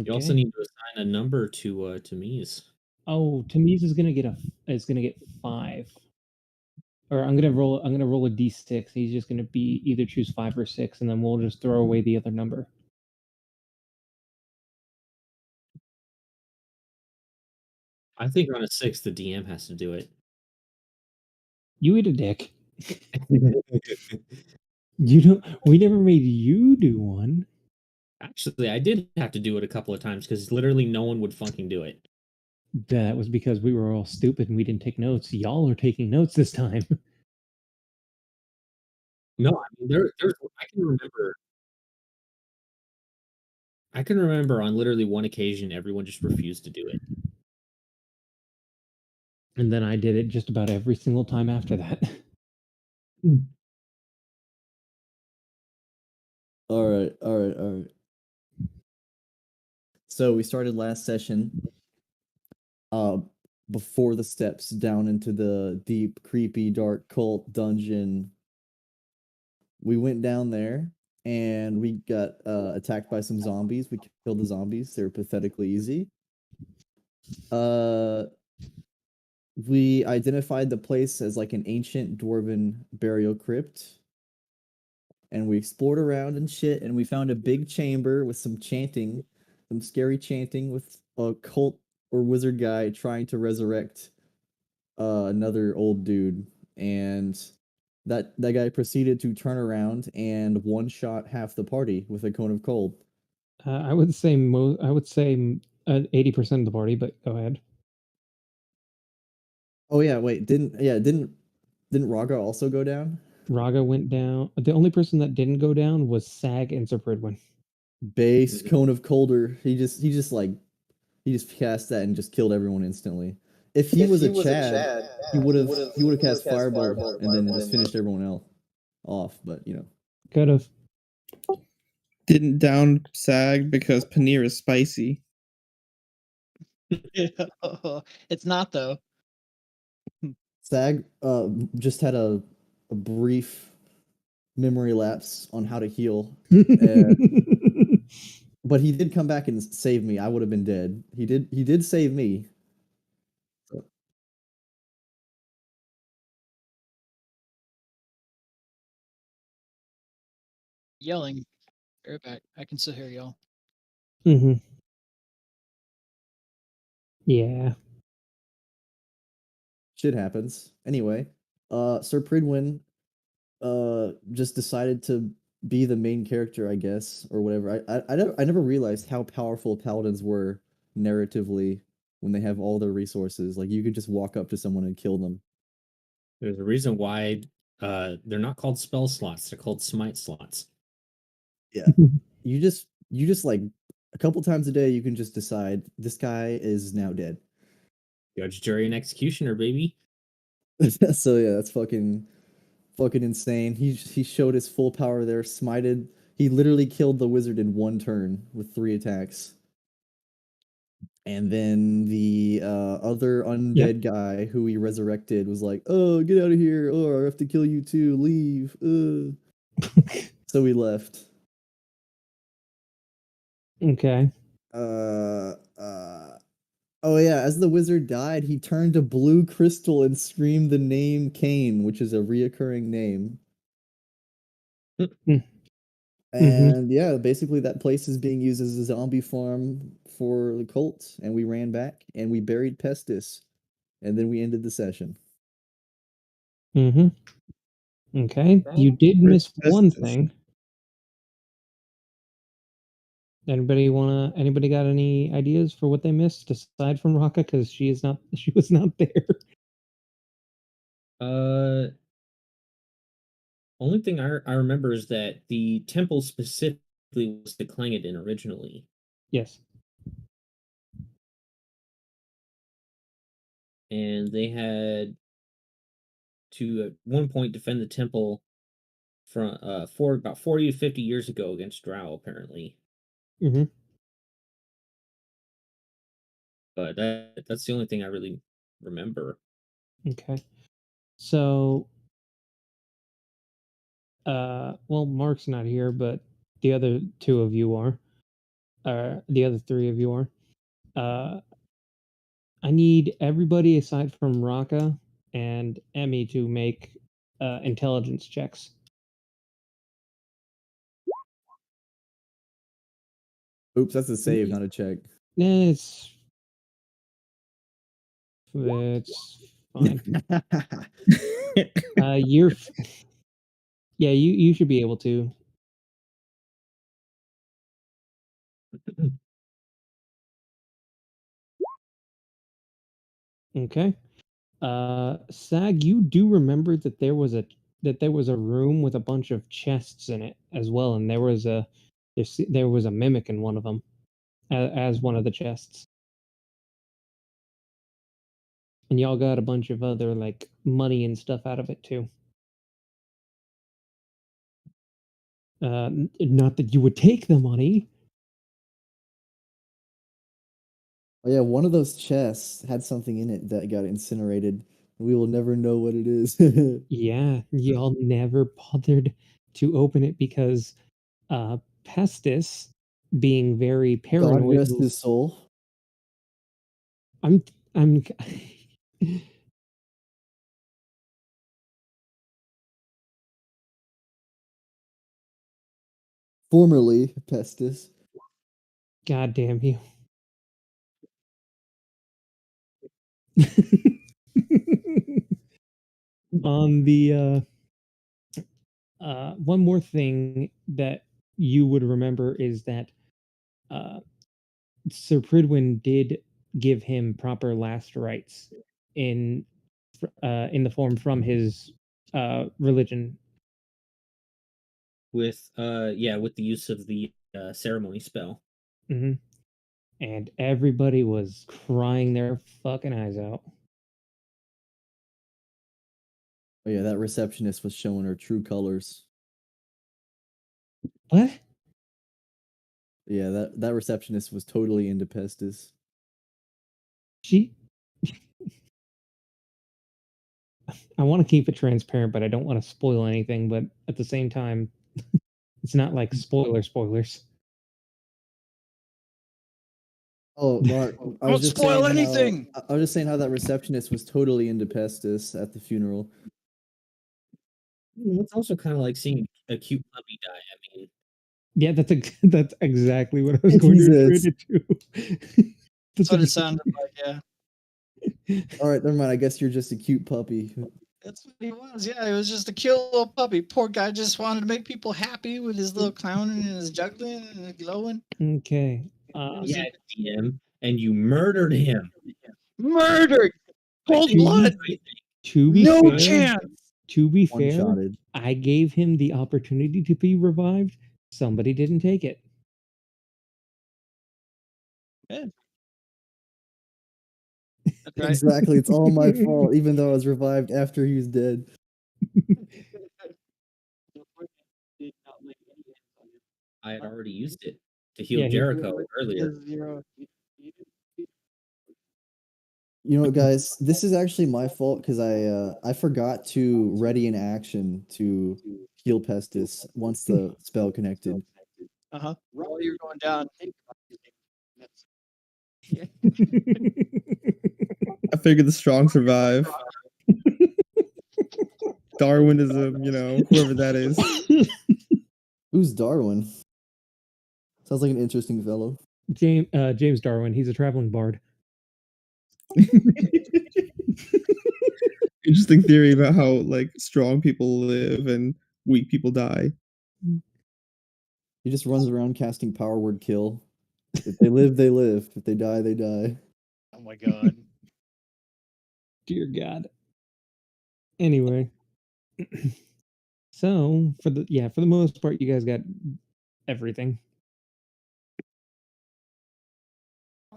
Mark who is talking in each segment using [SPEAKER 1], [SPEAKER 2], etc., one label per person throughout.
[SPEAKER 1] You also
[SPEAKER 2] Okay.
[SPEAKER 1] need to assign a number to Mies.
[SPEAKER 2] Oh, Tamiz is gonna get 5. Or I'm gonna roll a d6. He's just gonna be either choose 5 or 6, and then we'll just throw away the other number.
[SPEAKER 1] I think on a 6, the DM has to do it.
[SPEAKER 2] You eat a dick. You don't. We never made you do one.
[SPEAKER 1] Actually, I did have to do it a couple of times because literally no one would fucking do it.
[SPEAKER 2] That was because we were all stupid and we didn't take notes. Y'all are taking notes this time.
[SPEAKER 1] No, I mean there's I can remember on literally one occasion everyone just refused to do it.
[SPEAKER 2] And then I did it just about every single time after that.
[SPEAKER 3] All right, all right, all right. So we started last session before the steps down into the deep, creepy, dark cult dungeon. We went down there and we got attacked by some zombies. We killed the zombies. They were pathetically easy. We identified the place as like an ancient dwarven burial crypt. And we explored around and shit, and we found a big chamber with some chanting, some scary chanting with a cult or wizard guy trying to resurrect another old dude. And that guy proceeded to turn around and one shot half the party with a cone of cold.
[SPEAKER 2] I would say 80% of the party, but go ahead.
[SPEAKER 3] Oh yeah, wait, didn't Raga also go down?
[SPEAKER 2] Raga went down. The only person that didn't go down was Sag and Sir Pridwin.
[SPEAKER 3] Base cone of colder. He just cast that and just killed everyone instantly. If he was a Chad, he would have cast Fireball and then just finished everyone else off. But you know,
[SPEAKER 2] Could have.
[SPEAKER 4] Didn't down Sag because paneer is spicy.
[SPEAKER 5] It's not though.
[SPEAKER 3] Sag just had a brief memory lapse on how to heal, but he did come back and save me. I would have been dead. He did save me.
[SPEAKER 5] Yelling. Be right back. I can still hear y'all.
[SPEAKER 2] Mm-hmm. Yeah.
[SPEAKER 3] Shit happens. Anyway, Sir Pridwin just decided to be the main character, I guess, or whatever. I never realized how powerful paladins were narratively when they have all their resources. Like you could just walk up to someone and kill them.
[SPEAKER 1] There's a reason why they're not called spell slots, they're called smite slots.
[SPEAKER 3] Yeah. you just like a couple times a day you can just decide this guy is now dead.
[SPEAKER 1] Judge, jury, and executioner, baby.
[SPEAKER 3] So yeah, that's fucking insane. He showed his full power there, smited. He literally killed the wizard in one turn with 3 attacks. And then the other undead guy who he resurrected was like, "Oh, get out of here! Oh, I have to kill you too. Leave." So we left.
[SPEAKER 2] Okay.
[SPEAKER 3] Oh yeah, as the wizard died, he turned to blue crystal and screamed the name Kane, which is a reoccurring name. And yeah, basically that place is being used as a zombie farm for the cult, and we ran back and we buried Pestis, and then we ended the session.
[SPEAKER 2] Mm-hmm. Okay. You did miss one thing. Anybody got any ideas for what they missed aside from Raka? Because she was not there.
[SPEAKER 1] Only thing I remember is that the temple specifically was the Clangadin originally.
[SPEAKER 2] Yes.
[SPEAKER 1] And they had to at one point defend the temple from for about 40 to 50 years ago against Drow, apparently.
[SPEAKER 2] Mm-hmm.
[SPEAKER 1] But that's the only thing I really remember.
[SPEAKER 2] Okay. So well, Mark's not here, but the other two of you are. The other three of you are. I need everybody aside from Raka and Emmy to make intelligence checks.
[SPEAKER 3] Oops, that's a save, not a check.
[SPEAKER 2] It's fine. You're yeah, you should be able to. Okay. Sag, you do remember that there was a room with a bunch of chests in it as well, and there was a mimic in one of them as one of the chests. And y'all got a bunch of other like money and stuff out of it too. Not that you would take the money.
[SPEAKER 3] Oh yeah, one of those chests had something in it that got incinerated. We will never know what it is.
[SPEAKER 2] Yeah, y'all never bothered to open it because Pestis, being very
[SPEAKER 3] God
[SPEAKER 2] paranoid,
[SPEAKER 3] rest his soul.
[SPEAKER 2] I'm
[SPEAKER 3] Formerly Pestis.
[SPEAKER 2] God damn you. On the one more thing that you would remember is that Sir Pridwin did give him proper last rites in the form from his religion.
[SPEAKER 1] With with the use of the ceremony spell.
[SPEAKER 2] Hmm. And everybody was crying their fucking eyes out.
[SPEAKER 3] Oh yeah, that receptionist was showing her true colors.
[SPEAKER 2] What?
[SPEAKER 3] Yeah, that receptionist was totally into Pestis.
[SPEAKER 2] She I want to keep it transparent, but I don't want to spoil anything, but at the same time, it's not like spoilers.
[SPEAKER 3] Oh, Mark, I was
[SPEAKER 5] Don't
[SPEAKER 3] just
[SPEAKER 5] spoil
[SPEAKER 3] saying
[SPEAKER 5] anything!
[SPEAKER 3] I was just saying how that receptionist was totally into Pestis at the funeral.
[SPEAKER 1] It's also kind of like seeing a cute puppy die. I mean,
[SPEAKER 2] Yeah, that's exactly what I was
[SPEAKER 3] It's
[SPEAKER 2] going to
[SPEAKER 3] Jesus.
[SPEAKER 2] attribute it to.
[SPEAKER 5] That's what it sounded like, yeah.
[SPEAKER 3] All right, never mind. I guess you're just a cute puppy.
[SPEAKER 5] That's what he was, yeah. It was just a cute little puppy. Poor guy just wanted to make people happy with his little clowning and his juggling and his glowing.
[SPEAKER 2] Okay.
[SPEAKER 5] was
[SPEAKER 1] yeah, DM, and you murdered him.
[SPEAKER 5] Murdered! Cold
[SPEAKER 2] To
[SPEAKER 5] blood!
[SPEAKER 2] To be
[SPEAKER 5] No
[SPEAKER 2] fair,
[SPEAKER 5] chance!
[SPEAKER 2] to be fair,
[SPEAKER 3] One-shotted.
[SPEAKER 2] I gave him the opportunity to be revived. Somebody didn't take it.
[SPEAKER 5] That's right.
[SPEAKER 3] Exactly. It's all my fault, even though I was revived after he was dead.
[SPEAKER 1] I had already used it to heal
[SPEAKER 2] Yeah, he-
[SPEAKER 1] Jericho earlier.
[SPEAKER 3] You know what, guys? This is actually my fault because I forgot to ready an action to heal Pestis once the spell connected.
[SPEAKER 5] Uh-huh. While you're going down.
[SPEAKER 4] I figured the strong survive. Darwinism, whoever that is.
[SPEAKER 3] Who's Darwin? Sounds like an interesting fellow.
[SPEAKER 2] James Darwin. He's a traveling bard.
[SPEAKER 4] Interesting theory about how like strong people live and weak people die.
[SPEAKER 3] He just runs around casting power word kill. If they live, they live. If they die, they die.
[SPEAKER 5] Oh my god.
[SPEAKER 2] Dear God. Anyway, so for the most part, you guys got everything.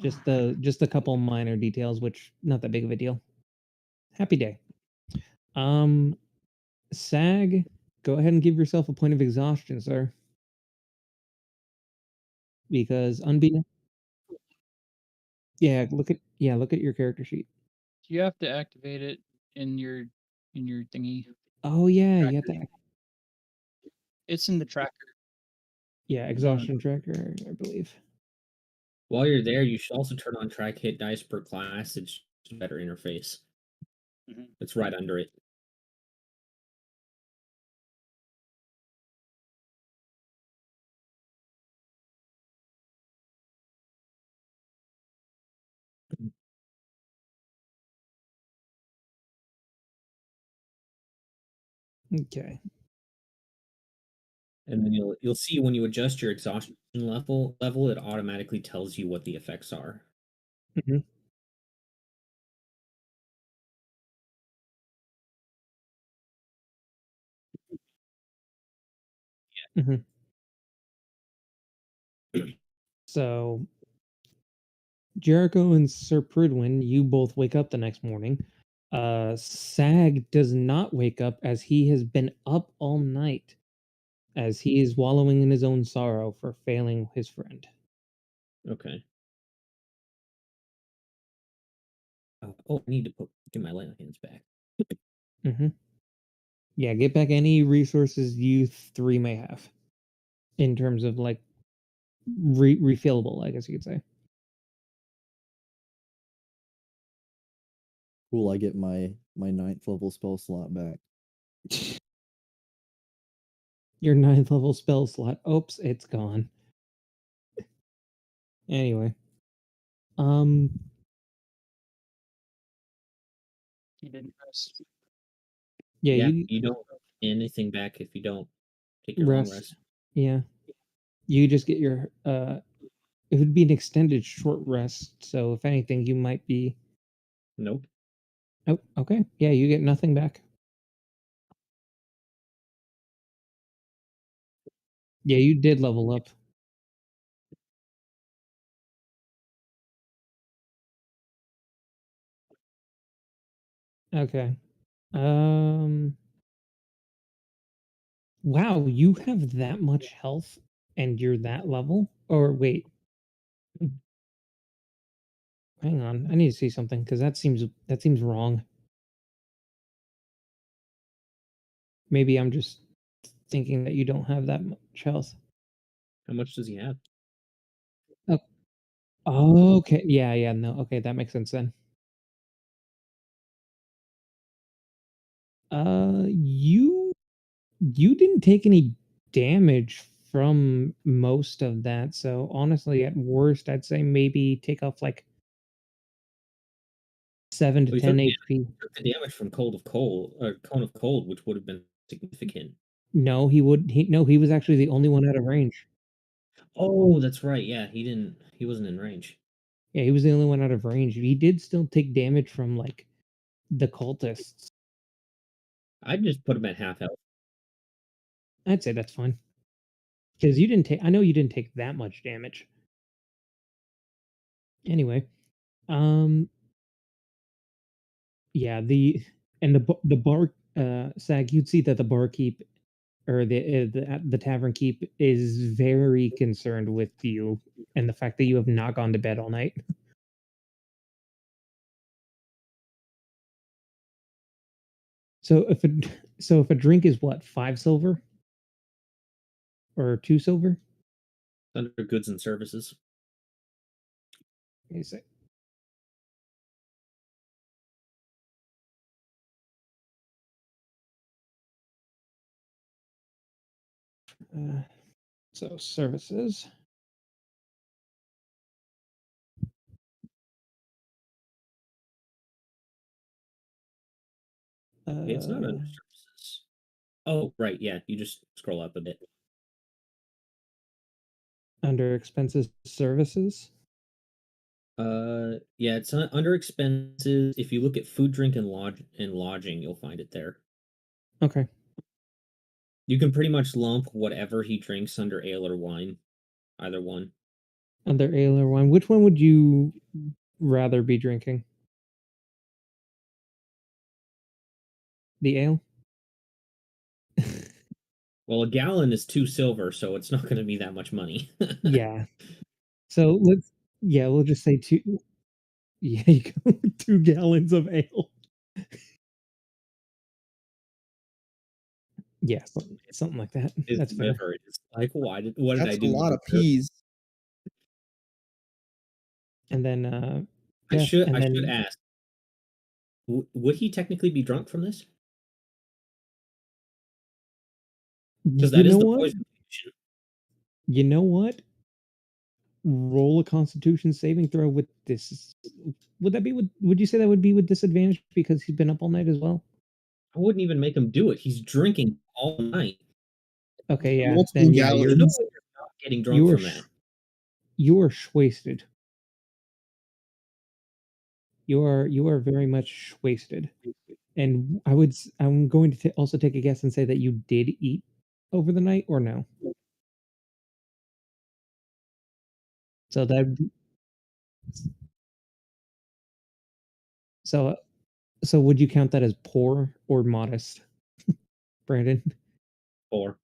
[SPEAKER 2] Just a couple minor details, which not that big of a deal. Happy day. Sag, go ahead and give yourself a point of exhaustion, sir. Because unbeaten. Look at your character sheet.
[SPEAKER 5] You have to activate it in your thingy.
[SPEAKER 2] Oh yeah, you have to.
[SPEAKER 5] It's in the tracker.
[SPEAKER 2] Yeah, exhaustion tracker, I believe.
[SPEAKER 1] While you're there, you should also turn on track hit dice per class. It's just a better interface.
[SPEAKER 5] Mhm.
[SPEAKER 1] It's right under it.
[SPEAKER 2] Okay.
[SPEAKER 1] And then you'll see when you adjust your exhaustion level, it automatically tells you what the effects are.
[SPEAKER 2] Mhm. Mhm. So Jericho and Sir Prudwin, you both wake up the next morning. Sag does not wake up as he has been up all night, as he is wallowing in his own sorrow for failing his friend.
[SPEAKER 1] Okay. Oh, I need to get my light hands back.
[SPEAKER 2] Mm-hmm. Yeah, get back any resources you three may have in terms of like refillable, I guess you could say.
[SPEAKER 3] Cool, I get my 9th level spell slot back.
[SPEAKER 2] Your 9th level spell slot. Oops, it's gone. Anyway.
[SPEAKER 5] He didn't rest.
[SPEAKER 2] Yeah,
[SPEAKER 1] Yeah,
[SPEAKER 2] you
[SPEAKER 1] you don't get anything back if you don't take your long
[SPEAKER 2] rest.
[SPEAKER 1] rest.
[SPEAKER 2] Yeah. You just get your it would be an extended short rest, so if anything you might be
[SPEAKER 1] Nope.
[SPEAKER 2] oh, okay. Yeah, you get nothing back. Yeah, you did level up. Okay. Um wow, you have that much health and you're that level? Or wait, hang on. I need to see something cuz that seems wrong. Maybe I'm just thinking that you don't have that much health.
[SPEAKER 1] How much does he have?
[SPEAKER 2] Oh, okay. Yeah, yeah, no. Okay, that makes sense then. You didn't take any damage from most of that, so honestly, at worst, I'd say maybe take off like 7 to
[SPEAKER 1] Well,
[SPEAKER 2] 10 HP.
[SPEAKER 1] took the damage from Cold of Cold or Cone of Cold, which would have been significant.
[SPEAKER 2] No, he was actually the only one out of range.
[SPEAKER 1] Oh, that's right. Yeah, he wasn't in range.
[SPEAKER 2] Yeah, he was the only one out of range. He did still take damage from like the cultists.
[SPEAKER 1] I'd just put him at half health.
[SPEAKER 2] I'd say that's fine. Because you didn't take I know you didn't take that much damage. Anyway, um yeah, the bar Sag, you'd see that the barkeep or the tavern keep is very concerned with you and the fact that you have not gone to bed all night. So if a drink is what, 5 silver or 2 silver?
[SPEAKER 1] Under goods and services.
[SPEAKER 2] Let me see. Uh, so services.
[SPEAKER 1] It's not under services. Oh, right. Yeah, you just scroll up a bit.
[SPEAKER 2] Under expenses services.
[SPEAKER 1] Yeah, it's under expenses. If you look at food, drink, and lodging, you'll find it there.
[SPEAKER 2] Okay.
[SPEAKER 1] You can pretty much lump whatever he drinks under ale or wine, either one.
[SPEAKER 2] Under ale or wine. Which one would you rather be drinking? The ale?
[SPEAKER 1] Well, a gallon is 2 silver, so it's not going to be that much money.
[SPEAKER 2] Yeah. So we'll just say two. Yeah, you go with 2 gallons of ale. Yeah, something like that.
[SPEAKER 1] His
[SPEAKER 2] That's fair.
[SPEAKER 1] liver is like, what did I
[SPEAKER 4] That's a
[SPEAKER 1] do?
[SPEAKER 4] lot of peas.
[SPEAKER 2] and then
[SPEAKER 1] I
[SPEAKER 2] death,
[SPEAKER 1] should
[SPEAKER 2] and
[SPEAKER 1] I should
[SPEAKER 2] then
[SPEAKER 1] ask. Would he technically be drunk from this? Because
[SPEAKER 2] you
[SPEAKER 1] that is
[SPEAKER 2] know
[SPEAKER 1] the
[SPEAKER 2] what?
[SPEAKER 1] poison condition.
[SPEAKER 2] You know what? Roll a Constitution saving throw with this. Would that be with? Would you say that would be with disadvantage because he's been up all night as well?
[SPEAKER 1] I wouldn't even make him do it. He's drinking all night.
[SPEAKER 2] Okay, yeah.
[SPEAKER 4] Multiple
[SPEAKER 2] Then yeah,
[SPEAKER 1] There's no
[SPEAKER 4] gallons.
[SPEAKER 1] way you're not getting drunk
[SPEAKER 2] you're
[SPEAKER 1] from that.
[SPEAKER 2] you're wasted. You are very much wasted. And I'm going to also take a guess and say that you did eat over the night or no. So that so so would you count that as poor or modest, Brandon?
[SPEAKER 1] Poor.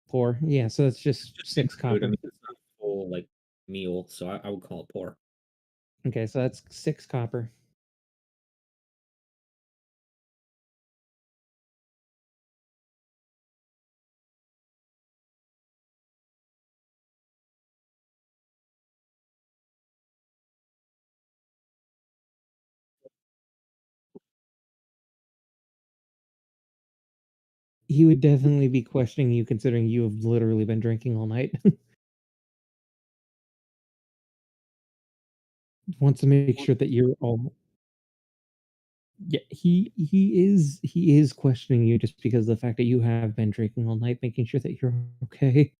[SPEAKER 2] Poor. Yeah, so it's
[SPEAKER 1] It's
[SPEAKER 2] just
[SPEAKER 1] just good
[SPEAKER 2] 6
[SPEAKER 1] food. I
[SPEAKER 2] copper.
[SPEAKER 1] mean, it's not a full like meal, so I would call it poor.
[SPEAKER 2] Okay, so that's 6 copper. He would definitely be questioning you considering you have literally been drinking all night. Wants to make sure that you're all. Yeah, he is questioning you just because of the fact that you have been drinking all night, making sure that you're okay.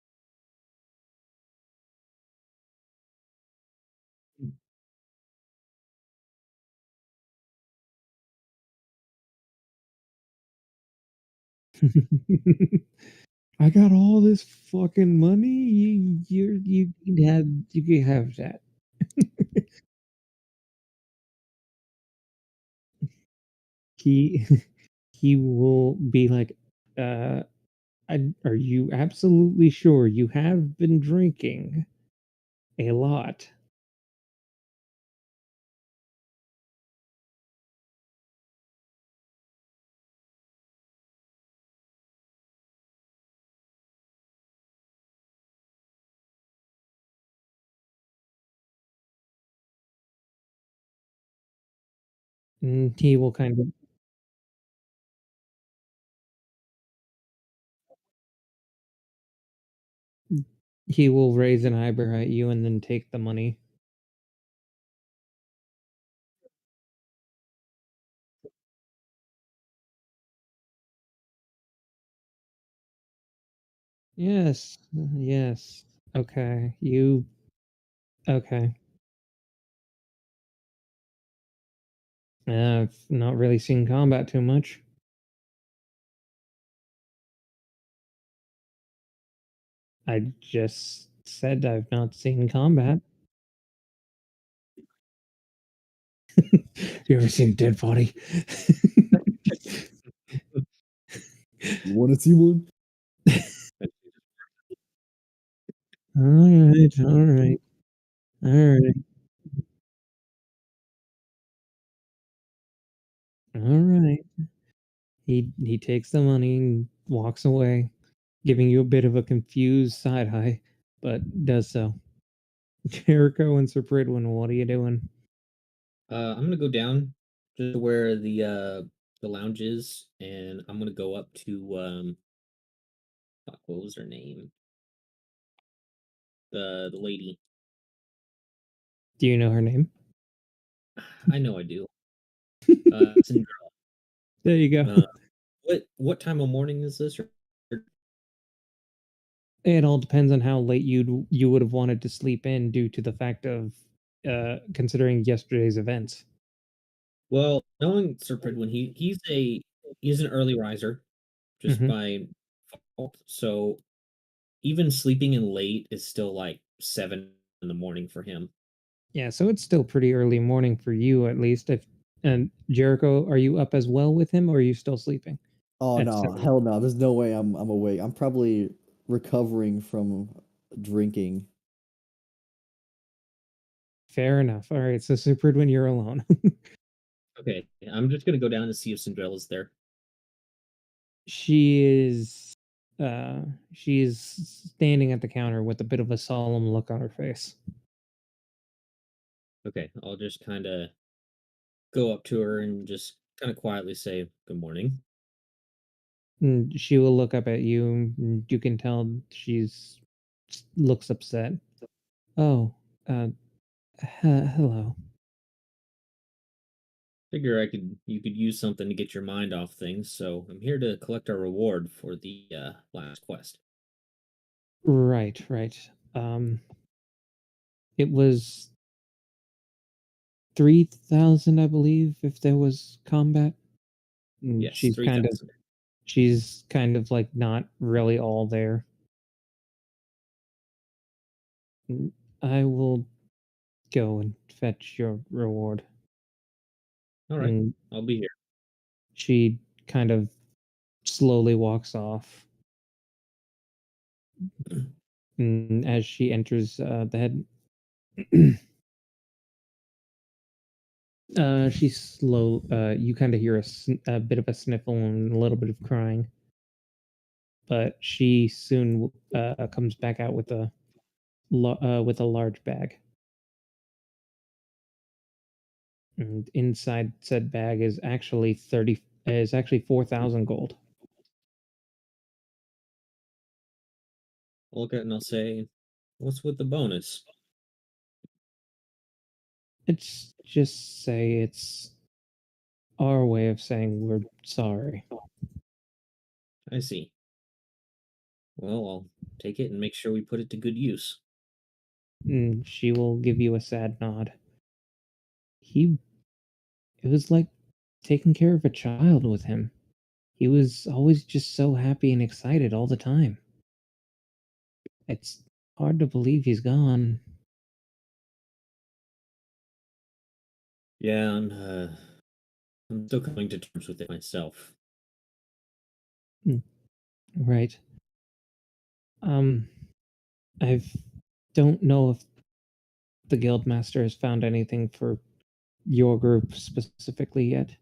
[SPEAKER 2] I got all this fucking money. You can have that. He he will be like, uh, are you absolutely sure you have been drinking a lot? And he will kind of he will raise an eyebrow at you and then take the money. Yes, yes. Okay, you okay. I've not really seen combat too much. I just said I've not seen combat. You ever seen a dead body?
[SPEAKER 3] You want to see one?
[SPEAKER 2] Alright, alright, alright, alright. He takes the money and walks away, giving you a bit of a confused side eye, but does so. Jericho and Sir Pridwin, what are you doing?
[SPEAKER 1] I'm gonna go down to where the lounge is, and I'm gonna go up to fuck, what was her name? The lady.
[SPEAKER 2] Do you know her name?
[SPEAKER 1] I know I do. Cinderella.
[SPEAKER 2] There you go.
[SPEAKER 1] What time of morning is this?
[SPEAKER 2] It all depends on how late you would have wanted to sleep in due to the fact of considering yesterday's events.
[SPEAKER 1] Well, knowing Sir Pridwin, he's an early riser just
[SPEAKER 2] Hmm.
[SPEAKER 1] by default. So even sleeping in late is still like 7 in the morning for him.
[SPEAKER 2] Yeah, so it's still pretty early morning for you at least. If and Jericho, are you up as well with him, or are you still sleeping?
[SPEAKER 3] Oh
[SPEAKER 2] At
[SPEAKER 3] no,
[SPEAKER 2] 7.
[SPEAKER 3] hell no. There's no way I'm awake. I'm probably recovering from drinking.
[SPEAKER 2] Fair enough. All right, so Super when you're alone.
[SPEAKER 1] Okay, I'm just gonna go down and see if Cinderella's there.
[SPEAKER 2] she is she is standing at the counter with a bit of a solemn look on her face.
[SPEAKER 1] Okay, I'll just kind of go up to her and just kind of quietly say, "Good morning."
[SPEAKER 2] And she will look up at you, and you can tell looks upset. Oh, uh, hello.
[SPEAKER 1] Figure you could use something to get your mind off things, so I'm here to collect our reward for the last quest.
[SPEAKER 2] Right, right. It was 3,000, I believe, if there was combat. And
[SPEAKER 1] Yes, 3,000.
[SPEAKER 2] she's kind of like not really all there. I will go and fetch your reward.
[SPEAKER 1] All right,
[SPEAKER 2] And
[SPEAKER 1] I'll be here.
[SPEAKER 2] she kind of slowly walks off. And as she enters the head, she's slow. You kind of hear a bit of a sniffle and a little bit of crying, but she soon comes back out with with a large bag. And inside said bag is actually 4,000 gold.
[SPEAKER 1] I'll look at it and I'll say, "What's with the bonus?"
[SPEAKER 2] It's our way of saying we're sorry.
[SPEAKER 1] I see. Well, I'll take it and make sure we put it to good use.
[SPEAKER 2] And she will give you a sad nod. He It was like taking care of a child with him. He was always just so happy and excited all the time. It's hard to believe he's gone.
[SPEAKER 1] Yeah, I'm still coming to terms with it myself.
[SPEAKER 2] Mm, right. Um, I don't know if the guildmaster has found anything for your group specifically yet,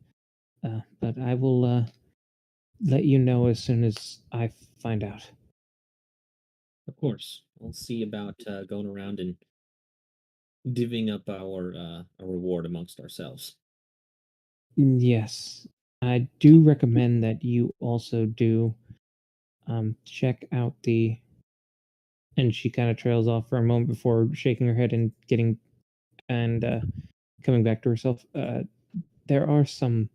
[SPEAKER 2] but I will let you know as soon as I find out.
[SPEAKER 1] Of course, I'll see about going around and divvying up our reward amongst ourselves.
[SPEAKER 2] Yes, I do recommend that you also do check out the. And she kind of trails off for a moment before shaking her head and getting and coming back to herself. There are some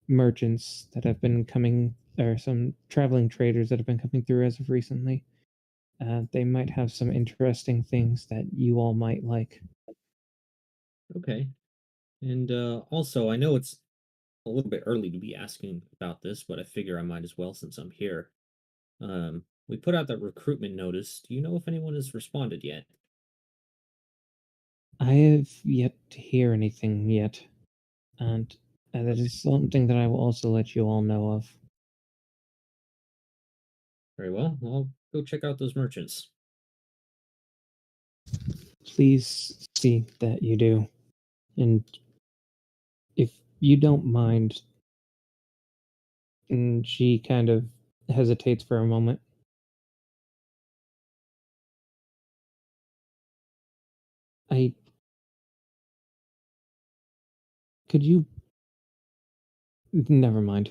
[SPEAKER 2] merchants that have been coming, or some traveling traders that have been coming through as of recently. They might have some interesting things that you all might like.
[SPEAKER 1] Okay. And also, I know it's a little bit early to be asking about this, but I figure I might as well since I'm here. We put out that recruitment notice. Do you know if anyone has responded yet?
[SPEAKER 2] I have yet to hear anything yet, and that is something that I will also let you all know of.
[SPEAKER 1] Very well. I'll go check out those merchants.
[SPEAKER 2] Please see that you do. And if you don't mind, and she kind of hesitates for a moment. I could you never mind.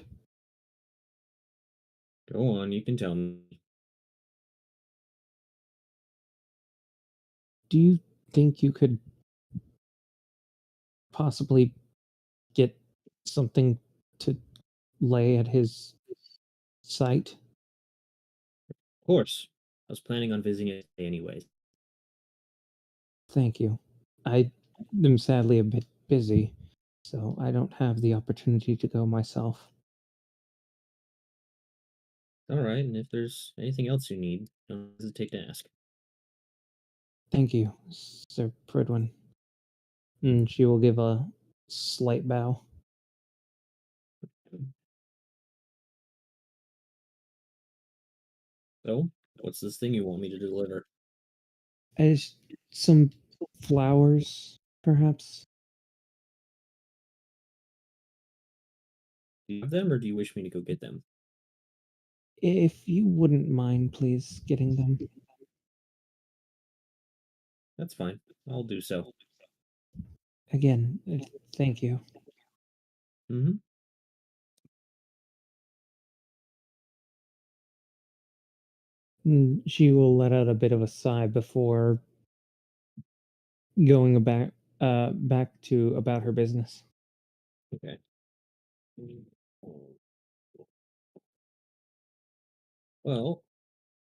[SPEAKER 1] Go on, you can tell me.
[SPEAKER 2] Do you think you could possibly get something to lay at his site?
[SPEAKER 1] Of course. I was planning on visiting it anyways.
[SPEAKER 2] Thank you. I am sadly a bit busy, so I don't have the opportunity to go myself.
[SPEAKER 1] All right, and if there's anything else you need, don't hesitate to ask.
[SPEAKER 2] Thank you, Sir Pridwin. And she will give a slight bow.
[SPEAKER 1] So, what's this thing you want me to deliver?
[SPEAKER 2] As some flowers, perhaps?
[SPEAKER 1] Do you have them, or do you wish me to go get them?
[SPEAKER 2] If you wouldn't mind, please, getting them.
[SPEAKER 1] That's fine. I'll do so.
[SPEAKER 2] again, thank you.
[SPEAKER 1] Mm-hmm.
[SPEAKER 2] She will let out a bit of a sigh before going back to about her business.
[SPEAKER 1] Okay. Well,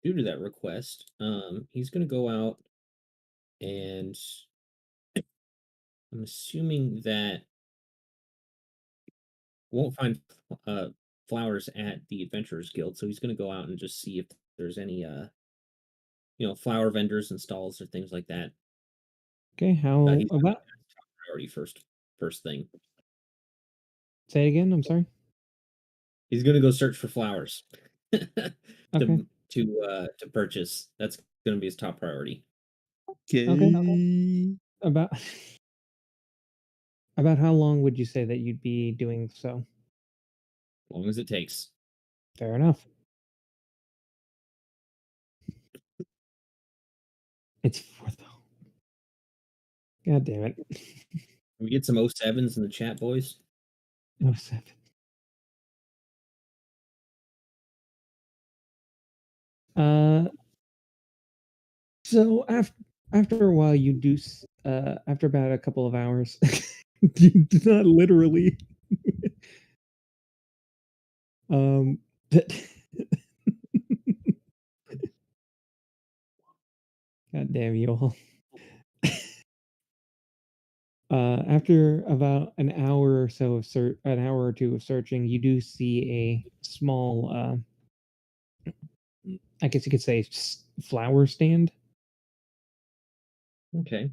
[SPEAKER 1] due to that request, he's gonna go out and I'm assuming that won't find uh flowers at the Adventurers Guild, so he's gonna go out and just see if there's any flower vendors and stalls or things like that.
[SPEAKER 2] Okay, how
[SPEAKER 1] He's gonna
[SPEAKER 2] about
[SPEAKER 1] make that his top priority first thing.
[SPEAKER 2] say it again? I'm sorry.
[SPEAKER 1] He's gonna go search for flowers
[SPEAKER 2] Okay.
[SPEAKER 1] to purchase. That's gonna be his top priority.
[SPEAKER 2] Okay.
[SPEAKER 4] Okay.
[SPEAKER 2] About about how long would you say that you'd be doing so?
[SPEAKER 1] As long as it takes.
[SPEAKER 2] Fair enough. It's 4 though. God damn it.
[SPEAKER 1] Can we get some 07s in the chat, boys?
[SPEAKER 2] No 7. Uh, so after a while, you do after about a couple of hours, you do not literally. That. God damn you all. After about an hour or so of an hour or two of searching, you do see a small, I guess you could say, flower stand,
[SPEAKER 1] Okay.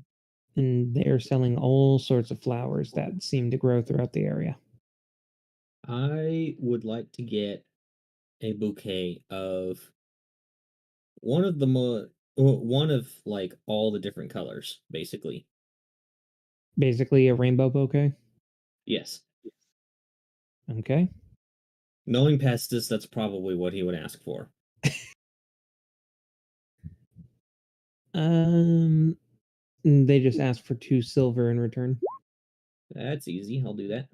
[SPEAKER 2] and they're selling all sorts of flowers that seem to grow throughout the area.
[SPEAKER 1] I would like to get a bouquet of one of the one of like all the different colors, basically.
[SPEAKER 2] Basically, a rainbow bouquet.
[SPEAKER 1] Yes.
[SPEAKER 2] Okay.
[SPEAKER 1] Knowing Pestis, that's probably what he would ask for.
[SPEAKER 2] They just asked for 2 silver in return.
[SPEAKER 1] That's easy. I'll do that.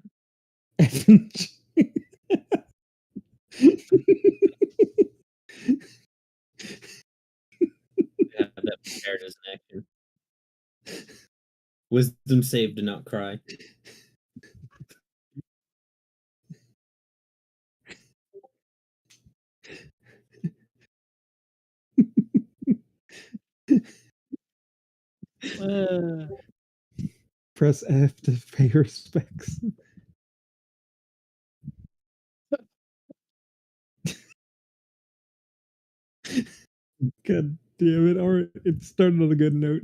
[SPEAKER 1] Have that prepared as an action. Wisdom save to not cry.
[SPEAKER 2] Press F to pay respects. God damn it! All right, it started on a good note.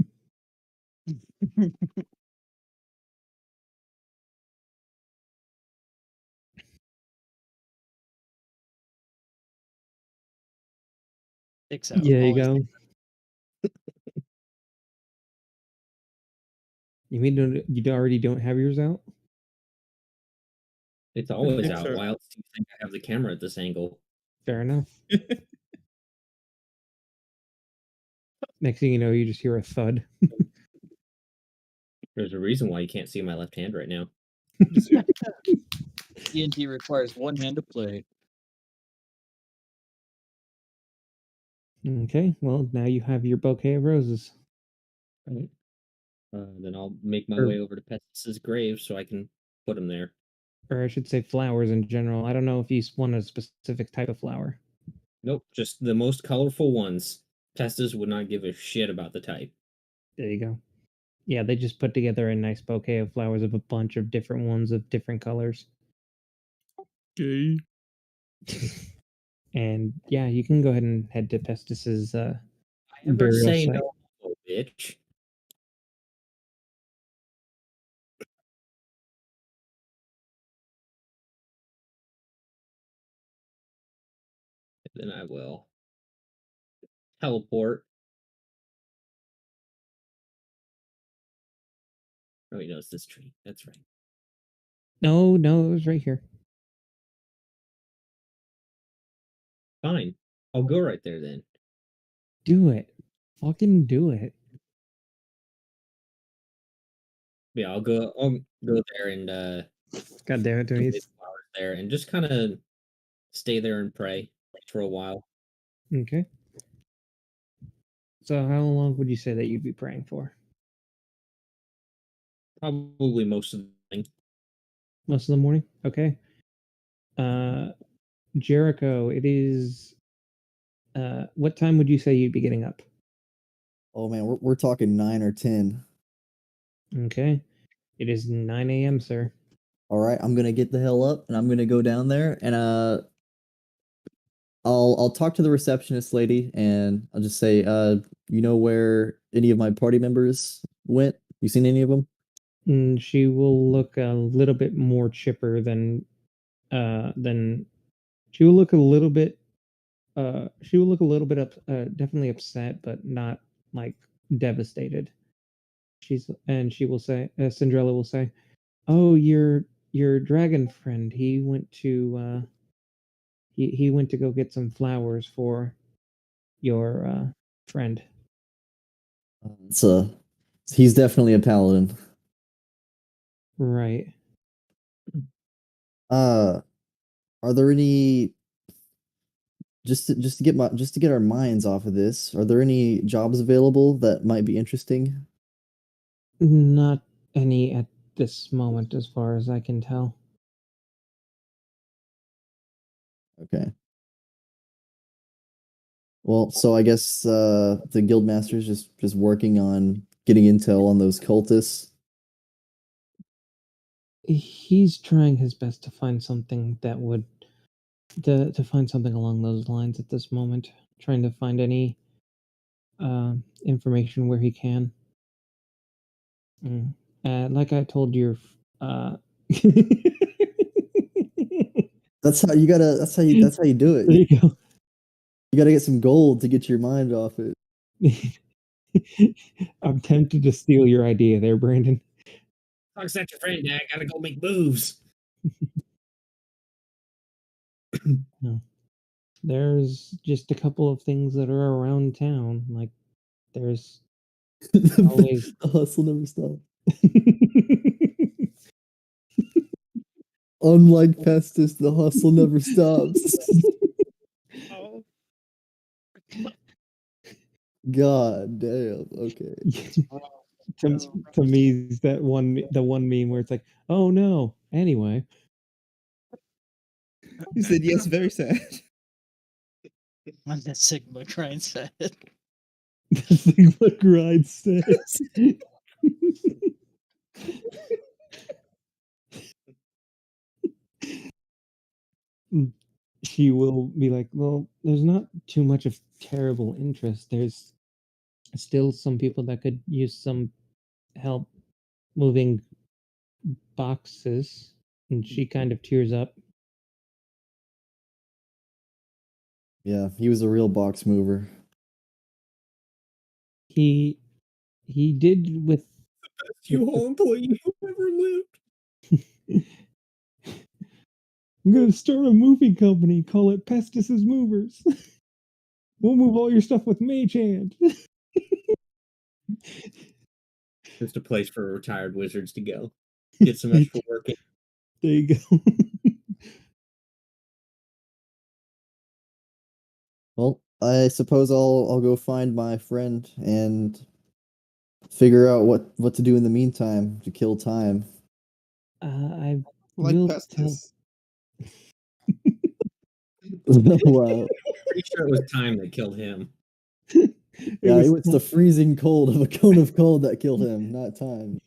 [SPEAKER 5] Sticks out.
[SPEAKER 2] Yeah, you
[SPEAKER 5] Always.
[SPEAKER 2] go. You mean you already don't have yours out?
[SPEAKER 1] It's always
[SPEAKER 4] think
[SPEAKER 1] out.
[SPEAKER 4] so.
[SPEAKER 1] Why else do you think I have the camera at this angle?
[SPEAKER 2] Fair enough. Next thing you know, you just hear a thud.
[SPEAKER 1] There's a reason why you can't see my left hand right now.
[SPEAKER 5] D&D requires one hand to play.
[SPEAKER 2] Okay, well now you have your bouquet of roses.
[SPEAKER 1] Right. Then I'll make my
[SPEAKER 2] Or,
[SPEAKER 1] way over to Pestis's grave so I can put him there.
[SPEAKER 2] or I should say flowers in general. I don't know if you want a specific type of flower.
[SPEAKER 1] Nope, just the most colorful ones. Pestis would not give a shit about the type.
[SPEAKER 2] There you go. Yeah, they just put together a nice bouquet of flowers of a bunch of different ones of different colors.
[SPEAKER 4] Okay.
[SPEAKER 2] And yeah, you can go ahead and head to Pestis's
[SPEAKER 1] I ever
[SPEAKER 2] burial
[SPEAKER 1] say
[SPEAKER 2] site.
[SPEAKER 1] no, bitch. Then I will teleport. Oh, he knows this tree. That's right.
[SPEAKER 2] No, it was right here.
[SPEAKER 1] Fine. I'll go right there then.
[SPEAKER 2] Do it. Fucking do it.
[SPEAKER 1] Yeah, I'll go there and
[SPEAKER 2] God damn it,
[SPEAKER 1] donate
[SPEAKER 2] Denise.
[SPEAKER 1] flowers there and just kind of stay there and pray for a while.
[SPEAKER 2] Okay. So how long would you say that you'd be praying for?
[SPEAKER 1] Probably most of the thing.
[SPEAKER 2] Most of the morning? Okay. Uh Jericho, it is what time would you say you'd be getting up?
[SPEAKER 3] Oh man, we're talking 9 or 10.
[SPEAKER 2] Okay. It is 9 a.m., sir.
[SPEAKER 3] All right, I'm gonna get the hell up and I'm gonna go down there and I'll talk to the receptionist lady and I'll just say, you know where any of my party members went? You seen any of them?
[SPEAKER 2] And she will look a little bit more chipper than she will look a little bit she will look a little bit definitely upset, but not like devastated. She will say, Cinderella will say, "Oh, your dragon friend. He went to go get some flowers for your friend."
[SPEAKER 3] It's he's definitely a paladin.
[SPEAKER 2] Right.
[SPEAKER 3] Uh, are there any just to get our minds off of this? Are there any jobs available that might be interesting?
[SPEAKER 2] Not any at this moment, as far as I can tell.
[SPEAKER 3] Okay. Well, so I guess the guildmaster's just working on getting intel on those cultists.
[SPEAKER 2] He's trying his best to find something that would to find something along those lines at this moment. Trying to find any information where he can. Mm. Like I told your uh
[SPEAKER 3] That's how you gotta. That's how you do it.
[SPEAKER 2] there you go.
[SPEAKER 3] You gotta get some gold to get your mind off it.
[SPEAKER 2] I'm tempted to steal your idea there, Brandon.
[SPEAKER 1] Talk to your friend, Dad. Gotta go make moves.
[SPEAKER 2] No. There's just a couple of things that are around town. Like there's always
[SPEAKER 3] The hustle never stops. Unlike Pestis, the hustle never stops.
[SPEAKER 1] Oh.
[SPEAKER 3] God damn. Okay.
[SPEAKER 2] to me is that the one meme where it's like, oh no. Anyway,
[SPEAKER 4] He said yes, very sad.
[SPEAKER 5] On that Sigma grind set.
[SPEAKER 2] the Sigma grind says. She will be like, well, there's not too much of terrible interest. There's still some people that could use some help moving boxes. And she kind of tears up.
[SPEAKER 3] Yeah, he was a real box mover.
[SPEAKER 2] He did with
[SPEAKER 1] You employee who ever lived.
[SPEAKER 2] I'm gonna start a moving company, call it Pestis's Movers. We'll move all your stuff with Mage Hand.
[SPEAKER 1] Just a place for retired wizards to go. Get some extra work in.
[SPEAKER 2] There you go.
[SPEAKER 3] Well, I suppose I'll go find my friend and figure out what to do in the meantime to kill time.
[SPEAKER 2] I
[SPEAKER 4] Like
[SPEAKER 2] will tell.
[SPEAKER 4] Pestis.
[SPEAKER 3] Wow.
[SPEAKER 1] Pretty sure it was time that killed him.
[SPEAKER 3] Yeah,
[SPEAKER 2] was
[SPEAKER 3] it's the freezing cold of a cone of cold that killed him, not time.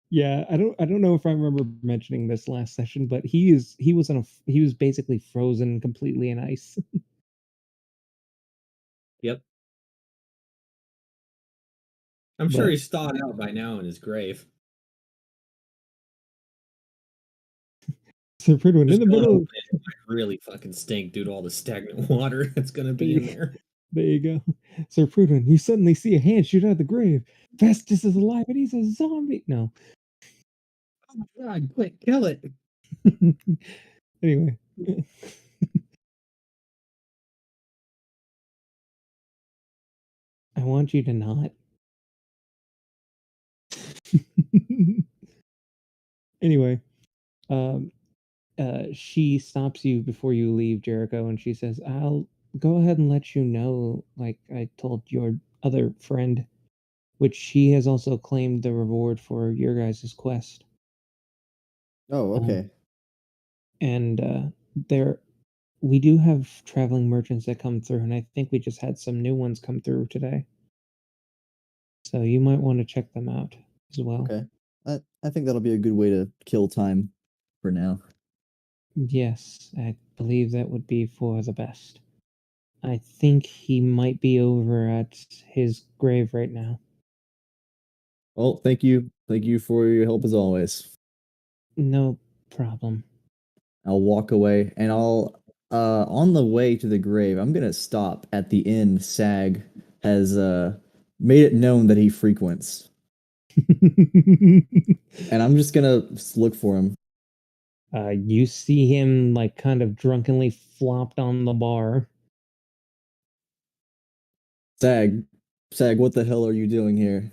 [SPEAKER 2] Yeah, I don't know if I remember mentioning this last session, but he was basically frozen completely in ice.
[SPEAKER 1] Yep. I'm sure
[SPEAKER 2] But
[SPEAKER 1] he's thawed out by now in his grave.
[SPEAKER 2] Sir Pridwin in
[SPEAKER 1] Just
[SPEAKER 2] the
[SPEAKER 1] going
[SPEAKER 2] middle.
[SPEAKER 1] open it might really fucking stink due to all the stagnant water that's gonna be in there.
[SPEAKER 2] There you go. Sir Prudwin, you suddenly see a hand shoot out of the grave. Festus is alive and he's a zombie. No.
[SPEAKER 1] Oh my god, quick, kill it.
[SPEAKER 2] Anyway. I want you to not. Anyway, um, she stops you before you leave, Jericho, and she says, "I'll go ahead and let you know, like I told your other friend, which she has also claimed the reward for your guys' quest."
[SPEAKER 3] Oh,
[SPEAKER 2] Um,
[SPEAKER 3] okay.
[SPEAKER 2] and there we do have traveling merchants that come through, and I think we just had some new ones come through today. So you might want to check them out as well.
[SPEAKER 3] Okay. I think that'll be a good way to kill time for now.
[SPEAKER 2] Yes, I believe that would be for the best. I think he might be over at his grave right now.
[SPEAKER 3] Well, thank you. Thank you for your help as always.
[SPEAKER 2] No problem.
[SPEAKER 3] I'll walk away and I'll on the way to the grave, I'm gonna stop at the inn Sag has made it known that he frequents. And I'm just gonna look for him.
[SPEAKER 2] You see him like kind of drunkenly flopped on the bar.
[SPEAKER 3] Sag, Sag, what the hell are you doing here?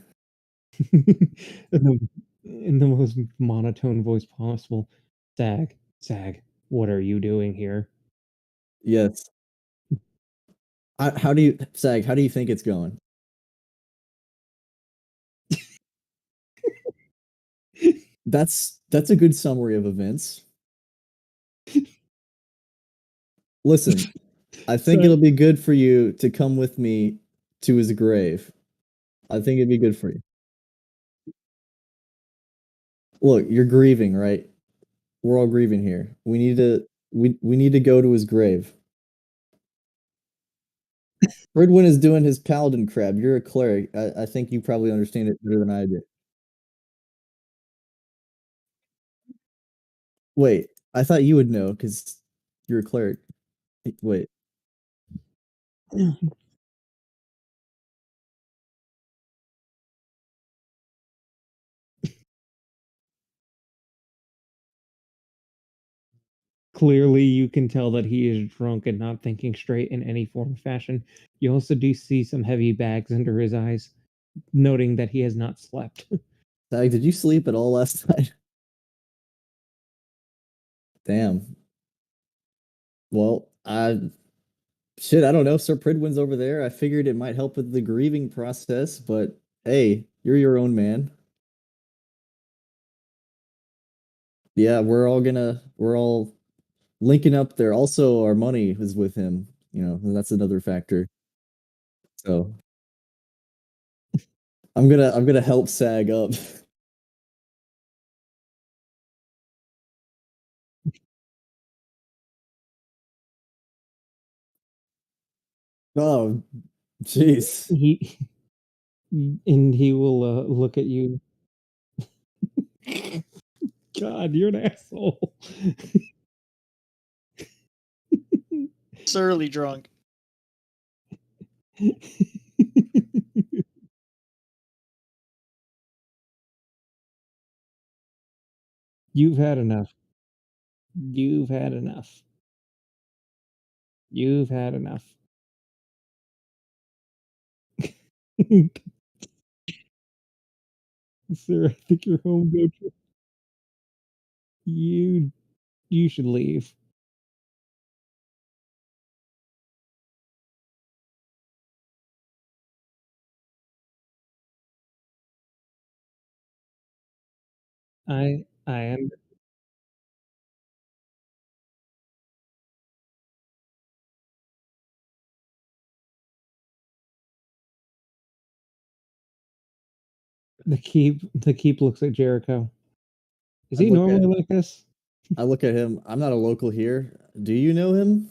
[SPEAKER 2] In the most monotone voice possible. Sag, what are you doing here?
[SPEAKER 3] Yes. How do you, Sag, how do you think it's going? That's a good summary of events. Listen, I think
[SPEAKER 2] Sag,
[SPEAKER 3] it'll be good for you to come with me to his grave. I think it'd be good for you. Look, you're grieving, right? We're all grieving here. We need to go to his grave. Fridwin is doing his paladin crab. You're a cleric. I think you probably understand it better than I do. Wait, I thought you would know because you're a cleric. Wait,
[SPEAKER 2] clearly you can tell that he is drunk and not thinking straight in any form or fashion. You also do see some heavy bags under his eyes, noting that he has not slept.
[SPEAKER 3] Sag, did you sleep at all last night? Damn. Well, I don't know. Sir Pridwin's over there. I figured it might help with the grieving process, but hey, you're your own man. Yeah, we're all linking up there. Also, our money is with him. You know, that's another factor. So I'm gonna help Sag up. Oh, jeez.
[SPEAKER 2] he and he will look at you. God, you're an asshole.
[SPEAKER 5] Surly drunk.
[SPEAKER 2] You've had enough. You've had enough. You've had enough. Sir, I think you're home. You you should leave. I am the keep looks at Jericho. Is
[SPEAKER 3] I
[SPEAKER 2] he
[SPEAKER 3] look at
[SPEAKER 2] normally like this?
[SPEAKER 3] I look at him. I'm not a local here. Do you know him?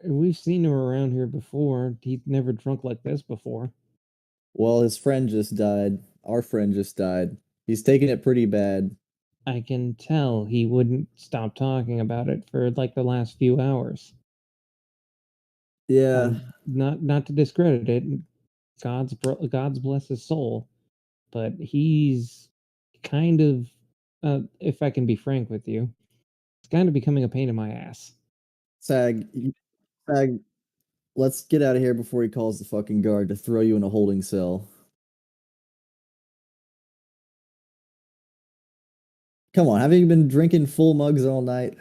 [SPEAKER 2] We've seen him around here before. He's never drunk like this before.
[SPEAKER 3] Well, his friend just died. Our friend just died. He's taking it pretty bad.
[SPEAKER 2] I can tell he wouldn't stop talking about it for like the last few hours.
[SPEAKER 3] Yeah,
[SPEAKER 2] Not to discredit it. God's bless his soul, but he's kind of, if I can be frank with you, it's kind of becoming a pain in my ass.
[SPEAKER 3] Sag, Sag, let's get out of here before he calls the fucking guard to throw you in a holding cell. Come on, haven't you been drinking full mugs all night?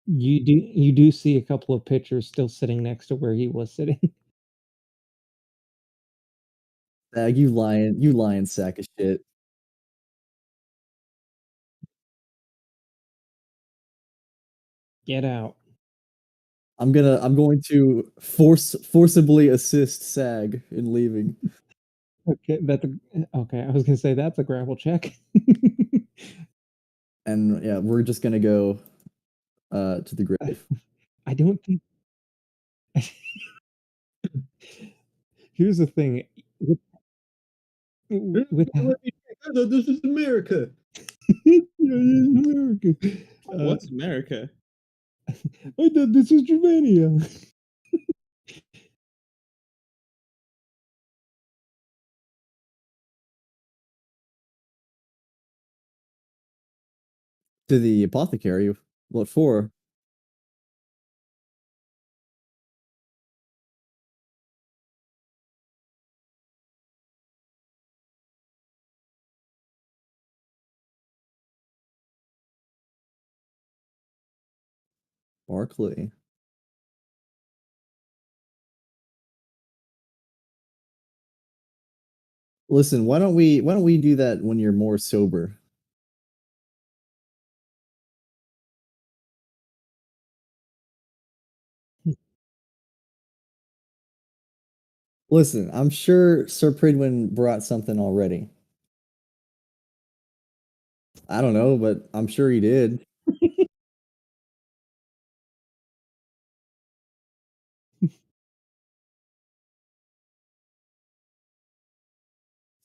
[SPEAKER 2] You do see a couple of pictures still sitting next to where he was sitting.
[SPEAKER 3] You lying sack of shit.
[SPEAKER 2] Get out.
[SPEAKER 3] I'm going to forcibly assist Sag in leaving.
[SPEAKER 2] Okay, okay. I was gonna say that's a gravel check.
[SPEAKER 3] And yeah, we're just gonna go to the grave.
[SPEAKER 2] I don't think. Here's the thing. With
[SPEAKER 1] I thought this was America.
[SPEAKER 2] America.
[SPEAKER 4] What's America?
[SPEAKER 2] I thought this was Germania.
[SPEAKER 3] To the apothecary. What for? Barclay. Listen, why don't we do that when you're more sober? Listen, I'm sure Sir Pridwin brought something already. I don't know, but I'm sure he did.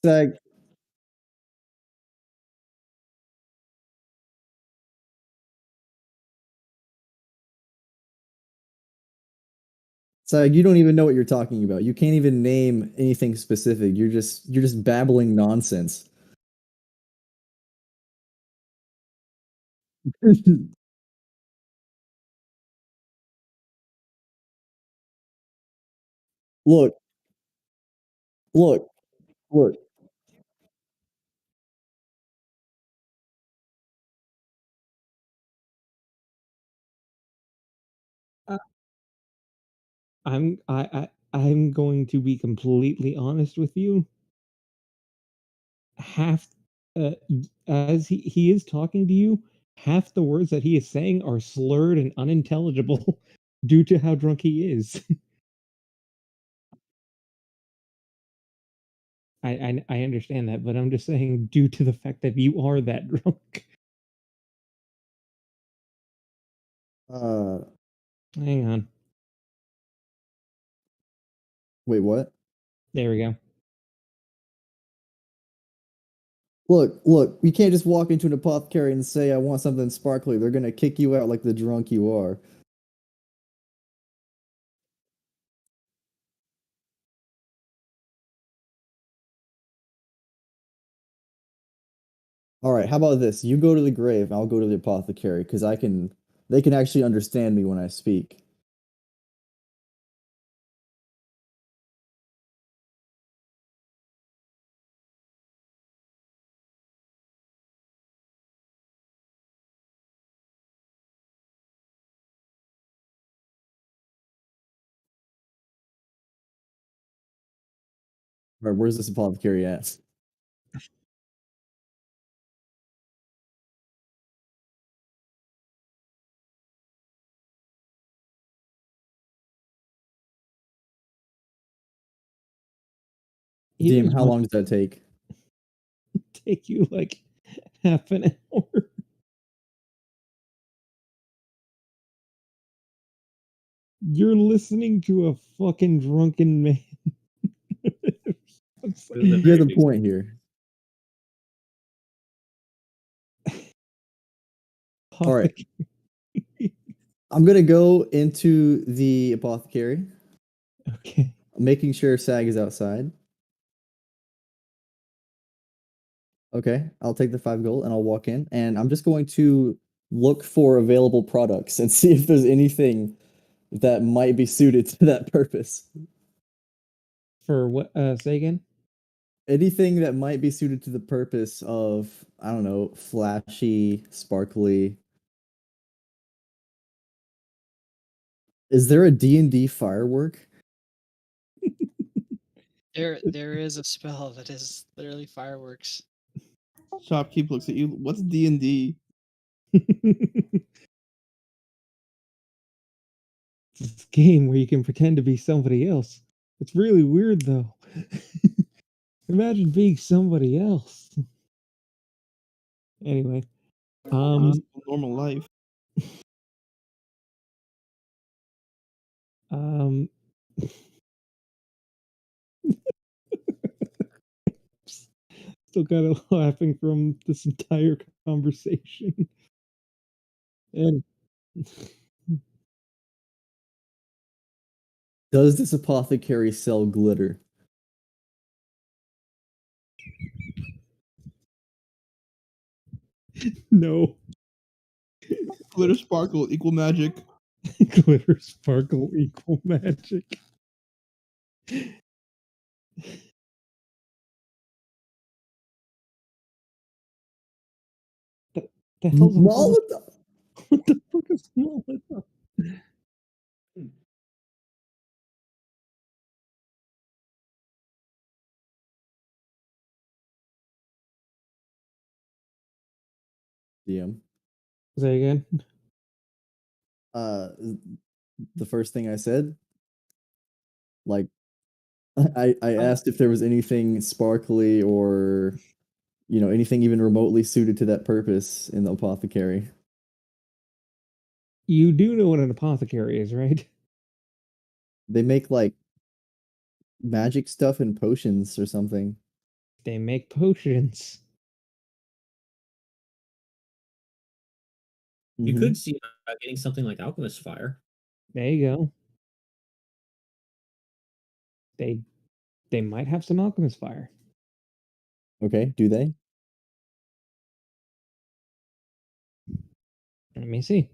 [SPEAKER 3] Sag, Sag, you don't even know what you're talking about. You can't even name anything specific. You're just babbling nonsense. Look, look, look.
[SPEAKER 2] Uh, I'm going to be completely honest with you. Half, as he is talking to you, half the words that he is saying are slurred and unintelligible due to how drunk he is. I understand that, but I'm just saying due to the fact that you are that drunk.
[SPEAKER 3] Uh,
[SPEAKER 2] Hang on.
[SPEAKER 3] wait, what?
[SPEAKER 2] There we go.
[SPEAKER 3] Look, you can't just walk into an apothecary and say, I want something sparkly. They're gonna kick you out like the drunk you are. All right, how about this? You go to the grave, I'll go to the apothecary, because they can actually understand me when I speak. All right, where's this apothecary at?
[SPEAKER 2] He
[SPEAKER 3] DM,
[SPEAKER 2] didn't
[SPEAKER 3] how long does that take?
[SPEAKER 2] take you like half an hour. You're listening to a fucking drunken man. It's like-
[SPEAKER 3] You have a point here. All right. I'm gonna go into the apothecary,
[SPEAKER 2] Okay.
[SPEAKER 3] making sure Sag is outside. Okay, I'll take the 5 gold and I'll walk in, and I'm just going to look for available products and see if there's anything that might be suited to that purpose.
[SPEAKER 2] For what? Say again.
[SPEAKER 3] anything that might be suited to the purpose of, I don't know, flashy, sparkly. Is there a D&D firework?
[SPEAKER 5] There is a spell that is literally fireworks.
[SPEAKER 4] Shopkeep looks at you. What's D&D?
[SPEAKER 2] It's this game where you can pretend to be somebody else. It's really weird though. Imagine being somebody else. Anyway,
[SPEAKER 4] Normal life.
[SPEAKER 2] um, still kind of laughing from this entire conversation. And
[SPEAKER 3] Does this apothecary sell glitter?
[SPEAKER 2] no,
[SPEAKER 4] Glitter sparkle equal magic.
[SPEAKER 2] glitter sparkle equal magic. The hell's a
[SPEAKER 3] Molotov?
[SPEAKER 2] What the fuck is Molotov?
[SPEAKER 3] DM.
[SPEAKER 2] Say again.
[SPEAKER 3] Uh, the first thing I said, like, I asked if there was anything sparkly or, anything even remotely suited to that purpose in the apothecary.
[SPEAKER 2] You do know what an apothecary is, right?
[SPEAKER 3] They make like magic stuff and potions or something.
[SPEAKER 2] They make potions.
[SPEAKER 1] You
[SPEAKER 3] Mhm.
[SPEAKER 1] could see about getting something like Alchemist Fire.
[SPEAKER 2] There you go. They might have some alchemist fire.
[SPEAKER 3] Okay, do they?
[SPEAKER 2] Let me see.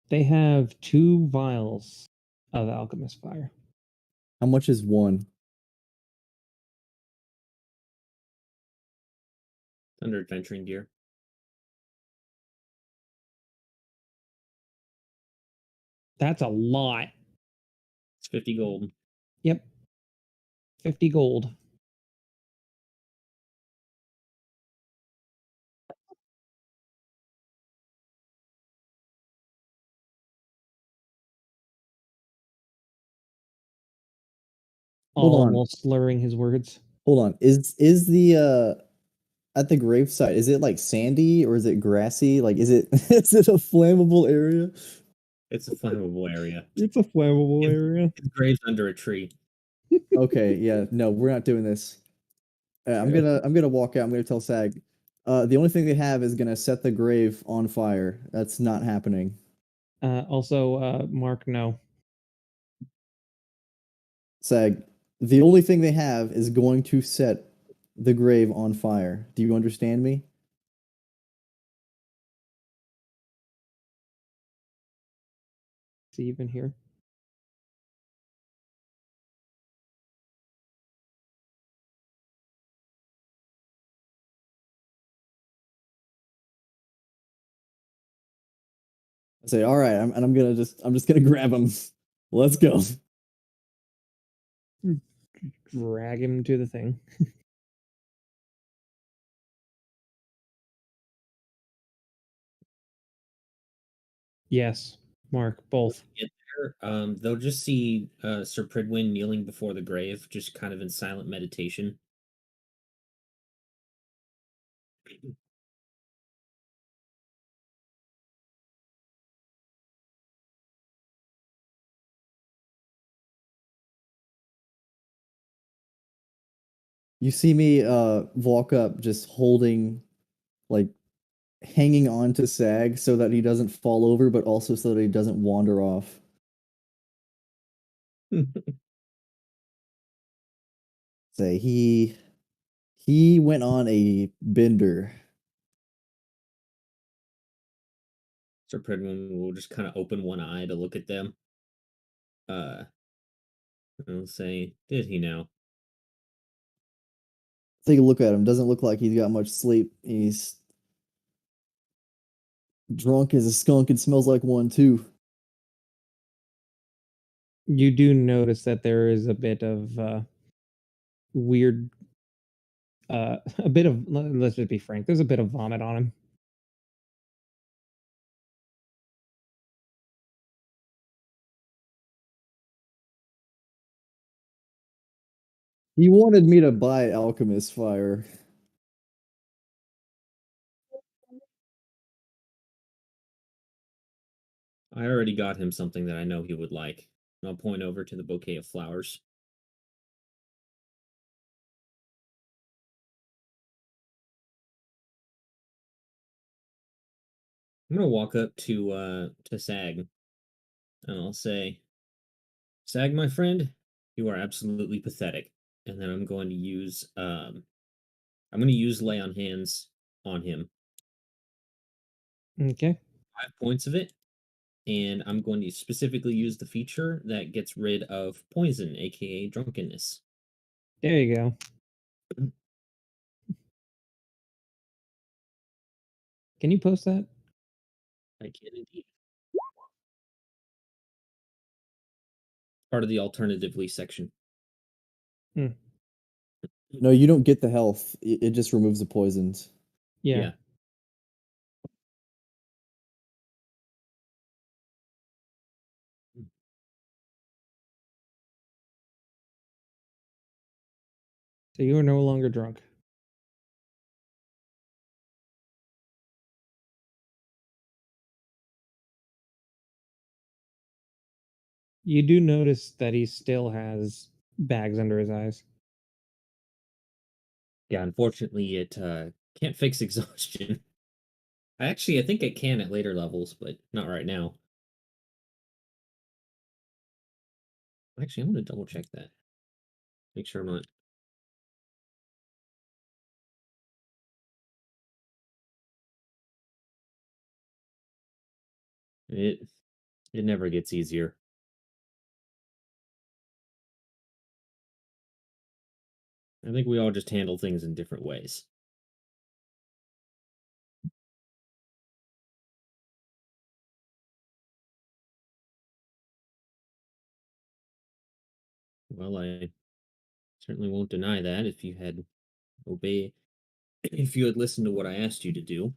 [SPEAKER 2] They have 2 vials of alchemist fire.
[SPEAKER 3] How much is one?
[SPEAKER 1] Under adventuring gear.
[SPEAKER 2] That's a lot.
[SPEAKER 1] It's 50 gold.
[SPEAKER 2] Yep. 50 gold.
[SPEAKER 3] Hold
[SPEAKER 2] All
[SPEAKER 3] on.
[SPEAKER 2] while slurring his words.
[SPEAKER 3] Hold on. Is the at the gravesite, is it like sandy or is it grassy? Like is it is it a flammable area?
[SPEAKER 1] It's a flammable area.
[SPEAKER 2] It's a flammable area.
[SPEAKER 1] It's grazed under a tree.
[SPEAKER 3] Okay, yeah, no, we're not doing this. I'm gonna walk out. I'm gonna tell Sag. The only thing they have is gonna set the grave on fire. That's not happening.
[SPEAKER 2] Also, Mark, no.
[SPEAKER 3] Sag, the only thing they have is going to set the grave on fire. Do you understand me?
[SPEAKER 2] Is he even here?
[SPEAKER 3] I say, all right, I'm just gonna grab him. Let's go.
[SPEAKER 2] Drag him to the thing. Yes, Mark, both.
[SPEAKER 1] Get there, they'll just see Sir Pridwin kneeling before the grave, just kind of in silent meditation.
[SPEAKER 3] You see me walk up just holding, like, hanging on to Sag so that he doesn't fall over, but also so that he doesn't wander off. Say he went on a bender.
[SPEAKER 1] Sir Predwin will just kind of open one eye to look at them. I'll say, did he now?
[SPEAKER 3] Take a look at him. Doesn't look like he's got much sleep. He's drunk as a skunk and smells like one too.
[SPEAKER 2] You do notice that there is a bit of weird, a bit of. Let's just be frank. There's a bit of vomit on him.
[SPEAKER 3] He wanted me to buy Alchemist Fire.
[SPEAKER 1] I already got him something that I know he would like. I'll point over to the bouquet of flowers. I'm gonna walk up to Sag and I'll say, Sag, my friend, you are absolutely pathetic. And then I'm going to use lay on hands on him.
[SPEAKER 2] Okay.
[SPEAKER 1] 5 points of it. And I'm going to specifically use the feature that gets rid of poison, aka drunkenness.
[SPEAKER 2] There you go. Can you post that?
[SPEAKER 1] I can indeed. Part of the alternatively section.
[SPEAKER 3] No, you don't get the health. It just removes the poisons.
[SPEAKER 2] Yeah.
[SPEAKER 1] Yeah.
[SPEAKER 2] So you are no longer drunk. You do notice that he still has bags under his eyes.
[SPEAKER 1] Yeah, unfortunately it can't fix exhaustion. I think it can at later levels, but not right now. Actually, I'm gonna double check that. Make sure I'm not. It it never gets easier. I think we all just handle things in different ways. Well, I certainly won't deny that if you had listened to what I asked you to do,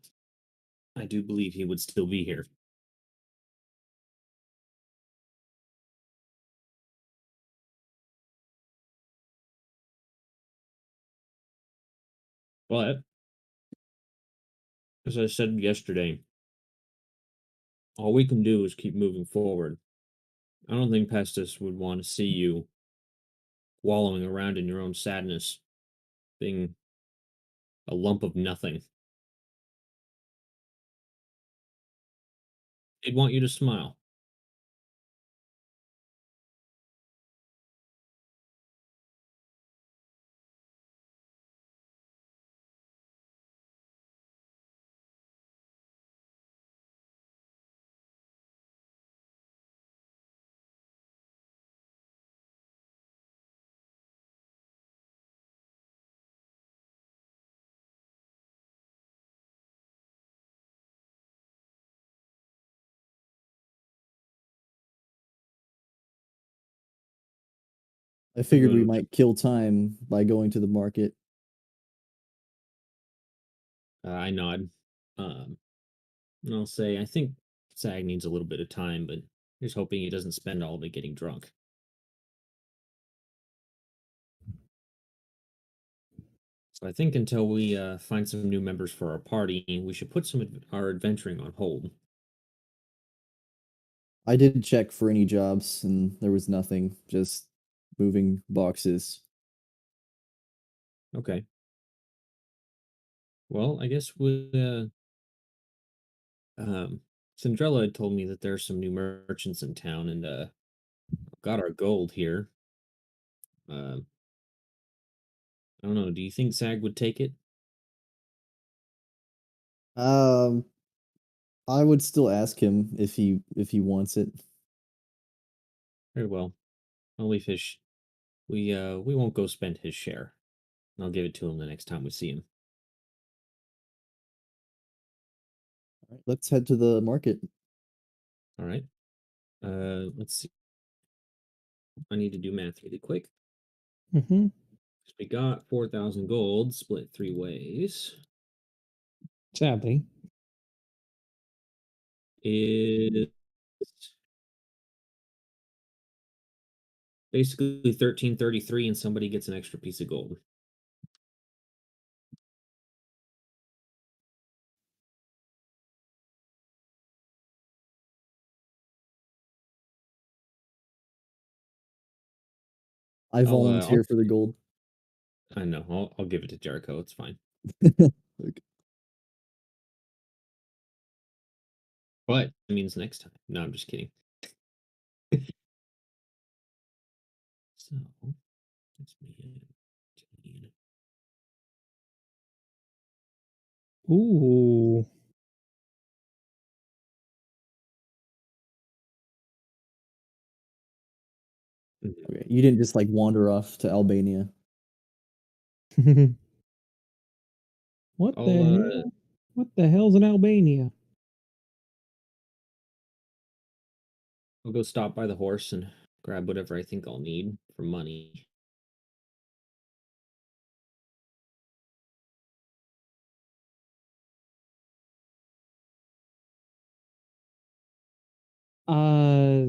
[SPEAKER 1] I do believe he would still be here. But as I said yesterday, all we can do is keep moving forward. I don't think Pestis would want to see you wallowing around in your own sadness, being a lump of nothing. They'd want you to smile.
[SPEAKER 3] I figured we
[SPEAKER 1] Good.
[SPEAKER 3] might kill time by going to the market.
[SPEAKER 1] I nod. And I'll say, I think Sag needs a little bit of time, but here's hoping he doesn't spend all of it getting drunk. So I think until we find some new members for our party, we should put our adventuring on hold.
[SPEAKER 3] I did check for any jobs and there was nothing, just moving boxes.
[SPEAKER 1] Okay. Well, I guess with Cinderella had told me that there's some new merchants in town, and got our gold here. Uh, I don't know. Do you think Sag would take it?
[SPEAKER 3] Um, I would still ask him if he wants it.
[SPEAKER 1] Very well. I'll leave his. We won't go spend his share. I'll give it to him the next time we see him.
[SPEAKER 3] All right, let's head to the market.
[SPEAKER 1] All right. Let's see. I need to do math really quick.
[SPEAKER 2] Mm-hmm.
[SPEAKER 1] We got 4,000 gold split 3 ways.
[SPEAKER 2] Sadly.
[SPEAKER 1] Is basically 1333, and somebody gets an extra piece of gold.
[SPEAKER 3] I
[SPEAKER 1] I'll
[SPEAKER 3] volunteer for the gold.
[SPEAKER 1] I know. I'll give it to Jericho. It's fine.
[SPEAKER 3] Okay.
[SPEAKER 1] But it means next time. No, I'm just kidding. So that's me.
[SPEAKER 2] Ooh.
[SPEAKER 3] Okay, you didn't just like wander off to Albania.
[SPEAKER 2] What
[SPEAKER 1] I'll
[SPEAKER 2] the hell? What the hell's in Albania?
[SPEAKER 1] I'll go stop by the horse and grab whatever I think I'll need for money.
[SPEAKER 2] Uh,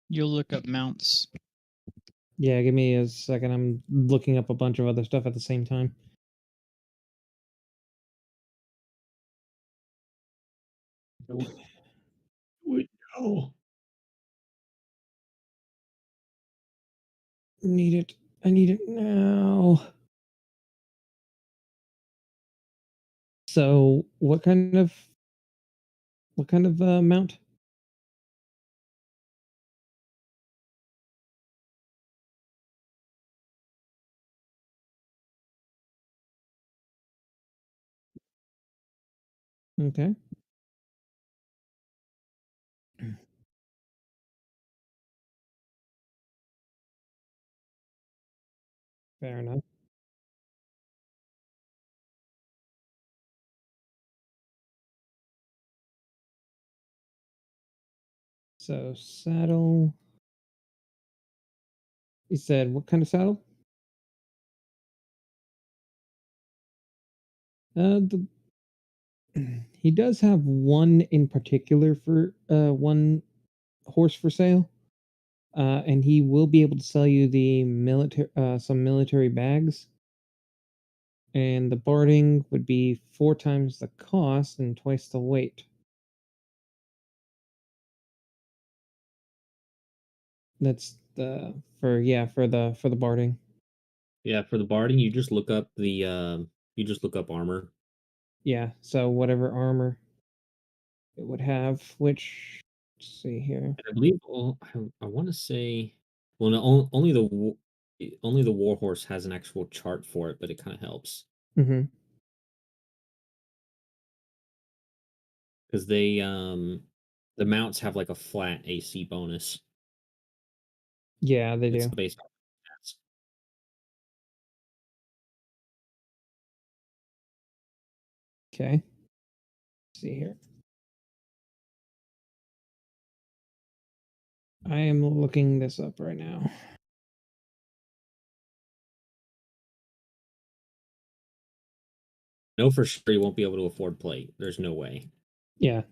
[SPEAKER 5] You'll look up mounts.
[SPEAKER 2] yeah, give me a second. I'm looking up a bunch of other stuff at the same time.
[SPEAKER 1] Wait, no.
[SPEAKER 2] Need it. I need it now. So, what kind of mount? Okay. Fair enough. So, saddle. You said what kind of saddle? The he does have one in particular for one horse for sale. And he will be able to sell you the military some military bags. And the barding would be 4 times the cost and twice the weight. That's the for the barding.
[SPEAKER 1] Yeah, for the barding, you just look up armor.
[SPEAKER 2] Yeah, so whatever armor it would have, which let's see here.
[SPEAKER 1] And I believe I want to say, well, no, only the warhorse has an actual chart for it, but it kind of helps
[SPEAKER 2] Mm-hmm.
[SPEAKER 1] because the mounts have like a flat AC bonus.
[SPEAKER 2] Yeah, they
[SPEAKER 1] It's
[SPEAKER 2] do.
[SPEAKER 1] based on stats.
[SPEAKER 2] Okay. Let's see here. I am looking this up right now.
[SPEAKER 1] No, for sure you won't be able to afford plate. There's no way.
[SPEAKER 2] Yeah.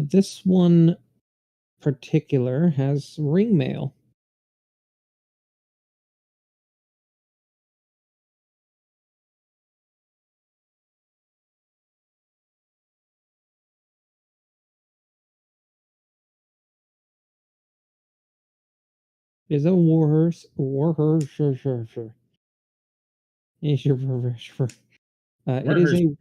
[SPEAKER 2] This one particular has ring mail. Is a warhorse, sure. Yeah, sure. It is
[SPEAKER 1] Murders.
[SPEAKER 2] a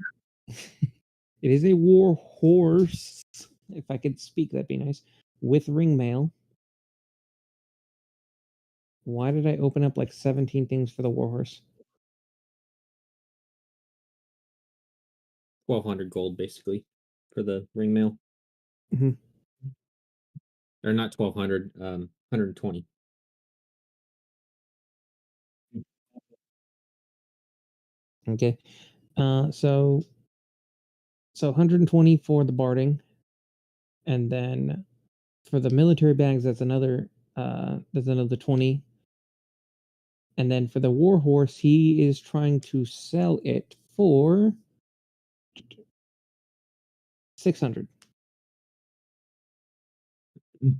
[SPEAKER 2] it is a war horse. If I could speak, that'd be nice. With ring mail. Why did I open up like 17 things for the warhorse?
[SPEAKER 1] 1,200 gold, basically, for the ring mail.
[SPEAKER 2] Mhm.
[SPEAKER 1] Or not 1,200, 120.
[SPEAKER 2] Okay. So 120 for the barding, and then for the military bags, that's another 20. And then for the warhorse, he is trying to sell it for 600. You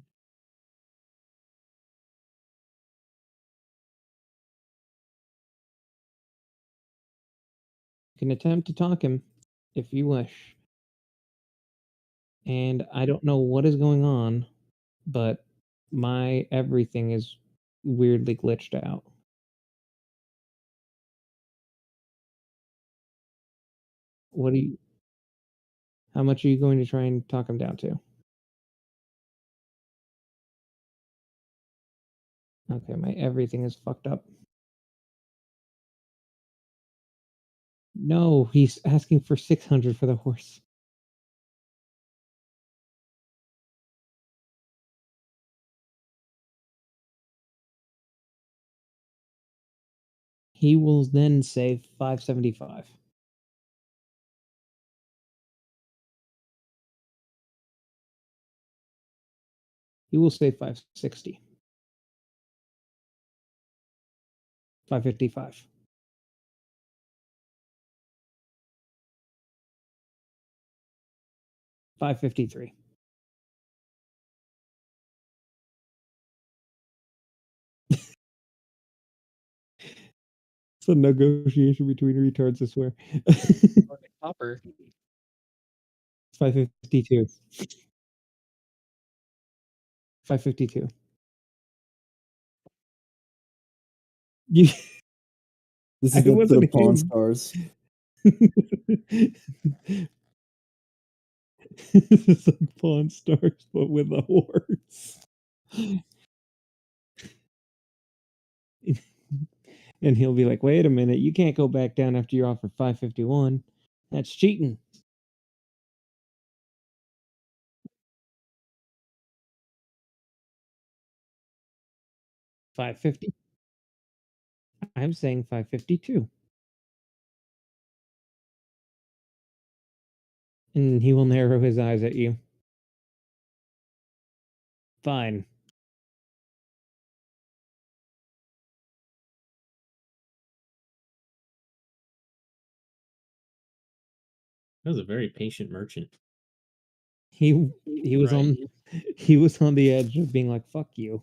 [SPEAKER 2] can attempt to talk him if you wish. And I don't know what is going on, but my everything is weirdly glitched out. What do you How much are you going to try and talk him down to? Okay, my everything is fucked up. No, he's asking for 600 for the horse. He will then say 575. He will say 560. 555. 553. It's a negotiation between retards, I swear.
[SPEAKER 5] Copper.
[SPEAKER 2] 552. 552. You,
[SPEAKER 3] This
[SPEAKER 2] it
[SPEAKER 3] is the
[SPEAKER 2] wasn't
[SPEAKER 3] Pawn
[SPEAKER 2] him.
[SPEAKER 3] Stars.
[SPEAKER 2] It's like Pawn Stars, but with a horse. And he'll be like, wait a minute, you can't go back down after you offer 551. That's cheating. $550. I'm saying 552. And he will narrow his eyes at you. Fine.
[SPEAKER 1] That was a very patient merchant.
[SPEAKER 2] He was
[SPEAKER 5] Right.
[SPEAKER 2] on the edge of being like, fuck you.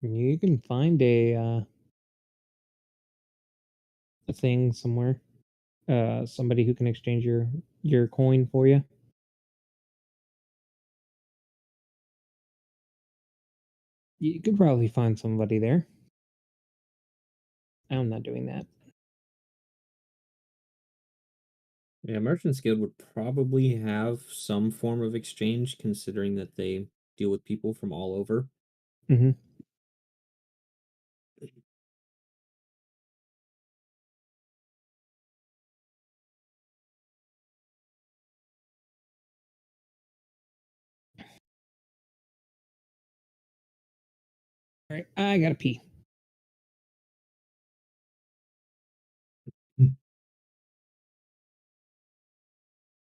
[SPEAKER 2] You can find a thing somewhere. Somebody who can exchange your coin for you. You could probably find somebody there. I'm not doing that.
[SPEAKER 1] Yeah, Merchants Guild would probably have some form of exchange, considering that they deal with people from all over.
[SPEAKER 2] Mm-hmm. All right, I gotta pee.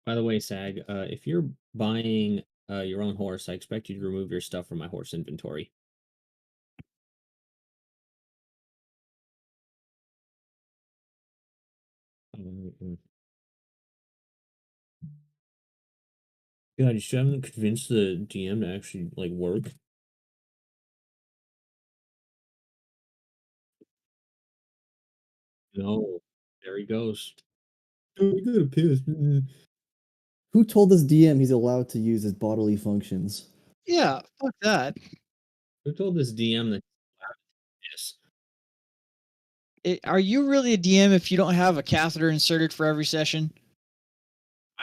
[SPEAKER 1] By the way, Sag, if you're buying your own horse, I expect you to remove your stuff from my horse inventory. God, you still haven't convinced the DM to actually like work. No, there he goes. Oh, I gotta piss.
[SPEAKER 3] Who told this DM he's allowed to use his bodily functions?
[SPEAKER 5] Yeah, fuck that.
[SPEAKER 1] Who told this DM that yes?
[SPEAKER 5] Are you really a DM if you don't have a catheter inserted for every session?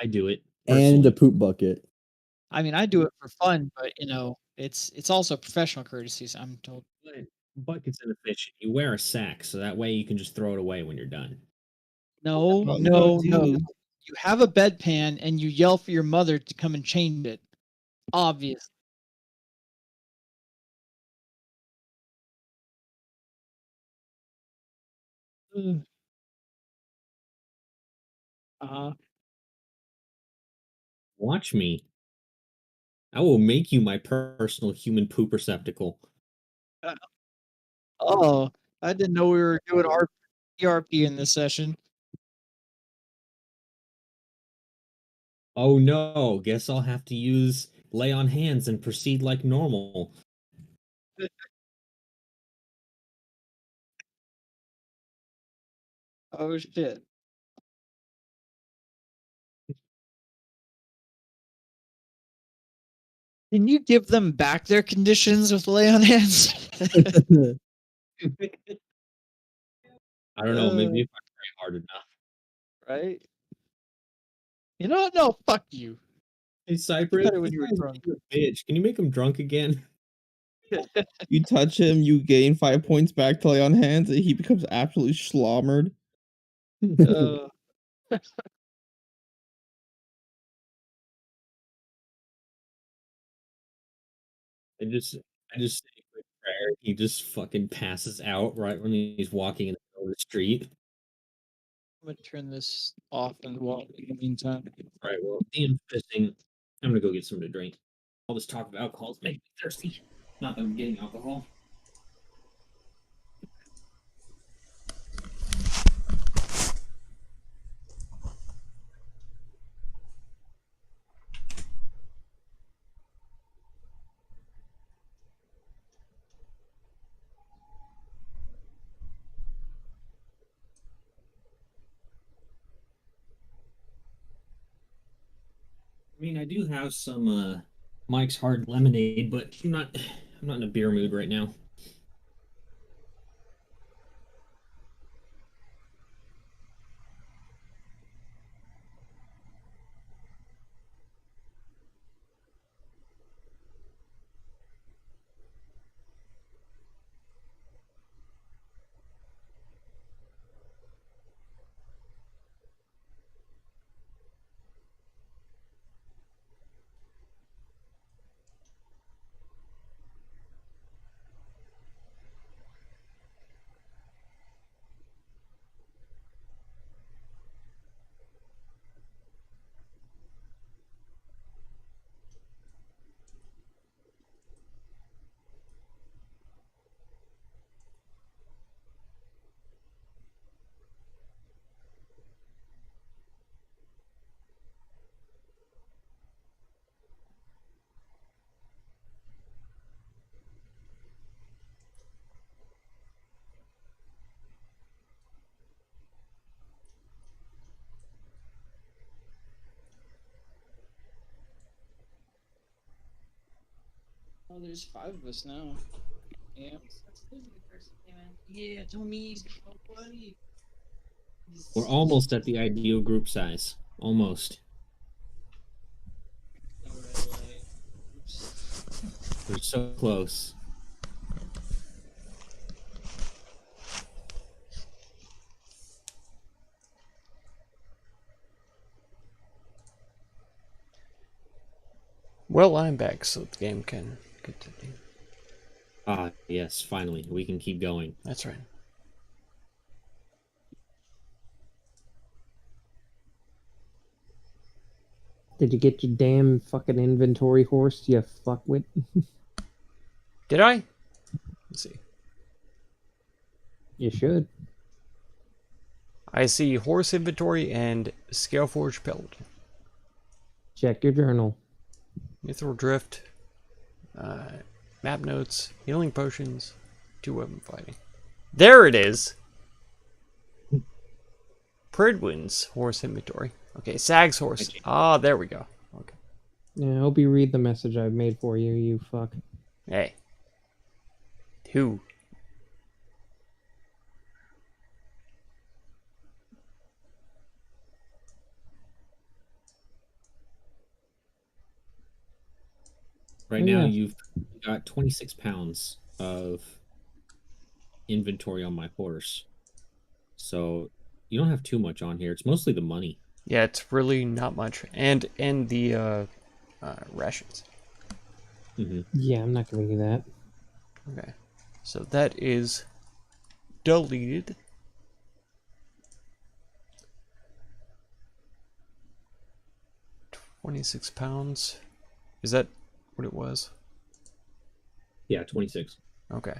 [SPEAKER 1] I do it
[SPEAKER 3] And a
[SPEAKER 1] personally.
[SPEAKER 3] poop bucket.
[SPEAKER 5] I mean, I do it for fun, but it's also professional courtesies. I'm told.
[SPEAKER 1] But bucket's inefficient. You wear a sack, so that way you can just throw it away when you're done.
[SPEAKER 5] No,
[SPEAKER 4] Oh,
[SPEAKER 5] no,
[SPEAKER 4] no,
[SPEAKER 5] no.
[SPEAKER 4] dude.
[SPEAKER 5] You have a bedpan and you yell for your mother to come and change it. Obvious. Uh,
[SPEAKER 1] Watch me. I will make you my personal human poop receptacle.
[SPEAKER 5] oh, I didn't know we were doing ERP in this session.
[SPEAKER 1] Oh no, guess I'll have to use lay on hands and proceed like normal.
[SPEAKER 5] Oh shit. Can you give them back their conditions with lay on hands?
[SPEAKER 1] I don't know, maybe if I try hard enough.
[SPEAKER 5] Right? You know what? No, fuck you.
[SPEAKER 1] Hey Cypress,
[SPEAKER 5] better when
[SPEAKER 1] this
[SPEAKER 5] you were
[SPEAKER 1] guy's
[SPEAKER 5] drunk.
[SPEAKER 1] being a bitch. Can you make him drunk again?
[SPEAKER 4] You touch him, you gain 5 points back to lay on hands, and he becomes absolutely schlommered.
[SPEAKER 5] Uh,
[SPEAKER 1] I just say a quick prayer. He just fucking passes out right when he's walking in the middle of the street.
[SPEAKER 5] I'm gonna turn this off and walk in the meantime.
[SPEAKER 1] All right, well, Ian pissing. I'm gonna go get something to drink. All this talk of alcohol is making me thirsty. Not that I'm getting alcohol. I mean, I do have some Mike's Hard Lemonade, but I'm not in a beer mood right now.
[SPEAKER 5] Oh, there's 5 of us now. Yeah. Yeah, Tommy's buddy.
[SPEAKER 1] We're almost at the ideal group size. Almost.
[SPEAKER 5] Alright. Oops.
[SPEAKER 1] We're so close.
[SPEAKER 6] Well, I'm back, so the game can continue.
[SPEAKER 1] Ah, yes, finally. We can keep going.
[SPEAKER 6] That's right.
[SPEAKER 2] Did you get your damn fucking inventory horse, you fuckwit?
[SPEAKER 6] Did I? Let's see.
[SPEAKER 2] You should.
[SPEAKER 6] I see horse inventory and Scaleforge pelt.
[SPEAKER 2] Check your journal.
[SPEAKER 6] Mithril Drift, map notes, healing potions, 2 weapon fighting. There it is! Pridwin's horse inventory. Okay, Sag's horse. Ah, there we go. Okay.
[SPEAKER 2] Yeah, I hope you read the message I made for you, you fuck.
[SPEAKER 6] Hey. 2.
[SPEAKER 1] Right
[SPEAKER 2] Oh,
[SPEAKER 1] now,
[SPEAKER 2] yeah.
[SPEAKER 1] you've got 26 pounds of inventory on my horse. So you don't have too much on here. It's mostly the money.
[SPEAKER 6] Yeah, it's really not much. And the rations.
[SPEAKER 2] Yeah, I'm not giving you that.
[SPEAKER 6] Okay. So that is deleted. £26. Is that what it was?
[SPEAKER 1] Yeah, 26.
[SPEAKER 6] Okay.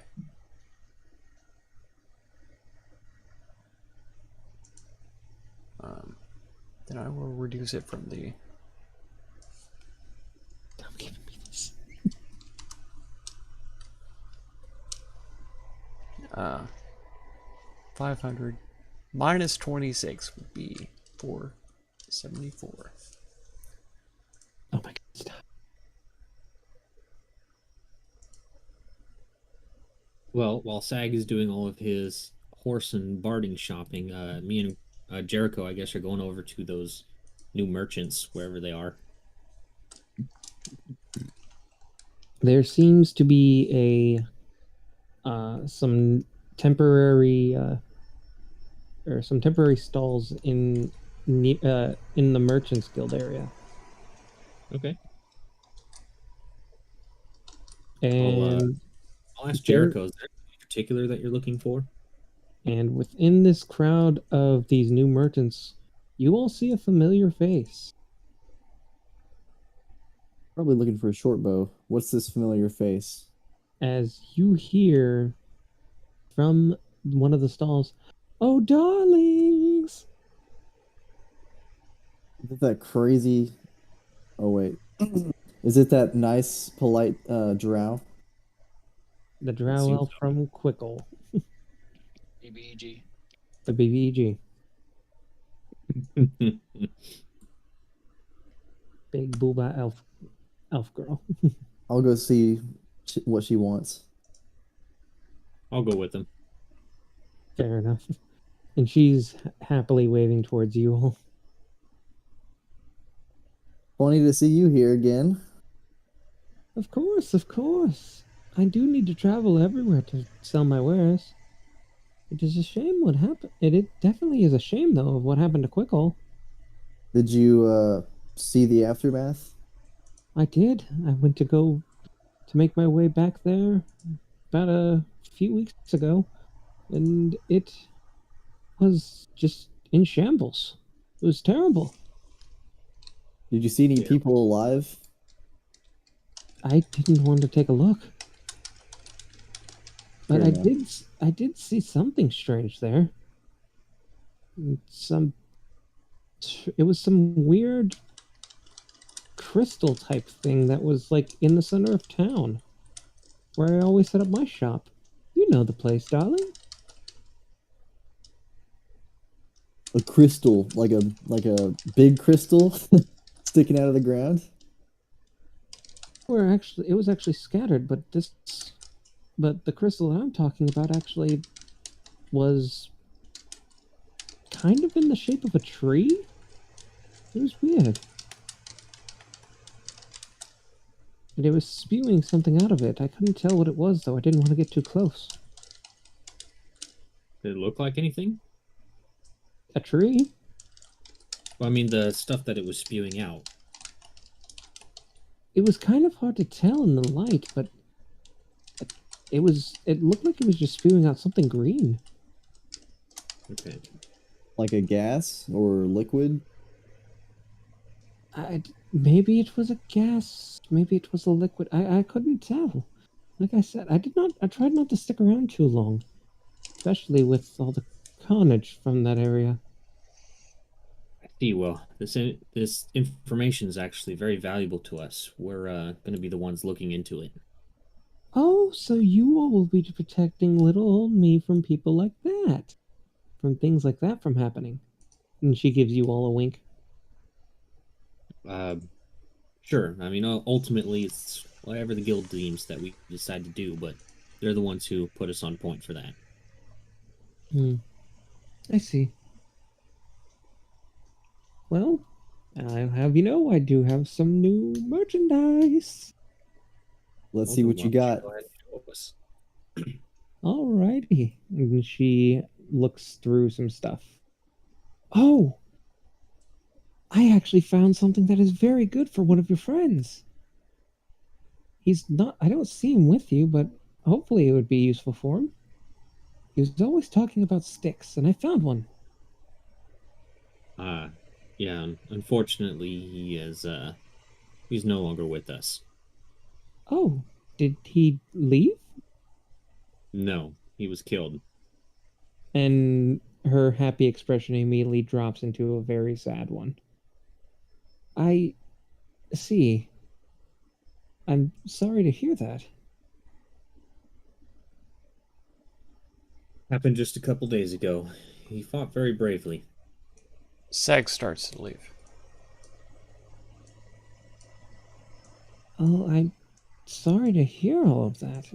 [SPEAKER 6] Then I will reduce it from the...
[SPEAKER 2] Stop giving me this.
[SPEAKER 6] 500 minus 26 would be 474.
[SPEAKER 2] Oh my god, stop.
[SPEAKER 1] Well, while Sag is doing all of his horse and barding shopping, me and Jericho, I guess, are going over to those new merchants, wherever they are.
[SPEAKER 2] There seems to be some temporary stalls in the Merchants Guild area.
[SPEAKER 1] Okay.
[SPEAKER 2] And
[SPEAKER 1] I'll ask
[SPEAKER 2] there-
[SPEAKER 1] Jericho, is there anything in particular that you're looking for?
[SPEAKER 2] and within this crowd of these new merchants, you all see a familiar face.
[SPEAKER 3] Probably looking for a short bow. What's this familiar face?
[SPEAKER 2] As you hear from one of the stalls, "Oh, darlings!"
[SPEAKER 3] Is it that crazy? Oh wait, is it that nice, polite drow?
[SPEAKER 2] The drow
[SPEAKER 1] seems
[SPEAKER 2] elf from Quickle,
[SPEAKER 5] BBG.
[SPEAKER 2] the BVG. Big booba elf girl.
[SPEAKER 3] I'll go see what she wants.
[SPEAKER 1] I'll go with him.
[SPEAKER 2] Fair enough. And she's happily waving towards you all.
[SPEAKER 3] Funny to see you here again.
[SPEAKER 2] Of course, of course. I do need to travel everywhere to sell my wares. It is a shame what happened. It definitely is a shame, though, of what happened to Quickle.
[SPEAKER 3] Did you see the aftermath?
[SPEAKER 2] I did. I went to make my way back there about a few weeks ago, and it was just in shambles. It was terrible.
[SPEAKER 3] Did you see any people alive?
[SPEAKER 2] I didn't want to take a look. But
[SPEAKER 3] Fair enough.
[SPEAKER 2] I did see something strange there. It was some weird crystal type thing that was like in the center of town, where I always set up my shop. You know the place, darling.
[SPEAKER 3] A crystal, like a big crystal sticking out of the ground.
[SPEAKER 2] It was actually scattered, but the crystal that I'm talking about actually was kind of in the shape of a tree. It was weird. And it was spewing something out of it. I couldn't tell what it was, though. I didn't want to get too close.
[SPEAKER 1] Did it look like anything?
[SPEAKER 2] A tree?
[SPEAKER 1] Well, I mean, the stuff that it was spewing out.
[SPEAKER 2] It was kind of hard to tell in the light, but it looked like it was just spewing out something green.
[SPEAKER 1] Okay.
[SPEAKER 3] Like a gas or liquid?
[SPEAKER 2] Maybe it was a gas, maybe it was a liquid. I couldn't tell. Like I said, I tried not to stick around too long, especially with all the carnage from that area.
[SPEAKER 1] I See, well, this information is actually very valuable to us. We're going to be the ones looking into it.
[SPEAKER 2] Oh, so you all will be protecting little old me from people like that. From things like that from happening. And she gives you all a wink.
[SPEAKER 1] Uh, sure. I mean, ultimately, it's whatever the guild deems that we decide to do, but they're the ones who put us on point for that.
[SPEAKER 2] I see. Well, I'll have you know I do have some new merchandise.
[SPEAKER 3] Let's see what you got.
[SPEAKER 1] Go ahead and show us.
[SPEAKER 2] Alrighty. And she looks through some stuff. Oh! I actually found something that is very good for one of your friends. He's not, I don't see him with you, but hopefully it would be useful for him. He was always talking about sticks, and I found one.
[SPEAKER 1] Yeah, unfortunately, he's no longer with us.
[SPEAKER 2] Oh, did he leave?
[SPEAKER 1] No, he was killed.
[SPEAKER 2] And her happy expression immediately drops into a very sad one. I see. I'm sorry to hear that.
[SPEAKER 1] Happened just a couple days ago. He fought very bravely.
[SPEAKER 6] Sag starts to leave.
[SPEAKER 2] Oh, I'm sorry to hear all of that.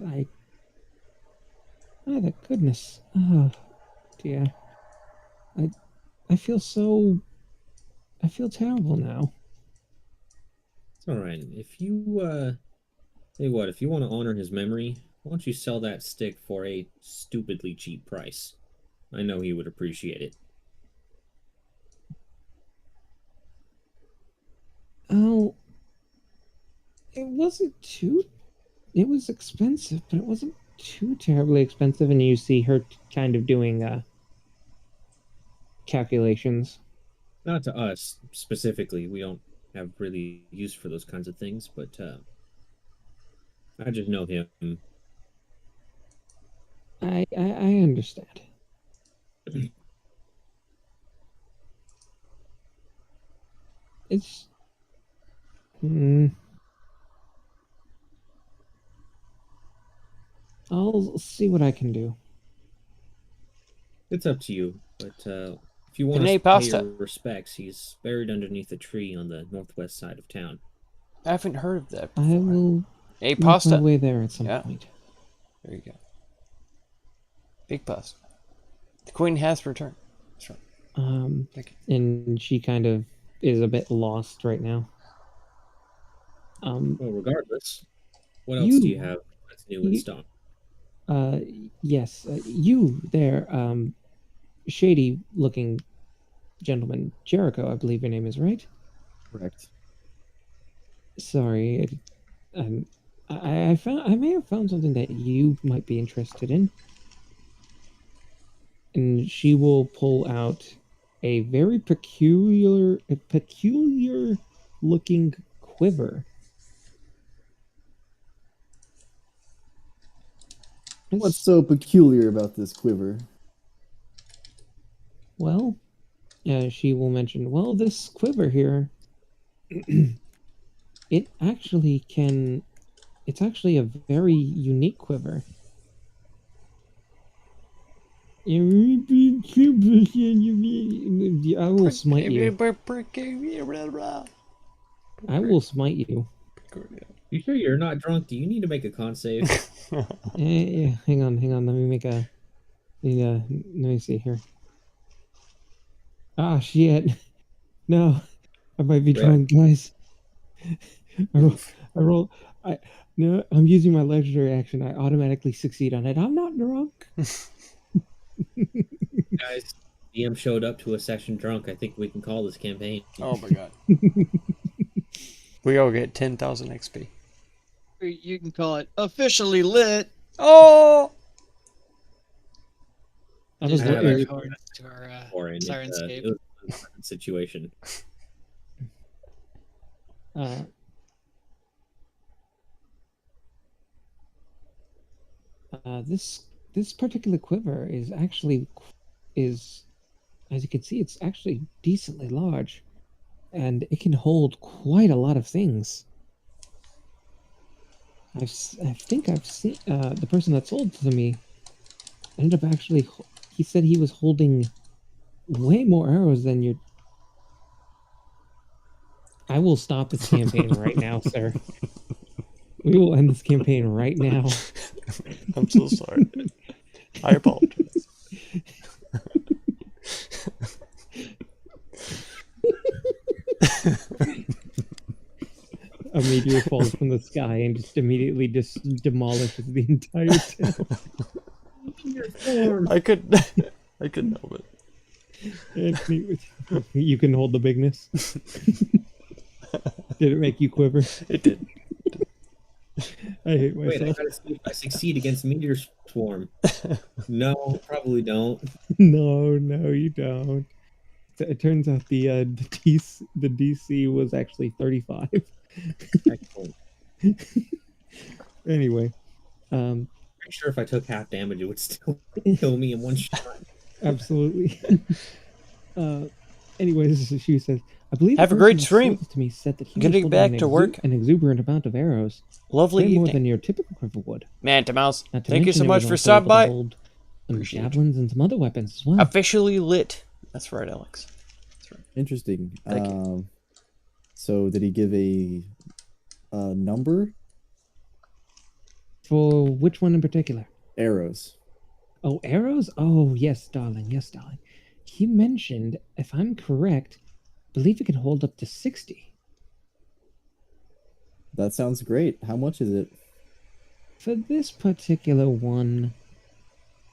[SPEAKER 2] Oh, the goodness. Oh, dear. I feel so... I feel terrible now.
[SPEAKER 1] It's all right. If you tell you what, if you want to honor his memory, why don't you sell that stick for a stupidly cheap price? I know he would appreciate it.
[SPEAKER 2] Oh, it wasn't too... It was expensive, but it wasn't too terribly expensive, and you see her kind of doing calculations.
[SPEAKER 1] Not to us specifically. We don't have really use for those kinds of things, but I just know him.
[SPEAKER 2] I understand. It's... I'll see what I can do.
[SPEAKER 1] It's up to you, but if you want
[SPEAKER 6] Penne
[SPEAKER 1] to pay
[SPEAKER 6] pasta.
[SPEAKER 1] your respects, he's buried underneath a tree on the northwest side of town.
[SPEAKER 6] I haven't heard of that
[SPEAKER 2] I
[SPEAKER 6] before.
[SPEAKER 2] will
[SPEAKER 6] Hey,
[SPEAKER 2] make
[SPEAKER 6] pasta.
[SPEAKER 2] my way there at some
[SPEAKER 6] Yeah.
[SPEAKER 2] point.
[SPEAKER 6] There you go. Big pasta. The queen has returned. That's right. Thank you.
[SPEAKER 2] And she kind of is a bit lost right now.
[SPEAKER 1] Well, regardless, what else do you have that's new in stock?
[SPEAKER 2] Yes, you there, shady looking gentleman, Jericho, I believe your name is, right?
[SPEAKER 3] Correct.
[SPEAKER 2] Sorry, I may have found something that you might be interested in. And she will pull out a very peculiar looking quiver.
[SPEAKER 3] What's so peculiar about this quiver?
[SPEAKER 2] Well, she will mention, well, this quiver here, it's actually a very unique quiver. I will smite you. I will smite you.
[SPEAKER 1] You sure you're not drunk? Do you need to make a con save?
[SPEAKER 2] Yeah, hang on. Let me make a. Let me see here. Ah, shit. No, I might be drunk, guys. No, I'm using my legendary action. I automatically succeed on it. I'm not drunk.
[SPEAKER 1] Guys, DM showed up to a session drunk. I think we can call this campaign.
[SPEAKER 6] Oh my god. We all get 10,000 XP.
[SPEAKER 5] You can call it officially lit.
[SPEAKER 6] Oh!
[SPEAKER 2] I
[SPEAKER 5] Just
[SPEAKER 2] was
[SPEAKER 1] have
[SPEAKER 5] look
[SPEAKER 1] actually
[SPEAKER 5] forward to our
[SPEAKER 1] it
[SPEAKER 5] Sirenscape.
[SPEAKER 1] was a fun situation.
[SPEAKER 2] This particular quiver is actually is as you can see, it's actually decently large, and it can hold quite a lot of things. I think I've seen the person that sold it to me ended up actually. He said he was holding way more arrows than your. I will stop this campaign right now, sir. We will end this campaign right now.
[SPEAKER 6] I'm so sorry. I apologize.
[SPEAKER 2] A meteor falls from the sky and just immediately just demolishes the entire town.
[SPEAKER 6] I couldn't help it.
[SPEAKER 2] You can hold the bigness. Did it make you quiver?
[SPEAKER 6] It did.
[SPEAKER 2] I hate
[SPEAKER 1] Wait, I
[SPEAKER 2] myself.
[SPEAKER 1] gotta see if I succeed against Meteor Swarm. No, probably don't.
[SPEAKER 2] No, you don't. It turns out the DC was actually 35.
[SPEAKER 1] Excellent.
[SPEAKER 2] Anyway,
[SPEAKER 1] Pretty sure if I took half damage, it would still kill me in one shot.
[SPEAKER 2] absolutely. Anyways, she says, I believe
[SPEAKER 6] Have
[SPEAKER 2] the
[SPEAKER 6] a great
[SPEAKER 2] person that
[SPEAKER 6] stream.
[SPEAKER 2] sold it to me said that he
[SPEAKER 6] Getting
[SPEAKER 2] was
[SPEAKER 6] back
[SPEAKER 2] holding
[SPEAKER 6] to work.
[SPEAKER 2] an exuberant amount of arrows.
[SPEAKER 6] Lovely
[SPEAKER 2] Way more
[SPEAKER 6] evening.
[SPEAKER 2] than your typical quiver would.
[SPEAKER 6] Manta Mouse,
[SPEAKER 2] Not to
[SPEAKER 6] thank you
[SPEAKER 2] mention
[SPEAKER 6] so
[SPEAKER 2] it
[SPEAKER 6] much
[SPEAKER 2] was
[SPEAKER 6] for
[SPEAKER 2] also
[SPEAKER 6] stopping
[SPEAKER 2] able to
[SPEAKER 6] by.
[SPEAKER 2] hold some
[SPEAKER 6] Appreciate you.
[SPEAKER 2] javelins and some other weapons as well.
[SPEAKER 6] Officially lit. That's right, Alex. That's right.
[SPEAKER 3] Interesting.
[SPEAKER 6] Thank you.
[SPEAKER 3] So did he give a number?
[SPEAKER 2] For which one in particular?
[SPEAKER 3] Arrows.
[SPEAKER 2] Oh, arrows? Oh, yes, darling. Yes, darling. He mentioned, if I'm correct, I believe it can hold up to 60.
[SPEAKER 3] That sounds great. How much is it?
[SPEAKER 2] For this particular one,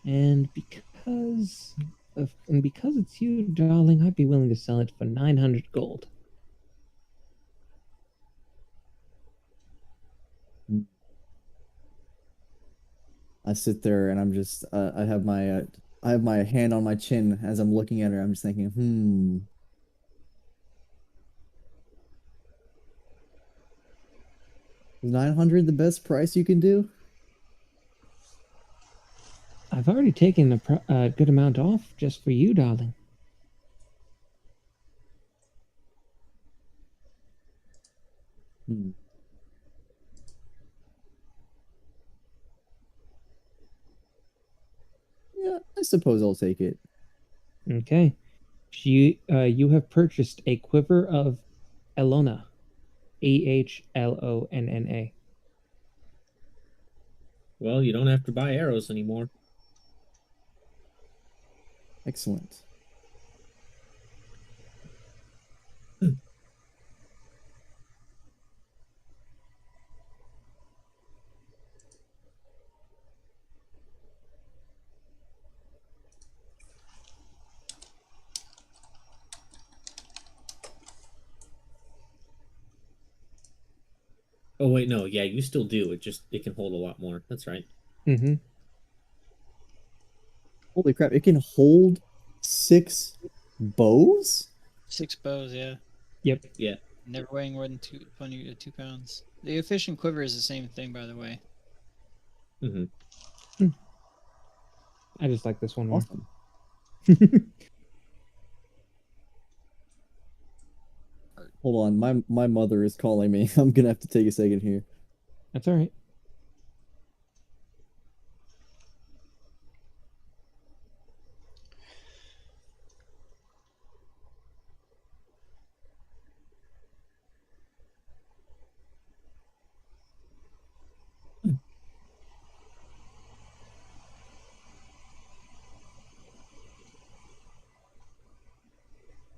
[SPEAKER 2] and because it's you, darling, I'd be willing to sell it for 900 gold.
[SPEAKER 3] I sit there and I'm just I have my hand on my chin as I'm looking at her. I'm just thinking, Is 900 the best price you can do?
[SPEAKER 2] I've already taken a good amount off just for you, darling.
[SPEAKER 3] Hmm. Yeah, I suppose I'll take it.
[SPEAKER 2] Okay. You have purchased a quiver of Elona. Ehlonna.
[SPEAKER 1] Well, you don't have to buy arrows anymore.
[SPEAKER 3] Excellent.
[SPEAKER 1] Oh wait, no, yeah, you still do. It can hold a lot more. That's right.
[SPEAKER 2] Mm-hmm.
[SPEAKER 3] Holy crap, it can hold 6 bows?
[SPEAKER 5] 6 bows, yeah.
[SPEAKER 2] Yep.
[SPEAKER 1] Yeah.
[SPEAKER 5] Never weighing more than 2 pounds. The efficient quiver is the same thing, by the way.
[SPEAKER 1] Mm-hmm.
[SPEAKER 2] I just like this one more.
[SPEAKER 3] Awesome. Hold on, my mother is calling me. I'm gonna have to take a second here.
[SPEAKER 2] That's all right.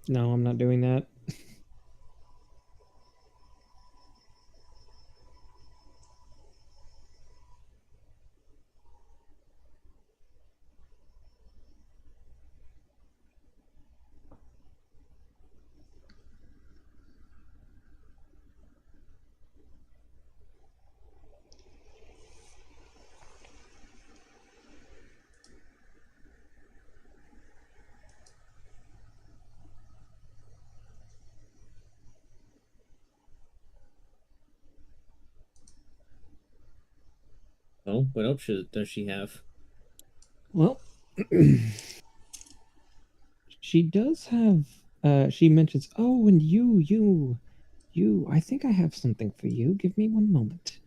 [SPEAKER 2] No, I'm not doing that.
[SPEAKER 1] Oh, what else does she have?
[SPEAKER 2] Well, She does have. She mentions, "Oh, and you. I think I have something for you. Give me one moment."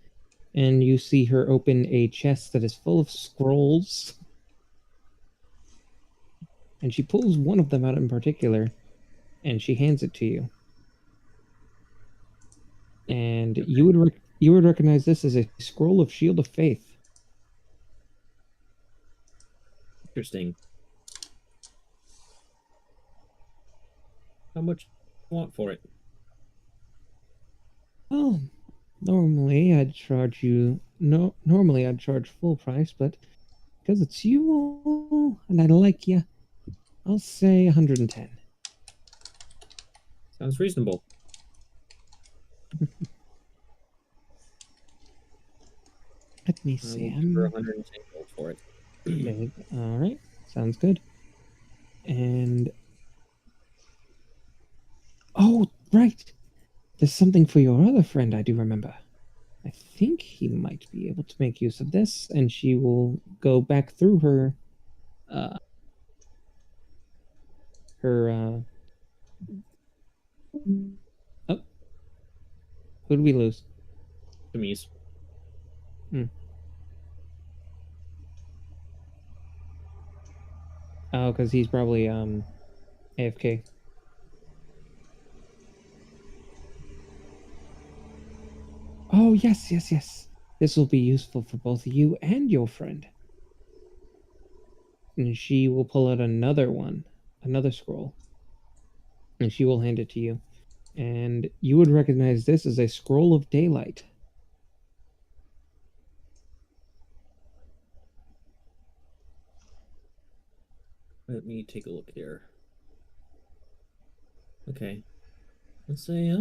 [SPEAKER 2] And you see her open a chest that is full of scrolls. And she pulls one of them out in particular, and she hands it to you. And you would recognize this as a scroll of Shield of Faith.
[SPEAKER 1] Interesting. How much do you want for it?
[SPEAKER 2] Well, normally I'd charge full price, but because it's you all and I like you, I'll say 110.
[SPEAKER 1] Sounds reasonable.
[SPEAKER 2] Let me
[SPEAKER 1] I
[SPEAKER 2] see.
[SPEAKER 1] will give her 110 gold for it.
[SPEAKER 2] All right, sounds good. And oh, right, there's something for your other friend. I do remember. I think he might be able to make use of this, and she will go back through her. Oh, who did we lose?
[SPEAKER 1] Chemise.
[SPEAKER 2] Oh, because he's probably AFK. Oh, yes, yes, yes. This will be useful for both you and your friend. And she will pull out another one, another scroll. And she will hand it to you. And you would recognize this as a scroll of daylight.
[SPEAKER 1] Let me take a look here. Okay. Let's say,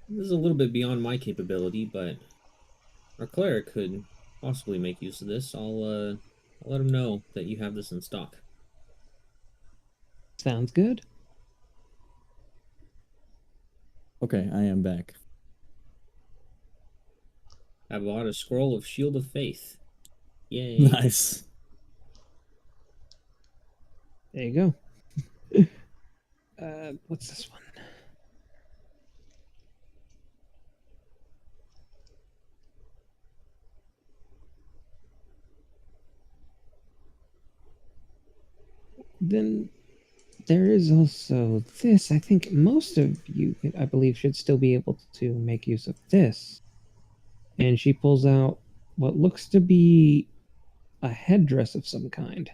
[SPEAKER 1] this is a little bit beyond my capability, but our cleric could possibly make use of this. I'll let him know that you have this in stock.
[SPEAKER 2] Sounds good.
[SPEAKER 3] Okay, I am back.
[SPEAKER 1] I bought a scroll of Shield of Faith. Yay.
[SPEAKER 3] Nice.
[SPEAKER 2] There you go. What's this one? Then there is also this. I think most of you, I believe, should still be able to make use of this. And she pulls out what looks to be a headdress of some kind.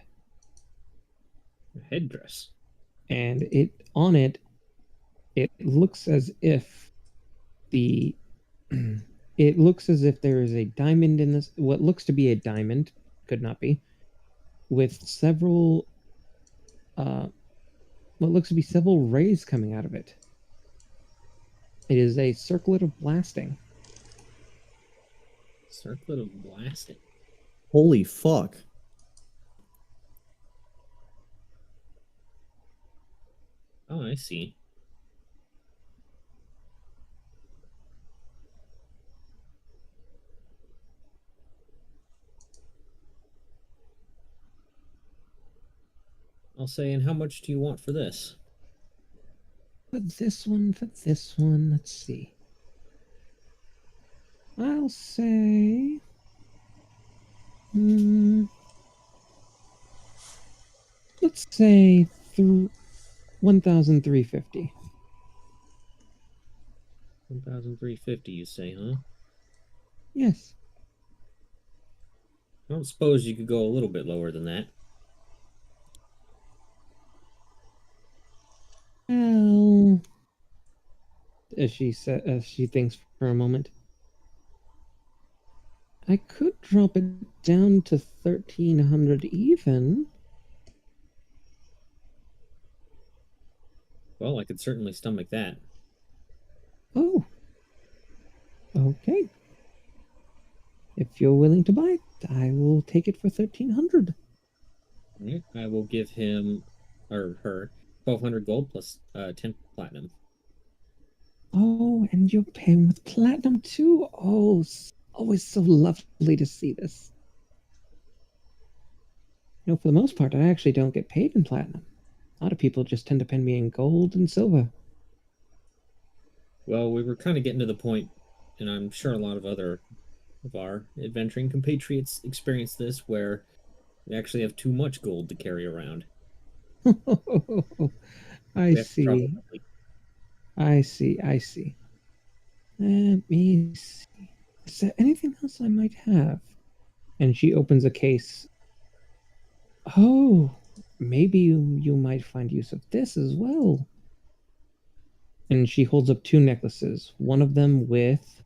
[SPEAKER 1] A headdress.
[SPEAKER 2] And it looks as if the it looks as if there is a diamond in this, what looks to be a diamond, could not be, with several what looks to be several rays coming out of it. It is a circlet of blasting.
[SPEAKER 1] Circlet of blasting.
[SPEAKER 3] Holy fuck.
[SPEAKER 1] Oh, I see. I'll say, and how much do you want for this?
[SPEAKER 2] For this one, let's see. I'll say... let's say 1,350.
[SPEAKER 1] 1,350, you say, huh?
[SPEAKER 2] Yes.
[SPEAKER 1] I don't suppose you could go a little bit lower than that.
[SPEAKER 2] Well, as she thinks for a moment, I could drop it down to 1,300 even.
[SPEAKER 1] Well, I could certainly stomach that.
[SPEAKER 2] Oh. Okay. If you're willing to buy it, I will take it for 1,300.
[SPEAKER 1] Right. I will give him, or her, 1,200 gold plus 10 platinum.
[SPEAKER 2] Oh, and you're paying with platinum too? Oh, always so lovely to see this. You know, for the most part, I actually don't get paid in platinum. A lot of people just tend to pay me in gold and silver.
[SPEAKER 1] Well, we were kind of getting to the point, and I'm sure a lot of other of our adventuring compatriots experience this, where we actually have too much gold to carry around.
[SPEAKER 2] I
[SPEAKER 1] We have to travel
[SPEAKER 2] see.
[SPEAKER 1] quickly.
[SPEAKER 2] I see. I see. Let me see. Is there anything else I might have? And she opens a case. Oh, maybe you might find use of this as well. And she holds up 2 necklaces. One of them with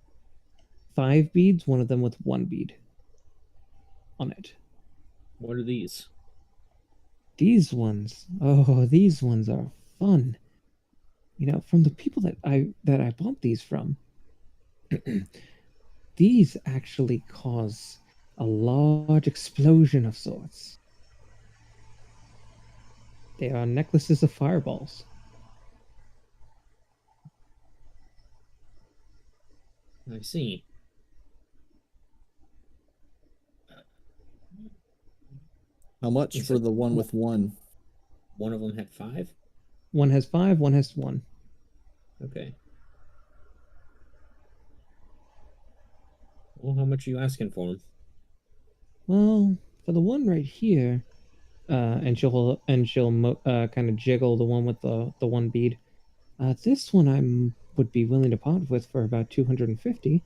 [SPEAKER 2] 5 beads, one of them with 1 bead on it.
[SPEAKER 1] What are these?
[SPEAKER 2] These ones, oh, these ones are fun. You know, from the people that I bought these from, these actually cause a large explosion of sorts. They are necklaces of fireballs.
[SPEAKER 1] I see.
[SPEAKER 3] How much
[SPEAKER 1] Is
[SPEAKER 3] for
[SPEAKER 1] it-
[SPEAKER 3] the one with 1?
[SPEAKER 1] One of them had 5?
[SPEAKER 2] One has 5, one has 1.
[SPEAKER 1] Okay. Well, how much are you asking for them?
[SPEAKER 2] Well, for the one right here, and she'll kind of jiggle the one with the 1 bead. This one would be willing to part with for about 250,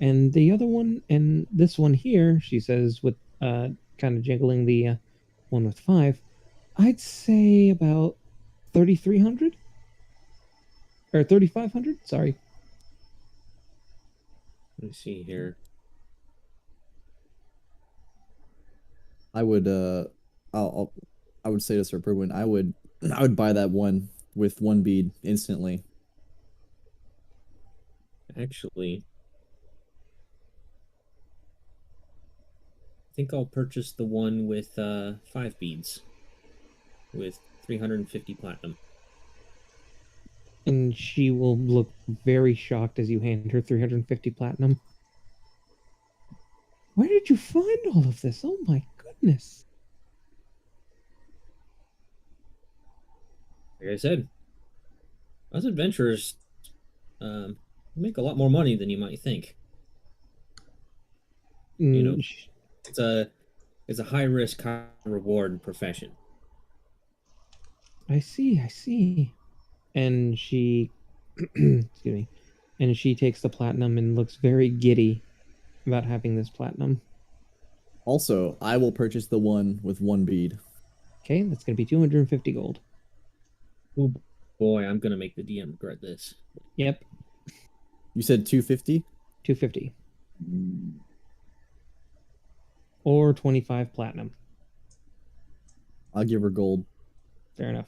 [SPEAKER 2] and the other one, and this one here, she says with kind of jiggling the one with 5, I'd say about 3,300 or 3,500. Sorry.
[SPEAKER 1] Let me see here.
[SPEAKER 3] I would I would say to Sir Perwin, I would buy that one with 1 bead instantly.
[SPEAKER 1] Actually, I think I'll purchase the one with 5 beads with 350 platinum.
[SPEAKER 2] And she will look very shocked as you hand her 350 platinum. Where did you find all of this? Oh my goodness.
[SPEAKER 1] Like I said, us adventurers make a lot more money than you might think. You know, it's a high risk, high reward profession.
[SPEAKER 2] I see, I see. And she, excuse me, and she takes the platinum and looks very giddy about having this platinum.
[SPEAKER 3] Also, I will purchase the one with 1 bead.
[SPEAKER 2] Okay, that's going to be 250 gold.
[SPEAKER 1] Oh boy, I'm gonna make the DM regret this.
[SPEAKER 2] Yep,
[SPEAKER 3] You said 250?
[SPEAKER 2] 250. Or 25 platinum.
[SPEAKER 3] I'll give her gold.
[SPEAKER 2] Fair enough.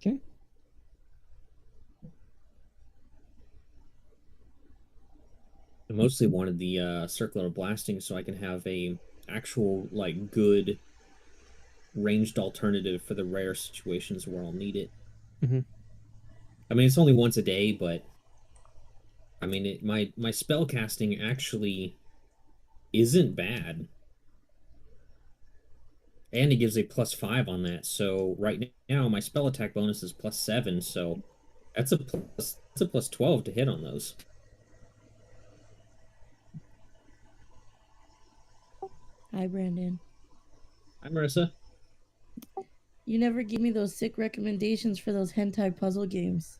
[SPEAKER 2] Okay.
[SPEAKER 1] I mostly wanted the circular blasting so I can have a actual like good ranged alternative for the rare situations where I'll need it.
[SPEAKER 2] Mhm.
[SPEAKER 1] I mean, it's only once a day, but I mean, my spell casting actually isn't bad, and it gives a +5 on that. So right now my spell attack bonus is +7, so that's a +12 to hit on those.
[SPEAKER 7] Hi, Brandon.
[SPEAKER 1] Hi, Marissa.
[SPEAKER 7] You never give me those sick recommendations for those hentai puzzle games.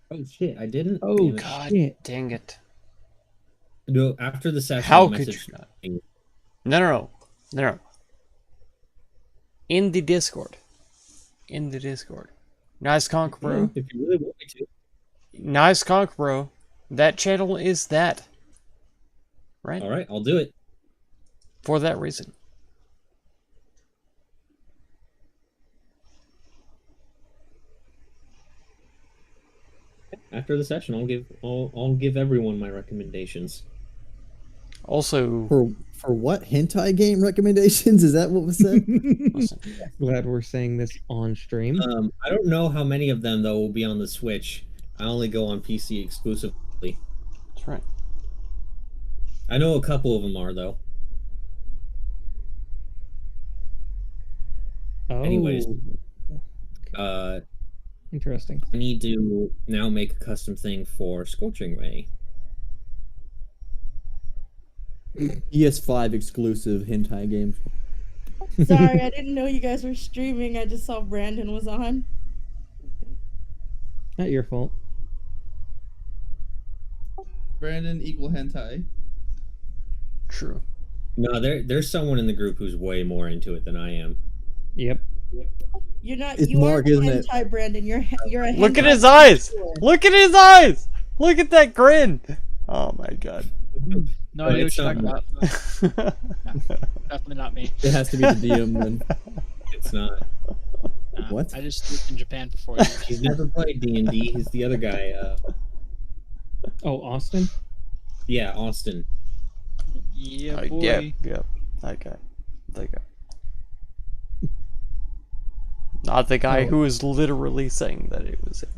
[SPEAKER 1] Oh shit, I didn't.
[SPEAKER 2] Oh,
[SPEAKER 1] Damn it.
[SPEAKER 6] God
[SPEAKER 2] shit.
[SPEAKER 6] dang it.
[SPEAKER 1] No, after the session,
[SPEAKER 6] How
[SPEAKER 1] I'll
[SPEAKER 6] could
[SPEAKER 1] message
[SPEAKER 6] you not?
[SPEAKER 1] you.
[SPEAKER 6] No. In the Discord. Nice conk, bro.
[SPEAKER 1] If you really want me to.
[SPEAKER 6] Nice conk, bro. That channel is that. Right?
[SPEAKER 1] All right, I'll do it.
[SPEAKER 6] For that reason.
[SPEAKER 1] After the session, I'll give everyone my recommendations.
[SPEAKER 6] Also,
[SPEAKER 3] For what? Hentai game recommendations? Is that what was said?
[SPEAKER 6] listen,
[SPEAKER 2] Glad we're saying this on stream.
[SPEAKER 1] I don't know how many of them though will be on the Switch. I only go on PC exclusively.
[SPEAKER 6] that's right.
[SPEAKER 1] I know a couple of them are though.
[SPEAKER 2] Oh,
[SPEAKER 1] Anyways,
[SPEAKER 2] interesting.
[SPEAKER 1] I need to now make a custom thing for Scorching Ray.
[SPEAKER 3] PS5 exclusive hentai game.
[SPEAKER 7] Sorry, I didn't know you guys were streaming. I just saw Brandon was on.
[SPEAKER 2] Not your fault.
[SPEAKER 4] Brandon equal hentai.
[SPEAKER 6] True.
[SPEAKER 1] No, there's someone in the group who's way more into it than I am.
[SPEAKER 2] Yep.
[SPEAKER 7] You're not.
[SPEAKER 3] It's
[SPEAKER 7] You
[SPEAKER 3] Mark,
[SPEAKER 7] aren't
[SPEAKER 3] isn't it?
[SPEAKER 7] hentai, Brandon. You're a.
[SPEAKER 6] Look at
[SPEAKER 7] hentai
[SPEAKER 6] his eyes!
[SPEAKER 7] connoisseur.
[SPEAKER 6] Look at his eyes! Look at that grin! Oh my god.
[SPEAKER 5] No
[SPEAKER 1] But
[SPEAKER 5] idea what
[SPEAKER 1] it's
[SPEAKER 5] you're
[SPEAKER 1] not
[SPEAKER 5] talking about. Definitely not me.
[SPEAKER 3] It has to be the DM then.
[SPEAKER 1] It's not.
[SPEAKER 3] What?
[SPEAKER 5] I just lived in Japan for 4 years.
[SPEAKER 1] He's never played D&D. He's the other guy.
[SPEAKER 2] Oh, Austin?
[SPEAKER 1] Yeah, Austin.
[SPEAKER 5] Yeah, boy.
[SPEAKER 6] Yeah. That guy. Not the guy
[SPEAKER 2] Oh.
[SPEAKER 6] who is literally saying that it was him.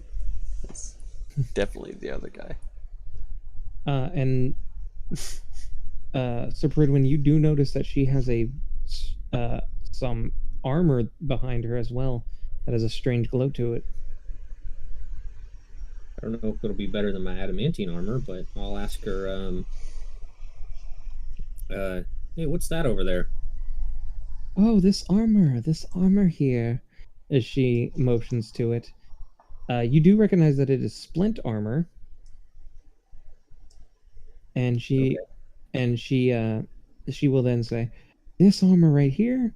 [SPEAKER 6] It's definitely the other guy.
[SPEAKER 2] And so Pridwin, you do notice that she has some armor behind her as well that has a strange glow to it.
[SPEAKER 1] I don't know if it'll be better than my adamantine armor, but I'll ask her. Hey, what's that over there?
[SPEAKER 2] Oh, this armor here, as she motions to it. You do recognize that it is splint armor, and she will then say, "This armor right here,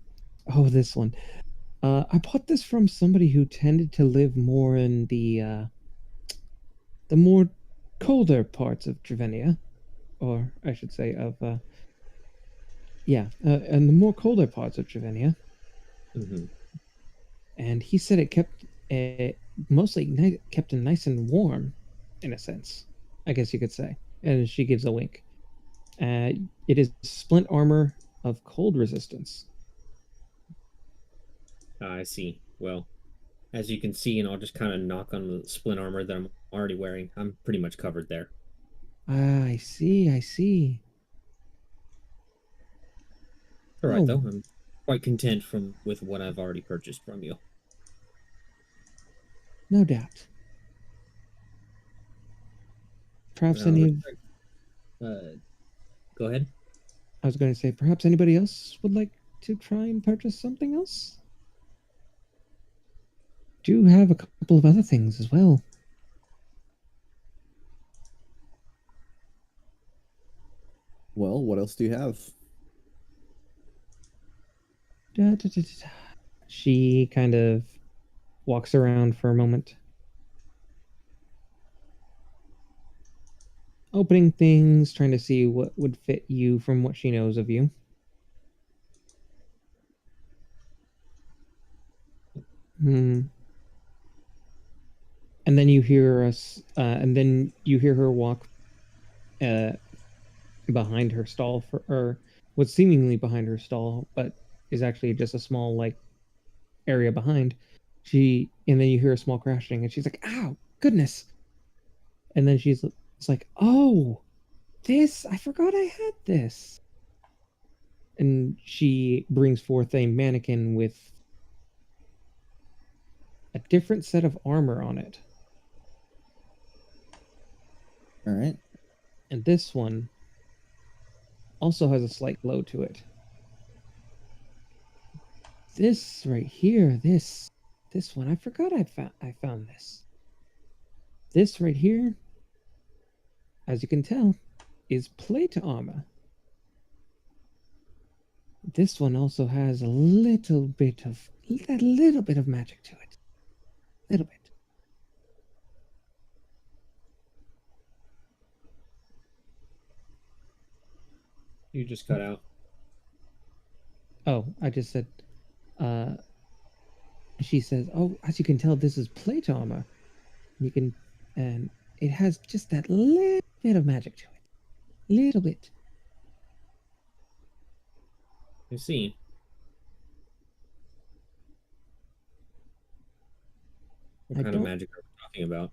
[SPEAKER 2] oh, this one. I bought this from somebody who tended to live more in the more colder parts of Trevenia, or I should say of and the more colder parts of Trevenia."
[SPEAKER 1] Mm-hmm.
[SPEAKER 2] And he said it kept kept him nice and warm, in a sense, I guess you could say. And she gives a wink. It is splint armor of cold resistance.
[SPEAKER 1] I see. Well, as you can see, and I'll just kind of knock on the splint armor that I'm already wearing. I'm pretty much covered there.
[SPEAKER 2] I see.
[SPEAKER 1] All right,
[SPEAKER 2] Oh.
[SPEAKER 1] though. I'm quite content with what I've already purchased from you.
[SPEAKER 2] No doubt. Perhaps
[SPEAKER 1] Uh,
[SPEAKER 2] any of...
[SPEAKER 1] Go ahead.
[SPEAKER 2] I was going to say, perhaps anybody else would like to try and purchase something else? Do have a couple of other things as well.
[SPEAKER 3] Well, what else do you have?
[SPEAKER 2] She kind of walks around for a moment, opening things, trying to see what would fit you from what she knows of you. And then you hear her walk behind her stall, or what's seemingly behind her stall, but is actually just a small area behind. And then you hear a small crashing, and she's like, "Ow, goodness!" And then it's like, "Oh, this! I forgot I had this." And she brings forth a mannequin with a different set of armor on it.
[SPEAKER 3] All right.
[SPEAKER 2] And this one also has a slight glow to it. This right here, this one, I forgot I found this. This right here, as you can tell, is plate armor. This one also has a little bit of magic to it. Little bit.
[SPEAKER 1] You just cut out.
[SPEAKER 2] Oh, I just said, she says, "Oh, as you can tell, this is plate armor. And it has just that little bit of magic to it. Little bit."
[SPEAKER 1] I see. What kind of magic are we talking about?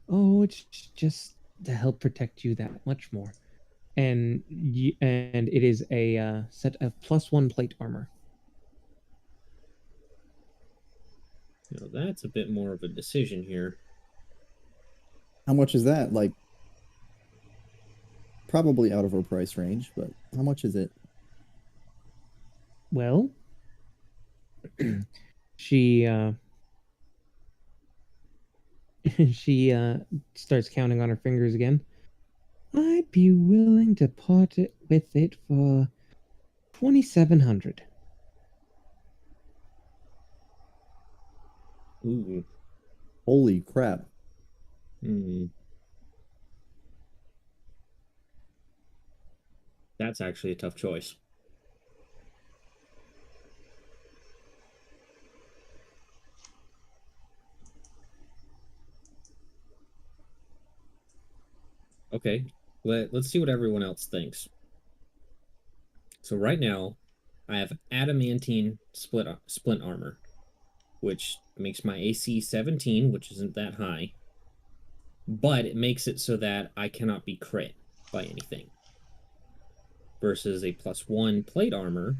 [SPEAKER 2] Oh, it's just to help protect you that much more. And it is a set of +1 plate armor.
[SPEAKER 1] That's a bit more of a decision here.
[SPEAKER 3] How much is that? Like, probably out of our price range, but how much is it?
[SPEAKER 2] Well, she she starts counting on her fingers again. I'd be willing to part it with it for 2,700.
[SPEAKER 1] Ooh.
[SPEAKER 3] Holy crap.
[SPEAKER 1] Hmm. That's actually a tough choice. Okay, let's see what everyone else thinks. So right now, I have adamantine splint armor, which makes my AC 17, which isn't that high, but it makes it so that I cannot be crit by anything. Versus a +1 plate armor,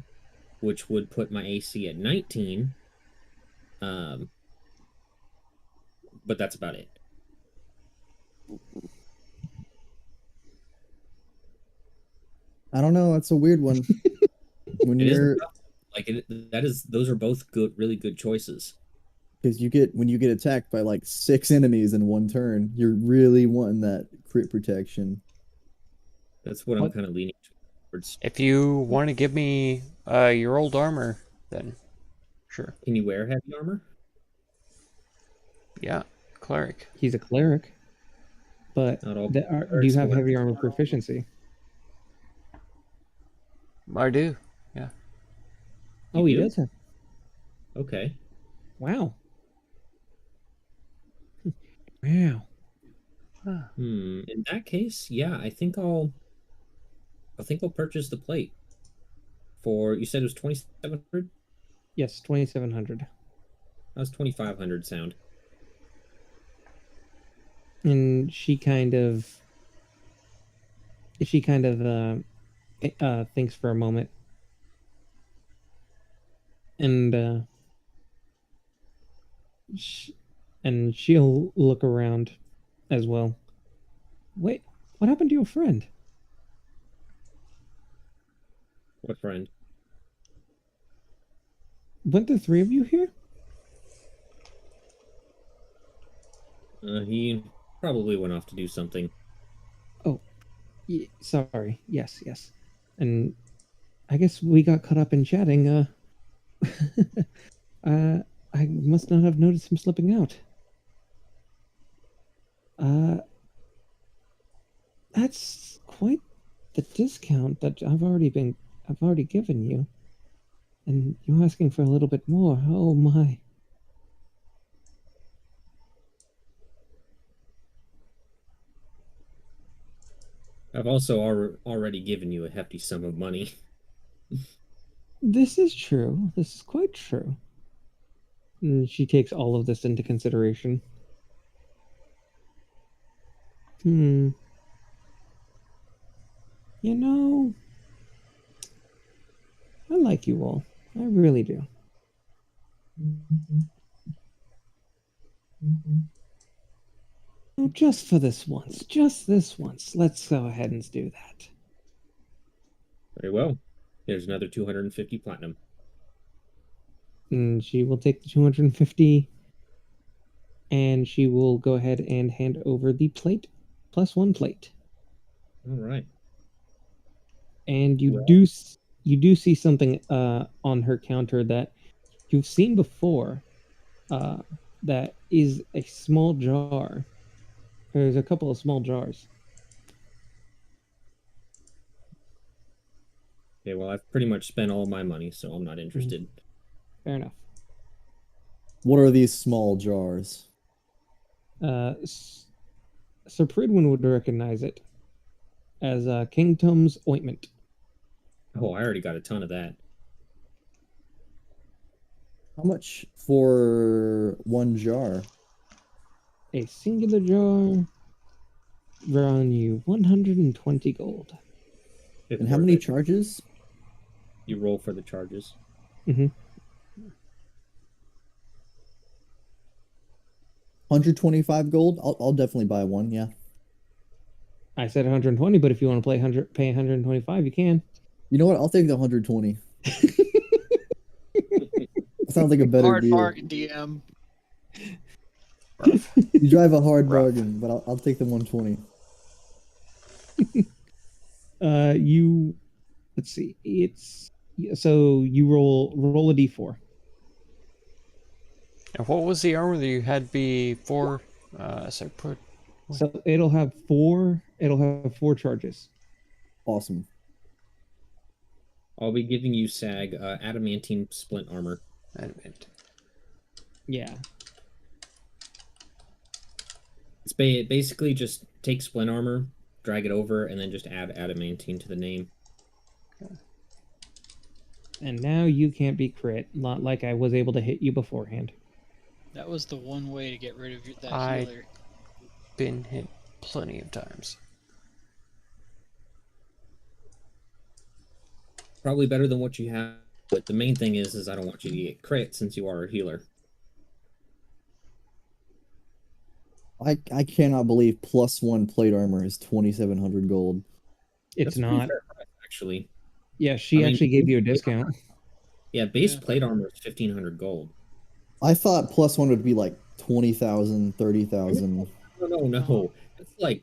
[SPEAKER 1] which would put my AC at 19. But that's about it.
[SPEAKER 3] I don't know. That's a weird one. When
[SPEAKER 1] It is
[SPEAKER 3] you're
[SPEAKER 1] those are both good, really good choices.
[SPEAKER 3] because when you get attacked by like 6 enemies in one turn, you're really wanting that crit protection.
[SPEAKER 1] That's what I'm
[SPEAKER 2] What?
[SPEAKER 1] kind of leaning towards.
[SPEAKER 6] If you want to give me your old armor, then sure.
[SPEAKER 1] Can you wear heavy armor?
[SPEAKER 6] Yeah, cleric.
[SPEAKER 2] He's a cleric, but
[SPEAKER 1] Not all
[SPEAKER 2] do you
[SPEAKER 1] clerics
[SPEAKER 2] have
[SPEAKER 1] wear
[SPEAKER 2] heavy armor
[SPEAKER 1] armor.
[SPEAKER 2] proficiency?
[SPEAKER 6] I do. Yeah.
[SPEAKER 2] Oh,
[SPEAKER 1] You
[SPEAKER 2] he
[SPEAKER 1] do?
[SPEAKER 2] does have.
[SPEAKER 1] Okay.
[SPEAKER 2] Wow. Wow.
[SPEAKER 1] In that case, yeah, I think I'll purchase the plate for, you said it was 2,700?
[SPEAKER 2] Yes, 2,700.
[SPEAKER 1] How's 2,500 sound?
[SPEAKER 2] And she kind of thinks for a moment, and she'll look around as well. Wait, what happened to your friend?
[SPEAKER 1] What friend?
[SPEAKER 2] Weren't the three of you here?
[SPEAKER 1] He probably went off to do something.
[SPEAKER 2] Oh, sorry. Yes, yes. And I guess we got caught up in chatting. I must not have noticed him slipping out. That's quite the discount that I've already given you. And you're asking for a little bit more. Oh my.
[SPEAKER 1] I've also already given you a hefty sum of money.
[SPEAKER 2] This is true. This is quite true. And she takes all of this into consideration. You know, I like you all. I really do. Oh, just for this once. Just this once. Let's go ahead and do that.
[SPEAKER 1] Very well. There's another 250 platinum.
[SPEAKER 2] And she will take the 250, and she will go ahead and hand over the plate, +1 plate.
[SPEAKER 1] All right.
[SPEAKER 2] And you do see something on her counter that you've seen before. That is a small jar. There's a couple of small jars.
[SPEAKER 1] Okay, well, I've pretty much spent all my money, so I'm not interested.
[SPEAKER 2] Fair enough.
[SPEAKER 3] What are these small jars?
[SPEAKER 2] Sir Pridwin would recognize it as King Tom's ointment.
[SPEAKER 1] Oh, I already got a ton of that.
[SPEAKER 3] How much for one jar?
[SPEAKER 2] A singular jar run you 120 gold.
[SPEAKER 1] It's
[SPEAKER 3] And how
[SPEAKER 1] worth
[SPEAKER 3] many
[SPEAKER 1] it.
[SPEAKER 3] charges?
[SPEAKER 1] You roll for the charges.
[SPEAKER 2] Mm-hmm.
[SPEAKER 3] 125 gold. I'll definitely buy one. Yeah.
[SPEAKER 2] I said 120, but if you want to pay 125, you can.
[SPEAKER 3] You know what? I'll take the 120. That sounds like a better
[SPEAKER 5] Hard
[SPEAKER 3] deal.
[SPEAKER 5] bargain, DM.
[SPEAKER 3] You drive a hard
[SPEAKER 6] Rough.
[SPEAKER 3] bargain, but I'll take the 120.
[SPEAKER 2] Let's see. So you roll a d4.
[SPEAKER 6] And what was the armor that you had before?
[SPEAKER 2] So it'll have four charges.
[SPEAKER 3] Awesome.
[SPEAKER 1] I'll be giving you SAG adamantine splint armor.
[SPEAKER 6] Adamant.
[SPEAKER 2] Yeah.
[SPEAKER 1] It's basically just take splint armor, drag it over, and then just add adamantine to the name.
[SPEAKER 2] And now you can't be crit, not like I was able to hit you beforehand.
[SPEAKER 5] That was the one way to get rid of that
[SPEAKER 6] I-
[SPEAKER 5] healer.
[SPEAKER 6] Been hit plenty of times.
[SPEAKER 1] Probably better than what you have, but the main thing is I don't want you to get crit since you are a healer.
[SPEAKER 3] I cannot believe +1 plate armor is 2,700 gold.
[SPEAKER 2] It's
[SPEAKER 1] That's a pretty
[SPEAKER 2] not.
[SPEAKER 1] fair price, actually.
[SPEAKER 2] Yeah, she
[SPEAKER 1] I mean,
[SPEAKER 2] actually gave you a discount.
[SPEAKER 1] Yeah, base
[SPEAKER 5] Yeah.
[SPEAKER 1] plate armor is 1,500 gold.
[SPEAKER 3] I thought +1 would be like 20,000, 30,000.
[SPEAKER 1] No.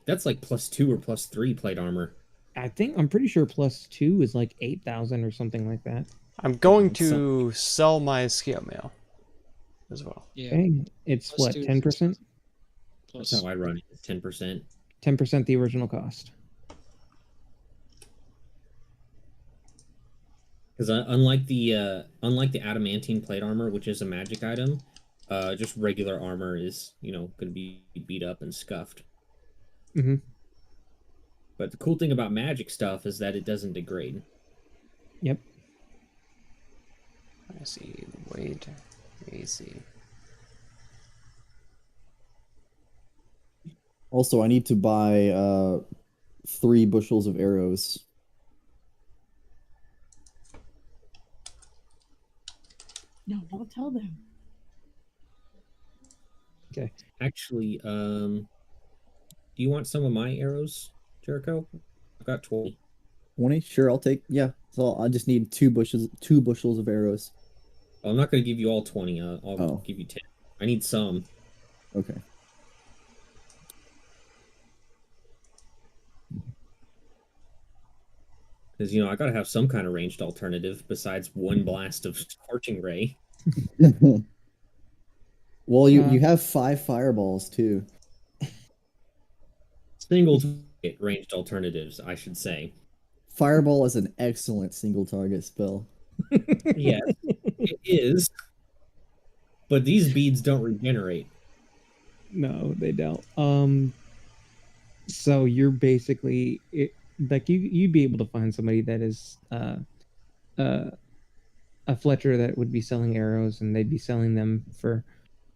[SPEAKER 1] That's like +2 or +3 plate armor.
[SPEAKER 2] I'm pretty sure +2 is like 8,000 or something like that.
[SPEAKER 6] I'm going to sell my scale mail as well.
[SPEAKER 5] Yeah.
[SPEAKER 2] Okay, it's
[SPEAKER 5] Plus
[SPEAKER 2] what,
[SPEAKER 5] two.
[SPEAKER 2] 10%?
[SPEAKER 1] That's
[SPEAKER 5] Plus,
[SPEAKER 1] how I run it. 10%.
[SPEAKER 2] 10% the original cost.
[SPEAKER 1] Because unlike the adamantine plate armor, which is a magic item, just regular armor is going to be beat up and scuffed.
[SPEAKER 2] Mhm.
[SPEAKER 1] But the cool thing about magic stuff is that it doesn't degrade.
[SPEAKER 2] Yep.
[SPEAKER 6] I see. Wait. AC.
[SPEAKER 3] Also, I need to buy 3 bushels of arrows.
[SPEAKER 7] No, don't tell them.
[SPEAKER 2] Okay.
[SPEAKER 1] Actually, do you want some of my arrows, Jericho? I've got 20.
[SPEAKER 3] 20? Sure, I'll take. Yeah. So I just need 2 bushels of arrows.
[SPEAKER 1] Well, I'm not going to give you all 20. I'll
[SPEAKER 3] Oh.
[SPEAKER 1] give you 10. I need some.
[SPEAKER 3] Okay.
[SPEAKER 1] Because, I got to have some kind of ranged alternative besides one blast of Scorching Ray.
[SPEAKER 3] Well, you have 5 fireballs too.
[SPEAKER 1] Single target ranged alternatives, I should say.
[SPEAKER 3] Fireball is an excellent single target spell.
[SPEAKER 1] Yes, it is. But these beads don't regenerate.
[SPEAKER 2] No, they don't. So you're basically you'd be able to find somebody that is a Fletcher that would be selling arrows, and they'd be selling them for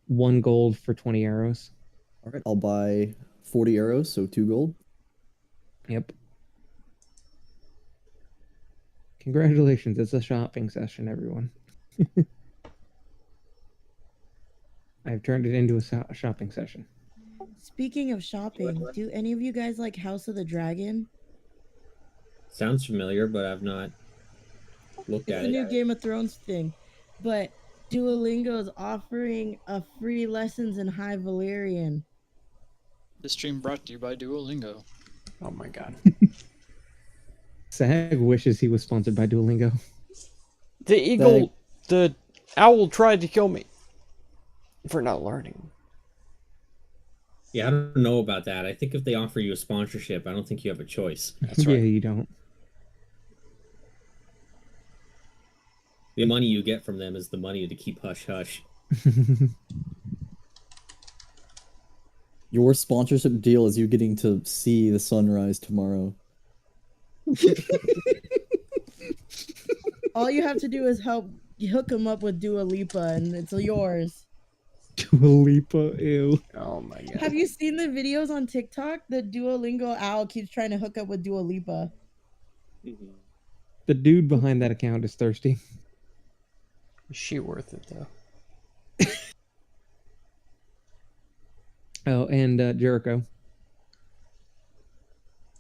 [SPEAKER 2] 1 gold for 20 arrows.
[SPEAKER 3] All right, I'll buy 40 arrows, so 2 gold.
[SPEAKER 2] Yep. Congratulations, it's a shopping session, everyone. I've turned it into a shopping session.
[SPEAKER 7] Speaking of shopping, do any of you guys like House of the Dragon?
[SPEAKER 1] Sounds familiar, but I've not looked
[SPEAKER 7] It's
[SPEAKER 1] at
[SPEAKER 7] a
[SPEAKER 1] it.
[SPEAKER 7] new Game of Thrones thing, but Duolingo is offering a free lessons in High Valyrian.
[SPEAKER 5] this stream brought to you by Duolingo.
[SPEAKER 6] Oh my god.
[SPEAKER 2] Sag wishes he was sponsored by Duolingo.
[SPEAKER 6] The eagle, the owl tried to kill me for not learning.
[SPEAKER 1] Yeah, I don't know about that. I think if they offer you a sponsorship, I don't think you have a choice.
[SPEAKER 6] That's
[SPEAKER 2] Yeah,
[SPEAKER 6] right.
[SPEAKER 2] you don't.
[SPEAKER 1] The money you get from them is the money to keep hush hush.
[SPEAKER 3] Your sponsorship deal is you getting to see the sunrise tomorrow.
[SPEAKER 7] All you have to do is hook him up with Dua Lipa, and it's yours.
[SPEAKER 2] Dua Lipa, ew.
[SPEAKER 6] Oh my god.
[SPEAKER 7] Have you seen the videos on TikTok? The Duolingo owl keeps trying to hook up with Dua Lipa.
[SPEAKER 2] The dude behind that account is thirsty.
[SPEAKER 6] Is she worth it though?
[SPEAKER 2] Oh, and Jericho.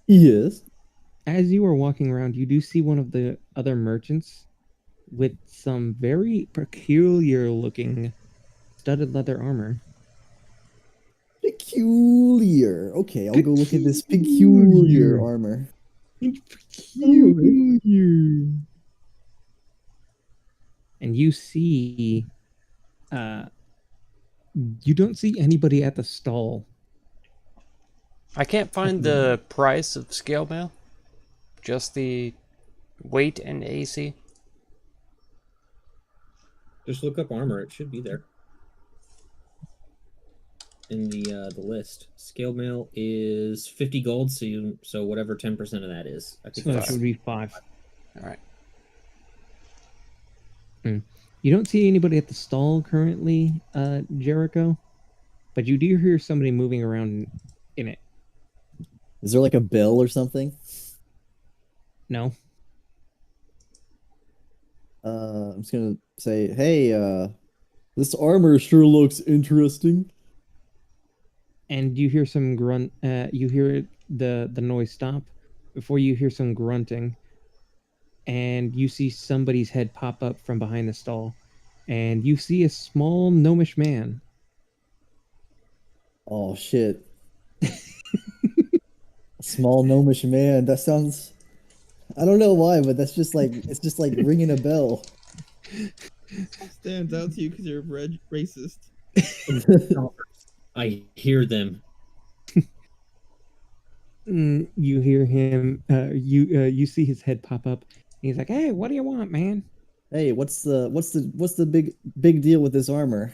[SPEAKER 3] Yes.
[SPEAKER 2] As you are walking around, you do see one of the other merchants with some very peculiar looking studded leather armor.
[SPEAKER 3] Peculiar. Okay, I'll go look at this peculiar armor.
[SPEAKER 2] It's peculiar. And you see, you don't see anybody at the stall.
[SPEAKER 6] I can't find the price of scale mail. Just the weight and AC.
[SPEAKER 1] Just look up armor. It should be there in the list. Scale mail is 50 gold, so whatever 10% of that is. I think
[SPEAKER 2] So that
[SPEAKER 1] that's
[SPEAKER 2] would be 5.
[SPEAKER 6] All right.
[SPEAKER 2] You don't see anybody at the stall currently, Jericho, but you do hear somebody moving around in it.
[SPEAKER 3] Is there like a bell or something?
[SPEAKER 2] No.
[SPEAKER 3] I'm just gonna say, hey, this armor sure looks interesting.
[SPEAKER 2] And you hear some grunt. You hear the noise stop before you hear some grunting, and you see somebody's head pop up from behind the stall, and you see a small gnomish man.
[SPEAKER 3] Oh shit. Small gnomish man. That sounds. I don't know why, but that's just like it's just like ringing a bell.
[SPEAKER 4] Stands out to you because you're racist.
[SPEAKER 1] I hear them.
[SPEAKER 2] You hear him. You see his head pop up. He's like, "Hey, what do you want, man?"
[SPEAKER 3] Hey, what's the big deal with this armor?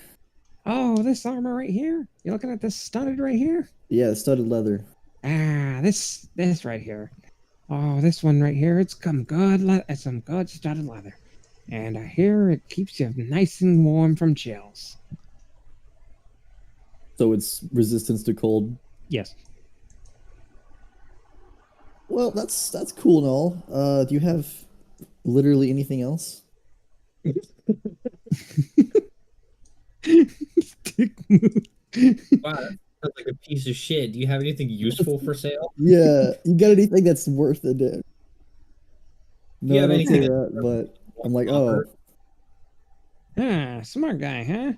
[SPEAKER 2] Oh, this armor right here. You looking at this studded right here?
[SPEAKER 3] Yeah, studded leather.
[SPEAKER 2] Ah, this right here. Oh, this one right here. It's some good studded leather, and I hear it keeps you nice and warm from chills.
[SPEAKER 3] So it's resistance to cold.
[SPEAKER 2] Yes.
[SPEAKER 3] Well, that's cool and all. Do you have literally anything else?
[SPEAKER 2] Dick move.
[SPEAKER 1] Wow, that sounds like a piece of shit. Do you have anything useful for sale?
[SPEAKER 3] Yeah, you got anything that's worth it? Dude?
[SPEAKER 1] Do
[SPEAKER 3] No,
[SPEAKER 1] you
[SPEAKER 3] I
[SPEAKER 1] have
[SPEAKER 3] don't
[SPEAKER 1] anything
[SPEAKER 3] say that, but I'm like, oh,
[SPEAKER 1] offer?
[SPEAKER 2] Ah, smart guy, huh?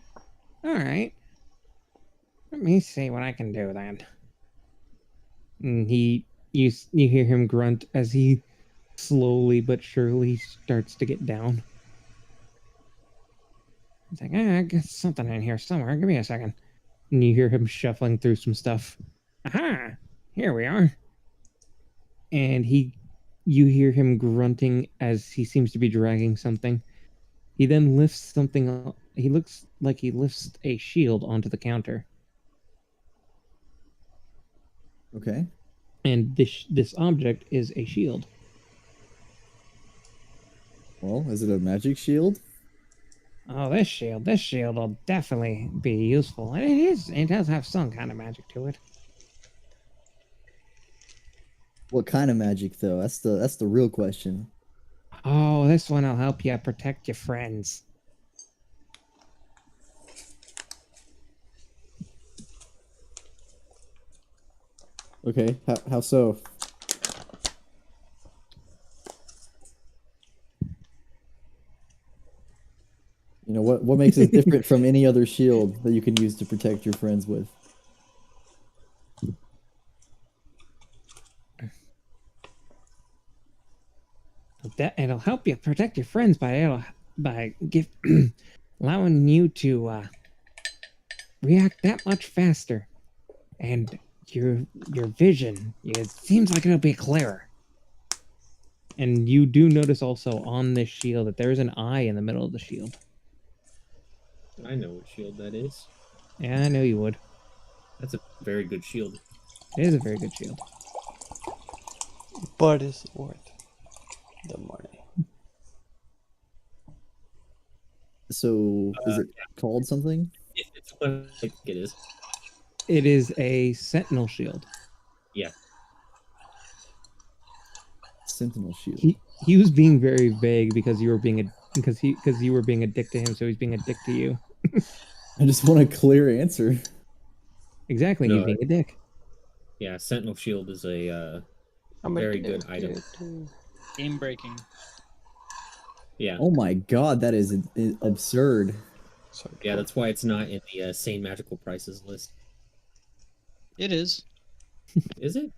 [SPEAKER 2] All right. Let me see what I can do then. And you hear him grunt as he slowly but surely starts to get down. He's like, I got something in here somewhere. Give me a second. And you hear him shuffling through some stuff. Aha! Here we are. And you hear him grunting as he seems to be dragging something. He then lifts something up. He looks like he lifts a shield onto the counter.
[SPEAKER 3] okay.
[SPEAKER 2] And this object is a shield.
[SPEAKER 3] Well, is it a magic shield?
[SPEAKER 2] Oh, this shield will definitely be useful. And it does have some kind of magic to it.
[SPEAKER 3] What kind of magic though? That's the real question.
[SPEAKER 2] Oh, this one will help you protect your friends.
[SPEAKER 3] Okay, how so? You know what makes it different from any other shield that you can use to protect your friends with?
[SPEAKER 2] It'll help you protect your friends by allowing you to react that much faster, and your vision. It seems like it'll be clearer. And you do notice also on this shield that there is an eye in the middle of the shield.
[SPEAKER 1] I know what shield that is.
[SPEAKER 2] Yeah, I know you would.
[SPEAKER 1] That's a very good shield.
[SPEAKER 2] It is a very good shield.
[SPEAKER 6] But it's worth the money.
[SPEAKER 3] So is it called something?
[SPEAKER 1] It's what I think it is.
[SPEAKER 2] It is a Sentinel Shield.
[SPEAKER 1] Yeah.
[SPEAKER 3] Sentinel Shield.
[SPEAKER 2] He was being very vague because you were being a dick to him, so he's being a dick to you.
[SPEAKER 3] I just want a clear answer.
[SPEAKER 2] Exactly, he's
[SPEAKER 1] No,
[SPEAKER 2] being a dick.
[SPEAKER 1] yeah, Sentinel Shield is a
[SPEAKER 6] I'm
[SPEAKER 1] very good item.
[SPEAKER 5] Game breaking.
[SPEAKER 1] Yeah,
[SPEAKER 3] Oh my god, that is absurd.
[SPEAKER 6] So
[SPEAKER 1] yeah, that's why it's not in the sane magical prices list.
[SPEAKER 5] It is.
[SPEAKER 1] Is it?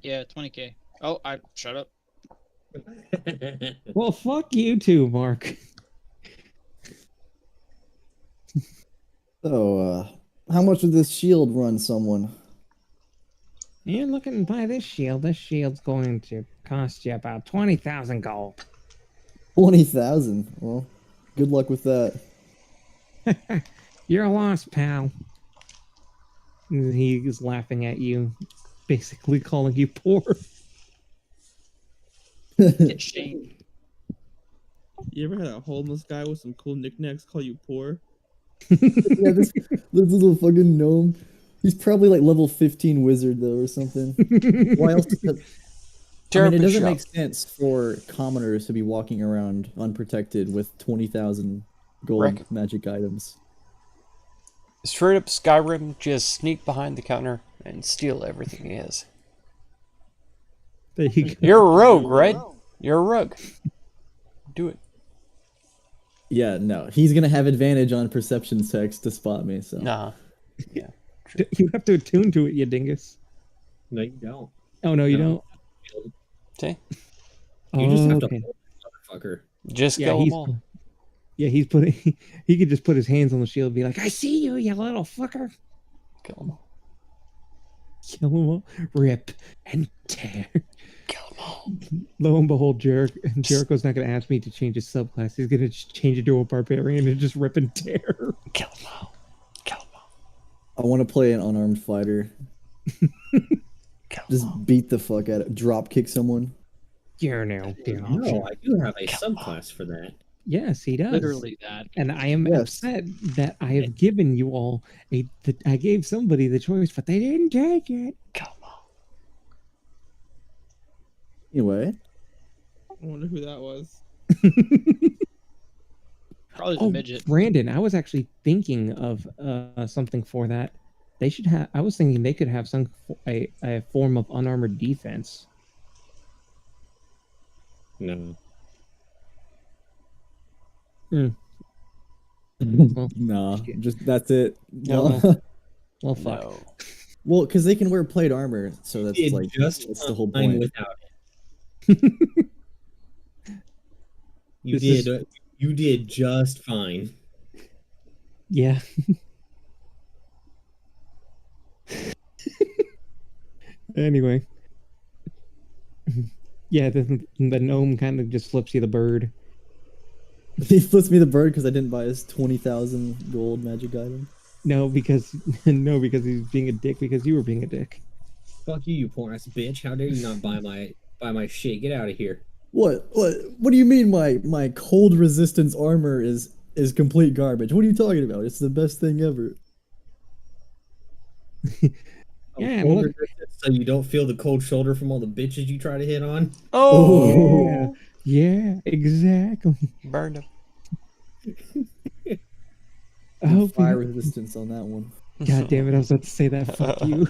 [SPEAKER 5] Yeah, 20K. Oh, I shut up.
[SPEAKER 2] Well, fuck you too, Mark.
[SPEAKER 3] So, how much would this shield run someone?
[SPEAKER 2] You're looking to buy this shield. This shield's going to cost you about 20,000 gold.
[SPEAKER 3] 20,000. Well, good luck with that.
[SPEAKER 2] You're a lost pal. And he is laughing at you, basically calling you poor.
[SPEAKER 5] Get shamed.
[SPEAKER 4] You ever had a homeless guy with some cool knickknacks call you poor?
[SPEAKER 3] Yeah, this little fucking gnome. He's probably like level 15 wizard though, or something. Why else? I mean, it
[SPEAKER 6] Therapy
[SPEAKER 3] doesn't
[SPEAKER 6] shop.
[SPEAKER 3] make sense for commoners to be walking around unprotected with 20,000 gold
[SPEAKER 6] Wreck.
[SPEAKER 3] magic items.
[SPEAKER 6] Straight up Skyrim, just sneak behind the counter and steal everything he has.
[SPEAKER 2] There you go.
[SPEAKER 6] You're a rogue, right? You're a rogue. Do it.
[SPEAKER 3] Yeah, no, he's gonna have advantage on perception checks to spot me. So
[SPEAKER 6] Nah. Yeah.
[SPEAKER 2] You have to attune to it, you dingus.
[SPEAKER 1] No, you don't.
[SPEAKER 2] Oh, no, you
[SPEAKER 1] No.
[SPEAKER 2] don't?
[SPEAKER 6] See?
[SPEAKER 1] You just have to
[SPEAKER 2] okay.
[SPEAKER 1] hold the motherfucker.
[SPEAKER 6] Just
[SPEAKER 2] Yeah,
[SPEAKER 6] kill them
[SPEAKER 2] he's
[SPEAKER 6] all.
[SPEAKER 2] yeah, he's putting he could just put his hands on the shield and be like, I see you, you little fucker.
[SPEAKER 6] Kill them all.
[SPEAKER 2] Kill him all. Rip and tear.
[SPEAKER 6] Kill them all.
[SPEAKER 2] Lo and behold, Jericho's not going to ask me to change his subclass. He's going to just change it to a barbarian and just rip and tear.
[SPEAKER 6] Kill them all. Kill them all.
[SPEAKER 3] I want to play an unarmed fighter.
[SPEAKER 6] Kill them
[SPEAKER 3] Just
[SPEAKER 6] all.
[SPEAKER 3] beat the fuck out of drop kick someone.
[SPEAKER 2] You're now the option.
[SPEAKER 1] No, I do have a subclass for that.
[SPEAKER 2] Yes, he does.
[SPEAKER 5] Literally that.
[SPEAKER 2] And I am
[SPEAKER 3] Yes.
[SPEAKER 2] upset that I have given you all I gave somebody the choice, but they didn't take it.
[SPEAKER 6] Kill them all.
[SPEAKER 3] Anyway,
[SPEAKER 4] I wonder who that was.
[SPEAKER 5] Probably the
[SPEAKER 2] Oh,
[SPEAKER 5] midget.
[SPEAKER 2] Brandon, I was actually thinking of something for that. They should have. I was thinking they could have a form of unarmored defense.
[SPEAKER 1] No.
[SPEAKER 2] Well,
[SPEAKER 3] nah,
[SPEAKER 2] shit.
[SPEAKER 3] just that's it.
[SPEAKER 2] No. Well, fuck.
[SPEAKER 6] No.
[SPEAKER 3] Well, because they can wear plate armor, so that's
[SPEAKER 1] Did
[SPEAKER 3] like
[SPEAKER 1] just
[SPEAKER 3] that's the whole
[SPEAKER 1] fine
[SPEAKER 3] point.
[SPEAKER 1] without it. You
[SPEAKER 2] This
[SPEAKER 1] did. You did just fine.
[SPEAKER 2] Yeah. Anyway. Yeah, the gnome kind of just flips you the bird.
[SPEAKER 3] He flips me the bird because I didn't buy his 20,000 gold magic item.
[SPEAKER 2] No, because he's being a dick because you were being a dick.
[SPEAKER 1] Fuck you, you poor ass bitch! How dare you not buy my shit? Get out of here!
[SPEAKER 3] What do you mean my cold resistance armor is complete garbage? What are you talking about? It's the best thing ever.
[SPEAKER 2] Yeah,
[SPEAKER 1] Cold
[SPEAKER 2] look-
[SPEAKER 1] resistance so you don't feel the cold shoulder from all the bitches you try to hit on.
[SPEAKER 6] Oh!
[SPEAKER 2] Yeah, exactly.
[SPEAKER 6] Burned him.
[SPEAKER 2] I hope
[SPEAKER 3] Fire
[SPEAKER 2] you,
[SPEAKER 3] resistance on that one.
[SPEAKER 2] God damn it, I was about to say that. Fuck you.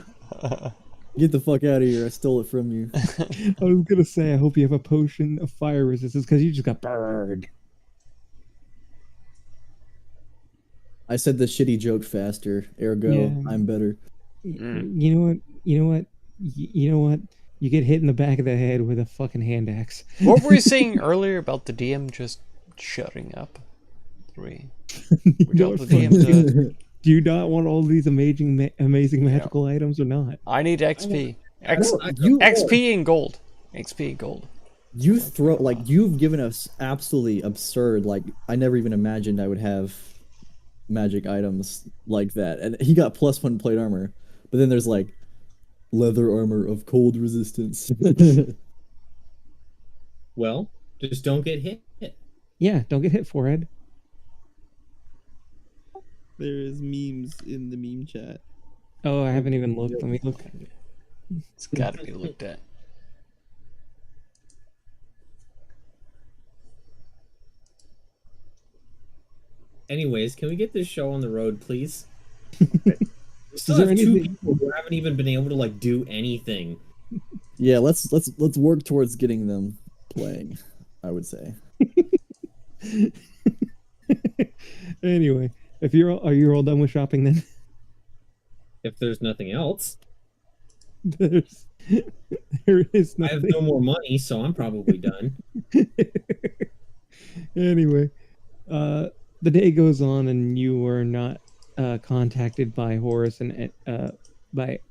[SPEAKER 3] Get the fuck out of here! I stole it from you.
[SPEAKER 2] I was gonna say, I hope you have a potion of fire resistance because you just got burned.
[SPEAKER 3] I said the shitty joke faster. Ergo,
[SPEAKER 2] Yeah.
[SPEAKER 3] I'm better.
[SPEAKER 6] Mm.
[SPEAKER 2] You know what? You know what? You get hit in the back of the head with a fucking hand axe.
[SPEAKER 6] What were you saying earlier about the DM just shutting up? We
[SPEAKER 2] don't
[SPEAKER 6] told the DM to,
[SPEAKER 2] Do you not want all these amazing magical items or not?
[SPEAKER 6] I need XP.
[SPEAKER 3] You
[SPEAKER 6] XP and gold. XP and gold.
[SPEAKER 3] You throw like you've given us absolutely absurd. Like I never even imagined I would have magic items like that. And he got +1 plate armor, but then there's like leather armor of cold resistance.
[SPEAKER 1] Well, just don't get hit.
[SPEAKER 2] Yeah, don't get hit, forehead.
[SPEAKER 4] There is memes in the meme chat.
[SPEAKER 2] Oh, I haven't even looked. Let me look.
[SPEAKER 6] It's got to be looked at.
[SPEAKER 1] Anyways, can we get this show on the road, please? We're still
[SPEAKER 2] there
[SPEAKER 1] have two
[SPEAKER 2] anything-
[SPEAKER 1] people who haven't even been able to like do anything.
[SPEAKER 3] Yeah, let's work towards getting them playing, I would say.
[SPEAKER 2] Anyway, are you all done with shopping then?
[SPEAKER 1] If there's nothing else,
[SPEAKER 2] There's there is
[SPEAKER 1] I have
[SPEAKER 2] nothing.
[SPEAKER 1] no more money, so I'm probably done.
[SPEAKER 2] Anyway, the day goes on and you were not contacted by Horus in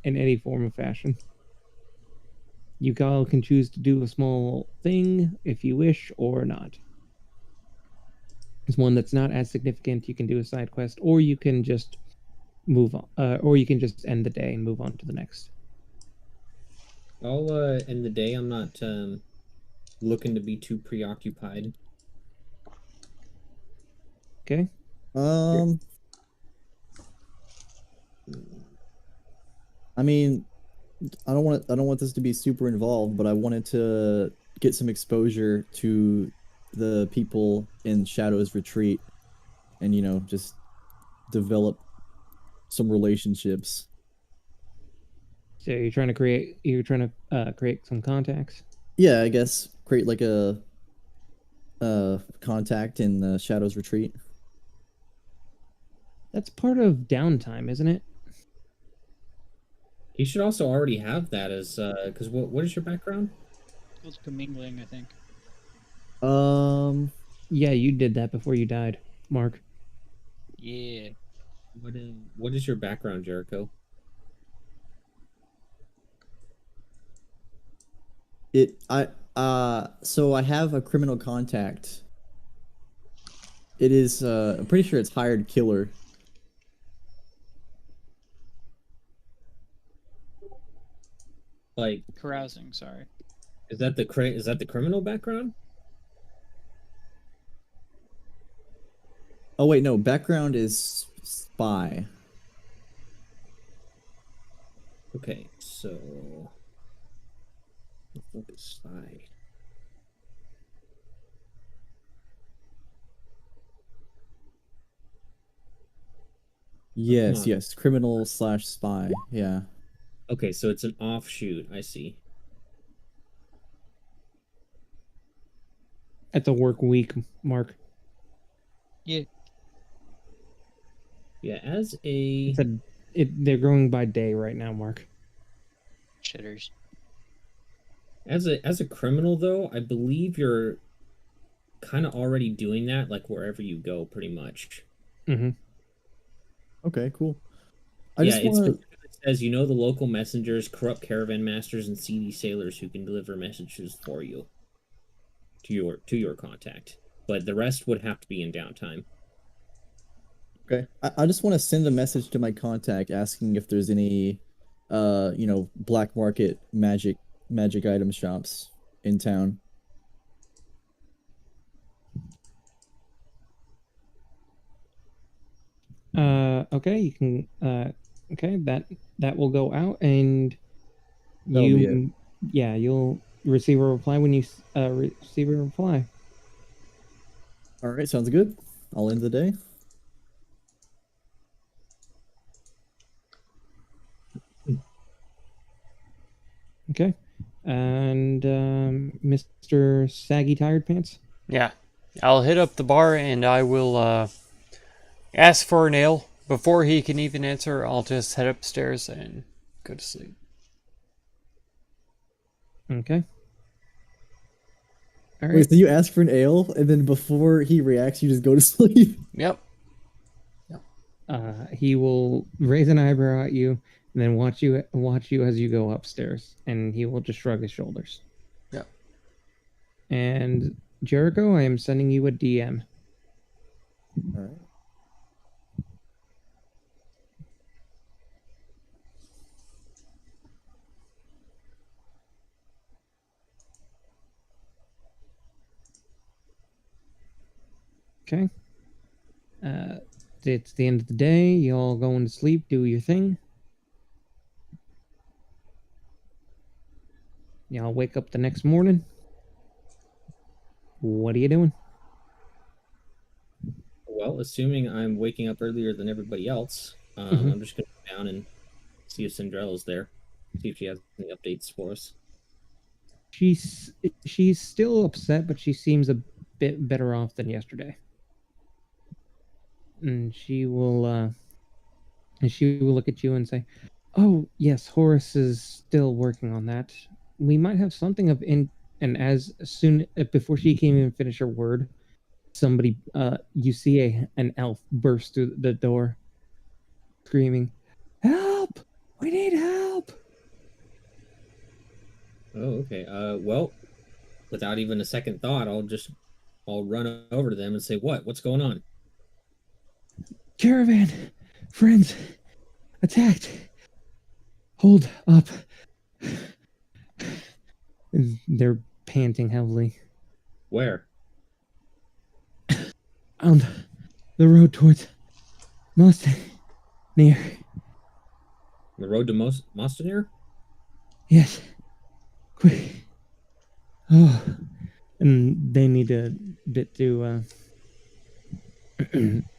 [SPEAKER 2] any form of fashion. You all can choose to do a small thing if you wish or not. It's one that's not as significant. You can do a side quest, or you can just move on, or you can just end the day and move on to the next.
[SPEAKER 1] I'll end the day. I'm not looking to be too preoccupied.
[SPEAKER 2] Okay.
[SPEAKER 3] I mean, I don't want this to be super involved, but I wanted to get some exposure to the people in Shadow's Retreat and, just develop some relationships.
[SPEAKER 2] So you're trying to create some contacts.
[SPEAKER 3] Yeah, I guess create like a contact in the Shadow's Retreat.
[SPEAKER 2] That's part of downtime, isn't it?
[SPEAKER 1] You should also already have that as because what is your background?
[SPEAKER 5] It's commingling, I think.
[SPEAKER 2] Yeah, you did that before you died, Mark.
[SPEAKER 5] Yeah.
[SPEAKER 1] What is your background, Jericho?
[SPEAKER 3] So I have a criminal contact. It is I'm pretty sure it's hired killer.
[SPEAKER 1] Like
[SPEAKER 5] Carousing, sorry.
[SPEAKER 1] is that the criminal background?
[SPEAKER 3] Oh wait, no, background is spy.
[SPEAKER 1] Okay, so what is spy?
[SPEAKER 3] Yes,
[SPEAKER 1] on.
[SPEAKER 3] yes, criminal / spy. Yeah.
[SPEAKER 1] Okay, so it's an offshoot. I see.
[SPEAKER 2] It's a work week, Mark.
[SPEAKER 5] Yeah.
[SPEAKER 1] Yeah, as a
[SPEAKER 2] They're going by day right now, Mark.
[SPEAKER 5] Shitters.
[SPEAKER 1] as a criminal though, I believe you're kind of already doing that like wherever you go, pretty much.
[SPEAKER 2] Mm-hmm.
[SPEAKER 3] Okay, cool.
[SPEAKER 1] It specifically says the local messengers, corrupt caravan masters, and seedy sailors who can deliver messages for you to your contact. But the rest would have to be in downtime.
[SPEAKER 3] Okay. I just want to send a message to my contact asking if there's any black market magic item shops in town.
[SPEAKER 2] Okay, you can okay, that will go out and
[SPEAKER 3] That'll be it.
[SPEAKER 2] you'll receive a reply when you receive a reply.
[SPEAKER 3] All right, sounds good. I'll end the day.
[SPEAKER 2] Okay. And Mr. Saggy Tired Pants?
[SPEAKER 6] Yeah. I'll hit up the bar and I will ask for an ale. Before he can even answer, I'll just head upstairs and go to sleep.
[SPEAKER 2] Okay. All right.
[SPEAKER 3] Wait, so you ask for an ale, and then before he reacts, you just go to sleep?
[SPEAKER 6] Yep.
[SPEAKER 2] He will raise an eyebrow at you and then watch you as you go upstairs, and he will just shrug his shoulders.
[SPEAKER 6] Yep.
[SPEAKER 2] And Jericho, I am sending you a DM.
[SPEAKER 3] All right.
[SPEAKER 2] Okay. It's the end of the day. You all going to sleep, do your thing. Y'all wake up the next morning. What are you doing?
[SPEAKER 1] Well, assuming I'm waking up earlier than everybody else,
[SPEAKER 2] Mhm.
[SPEAKER 1] I'm just gonna go down and see if Cinderella's there. See if she has any updates for us.
[SPEAKER 2] She's still upset, but she seems a bit better off than yesterday. And she will look at you and say, "Oh yes, Horace is still working on that. We might have something of in." And as soon before she can even finish her word, somebody you see an elf burst through the door, screaming, "Help! We need help!"
[SPEAKER 1] Oh, okay. Well, without even a second thought, I'll run over to them and say, What's going on?"
[SPEAKER 2] Caravan, friends, attacked. Hold up. And they're panting heavily.
[SPEAKER 1] Where?
[SPEAKER 2] On the road towards Mustang. Near.
[SPEAKER 1] The road to Mostaneer?
[SPEAKER 2] Yes. Quick. Oh. And they need a bit to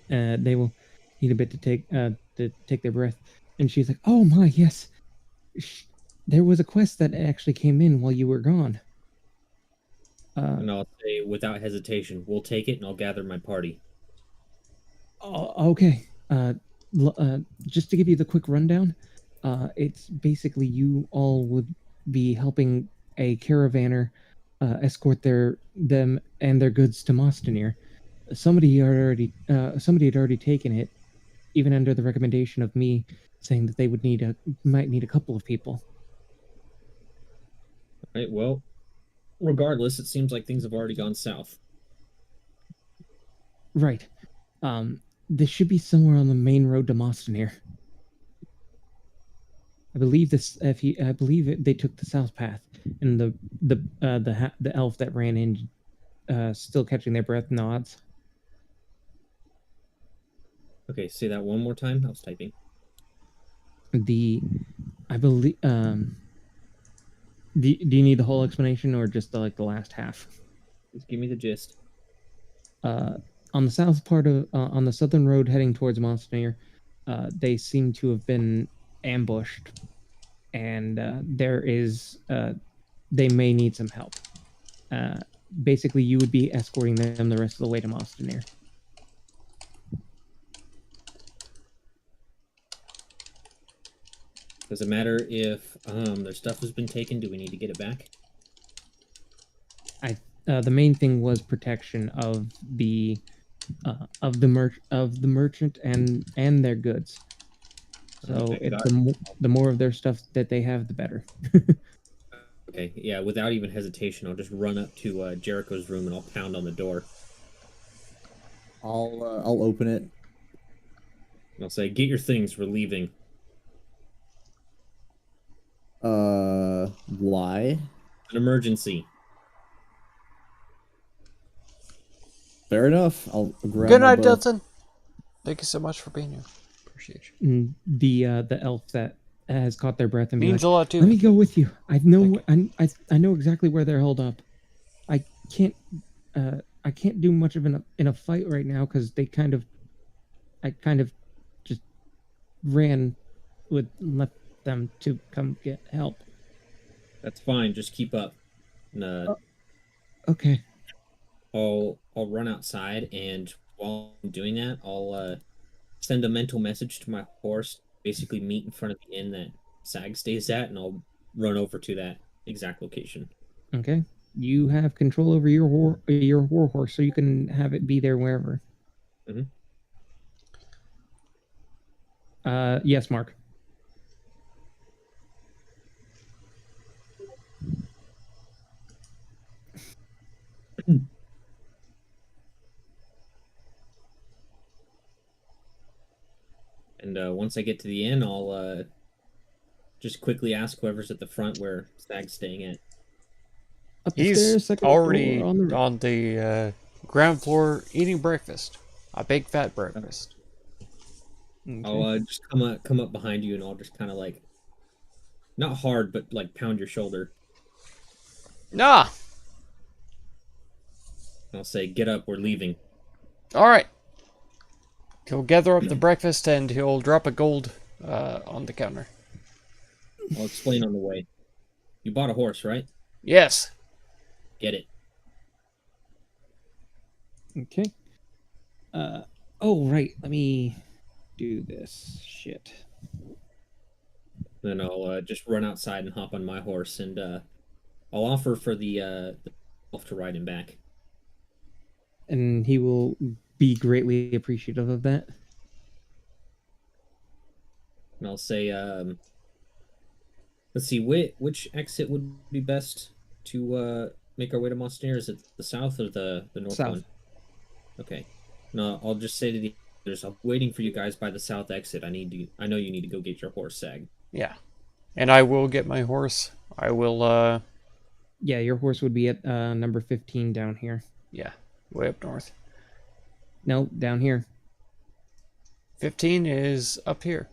[SPEAKER 2] they will need a bit to take their breath. And she's like, "Oh my, yes. There was a quest that actually came in while you were gone."
[SPEAKER 1] And I'll say, without hesitation, we'll take it and I'll gather my party.
[SPEAKER 2] Okay. Just to give you the quick rundown, it's basically you all would be helping a caravaner escort them and their goods to Mostaneer. Somebody had already taken it, even under the recommendation of me saying that they might need a couple of people.
[SPEAKER 1] All right, well, regardless, it seems like things have already gone south.
[SPEAKER 2] Right. This should be somewhere on the main road to Mostaneer. I believe they took the south path, and the elf that ran in, still catching their breath, nods.
[SPEAKER 1] Okay, say that one more time. I was typing.
[SPEAKER 2] I believe. Do you need the whole explanation or just the last half?
[SPEAKER 1] Just give me the gist.
[SPEAKER 2] On the south part of on the southern road heading towards Mostaneer, they seem to have been ambushed, and they may need some help. Basically, you would be escorting them the rest of the way to Mostaneer.
[SPEAKER 1] Does it matter if their stuff has been taken? Do we need to get it back?
[SPEAKER 2] The main thing was protection of the merchant and their goods. So
[SPEAKER 1] Okay,
[SPEAKER 2] the more of their stuff that they have, the better.
[SPEAKER 1] Okay, yeah. Without even hesitation, I'll just run up to Jericho's room and I'll pound on the door.
[SPEAKER 3] I'll open it.
[SPEAKER 1] And I'll say, "Get your things. We're leaving."
[SPEAKER 3] Why?
[SPEAKER 1] An emergency.
[SPEAKER 3] Fair enough. I'll grab
[SPEAKER 6] Good
[SPEAKER 3] my
[SPEAKER 6] night,
[SPEAKER 3] bow.
[SPEAKER 6] Dilton. Thank you so much for being here. Appreciate you.
[SPEAKER 2] And the elf that has caught their breath and be
[SPEAKER 6] Means
[SPEAKER 2] like,
[SPEAKER 6] a lot too.
[SPEAKER 2] "Let me go with you. I know exactly where they're held up. I can't do much of in a fight right now because I kind of just ran with left them to come get help."
[SPEAKER 1] That's fine. Just keep up. And,
[SPEAKER 2] Okay.
[SPEAKER 1] I'll run outside, and while I'm doing that, I'll send a mental message to my horse. Basically, meet in front of the inn that Sag stays at, and I'll run over to that exact location.
[SPEAKER 2] Okay. You have control over your war horse, so you can have it be there wherever.
[SPEAKER 1] Mhm.
[SPEAKER 2] Yes, Mark.
[SPEAKER 1] And once I get to the inn, I'll just quickly ask whoever's at the front where Sag's staying at.
[SPEAKER 2] Up the
[SPEAKER 6] He's
[SPEAKER 2] stairs, second
[SPEAKER 6] already
[SPEAKER 2] floor, on
[SPEAKER 6] the ground floor eating breakfast. A big fat breakfast.
[SPEAKER 1] I'll just come up behind you, and I'll just kind of not hard, but pound your shoulder.
[SPEAKER 6] Ah!
[SPEAKER 1] And I'll say, "Get up, we're leaving."
[SPEAKER 6] Alright. He'll gather up the breakfast and he'll drop a gold on the counter.
[SPEAKER 1] I'll explain on the way. You bought a horse, right?
[SPEAKER 6] Yes.
[SPEAKER 1] Get it.
[SPEAKER 2] Okay. Oh, right. Let me do this. Shit.
[SPEAKER 1] Then I'll just run outside and hop on my horse, and I'll offer for the elf to ride him back.
[SPEAKER 2] And he will be greatly appreciative of that.
[SPEAKER 1] And I'll say, let's see, which exit would be best to make our way to Monseigneur? Is it the south or the north
[SPEAKER 2] South.
[SPEAKER 1] one? Okay. No, I'll just say to the others, I'm waiting for you guys by the south exit. I know you need to go get your horse, Sag.
[SPEAKER 6] Yeah. And I will get my horse. I will,
[SPEAKER 2] Yeah, your horse would be at number 15 down here.
[SPEAKER 6] yeah, way up north.
[SPEAKER 2] No, down here.
[SPEAKER 6] 15 is up here.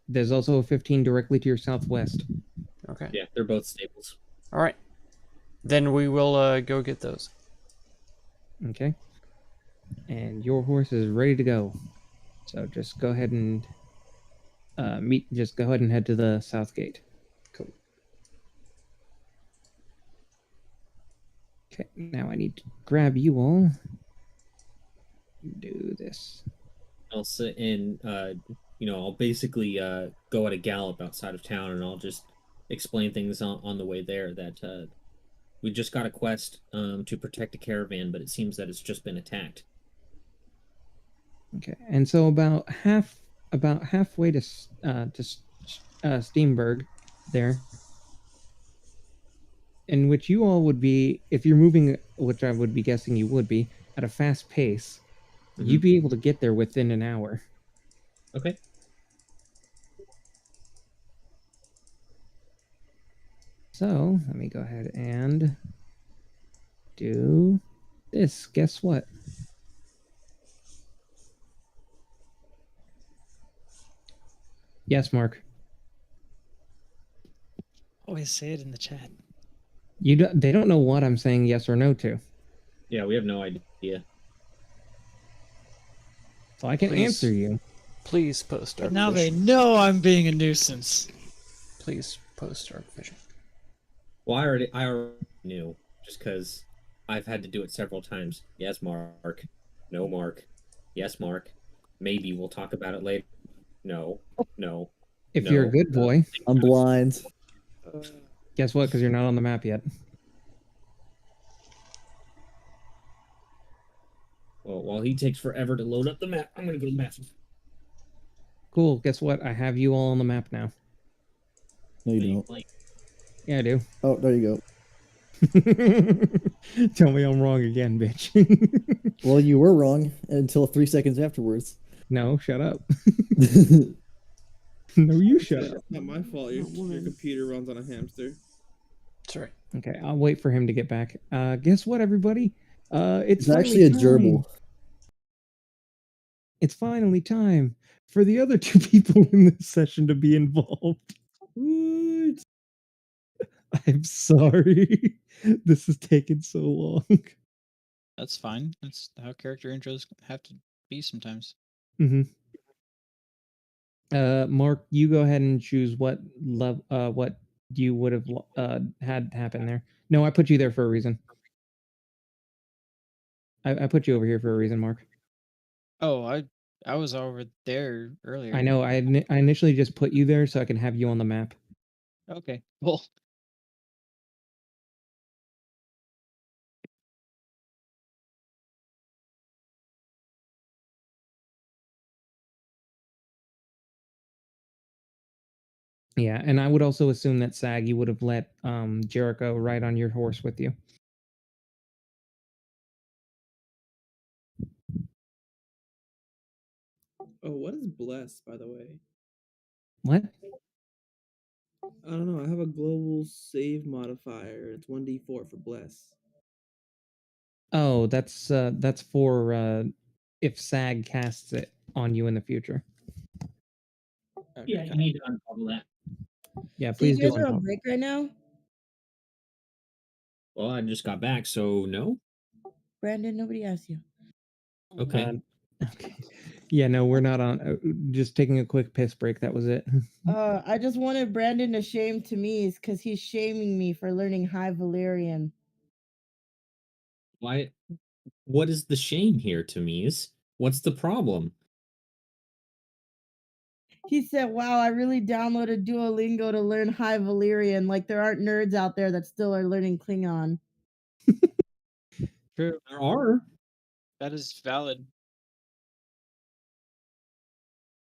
[SPEAKER 2] There's also a 15 directly to your southwest.
[SPEAKER 6] Okay.
[SPEAKER 1] Yeah, they're both stables.
[SPEAKER 6] All right. Then we will go get those.
[SPEAKER 2] Okay. And your horse is ready to go. So just go ahead and just go ahead and head to the south gate.
[SPEAKER 6] Cool.
[SPEAKER 2] Okay, now I need to grab you all. Do this.
[SPEAKER 1] I'll sit in, I'll basically go at a gallop outside of town, and I'll just explain things on the way there that we just got a quest to protect a caravan, but it seems that it's just been attacked.
[SPEAKER 2] Okay, and so about halfway to Steenberg, there, in which you all would be, if you're moving, which I would be guessing you would be, at a fast pace, you'd be able to get there within an hour.
[SPEAKER 1] Okay.
[SPEAKER 2] So let me go ahead and do this. Guess what? Yes, Mark.
[SPEAKER 5] Always say it in the chat.
[SPEAKER 2] They don't know what I'm saying yes or no to.
[SPEAKER 1] Yeah, we have no idea.
[SPEAKER 2] So I can
[SPEAKER 6] Please.
[SPEAKER 2] answer you.
[SPEAKER 6] Please post Dark
[SPEAKER 5] But now they
[SPEAKER 6] Vision.
[SPEAKER 5] know I'm being a nuisance.
[SPEAKER 6] Please post Dark Vision.
[SPEAKER 1] Well, I already knew, just because I've had to do it several times. Yes, Mark. No, Mark. Yes, Mark. Maybe we'll talk about it later. No.
[SPEAKER 2] If you're a
[SPEAKER 1] No.
[SPEAKER 2] good boy,
[SPEAKER 3] I'm blind.
[SPEAKER 2] guess what? Because you're not on the map yet.
[SPEAKER 1] Well, while he takes forever to load up the map, I'm going to go to the bathroom.
[SPEAKER 2] Cool. Guess what? I have you all on the map now.
[SPEAKER 3] No, you don't.
[SPEAKER 2] Yeah, I do.
[SPEAKER 3] Oh, there you go.
[SPEAKER 2] Tell me I'm wrong again, bitch.
[SPEAKER 3] Well, you were wrong until 3 seconds afterwards.
[SPEAKER 2] No, shut up. No, you shut up.
[SPEAKER 4] It's not my fault. Your computer runs on a hamster.
[SPEAKER 6] That's right.
[SPEAKER 2] Okay, I'll wait for him to get back. Guess what, everybody? It's
[SPEAKER 3] It's actually a
[SPEAKER 2] finally
[SPEAKER 3] gerbil.
[SPEAKER 2] time. It's finally time for the other two people in this session to be involved. What? I'm sorry. This has taken so long.
[SPEAKER 5] That's fine. That's how character intros have to be sometimes.
[SPEAKER 2] Mm-hmm. Mark, you go ahead and choose what you would have had happen there. No, I put you there for a reason. I put you over here for a reason, Mark.
[SPEAKER 5] Oh, I was over there earlier.
[SPEAKER 2] I know. I initially just put you there so I can have you on the map.
[SPEAKER 5] Okay, cool.
[SPEAKER 2] Yeah, and I would also assume that Sag, you would have let Jericho ride on your horse with you.
[SPEAKER 4] Oh, what is bless, by the way?
[SPEAKER 2] What?
[SPEAKER 4] I don't know. I have a global save modifier. It's 1d4 for bless.
[SPEAKER 2] Oh, that's for if Sag casts it on you in the future.
[SPEAKER 1] Yeah, you need to untoggle that.
[SPEAKER 2] Yeah,
[SPEAKER 7] So
[SPEAKER 2] please
[SPEAKER 7] you
[SPEAKER 2] do.
[SPEAKER 7] guys are on
[SPEAKER 2] untoggle.
[SPEAKER 7] break right now?
[SPEAKER 1] Well, I just got back, so no.
[SPEAKER 7] Brandon, nobody asked you.
[SPEAKER 1] Okay.
[SPEAKER 2] Okay. Yeah, no, we're not on. Just taking a quick piss break. That was it.
[SPEAKER 7] I just wanted Brandon to shame Tamiz because he's shaming me for learning High Valyrian.
[SPEAKER 1] Why? What is the shame here, Tamiz? What's the problem?
[SPEAKER 7] He said, "Wow, I really downloaded Duolingo to learn High Valyrian. Like there aren't nerds out there that still are learning Klingon."
[SPEAKER 5] True.
[SPEAKER 1] There are.
[SPEAKER 5] That is valid.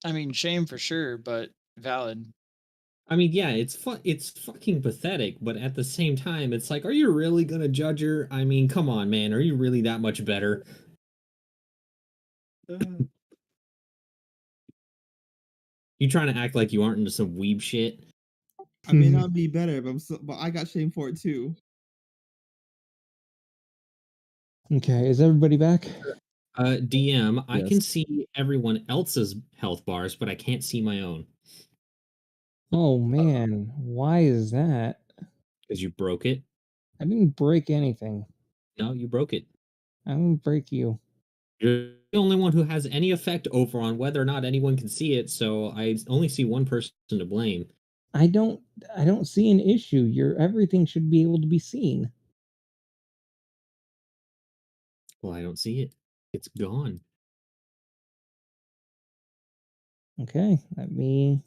[SPEAKER 5] I mean, shame for sure, but valid.
[SPEAKER 1] I mean, yeah, it's fucking pathetic, but at the same time, it's like, are you really gonna judge her? I mean, come on, man, are you really that much better? You trying to act like you aren't into some weeb shit?
[SPEAKER 4] I may not be better, but I got shamed for it too.
[SPEAKER 2] Okay, is everybody back?
[SPEAKER 1] DM, I can
[SPEAKER 3] Yes.
[SPEAKER 1] see everyone else's health bars, but I can't see my own
[SPEAKER 2] Oh man, why is that?
[SPEAKER 1] because you broke it.
[SPEAKER 2] I didn't break anything.
[SPEAKER 1] No, you broke it.
[SPEAKER 2] I didn't break you.
[SPEAKER 1] You're the only one who has any effect over on whether or not anyone can see it, so I only see one person to blame.
[SPEAKER 2] I don't see an issue. Everything should be able to be seen.
[SPEAKER 1] Well, I don't see it. It's gone.
[SPEAKER 2] Okay, let me.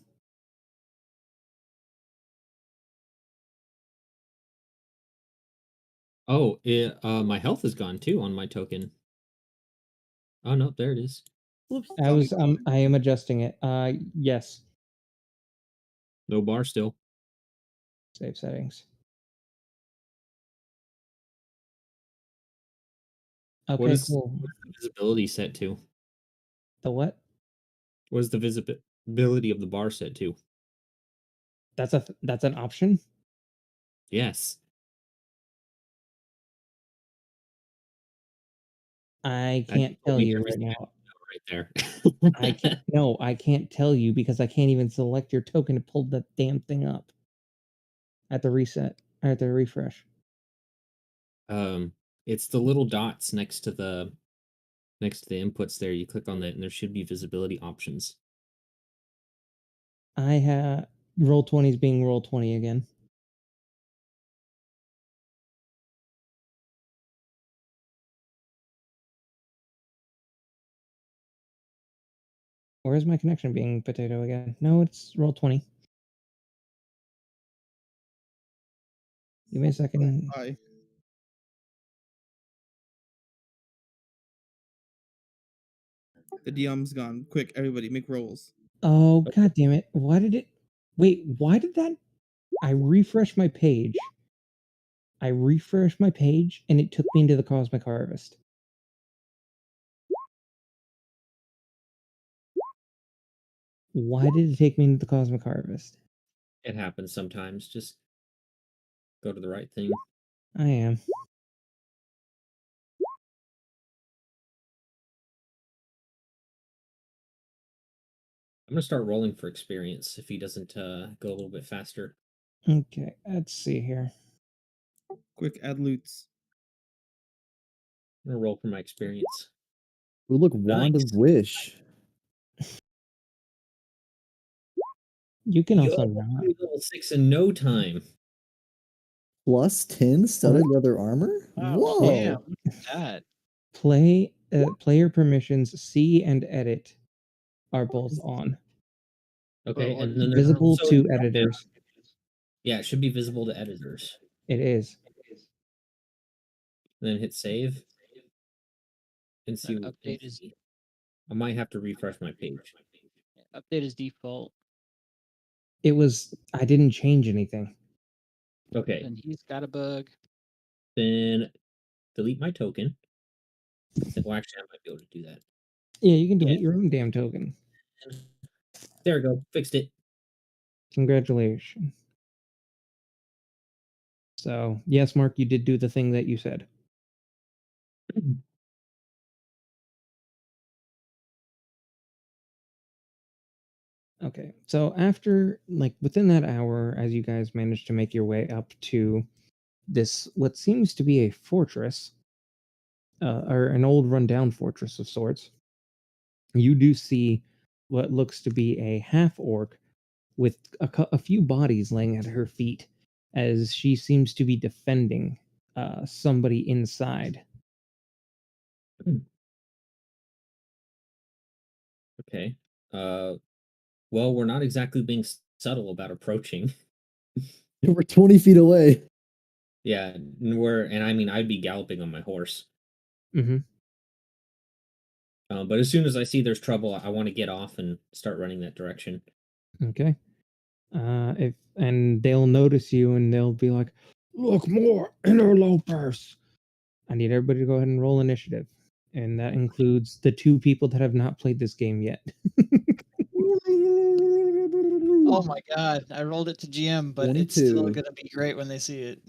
[SPEAKER 1] Oh, my health is gone too on my token. Oh no, there it is.
[SPEAKER 7] Whoops.
[SPEAKER 2] I am adjusting it. Yes.
[SPEAKER 1] No bar still.
[SPEAKER 2] Save settings.
[SPEAKER 1] What
[SPEAKER 2] Okay,
[SPEAKER 1] is
[SPEAKER 2] cool.
[SPEAKER 1] what is the visibility set to?
[SPEAKER 2] The what?
[SPEAKER 1] What is the visibility of the bar set to?
[SPEAKER 2] That's an option.
[SPEAKER 1] Yes.
[SPEAKER 2] I
[SPEAKER 1] That
[SPEAKER 2] can't
[SPEAKER 1] told
[SPEAKER 2] tell
[SPEAKER 1] me
[SPEAKER 2] you right
[SPEAKER 1] everything I
[SPEAKER 2] now.
[SPEAKER 1] know right
[SPEAKER 2] I
[SPEAKER 1] there.
[SPEAKER 2] can't. No, I can't tell you because I can't even select your token to pull the damn thing up at the reset or at the refresh.
[SPEAKER 1] It's the little dots next to the inputs there. You click on that, and there should be visibility options.
[SPEAKER 2] I have Roll20 is being Roll20 again. Where's my connection being potato again? No, it's Roll20. Give me a second.
[SPEAKER 4] Bye. The DM's gone. Quick, everybody, make rolls.
[SPEAKER 2] Oh, god damn it. Why did it... Wait, why did that... I refreshed my page. And it took me into the Cosmic Harvest. Why did it take me into the Cosmic Harvest?
[SPEAKER 1] It happens sometimes. Just go to the right thing.
[SPEAKER 2] I am.
[SPEAKER 1] I'm gonna start rolling for experience if he doesn't go a little bit faster.
[SPEAKER 2] Okay, let's see here.
[SPEAKER 4] Quick, add loots.
[SPEAKER 1] I'm gonna roll for my experience.
[SPEAKER 3] Ooh, look, Wand
[SPEAKER 1] Nice.
[SPEAKER 3] of Wish.
[SPEAKER 2] You can
[SPEAKER 1] Yo,
[SPEAKER 2] also not.
[SPEAKER 1] level 6 in no time.
[SPEAKER 3] Plus 10 studded leather armor?
[SPEAKER 5] Wow,
[SPEAKER 3] Whoa.
[SPEAKER 5] damn, look at that.
[SPEAKER 2] Player permissions see and edit are both on.
[SPEAKER 1] Okay,
[SPEAKER 5] Well,
[SPEAKER 1] and then there's
[SPEAKER 2] Visible
[SPEAKER 1] also
[SPEAKER 2] to editors.
[SPEAKER 1] Yeah, it should be visible to editors.
[SPEAKER 2] It is.
[SPEAKER 1] And then hit save. And see.
[SPEAKER 5] Update is
[SPEAKER 1] I might have to refresh my page.
[SPEAKER 5] update is default,
[SPEAKER 2] It was. I didn't change anything.
[SPEAKER 1] Okay,
[SPEAKER 5] and he's got a bug.
[SPEAKER 1] then delete my token. Well, actually, I might be able to do that.
[SPEAKER 2] Yeah, you can delete your own damn token.
[SPEAKER 1] There we go. Fixed it.
[SPEAKER 2] Congratulations. So, yes, Mark, you did do the thing that you said. Okay, so after, like, within that hour, as you guys managed to make your way up to this, what seems to be a fortress, or an old rundown fortress of sorts, you do see what looks to be a half orc with a few bodies laying at her feet, as she seems to be defending somebody inside.
[SPEAKER 1] Okay. Well, we're not exactly being subtle about approaching.
[SPEAKER 3] We're 20 feet away.
[SPEAKER 1] Yeah, and I mean, I'd be galloping on my horse.
[SPEAKER 2] Mm-hmm.
[SPEAKER 1] But as soon as I see there's trouble, I want to get off and start running that direction.
[SPEAKER 2] Okay. And they'll notice you and they'll be like, "Look, more interlopers." I need everybody to go ahead and roll initiative, and that includes the 2 people that have not played this game yet.
[SPEAKER 5] Oh my god, I rolled it to GM, but it's still
[SPEAKER 3] 22.
[SPEAKER 5] gonna be great when they see it.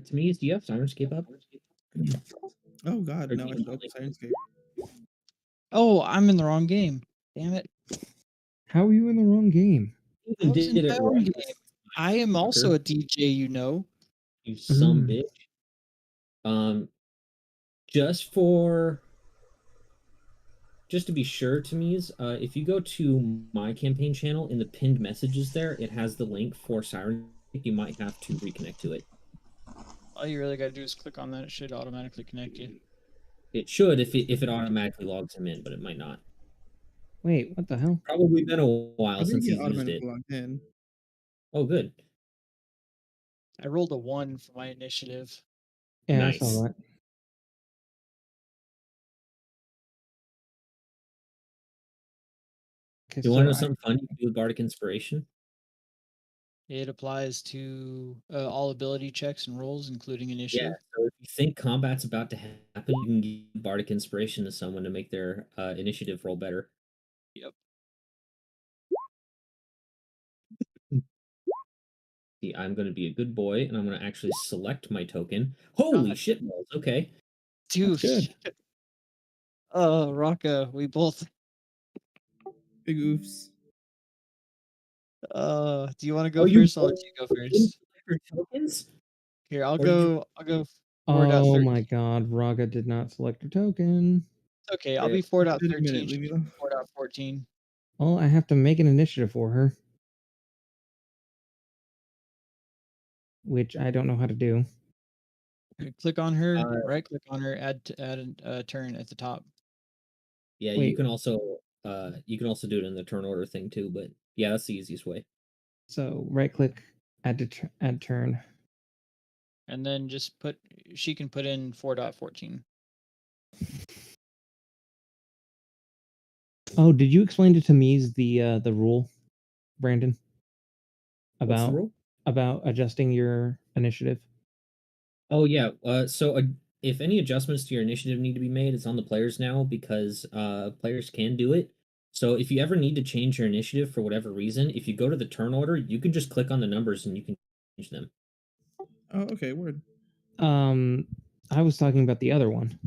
[SPEAKER 1] To me, do you have Sirenscape up?
[SPEAKER 4] Oh god,
[SPEAKER 1] Or
[SPEAKER 4] no,
[SPEAKER 1] do
[SPEAKER 4] I
[SPEAKER 1] you
[SPEAKER 4] should open
[SPEAKER 1] not?
[SPEAKER 4] Sirenscape.
[SPEAKER 5] Oh, I'm in the wrong game. Damn it.
[SPEAKER 2] How are you in the wrong game?
[SPEAKER 1] You
[SPEAKER 5] I was in
[SPEAKER 1] did
[SPEAKER 5] my
[SPEAKER 1] it
[SPEAKER 5] own
[SPEAKER 1] right.
[SPEAKER 5] game. I am also a DJ, you know.
[SPEAKER 1] You some
[SPEAKER 2] Mm.
[SPEAKER 1] bitch. Just to be sure, to me's, if you go to my campaign channel in the pinned messages there, it has the link for Siren. You might have to reconnect to it.
[SPEAKER 5] All you really gotta do is click on that. It should automatically connect you.
[SPEAKER 1] It should if it automatically logs him in, but it might not.
[SPEAKER 2] Wait, what the hell?
[SPEAKER 1] Probably been a
[SPEAKER 4] I
[SPEAKER 1] while
[SPEAKER 4] think
[SPEAKER 1] since
[SPEAKER 4] you
[SPEAKER 1] he's
[SPEAKER 4] get
[SPEAKER 1] used
[SPEAKER 4] automatically
[SPEAKER 1] it.
[SPEAKER 4] logged in.
[SPEAKER 1] Oh, good.
[SPEAKER 5] I rolled a 1 for my initiative.
[SPEAKER 2] Yeah,
[SPEAKER 1] Nice.
[SPEAKER 2] I saw that. Okay,
[SPEAKER 1] You want to know
[SPEAKER 2] so
[SPEAKER 1] something fun you can do with Bardic Inspiration?
[SPEAKER 5] It applies to all ability checks and rolls, including
[SPEAKER 1] Yeah,
[SPEAKER 5] initiative.
[SPEAKER 1] so if you think combat's about to happen, you can give Bardic Inspiration to someone to make their initiative roll better.
[SPEAKER 5] Yep.
[SPEAKER 1] See, I'm going to be a good boy, and I'm going to actually select my token. Holy
[SPEAKER 5] God.
[SPEAKER 1] shit balls, okay.
[SPEAKER 5] Dude.
[SPEAKER 2] good.
[SPEAKER 5] Rocca, we both.
[SPEAKER 4] Big oofs.
[SPEAKER 5] Do you want to go
[SPEAKER 1] Oh, you
[SPEAKER 5] first? I'll let
[SPEAKER 1] both
[SPEAKER 5] you go
[SPEAKER 1] didn't
[SPEAKER 5] first.
[SPEAKER 1] select your tokens?
[SPEAKER 5] Here, I'll
[SPEAKER 1] Or did you-
[SPEAKER 5] go. I'll go.
[SPEAKER 2] Oh
[SPEAKER 5] 4.13.
[SPEAKER 2] my god, Raga did not select her token.
[SPEAKER 5] It's okay. I'll
[SPEAKER 1] Yeah.
[SPEAKER 5] be
[SPEAKER 4] In a minute,
[SPEAKER 5] 4.13.
[SPEAKER 4] leave me
[SPEAKER 5] She's
[SPEAKER 4] alone.
[SPEAKER 5] 4.14.
[SPEAKER 2] Well, I have to make an initiative for her, which I don't know how to do.
[SPEAKER 5] Click on her.
[SPEAKER 1] Uh,
[SPEAKER 5] Right click on her. Add a turn at the top.
[SPEAKER 1] Yeah,
[SPEAKER 2] Wait.
[SPEAKER 1] you can also do it in the turn order thing too, but yeah, that's the easiest way.
[SPEAKER 2] So right click, add turn.
[SPEAKER 5] And then just put. She can put in 4.14.
[SPEAKER 2] Oh, did you explain to Tamiz the rule, Brandon?
[SPEAKER 1] What's the rule?
[SPEAKER 2] About adjusting your initiative?
[SPEAKER 1] Oh yeah. If any adjustments to your initiative need to be made, it's on the players now because players can do it. So if you ever need to change your initiative for whatever reason, if you go to the turn order, you can just click on the numbers and you can change them.
[SPEAKER 4] Oh, okay, word.
[SPEAKER 2] I was talking about the other one.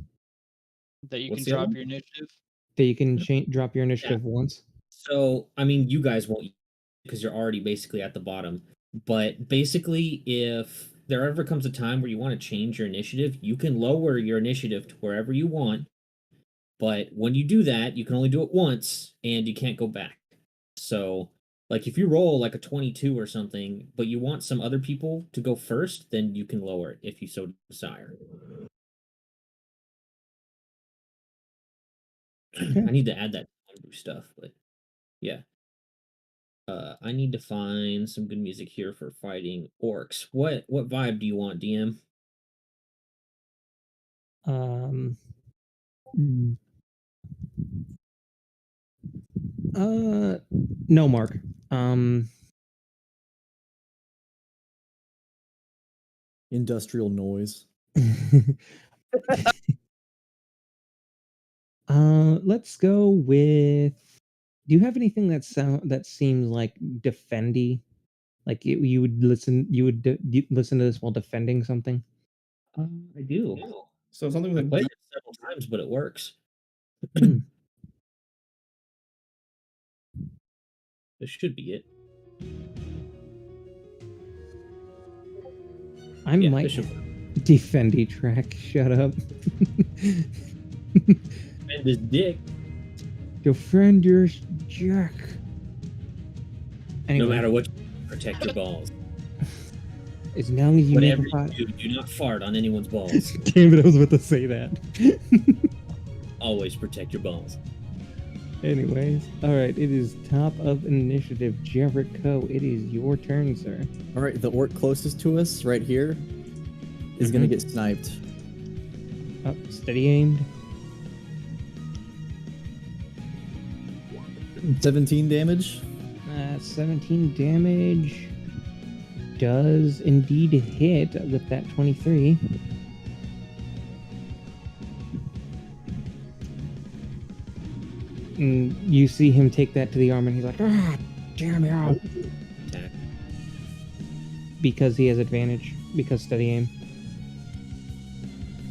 [SPEAKER 5] That you
[SPEAKER 1] What's
[SPEAKER 5] can
[SPEAKER 1] the other
[SPEAKER 5] drop
[SPEAKER 1] one?
[SPEAKER 5] your initiative.
[SPEAKER 2] That you can drop your initiative once.
[SPEAKER 1] So I mean, you guys won't because you're already basically at the bottom. But basically, if there ever comes a time where you want to change your initiative, you can lower your initiative to wherever you want. But when you do that, you can only do it once and you can't go back. So, like if you roll like a 22 or something, but you want some other people to go first, then you can lower it if you so desire. I need to add that stuff, but yeah. I need to find some good music here for fighting orcs. What vibe do you want, DM?
[SPEAKER 2] No, Mark.
[SPEAKER 3] Industrial noise.
[SPEAKER 2] Let's go with. Do you have anything that seems like defendy? Like you would listen to this while defending something?
[SPEAKER 1] I do.
[SPEAKER 4] So something
[SPEAKER 1] I
[SPEAKER 4] like
[SPEAKER 1] played it several times, but it works.
[SPEAKER 2] Hmm.
[SPEAKER 1] This should be it.
[SPEAKER 2] I
[SPEAKER 1] Yeah,
[SPEAKER 2] might
[SPEAKER 1] this should
[SPEAKER 2] defendy track. Shut up.
[SPEAKER 1] And this dick.
[SPEAKER 2] Defend your jack. Anyway,
[SPEAKER 1] No matter what, protect your balls.
[SPEAKER 2] as long as you make
[SPEAKER 1] Whatever
[SPEAKER 2] a fart.
[SPEAKER 1] you do not fart on anyone's balls.
[SPEAKER 2] Damn it, I was about to say that.
[SPEAKER 1] Always protect your balls.
[SPEAKER 2] Anyways, alright, it is top of initiative. Jericho, it is your turn, sir.
[SPEAKER 3] All right, the orc closest to us, right here, is gonna get sniped.
[SPEAKER 2] Oh, steady aimed.
[SPEAKER 3] 17 damage.
[SPEAKER 2] 17 damage. Does indeed hit with that 23. And you see him take that to the arm, and he's like, "Ah, damn it!"
[SPEAKER 1] Attack.
[SPEAKER 2] Because he has advantage. Because steady aim.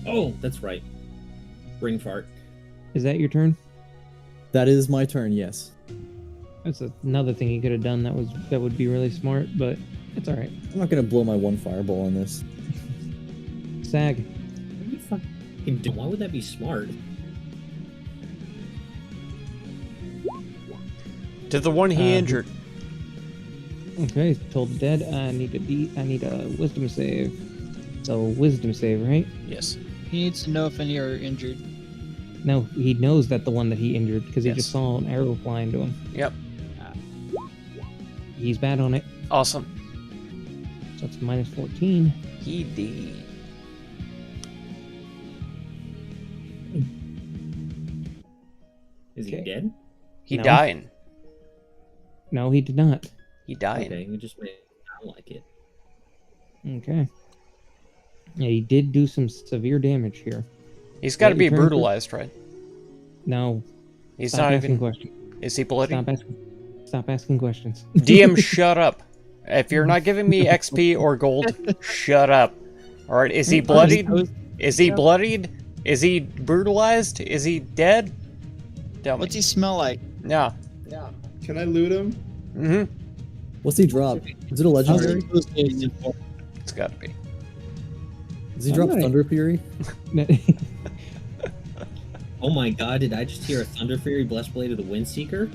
[SPEAKER 1] Oh, that's right. Ring fart.
[SPEAKER 2] Is that your turn?
[SPEAKER 3] That is my turn. Yes.
[SPEAKER 2] That's another thing he could have done. That would be really smart, but it's all right.
[SPEAKER 3] I'm not gonna blow my one fireball on this.
[SPEAKER 2] Sag.
[SPEAKER 1] What are you fucking doing? Why would that be smart?
[SPEAKER 6] To the one he injured.
[SPEAKER 2] Okay, told the dead. I need a wisdom save. So wisdom save, right?
[SPEAKER 6] Yes.
[SPEAKER 5] He needs to know if any are injured.
[SPEAKER 2] No, he knows that the one that he injured because he
[SPEAKER 6] Yes.
[SPEAKER 2] just saw an arrow fly into him.
[SPEAKER 6] Yep.
[SPEAKER 2] He's bad on it.
[SPEAKER 6] Awesome.
[SPEAKER 2] So it's minus 14.
[SPEAKER 6] He did.
[SPEAKER 1] Is he
[SPEAKER 2] Okay.
[SPEAKER 1] dead?
[SPEAKER 6] He
[SPEAKER 2] No.
[SPEAKER 6] dying.
[SPEAKER 2] No, he did not.
[SPEAKER 6] He dying.
[SPEAKER 1] Okay, you just made it sound like it.
[SPEAKER 2] Okay. Yeah, he did do some severe damage here.
[SPEAKER 6] He's got to
[SPEAKER 2] What,
[SPEAKER 6] be
[SPEAKER 2] your turn, Chris?
[SPEAKER 6] brutalized, right?
[SPEAKER 2] No.
[SPEAKER 6] He's
[SPEAKER 2] Stop
[SPEAKER 6] not
[SPEAKER 2] asking
[SPEAKER 6] even.
[SPEAKER 2] questions.
[SPEAKER 6] Is he bloody?
[SPEAKER 2] Stop asking questions.
[SPEAKER 6] DM, shut up. If you're not giving me XP or gold, shut up. All right. Is he bloodied? Is he bloodied? Is he brutalized? Is he dead? Tell me.
[SPEAKER 5] What's he smell like?
[SPEAKER 6] Yeah.
[SPEAKER 4] Can I loot him?
[SPEAKER 6] Mm-hmm.
[SPEAKER 3] What's he drop? Is it a
[SPEAKER 5] How's
[SPEAKER 3] legendary?
[SPEAKER 5] he
[SPEAKER 6] It's got to be.
[SPEAKER 3] Does he drop
[SPEAKER 2] Alright.
[SPEAKER 3] Thunder Fury?
[SPEAKER 1] Oh my god, did I just hear a Thunder Fury Blessed Blade of the Windseeker?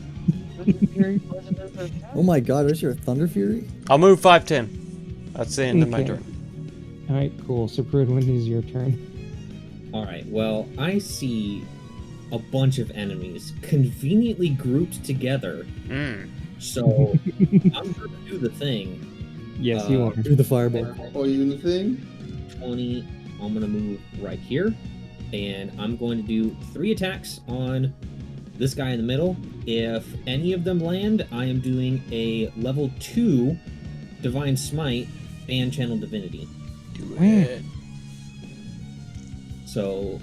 [SPEAKER 3] Oh my god, is your Thunder Fury?
[SPEAKER 6] I'll move 5'10". That's the end of my
[SPEAKER 2] Okay.
[SPEAKER 6] turn.
[SPEAKER 2] Alright, cool. So Prudwin, is your turn.
[SPEAKER 1] Alright, well, I see a bunch of enemies conveniently grouped together.
[SPEAKER 6] Mm.
[SPEAKER 1] So I'm gonna do the thing.
[SPEAKER 2] Yes, you are.
[SPEAKER 3] Do the fireball.
[SPEAKER 4] Oh, you doing the thing?
[SPEAKER 1] 20. I'm gonna move right here. And I'm going to do 3 attacks on this guy in the middle. If any of them land, I am doing a level 2 Divine Smite and Channel Divinity.
[SPEAKER 6] Do
[SPEAKER 2] Mm.
[SPEAKER 6] it.
[SPEAKER 1] So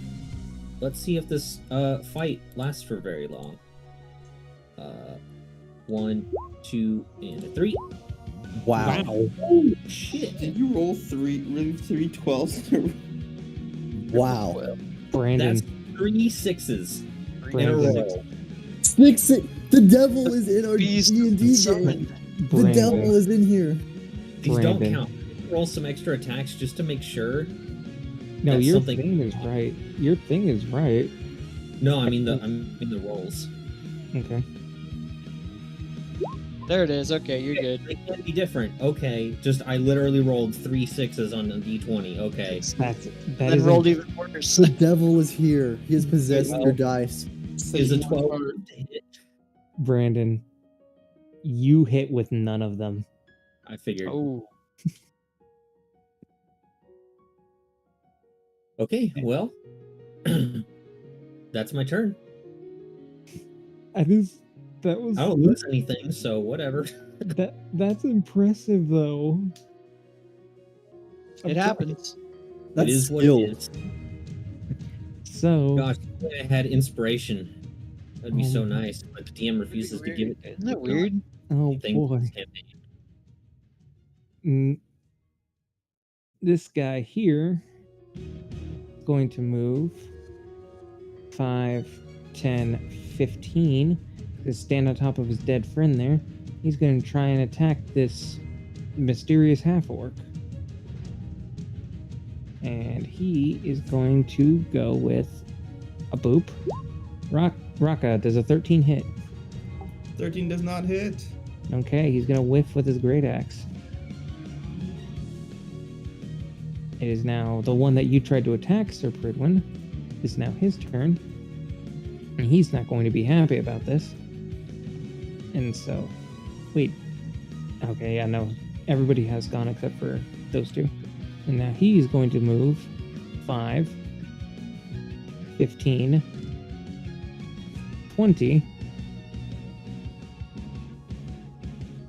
[SPEAKER 1] let's see if this fight lasts for very long. 1, 2, and a 3.
[SPEAKER 3] Wow.
[SPEAKER 1] Oh shit!
[SPEAKER 4] Did you roll three 12s?
[SPEAKER 3] Wow.
[SPEAKER 2] Brandon.
[SPEAKER 1] That's 3 6s in a
[SPEAKER 2] Brandon.
[SPEAKER 1] row.
[SPEAKER 3] The devil is in our
[SPEAKER 5] Beast
[SPEAKER 3] D&D game.
[SPEAKER 5] summoned.
[SPEAKER 3] The devil
[SPEAKER 2] Brandon.
[SPEAKER 3] is in here.
[SPEAKER 1] These don't
[SPEAKER 2] Brandon.
[SPEAKER 1] count. Roll some extra attacks just to make sure.
[SPEAKER 2] No,
[SPEAKER 1] That's
[SPEAKER 2] your
[SPEAKER 1] something-
[SPEAKER 2] thing is right. Your thing is right.
[SPEAKER 1] No, I mean the rolls.
[SPEAKER 2] Okay.
[SPEAKER 5] There it is. Okay, you're good.
[SPEAKER 1] They can be different. Okay, just I literally rolled 3 6s on a d20. Okay.
[SPEAKER 2] That
[SPEAKER 5] Then
[SPEAKER 2] is
[SPEAKER 5] rolled even worse.
[SPEAKER 3] The devil is here. He has possessed
[SPEAKER 1] Well,
[SPEAKER 3] your dice.
[SPEAKER 1] Is a 12 to hit?
[SPEAKER 2] Brandon. You hit with none of them.
[SPEAKER 1] I figured.
[SPEAKER 5] Oh,
[SPEAKER 1] Okay, well, that's my turn.
[SPEAKER 2] That was
[SPEAKER 1] I don't lose anything, so whatever.
[SPEAKER 2] that's impressive though.
[SPEAKER 5] it happens.
[SPEAKER 3] That's
[SPEAKER 1] it is what
[SPEAKER 3] skill.
[SPEAKER 1] it is.
[SPEAKER 2] So
[SPEAKER 1] Gosh, if I had inspiration. That'd be
[SPEAKER 2] Oh
[SPEAKER 1] so
[SPEAKER 2] my-
[SPEAKER 1] nice, but the DM refuses to give it.
[SPEAKER 5] Isn't that weird?
[SPEAKER 2] oh
[SPEAKER 1] Thing
[SPEAKER 2] boy.
[SPEAKER 1] this campaign.
[SPEAKER 2] This guy here is going to move 5, 10, 15 to stand on top of his dead friend there. He's going to try and attack this mysterious half-orc. And he is going to go with a boop. Rock Raka, does a 13 hit?
[SPEAKER 4] 13 does not hit.
[SPEAKER 2] Okay, he's gonna whiff with his great axe. It is now the one that you tried to attack, Sir Pridwin. It's now his turn. And he's not going to be happy about this. And so, wait. Okay, yeah, no. Everybody has gone except for those two. And now he's going to move 5, 15, 20.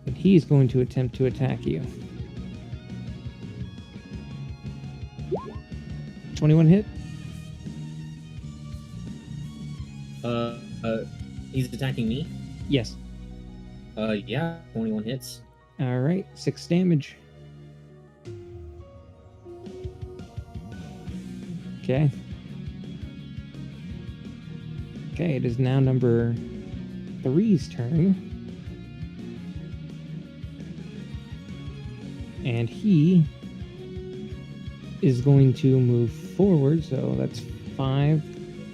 [SPEAKER 2] And he's going to attempt to attack you. 21 hit?
[SPEAKER 1] He's attacking me?
[SPEAKER 2] Yes.
[SPEAKER 1] Yeah, 21 hits.
[SPEAKER 2] Alright, 6 damage. Okay. Okay, it is now number 3's turn. And he is going to move forward, so that's 5,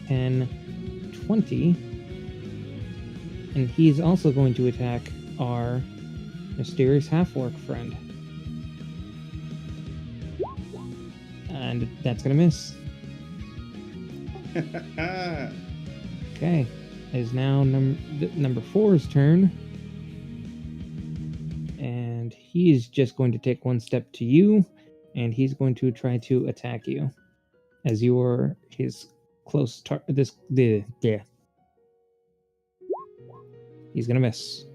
[SPEAKER 2] 10, 20. And he's also going to attack our mysterious half-orc friend. And that's gonna miss. Okay, it is now number 4's turn. And he's just going to take 1 step to you, and he's going to try to attack you. As you're his close yeah. He's gonna miss.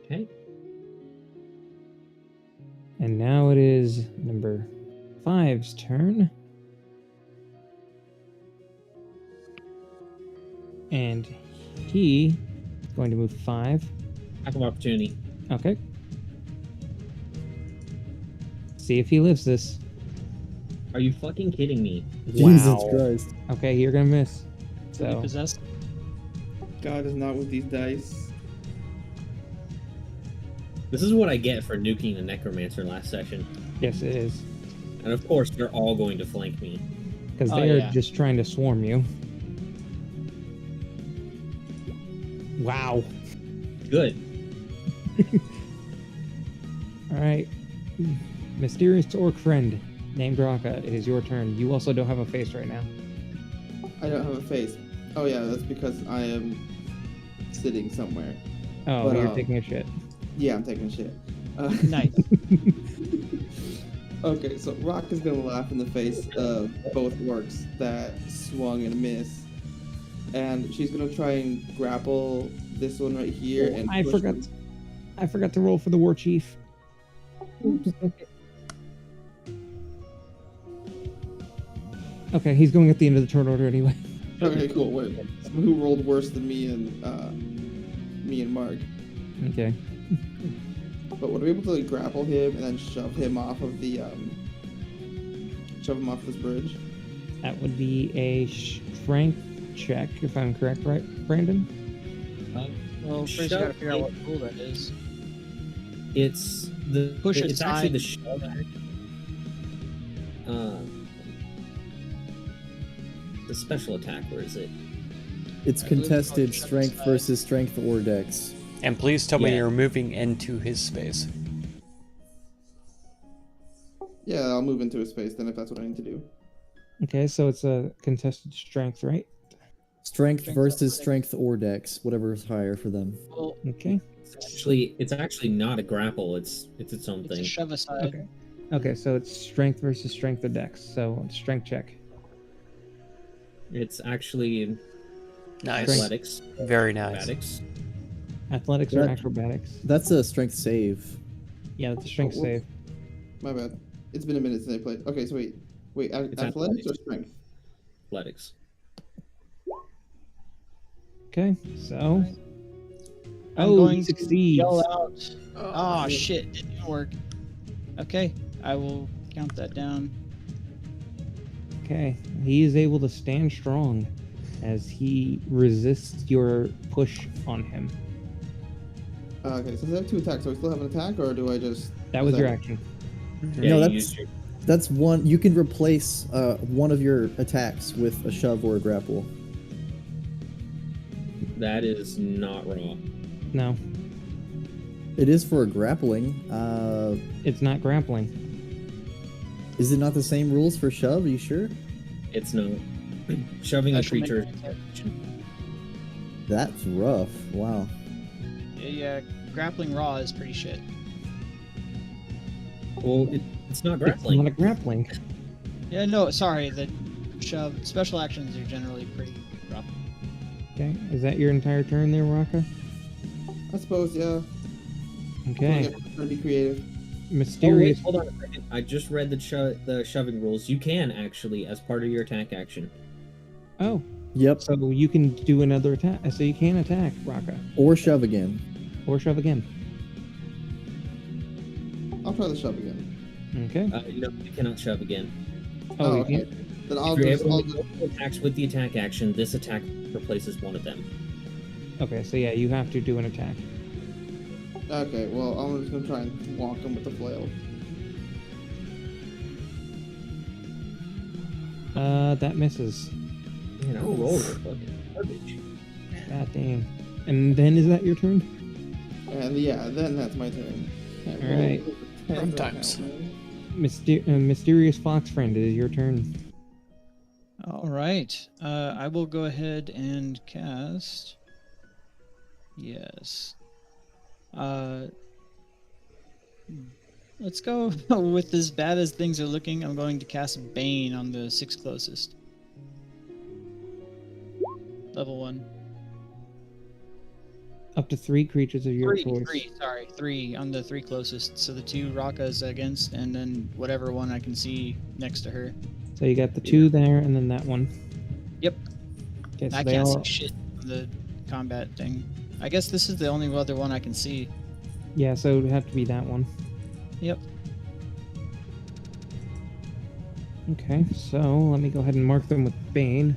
[SPEAKER 1] Okay.
[SPEAKER 2] And now it is number 5's turn. And he is going to move 5.
[SPEAKER 1] Attack of opportunity.
[SPEAKER 2] Okay. See if he lives this.
[SPEAKER 1] Are you fucking kidding me?
[SPEAKER 3] Jesus Christ.
[SPEAKER 2] Okay, you're gonna miss. So
[SPEAKER 5] Possessed.
[SPEAKER 4] God is not with these dice.
[SPEAKER 1] This is what I get for nuking the Necromancer last session.
[SPEAKER 2] yes, it is.
[SPEAKER 1] And of course, they're all going to flank me.
[SPEAKER 2] Because
[SPEAKER 5] Oh,
[SPEAKER 2] they are
[SPEAKER 5] yeah.
[SPEAKER 2] just trying to swarm you. Wow.
[SPEAKER 1] Good.
[SPEAKER 2] Alright. Mysterious orc friend named Raka, it is your turn. You also don't have a face right now.
[SPEAKER 4] I don't have a face. Oh yeah, that's because I am sitting somewhere.
[SPEAKER 2] Oh,
[SPEAKER 4] But,
[SPEAKER 2] you're taking a shit.
[SPEAKER 4] Yeah, I'm taking a shit.
[SPEAKER 5] Nice.
[SPEAKER 4] Okay, so Rock is gonna laugh in the face of both orcs that swung and missed, and she's gonna try and grapple this one right here. And
[SPEAKER 2] I
[SPEAKER 4] push
[SPEAKER 2] forgot.
[SPEAKER 4] him.
[SPEAKER 2] I forgot to roll for the war chief. Oops. Okay, he's going at the end of the turn order anyway.
[SPEAKER 4] Okay, cool. Wait, someone who rolled worse than me and Mark.
[SPEAKER 2] Okay.
[SPEAKER 4] But would we be able to like, grapple him and then shove him off of the this bridge?
[SPEAKER 2] That would be a strength check, if I'm correct, right, Brandon?
[SPEAKER 5] Well, first you
[SPEAKER 1] Shove
[SPEAKER 5] gotta figure out
[SPEAKER 1] it.
[SPEAKER 5] what rule that is.
[SPEAKER 1] It's the
[SPEAKER 5] Push
[SPEAKER 1] It's actually
[SPEAKER 5] aside.
[SPEAKER 1] the shove. The special attack. Where is it?
[SPEAKER 3] It's
[SPEAKER 5] I believe it's
[SPEAKER 3] contested
[SPEAKER 5] called
[SPEAKER 3] strength
[SPEAKER 5] side.
[SPEAKER 3] versus strength or dex.
[SPEAKER 6] And please tell me
[SPEAKER 1] Yeah.
[SPEAKER 6] you're moving into his space.
[SPEAKER 4] Yeah, I'll move into a space then if that's what I need to do.
[SPEAKER 2] Okay, so it's a contested strength, right?
[SPEAKER 3] Strength
[SPEAKER 5] Strength
[SPEAKER 3] versus
[SPEAKER 5] or
[SPEAKER 3] strength or dex, whatever is higher for them.
[SPEAKER 5] Well,
[SPEAKER 2] Okay.
[SPEAKER 1] It's actually not a grapple. It's its own
[SPEAKER 5] it's a
[SPEAKER 1] thing.
[SPEAKER 5] shove aside.
[SPEAKER 2] Okay. Okay, so it's strength versus strength or dex. So strength check.
[SPEAKER 1] It's actually
[SPEAKER 6] Nice.
[SPEAKER 1] athletics.
[SPEAKER 6] Very nice.
[SPEAKER 1] Acrobatics.
[SPEAKER 2] Athletics or
[SPEAKER 3] That-
[SPEAKER 2] acrobatics?
[SPEAKER 3] That's a strength save.
[SPEAKER 2] Yeah, that's a strength
[SPEAKER 4] Oh,
[SPEAKER 2] save.
[SPEAKER 4] My bad. It's been a minute since I played. Okay, so wait,
[SPEAKER 1] It's
[SPEAKER 4] athletics or
[SPEAKER 1] athletics.
[SPEAKER 4] strength?
[SPEAKER 1] Athletics.
[SPEAKER 2] Okay, so.
[SPEAKER 5] I'm
[SPEAKER 2] Oh,
[SPEAKER 5] going
[SPEAKER 2] he
[SPEAKER 5] to
[SPEAKER 2] succeeds.
[SPEAKER 5] yell out. Oh shit! It didn't work. Okay, I will count that down.
[SPEAKER 2] Okay, he is able to stand strong as he resists your push on him.
[SPEAKER 4] Okay, so I have 2 attacks. So I still have an attack, or do I just?
[SPEAKER 2] That was your action.
[SPEAKER 1] Yeah,
[SPEAKER 3] No,
[SPEAKER 1] you
[SPEAKER 3] that's-
[SPEAKER 1] used your-
[SPEAKER 3] That's one. You can replace one of your attacks with a shove or a grapple.
[SPEAKER 1] That is not raw.
[SPEAKER 2] No,
[SPEAKER 3] It is for a grappling.
[SPEAKER 2] it's not grappling.
[SPEAKER 3] Is it not the same rules for shove? Are you sure?
[SPEAKER 1] It's not. Shoving a
[SPEAKER 5] Special
[SPEAKER 1] creature.
[SPEAKER 5] mechanism.
[SPEAKER 3] That's rough. Wow.
[SPEAKER 5] Yeah, grappling raw is pretty shit.
[SPEAKER 1] Well, it's not
[SPEAKER 2] It's
[SPEAKER 1] grappling.
[SPEAKER 2] not a grappling.
[SPEAKER 5] Yeah, no, sorry. The shove special actions are generally pretty rough.
[SPEAKER 2] Okay, is that your entire turn there, Raka?
[SPEAKER 4] I suppose, yeah.
[SPEAKER 2] Okay,
[SPEAKER 4] Trying to be creative.
[SPEAKER 1] Oh, wait,
[SPEAKER 2] mysterious.
[SPEAKER 1] hold on a second. I just read the shoving rules. You can actually, as part of your attack action.
[SPEAKER 2] Oh,
[SPEAKER 3] Yep.
[SPEAKER 2] so you can do another attack. So you can attack Raka
[SPEAKER 3] Or shove again.
[SPEAKER 2] or shove again.
[SPEAKER 4] I'll try the shove again.
[SPEAKER 2] Okay.
[SPEAKER 1] No, you cannot shove again.
[SPEAKER 2] Oh, you
[SPEAKER 4] okay.
[SPEAKER 2] can.
[SPEAKER 4] Then I'll
[SPEAKER 1] If you're
[SPEAKER 4] just,
[SPEAKER 1] able
[SPEAKER 4] I'll
[SPEAKER 1] to
[SPEAKER 4] just
[SPEAKER 1] make multiple attacks with the attack action, this attack replaces one of them.
[SPEAKER 2] Okay, so yeah, you have to do an attack.
[SPEAKER 4] okay. Well, I'm just gonna try and walk him with the flail.
[SPEAKER 2] That misses.
[SPEAKER 1] Man, our rolls are fucking garbage.
[SPEAKER 2] God dang. And then is that your turn?
[SPEAKER 4] And yeah, then that's my turn.
[SPEAKER 2] All right.
[SPEAKER 6] Sometimes.
[SPEAKER 2] Mysterious Fox Friend, it is your turn.
[SPEAKER 5] All right. I will go ahead and cast. Yes. Let's go with as bad as things are looking. I'm going to cast Bane on the 6 closest. Level 1.
[SPEAKER 2] Up to 3 creatures of your
[SPEAKER 5] 3,
[SPEAKER 2] choice.
[SPEAKER 5] 3 on the 3 closest. So the 2 Rakas against, and then whatever one I can see next to her.
[SPEAKER 2] So you got the 2 there, and then that one.
[SPEAKER 5] Yep.
[SPEAKER 2] Okay, so
[SPEAKER 5] I
[SPEAKER 2] they
[SPEAKER 5] can't
[SPEAKER 2] all.
[SPEAKER 5] see shit on the combat thing. I guess this is the only other one I can see.
[SPEAKER 2] Yeah, so it would have to be that one.
[SPEAKER 5] Yep.
[SPEAKER 2] Okay, so let me go ahead and mark them with Bane.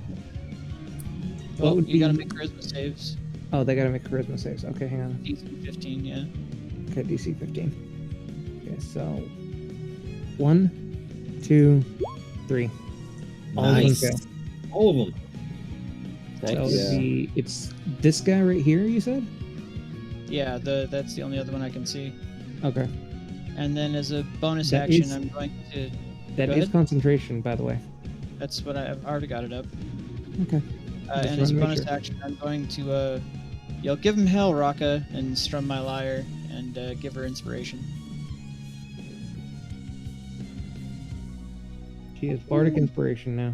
[SPEAKER 2] What
[SPEAKER 5] Well,
[SPEAKER 2] would
[SPEAKER 5] you gotta
[SPEAKER 2] be-
[SPEAKER 5] make charisma saves.
[SPEAKER 2] Oh, they gotta make charisma saves. Okay, hang on.
[SPEAKER 5] DC 15, yeah.
[SPEAKER 2] Okay, DC 15. Okay, so 1, 2, 3. All of them
[SPEAKER 1] Nice.
[SPEAKER 2] fail.
[SPEAKER 1] All of them.
[SPEAKER 2] So
[SPEAKER 3] Yeah.
[SPEAKER 2] it's this guy right here, you said?
[SPEAKER 5] Yeah, that's the only other one I can see.
[SPEAKER 2] Okay.
[SPEAKER 5] And then as a bonus
[SPEAKER 2] That
[SPEAKER 5] action,
[SPEAKER 2] is-
[SPEAKER 5] I'm going to.
[SPEAKER 2] That
[SPEAKER 5] Go
[SPEAKER 2] is
[SPEAKER 5] ahead.
[SPEAKER 2] concentration, by the way.
[SPEAKER 5] That's what I've already got it up.
[SPEAKER 2] Okay. Just
[SPEAKER 5] And as a
[SPEAKER 2] wanted to make
[SPEAKER 5] bonus
[SPEAKER 2] sure.
[SPEAKER 5] action, I'm going to give him hell, Raka, and strum my lyre and give her inspiration.
[SPEAKER 2] She is bardic inspiration now.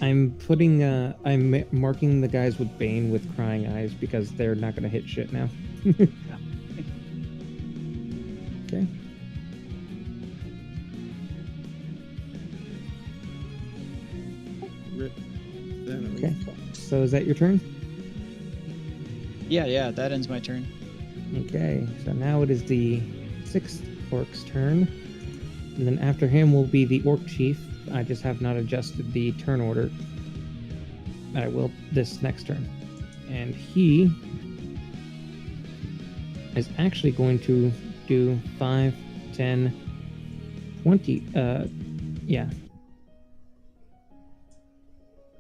[SPEAKER 2] I'm putting I'm marking the guys with Bane with crying eyes because they're not gonna hit shit now. Okay.
[SPEAKER 4] Rip. Then
[SPEAKER 2] Okay. So is that your turn?
[SPEAKER 5] Yeah, that ends my turn.
[SPEAKER 2] Okay. So now it is the 6th orc's turn. And then after him will be the orc chief. I just have not adjusted the turn order. I will this next turn. And he is actually going to do 5, 10, 20. Yeah.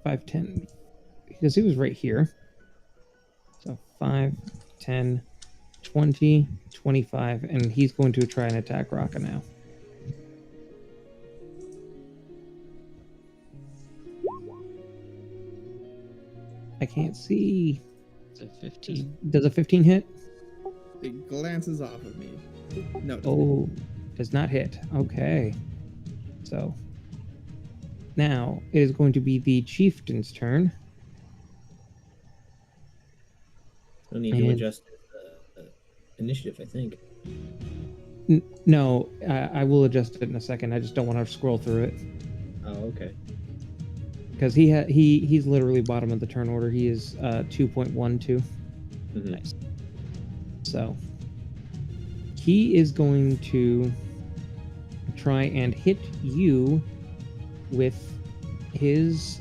[SPEAKER 2] 5, 10. Because he was right here. So 5, 10, 20, 25. And he's going to try and attack Raka now. I can't see.
[SPEAKER 5] It's a 15.
[SPEAKER 2] Does a 15 hit?
[SPEAKER 4] it glances off of me. No. it doesn't.
[SPEAKER 2] Oh, does not hit. Okay. So now it is going to be the chieftain's turn.
[SPEAKER 1] I need to
[SPEAKER 2] And-
[SPEAKER 1] adjust initiative, I think.
[SPEAKER 2] No, I will adjust it in a second. I just don't want to scroll through it
[SPEAKER 1] Oh, okay.
[SPEAKER 2] because he's literally bottom of the turn order. He is 2.12.
[SPEAKER 1] Mhm.
[SPEAKER 5] Nice.
[SPEAKER 2] So he is going to try and hit you with his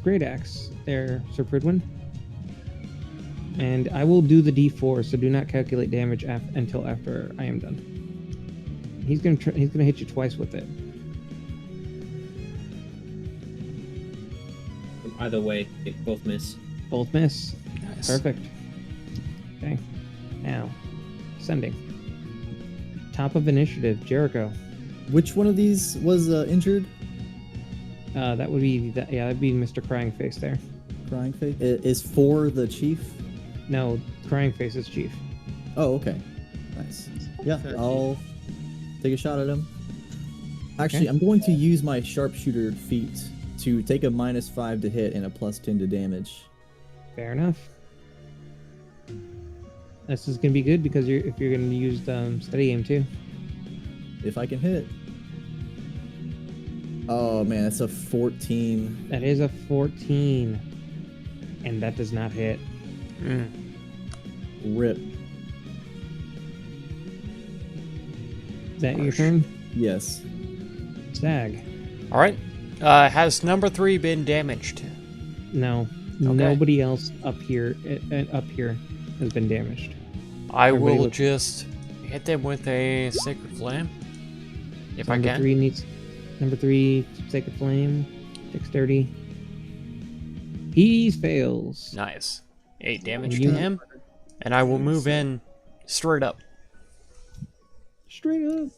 [SPEAKER 2] great axe there, Sir Pridwin. And I will do the D4, so do not calculate damage until after I am done. He's gonna hit you twice with it.
[SPEAKER 1] Either way, they both miss.
[SPEAKER 2] Both miss.
[SPEAKER 6] Nice.
[SPEAKER 2] Perfect. Okay. Now, sending. Top of initiative, Jericho.
[SPEAKER 3] Which one of these was injured?
[SPEAKER 2] That would be that'd be Mr. Crying Face there.
[SPEAKER 3] Crying face is 4 the chief.
[SPEAKER 2] No, Crying Face is chief.
[SPEAKER 3] Oh, okay. Nice. Yeah,
[SPEAKER 5] Fair
[SPEAKER 3] I'll take a shot at him. Actually,
[SPEAKER 2] Okay.
[SPEAKER 3] I'm going to use my sharpshooter feat to take a -5 to hit and a +10 to damage.
[SPEAKER 2] Fair enough. This is gonna be good because if you're gonna use steady aim too.
[SPEAKER 3] If I can hit. Oh man, that's a 14.
[SPEAKER 2] That is a 14, and that does not hit.
[SPEAKER 6] Mm.
[SPEAKER 3] Rip.
[SPEAKER 2] Is that your turn?
[SPEAKER 3] Yes.
[SPEAKER 2] Sag.
[SPEAKER 6] All right. Has number 3 been damaged?
[SPEAKER 2] No.
[SPEAKER 6] Okay.
[SPEAKER 2] Nobody else up here has been damaged.
[SPEAKER 6] I
[SPEAKER 2] Everybody
[SPEAKER 6] will
[SPEAKER 2] look-
[SPEAKER 6] just hit them with a Sacred Flame. If
[SPEAKER 2] So
[SPEAKER 6] I
[SPEAKER 2] number
[SPEAKER 6] can.
[SPEAKER 2] 3 needs number 3 Sacred Flame, dexterity. He fails.
[SPEAKER 6] Nice. 8 damage
[SPEAKER 2] You-
[SPEAKER 6] to him. And I will move in straight up.
[SPEAKER 2] Straight up.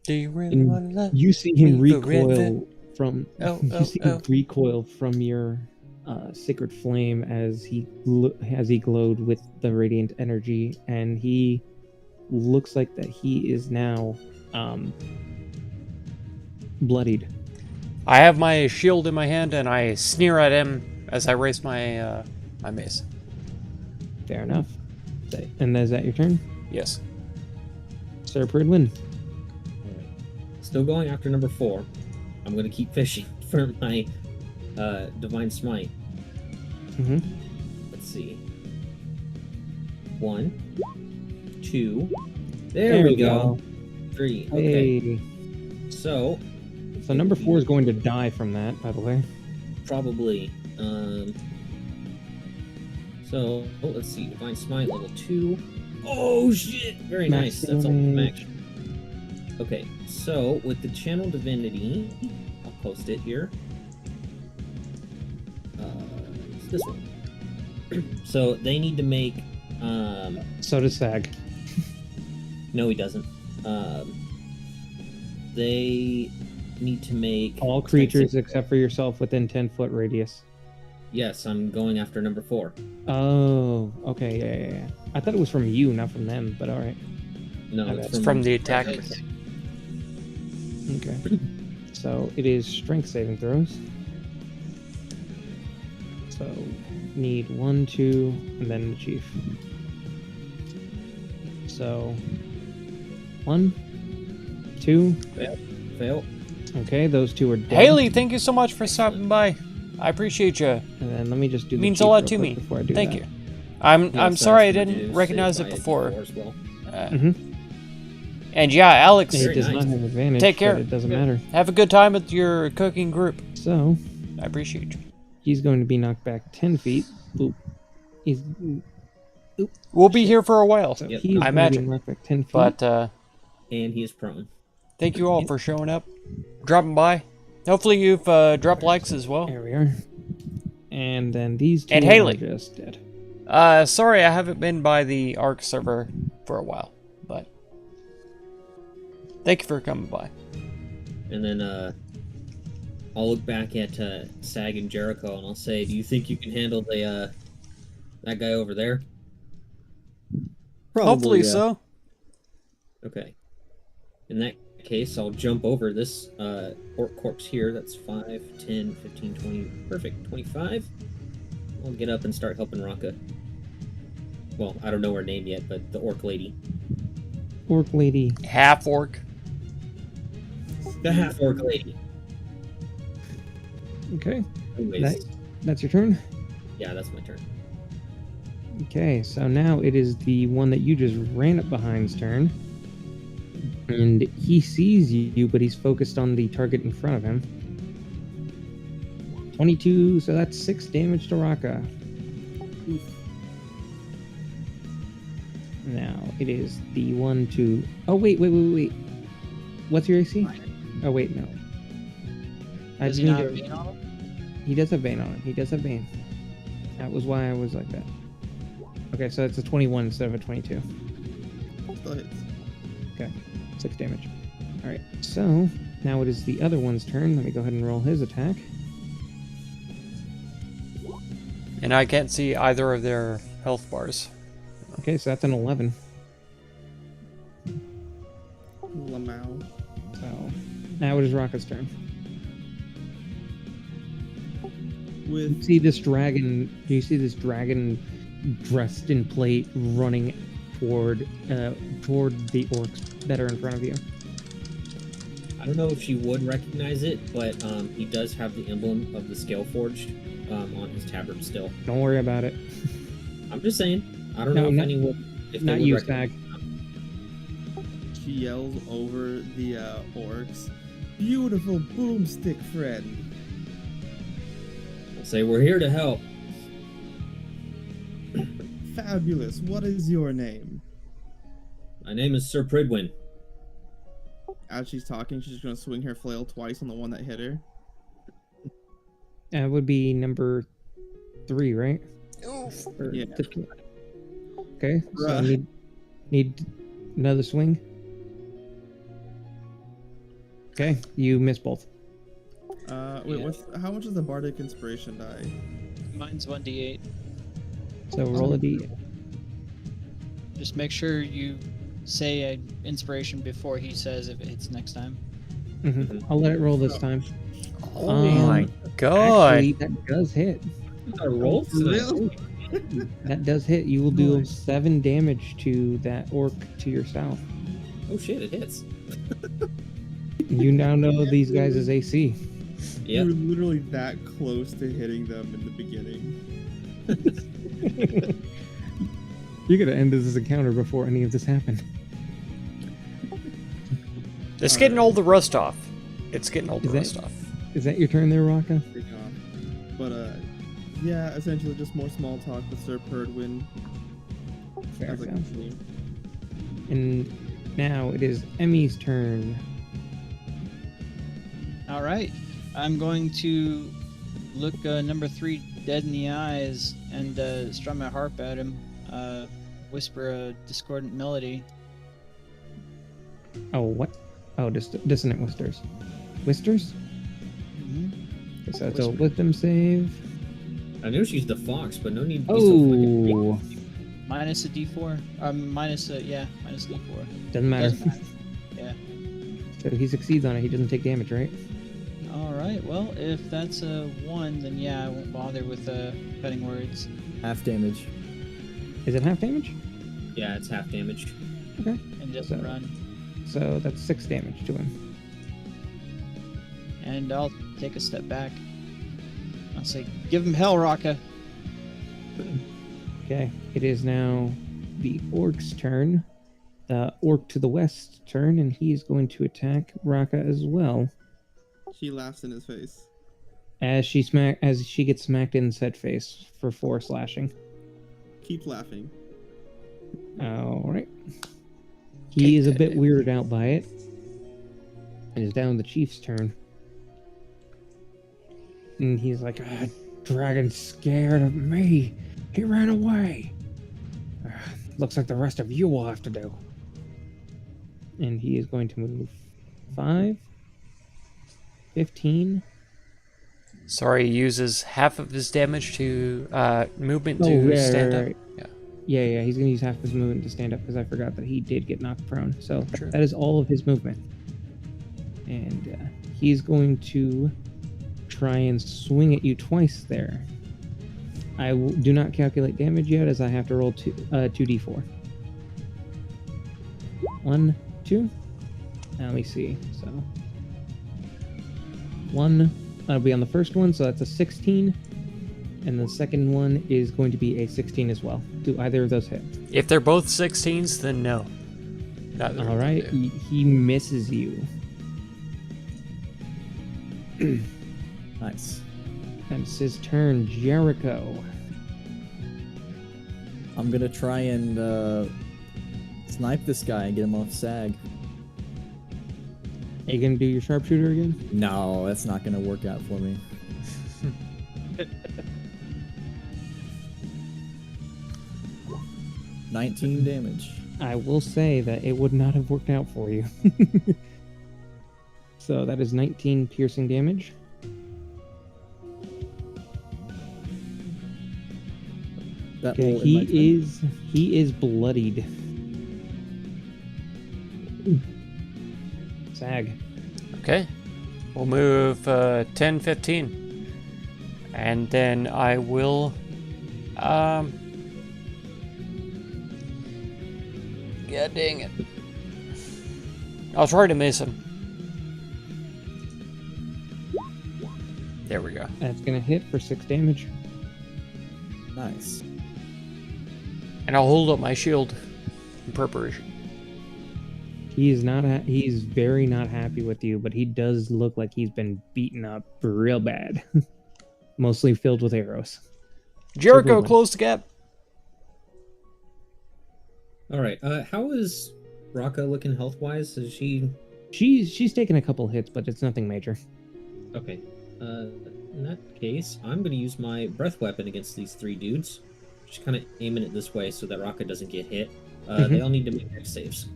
[SPEAKER 6] Do you really
[SPEAKER 2] And
[SPEAKER 6] want to let
[SPEAKER 2] You see him
[SPEAKER 6] me forever?
[SPEAKER 2] recoil from.
[SPEAKER 6] Oh,
[SPEAKER 2] you
[SPEAKER 6] oh,
[SPEAKER 2] see him
[SPEAKER 6] oh.
[SPEAKER 2] recoil from your sacred flame as he glowed with the radiant energy, and he looks like that he is now bloodied.
[SPEAKER 6] I have my shield in my hand and I sneer at him as I raise my my mace.
[SPEAKER 2] Fair enough. And is that your turn,
[SPEAKER 6] Yes.
[SPEAKER 2] Sir Pridwin?
[SPEAKER 1] Still going after number 4. I'm going to keep fishing for my Divine Smite.
[SPEAKER 2] Mm-hmm.
[SPEAKER 1] Let's see. 1, 2. There we go. 3. Okay.
[SPEAKER 2] Hey.
[SPEAKER 1] So,
[SPEAKER 2] So number 4 is going to die from that, by the way.
[SPEAKER 1] probably. So, let's see. Divine Smite, level 2. Oh, shit! Very nice.
[SPEAKER 2] Max
[SPEAKER 1] That's all max.
[SPEAKER 2] damage.
[SPEAKER 1] Okay, so with the Channel Divinity, I'll post it here. It's this one. So they need to make.
[SPEAKER 2] So does Sag.
[SPEAKER 1] No, he doesn't. They need to make
[SPEAKER 2] All
[SPEAKER 1] strength
[SPEAKER 2] creatures
[SPEAKER 1] save-
[SPEAKER 2] except for yourself within 10-foot radius.
[SPEAKER 1] Yes, I'm going after number 4.
[SPEAKER 2] Oh, okay, yeah. I thought it was from you, not from them, but alright.
[SPEAKER 1] No,
[SPEAKER 2] Okay.
[SPEAKER 1] it's
[SPEAKER 6] It's from the attacker.
[SPEAKER 2] Okay. So it is strength saving throws. So need 1, 2, and then the chief. So 1, 2.
[SPEAKER 1] Fail.
[SPEAKER 2] Okay, those 2 are dead.
[SPEAKER 6] Haley, thank you so much for stopping by. I appreciate you.
[SPEAKER 2] And then let me just do the
[SPEAKER 6] Means a
[SPEAKER 2] chief
[SPEAKER 6] lot
[SPEAKER 2] real
[SPEAKER 6] to
[SPEAKER 2] quick
[SPEAKER 6] me.
[SPEAKER 2] before I do
[SPEAKER 6] Thank
[SPEAKER 2] that.
[SPEAKER 6] you. I'm
[SPEAKER 1] Yes,
[SPEAKER 6] sorry I
[SPEAKER 1] that's
[SPEAKER 6] didn't
[SPEAKER 1] reduced
[SPEAKER 6] recognize
[SPEAKER 1] by
[SPEAKER 6] it
[SPEAKER 1] a
[SPEAKER 6] before.
[SPEAKER 1] D4 as well.
[SPEAKER 6] And yeah, Alex,
[SPEAKER 2] It
[SPEAKER 1] Very
[SPEAKER 2] does
[SPEAKER 1] nice.
[SPEAKER 2] not have advantage.
[SPEAKER 6] Take care.
[SPEAKER 2] But it doesn't matter.
[SPEAKER 6] have a good time with your cooking group.
[SPEAKER 2] So
[SPEAKER 6] I appreciate you.
[SPEAKER 2] he's going to be knocked back 10 feet. Boop. He's
[SPEAKER 6] We'll be here for a while.
[SPEAKER 2] so
[SPEAKER 1] Yep,
[SPEAKER 2] he's
[SPEAKER 6] I
[SPEAKER 2] going to be
[SPEAKER 6] imagine.
[SPEAKER 2] knocked back 10 feet.
[SPEAKER 6] But
[SPEAKER 1] And he is prone.
[SPEAKER 6] thank you all for showing up, dropping by. Hopefully you've dropped likes as well.
[SPEAKER 2] There we are. And then these 2
[SPEAKER 6] And Haley.
[SPEAKER 2] are just dead.
[SPEAKER 6] Sorry I haven't been by the ARC server for a while, but thank you for coming by.
[SPEAKER 1] And then I'll look back at Sag and Jericho and I'll say, do you think you can handle the that guy over there?
[SPEAKER 3] Probably,
[SPEAKER 6] Hopefully
[SPEAKER 3] yeah.
[SPEAKER 6] so.
[SPEAKER 1] Okay. In that case, I'll jump over this orc corpse here. That's 5, 10, 15, 20. Perfect. 25. I'll get up and start helping Raka. Well, I don't know her name yet, but the orc lady.
[SPEAKER 2] Orc lady.
[SPEAKER 6] Half orc.
[SPEAKER 1] The half orc lady.
[SPEAKER 2] Okay.
[SPEAKER 1] Anyways,
[SPEAKER 2] That's your turn.
[SPEAKER 1] yeah, that's my turn.
[SPEAKER 2] Okay, so now it is the one that you just ran up behind's turn. And he sees you, but he's focused on the target in front of him. 22, so that's 6 damage to Raka. Now it is the 1, 2. Oh, wait. What's your AC? Oh, wait, no. I
[SPEAKER 5] Does
[SPEAKER 2] just
[SPEAKER 5] he
[SPEAKER 2] need
[SPEAKER 5] not have
[SPEAKER 2] to.
[SPEAKER 5] vein on him?
[SPEAKER 2] He does have vein on him. He does have vein. That was why I was like that. Okay, so it's a 21 instead of a 22.
[SPEAKER 4] Still hits.
[SPEAKER 2] Okay, 6 damage. All right, so now it is the other one's turn. Let me go ahead and roll his attack.
[SPEAKER 6] And I can't see either of their health bars.
[SPEAKER 2] Okay, so that's an 11.
[SPEAKER 4] Lamau.
[SPEAKER 2] So now it is Raka's turn. You
[SPEAKER 4] With
[SPEAKER 2] see this dragon? Do you see this dragon dressed in plate running toward the orcs that are in front of you?
[SPEAKER 1] I don't know if she would recognize it, but he does have the emblem of the Scale Forged on his tabard still.
[SPEAKER 2] Don't worry about it.
[SPEAKER 1] I'm just saying. I don't
[SPEAKER 2] No,
[SPEAKER 1] know if
[SPEAKER 2] not-
[SPEAKER 1] anyone. If they
[SPEAKER 2] Not
[SPEAKER 1] would
[SPEAKER 2] you,
[SPEAKER 1] recognize-
[SPEAKER 2] Stag.
[SPEAKER 4] she yells over the orcs, "Beautiful boomstick friend."
[SPEAKER 1] Say we're here to help.
[SPEAKER 4] Fabulous. What is your name?
[SPEAKER 1] My name is Sir Pridwin.
[SPEAKER 4] As she's talking, she's just gonna swing her flail twice on the one that hit her.
[SPEAKER 2] That would be number 3, right? Or
[SPEAKER 4] Yeah.
[SPEAKER 2] Okay, so I
[SPEAKER 4] Bruh.
[SPEAKER 2] need another swing. Okay, you miss both.
[SPEAKER 4] Wait,
[SPEAKER 1] Yeah.
[SPEAKER 4] how much is the bardic inspiration die?
[SPEAKER 5] Mine's 1d8.
[SPEAKER 2] So roll a d.
[SPEAKER 5] Just make sure you say an inspiration before he says if it hits next time.
[SPEAKER 2] I'll let it roll this time.
[SPEAKER 6] Oh my god.
[SPEAKER 2] Actually, that does hit.
[SPEAKER 1] I rolled
[SPEAKER 4] Really?
[SPEAKER 2] That does hit. You will do
[SPEAKER 4] Nice.
[SPEAKER 2] 7 damage to that orc to your south.
[SPEAKER 1] Oh shit! It hits.
[SPEAKER 2] You now know these guys' AC.
[SPEAKER 4] You
[SPEAKER 1] Yep.
[SPEAKER 4] were literally that close to hitting them in the beginning.
[SPEAKER 2] You're gonna end this encounter before any of this happened.
[SPEAKER 6] It's getting all the rust off. It's getting all the
[SPEAKER 2] Is that-
[SPEAKER 6] rust off.
[SPEAKER 2] Is that your turn there, Raka?
[SPEAKER 4] Taking off. But yeah, essentially just more small talk with Sir Perdwin.
[SPEAKER 2] Fair
[SPEAKER 4] As I
[SPEAKER 2] enough.
[SPEAKER 4] continue.
[SPEAKER 2] And now it is Emmy's turn.
[SPEAKER 5] All right. I'm going to look number 3 dead in the eyes and strum my harp at him. Whisper a discordant melody.
[SPEAKER 2] Oh, what? Oh, dissonant whispers. Whispers?
[SPEAKER 5] Mm-hmm.
[SPEAKER 2] Okay, so it's a
[SPEAKER 5] Whisper.
[SPEAKER 2] wisdom save.
[SPEAKER 1] I knew she's the fox, but no need to be so fucking.
[SPEAKER 2] Oh,
[SPEAKER 5] Minus a d4. Minus a D4.
[SPEAKER 2] doesn't matter.
[SPEAKER 5] Doesn't matter. Yeah.
[SPEAKER 2] So he succeeds on it. He doesn't take damage, right?
[SPEAKER 5] All right. Well, if that's a 1, then yeah, I won't bother with cutting words.
[SPEAKER 3] Half damage.
[SPEAKER 2] Is it half damage?
[SPEAKER 1] Yeah, it's half damage.
[SPEAKER 2] Okay.
[SPEAKER 5] And just
[SPEAKER 2] So-
[SPEAKER 5] run.
[SPEAKER 2] So that's 6 damage to him.
[SPEAKER 5] And I'll take a step back. I'll say, give him hell, Raka.
[SPEAKER 2] Okay. It is now the orc's turn. The orc to the west turn, and he's going to attack Raka as well.
[SPEAKER 4] She laughs in his face.
[SPEAKER 2] As she gets smacked in said face for 4 slashing.
[SPEAKER 4] Keep laughing.
[SPEAKER 2] All right. He is a bit weirded out by it. And is down the chief's turn. And he's like, dragon's scared of me. He ran away. Looks like the rest of you will have to do. And he is going to move 5, 15.
[SPEAKER 6] Sorry, he uses half of his damage to movement to stand up. Yeah.
[SPEAKER 2] Yeah, he's going to use half his movement to stand up because I forgot that he did get knocked prone. So
[SPEAKER 6] True.
[SPEAKER 2] that is all of his movement. And he's going to try and swing at you twice there. I do not calculate damage yet as I have to roll 2d4. 1, 2. Now let me see. So 1, that'll be on the first one, so that's a 16. And the second one is going to be a 16 as well. Do either of those hit?
[SPEAKER 6] If they're both 16s, then no. Neither of
[SPEAKER 2] All
[SPEAKER 6] them
[SPEAKER 2] right,
[SPEAKER 6] do.
[SPEAKER 2] he misses you.
[SPEAKER 3] Nice.
[SPEAKER 2] And it's his turn, Jericho.
[SPEAKER 3] I'm gonna try and snipe this guy and get him off sag.
[SPEAKER 2] Are you gonna do your sharpshooter again?
[SPEAKER 3] No, that's not gonna work out for me. 19 damage.
[SPEAKER 2] I will say that it would not have worked out for you. So that is 19 piercing damage.
[SPEAKER 3] That
[SPEAKER 2] Okay,
[SPEAKER 3] will end my turn.
[SPEAKER 2] he is bloodied. Sag.
[SPEAKER 6] Okay. We'll move 10, 15. And then I will... God dang it. I'll try to miss him. There we go.
[SPEAKER 2] That's gonna hit for 6 damage.
[SPEAKER 3] Nice.
[SPEAKER 6] And I'll hold up my shield in preparation.
[SPEAKER 2] He is not. He's very not happy with you, but he does look like he's been beaten up real bad, mostly filled with arrows.
[SPEAKER 6] Jericho,
[SPEAKER 2] Everyone.
[SPEAKER 6] close the gap.
[SPEAKER 1] All right. How is Raka looking health wise? Is she
[SPEAKER 2] She's taken a couple hits, but it's nothing major.
[SPEAKER 1] okay? In that case, I'm gonna use my breath weapon against these 3 dudes. Just kind of aiming it this way so that Raka doesn't get hit. They all need to make Dex saves.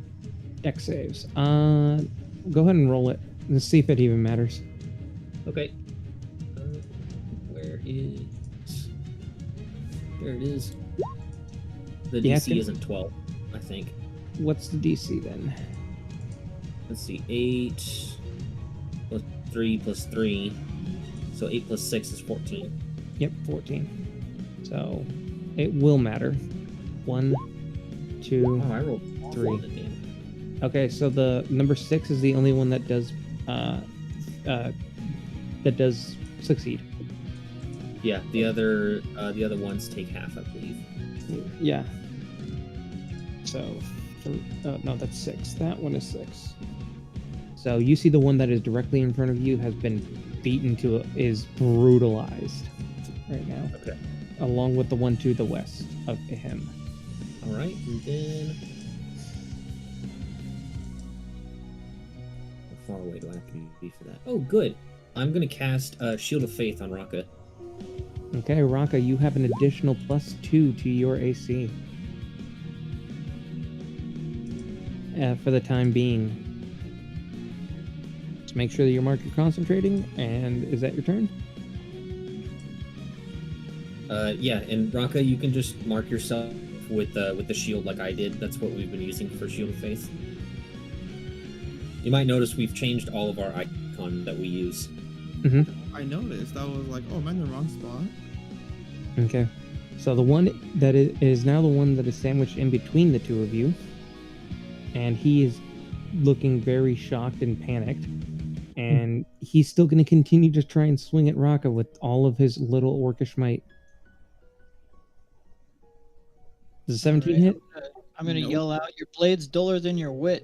[SPEAKER 2] Dex saves. Go ahead and roll it. Let's see if it even matters.
[SPEAKER 1] Okay. Where is? There it is. The
[SPEAKER 2] Yeah,
[SPEAKER 1] DC isn't 12, I think.
[SPEAKER 2] What's the DC then?
[SPEAKER 1] Let's see, 8 plus 3 plus 3. So 8 plus 6 is 14.
[SPEAKER 2] Yep, 14. So it will matter. 1, 2.
[SPEAKER 1] Oh, I rolled
[SPEAKER 2] 3.
[SPEAKER 1] on the damn.
[SPEAKER 2] Okay, so the number 6 is the only one that does succeed.
[SPEAKER 1] Yeah, the other ones take half, I believe.
[SPEAKER 2] Yeah. So, no, that's 6. That one is 6. So you see the one that is directly in front of you has been beaten is brutalized right now.
[SPEAKER 1] Okay.
[SPEAKER 2] Along with the one to the west of him.
[SPEAKER 1] All right, and then how far away do I have to be for that? Oh, good. I'm gonna cast Shield of Faith on Raka.
[SPEAKER 2] Okay, Raka, you have an additional +2 to your AC. For the time being. Just make sure that you mark you're concentrating, and is that your turn?
[SPEAKER 1] Yeah, and Raka, you can just mark yourself with the shield like I did. That's what we've been using for Shield of Faith. You might notice we've changed all of our icon that we use.
[SPEAKER 4] I noticed. I was like, oh, am I in the wrong spot?
[SPEAKER 2] Okay. So the one that is now the one that is sandwiched in between the two of you, and he is looking very shocked and panicked, and he's still going to continue to try and swing at Raka with all of his little orcish might. Does a 17
[SPEAKER 5] Alright,
[SPEAKER 2] hit?
[SPEAKER 5] I'm gonna
[SPEAKER 4] Nope.
[SPEAKER 5] yell out, your blade's duller than your wit.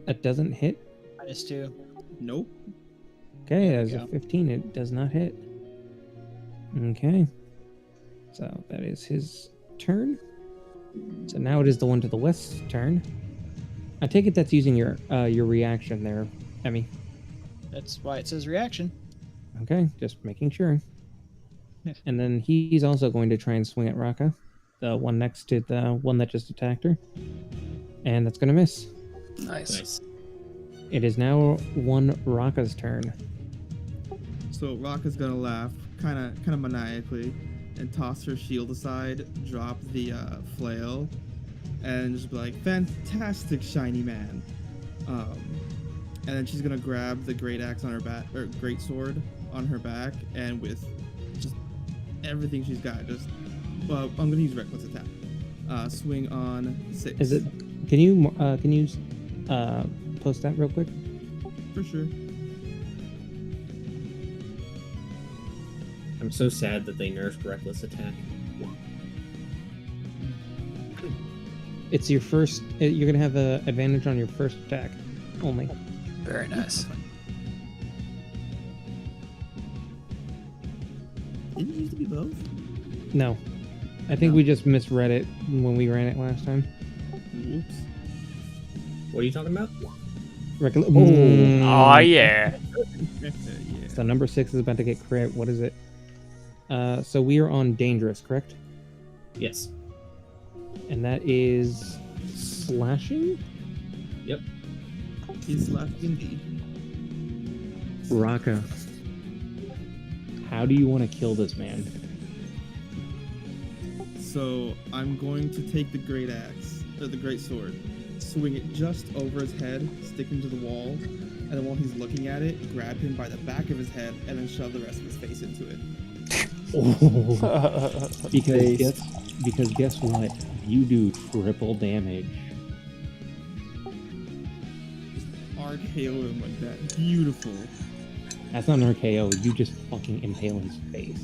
[SPEAKER 2] That doesn't hit.
[SPEAKER 5] -2.
[SPEAKER 4] Nope.
[SPEAKER 2] Okay,
[SPEAKER 5] There
[SPEAKER 2] as
[SPEAKER 5] we
[SPEAKER 2] a
[SPEAKER 5] go.
[SPEAKER 2] 15, it does not hit. Okay. So that is his turn. So now it is the one to the west's turn. I take it that's using your reaction there, Emmy.
[SPEAKER 5] That's why it says reaction.
[SPEAKER 2] Okay, just making sure.
[SPEAKER 5] Yeah.
[SPEAKER 2] And then he's also going to try and swing at Raka, the one next to the one that just attacked her. And that's going to miss.
[SPEAKER 6] Nice.
[SPEAKER 1] Nice.
[SPEAKER 2] It is now one Raka's turn.
[SPEAKER 4] So Raka's gonna laugh, kind of maniacally, and toss her shield aside, drop the flail, and just be like, "Fantastic, shiny man!" And then she's gonna grab the great axe on her back, or great sword on her back, and with just everything she's got, just I'm gonna use reckless attack. Swing on 6.
[SPEAKER 2] Is it? Can you post that real quick?
[SPEAKER 4] For sure.
[SPEAKER 1] I'm so sad that they nerfed Reckless Attack.
[SPEAKER 2] It's your first. You're gonna have an advantage on your first attack only.
[SPEAKER 6] Very nice.
[SPEAKER 4] Didn't it used to be both?
[SPEAKER 2] No, I think
[SPEAKER 4] No.
[SPEAKER 2] we just misread it when we ran it last time.
[SPEAKER 4] Whoops.
[SPEAKER 1] What are you talking about?
[SPEAKER 6] Oh yeah.
[SPEAKER 4] Yeah.
[SPEAKER 2] So number 6 is about to get crit. What is it? So we are on dangerous, correct?
[SPEAKER 1] Yes.
[SPEAKER 2] And that is slashing.
[SPEAKER 1] Yep.
[SPEAKER 4] He's left indeed.
[SPEAKER 2] Raka, how do you want to kill this man?
[SPEAKER 4] So I'm going to take the great axe, or the great sword, swing it just over his head, stick him to the wall, and then while he's looking at it, grab him by the back of his head, and then shove the rest of his face into it.
[SPEAKER 2] Because guess what? You do triple damage.
[SPEAKER 4] RKO him like that. Beautiful.
[SPEAKER 2] That's not an RKO. You just fucking impale his face.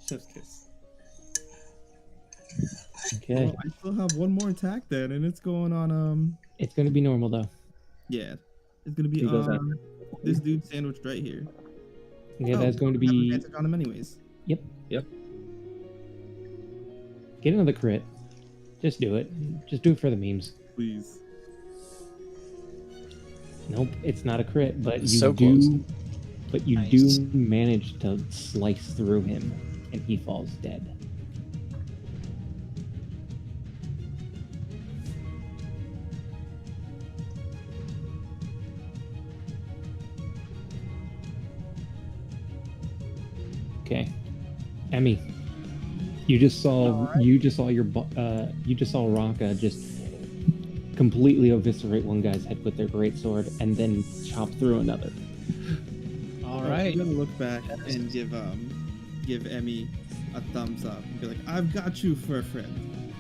[SPEAKER 4] Chef's kiss.
[SPEAKER 2] Okay.
[SPEAKER 4] Well, I still have one more attack then, and it's going on,
[SPEAKER 2] It's gonna be normal though.
[SPEAKER 4] yeah. It's gonna be,
[SPEAKER 1] Who goes after?
[SPEAKER 4] this dude sandwiched right here.
[SPEAKER 2] Yeah,
[SPEAKER 4] Oh,
[SPEAKER 2] that's going to
[SPEAKER 4] I have
[SPEAKER 2] be.
[SPEAKER 4] advantage on him anyways.
[SPEAKER 2] Yep.
[SPEAKER 1] Yep.
[SPEAKER 2] Get another crit. Just do it. Just do it for the memes.
[SPEAKER 4] Please.
[SPEAKER 2] Nope, it's not a crit, but you
[SPEAKER 6] So
[SPEAKER 2] do.
[SPEAKER 6] close.
[SPEAKER 2] But you
[SPEAKER 5] Nice.
[SPEAKER 2] do manage to slice through him, and he falls dead. Okay, Emmy, you just saw you just saw Raka just completely eviscerate one guy's head with their greatsword and then chop through another.
[SPEAKER 5] All
[SPEAKER 4] I'm
[SPEAKER 5] right.
[SPEAKER 4] gonna look back and give Emmy a thumbs up and be like, I've got you for a friend.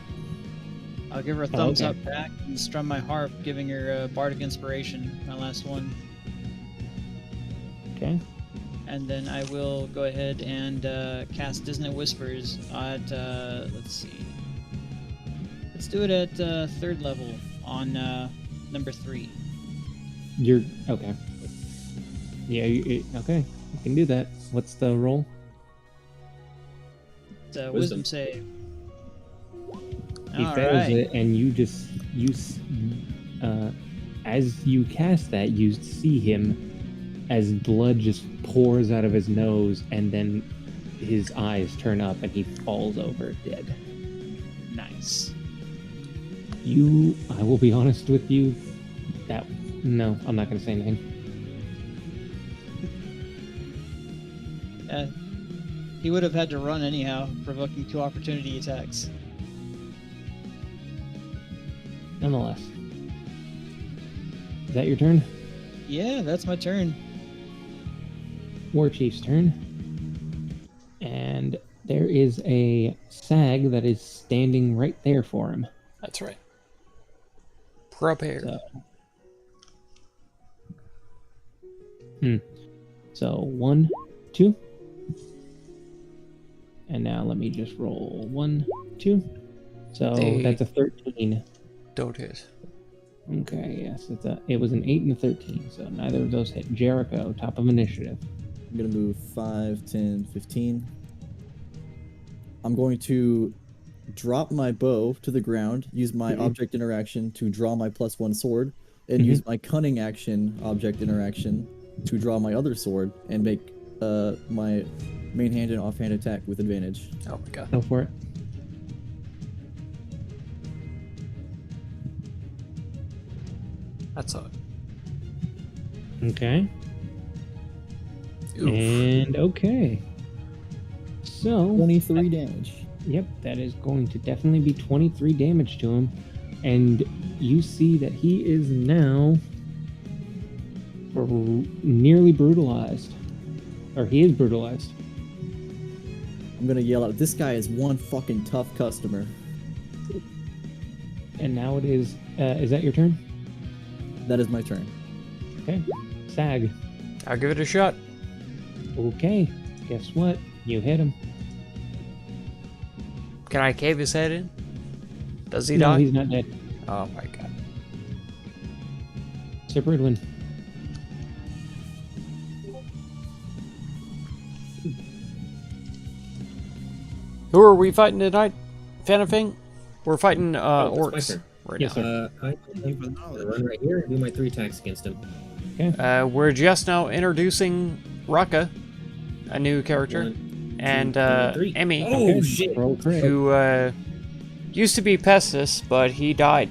[SPEAKER 5] I'll give her a thumbs
[SPEAKER 2] okay.
[SPEAKER 5] up back and strum my harp, giving her bardic inspiration, my last one.
[SPEAKER 2] Okay.
[SPEAKER 5] And then I will go ahead and cast Dissonant Whispers at, let's see. Let's do it at 3rd level on number 3.
[SPEAKER 2] You're okay. Yeah. Okay. You can do that. What's the roll?
[SPEAKER 5] It's a
[SPEAKER 1] Wisdom.
[SPEAKER 5] wisdom save.
[SPEAKER 2] He fails it, and as you cast that, you see him as blood just pours out of his nose, and then his eyes turn up, and he falls over dead.
[SPEAKER 5] Nice.
[SPEAKER 2] I will be honest with you. No, I'm not going to say anything.
[SPEAKER 5] He would have had to run anyhow, provoking 2 opportunity attacks.
[SPEAKER 2] Nonetheless, is that your turn?
[SPEAKER 5] Yeah, that's my turn.
[SPEAKER 2] War Chief's turn. And there is a sag that is standing right there for him.
[SPEAKER 6] That's right. Prepare.
[SPEAKER 2] So 1, 2. And now let me just roll 1, 2. So
[SPEAKER 6] Hey.
[SPEAKER 2] that's a 13.
[SPEAKER 6] Don't hit.
[SPEAKER 2] Okay, yes, it was an 8 and a 13, so neither of those hit. Jericho, top of initiative.
[SPEAKER 3] I'm going to move 5, 10, 15. I'm going to drop my bow to the ground, use my object interaction to draw my +1 sword, and use my cunning action object interaction to draw my other sword and make my main hand and offhand attack with advantage.
[SPEAKER 6] Oh my god.
[SPEAKER 2] Go for it.
[SPEAKER 6] That's a.
[SPEAKER 2] Okay.
[SPEAKER 6] Oof.
[SPEAKER 2] And okay. So
[SPEAKER 3] 23 damage.
[SPEAKER 2] Yep, that is going to definitely be 23 damage to him. And you see that he is now nearly brutalized. Or he is brutalized.
[SPEAKER 3] I'm going to yell out, this guy is one fucking tough customer.
[SPEAKER 2] And now it is that your turn?
[SPEAKER 3] That is my turn.
[SPEAKER 2] Okay. Sag.
[SPEAKER 6] I'll give it a shot.
[SPEAKER 2] Okay. Guess what? You hit him.
[SPEAKER 6] Can I cave his head in? Does he
[SPEAKER 2] No,
[SPEAKER 6] die?
[SPEAKER 2] he's not dead.
[SPEAKER 6] Oh my god.
[SPEAKER 2] Sir Bridwin.
[SPEAKER 6] Who are we fighting tonight? Fanafing? We're fighting
[SPEAKER 1] Oh, it's my
[SPEAKER 6] orcs.
[SPEAKER 1] turn.
[SPEAKER 6] right
[SPEAKER 2] Yes,
[SPEAKER 6] now.
[SPEAKER 2] sir.
[SPEAKER 4] Thank you for the
[SPEAKER 1] I'm gonna
[SPEAKER 4] knowledge.
[SPEAKER 1] run right here and do my 3 attacks against him.
[SPEAKER 6] We're just now introducing Raka, a new character,
[SPEAKER 1] 1, 2,
[SPEAKER 6] and
[SPEAKER 1] 3.
[SPEAKER 6] Emmy,
[SPEAKER 1] Oh
[SPEAKER 2] Okay,
[SPEAKER 1] shit!
[SPEAKER 2] roll crit.
[SPEAKER 6] who used to be Pestis, but he died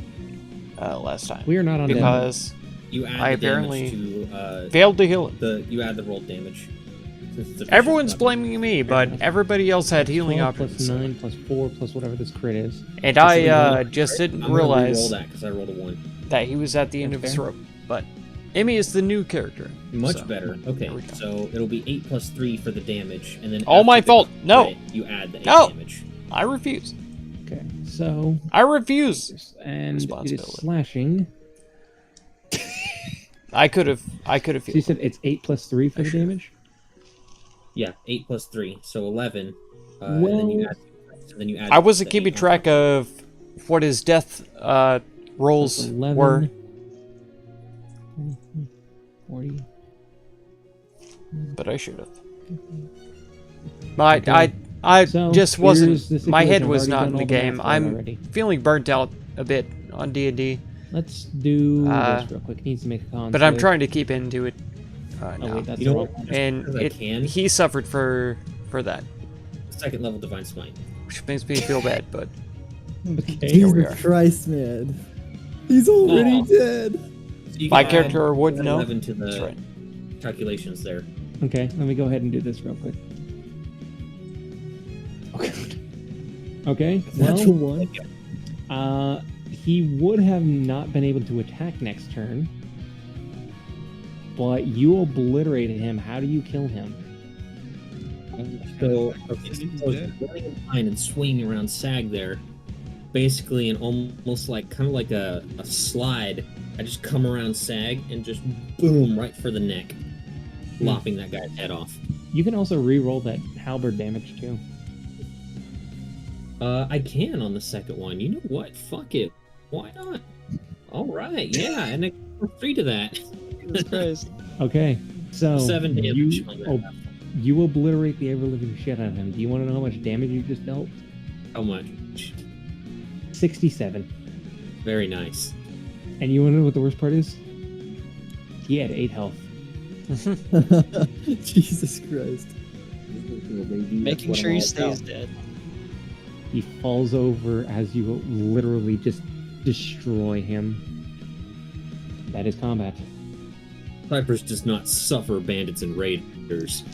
[SPEAKER 6] last time
[SPEAKER 2] We are not on dead.
[SPEAKER 6] because
[SPEAKER 1] You add
[SPEAKER 6] I
[SPEAKER 1] the damage
[SPEAKER 6] apparently
[SPEAKER 1] to
[SPEAKER 6] failed to heal him.
[SPEAKER 1] you add the roll damage. Since it's a vicious
[SPEAKER 6] Everyone's
[SPEAKER 1] weapon.
[SPEAKER 6] blaming me, but everybody else had healing
[SPEAKER 2] 12
[SPEAKER 6] options.
[SPEAKER 2] plus 9 plus 4 plus whatever this crit is.
[SPEAKER 6] And
[SPEAKER 1] This is
[SPEAKER 6] I
[SPEAKER 1] the one,
[SPEAKER 6] just
[SPEAKER 1] right?
[SPEAKER 6] didn't
[SPEAKER 1] I'm gonna re-roll
[SPEAKER 6] realize
[SPEAKER 1] that because I rolled a 1.
[SPEAKER 6] that he was at the end
[SPEAKER 2] That's
[SPEAKER 6] of his
[SPEAKER 2] fair.
[SPEAKER 6] rope. But Emmy is the new character.
[SPEAKER 1] Much
[SPEAKER 6] so
[SPEAKER 1] better. Okay,
[SPEAKER 6] there we go.
[SPEAKER 1] so it'll be 8 plus 3 for the damage, and then
[SPEAKER 6] All
[SPEAKER 1] after
[SPEAKER 6] my
[SPEAKER 1] the
[SPEAKER 6] fault. No.
[SPEAKER 1] crit, you add the 8
[SPEAKER 6] No.
[SPEAKER 1] damage.
[SPEAKER 6] I refuse.
[SPEAKER 2] Okay, so
[SPEAKER 6] I refuse.
[SPEAKER 2] and it is
[SPEAKER 6] Responsibility.
[SPEAKER 2] slashing.
[SPEAKER 6] I could have
[SPEAKER 2] So you
[SPEAKER 6] healed.
[SPEAKER 2] said it's 8 plus 3 for
[SPEAKER 6] I
[SPEAKER 2] the
[SPEAKER 6] should've.
[SPEAKER 2] damage?
[SPEAKER 1] Yeah, 8 plus 3, so 11. And then you
[SPEAKER 2] Well-
[SPEAKER 1] add. And then you add
[SPEAKER 6] I wasn't
[SPEAKER 1] the
[SPEAKER 6] keeping
[SPEAKER 1] 8 on
[SPEAKER 6] track
[SPEAKER 1] top.
[SPEAKER 6] of what his death rolls
[SPEAKER 2] That's 11,
[SPEAKER 6] were.
[SPEAKER 2] 40.
[SPEAKER 6] But I should have. I
[SPEAKER 2] So,
[SPEAKER 6] just
[SPEAKER 2] here's
[SPEAKER 6] wasn't.
[SPEAKER 2] the
[SPEAKER 6] My head
[SPEAKER 2] situation. I've
[SPEAKER 6] was
[SPEAKER 2] already
[SPEAKER 6] not
[SPEAKER 2] done
[SPEAKER 6] in the
[SPEAKER 2] all the
[SPEAKER 6] game.
[SPEAKER 2] math for it
[SPEAKER 6] I'm
[SPEAKER 2] already.
[SPEAKER 6] feeling burnt out a bit on D&D,
[SPEAKER 2] Let's do
[SPEAKER 6] Uh,
[SPEAKER 2] this real quick. It needs to make a con
[SPEAKER 6] but I'm
[SPEAKER 2] save.
[SPEAKER 6] trying to keep into it
[SPEAKER 2] Oh
[SPEAKER 6] now.
[SPEAKER 2] wait, that's
[SPEAKER 1] You know
[SPEAKER 2] the
[SPEAKER 1] what?
[SPEAKER 2] wrong one.
[SPEAKER 6] And
[SPEAKER 1] Because I can.
[SPEAKER 6] he suffered for that,
[SPEAKER 1] Second level Divine Smite.
[SPEAKER 6] which makes me feel bad. But
[SPEAKER 2] Okay.
[SPEAKER 6] Here we
[SPEAKER 3] Jesus
[SPEAKER 6] are.
[SPEAKER 3] Christ, man. He's already
[SPEAKER 1] Oh.
[SPEAKER 3] dead.
[SPEAKER 1] So you
[SPEAKER 6] my
[SPEAKER 1] can
[SPEAKER 6] character
[SPEAKER 1] add
[SPEAKER 6] would know.
[SPEAKER 1] 11 to
[SPEAKER 6] That's
[SPEAKER 1] the
[SPEAKER 6] right.
[SPEAKER 1] calculations there.
[SPEAKER 2] Okay, let me go ahead and do this real quick. Okay. Okay.
[SPEAKER 3] Natural
[SPEAKER 2] Well,
[SPEAKER 3] one.
[SPEAKER 2] he would have not been able to attack next turn, but you obliterated him. How do you kill him?
[SPEAKER 1] So, okay, so I was running in line and swinging around Sag there, basically, and almost like kind of like a slide. I just come around Sag and just boom right for the neck, lopping that guy's head off.
[SPEAKER 2] You can also re-roll that halberd damage too.
[SPEAKER 1] I can on the second one. You know what? Fuck it. Why not? All right, yeah, and it 3 to that.
[SPEAKER 5] Jesus Christ.
[SPEAKER 2] Okay, so
[SPEAKER 1] 7 damage.
[SPEAKER 2] you obliterate the ever-living shit out of him. Do you want to know how much damage you just dealt?
[SPEAKER 1] How much?
[SPEAKER 2] 67.
[SPEAKER 1] Very nice.
[SPEAKER 2] And you want to know what the worst part is? He had 8 health.
[SPEAKER 3] Jesus Christ.
[SPEAKER 5] Making sure he stays dead.
[SPEAKER 2] He falls over as you literally just destroy him. That is combat.
[SPEAKER 1] Cypress does not suffer bandits and raiders.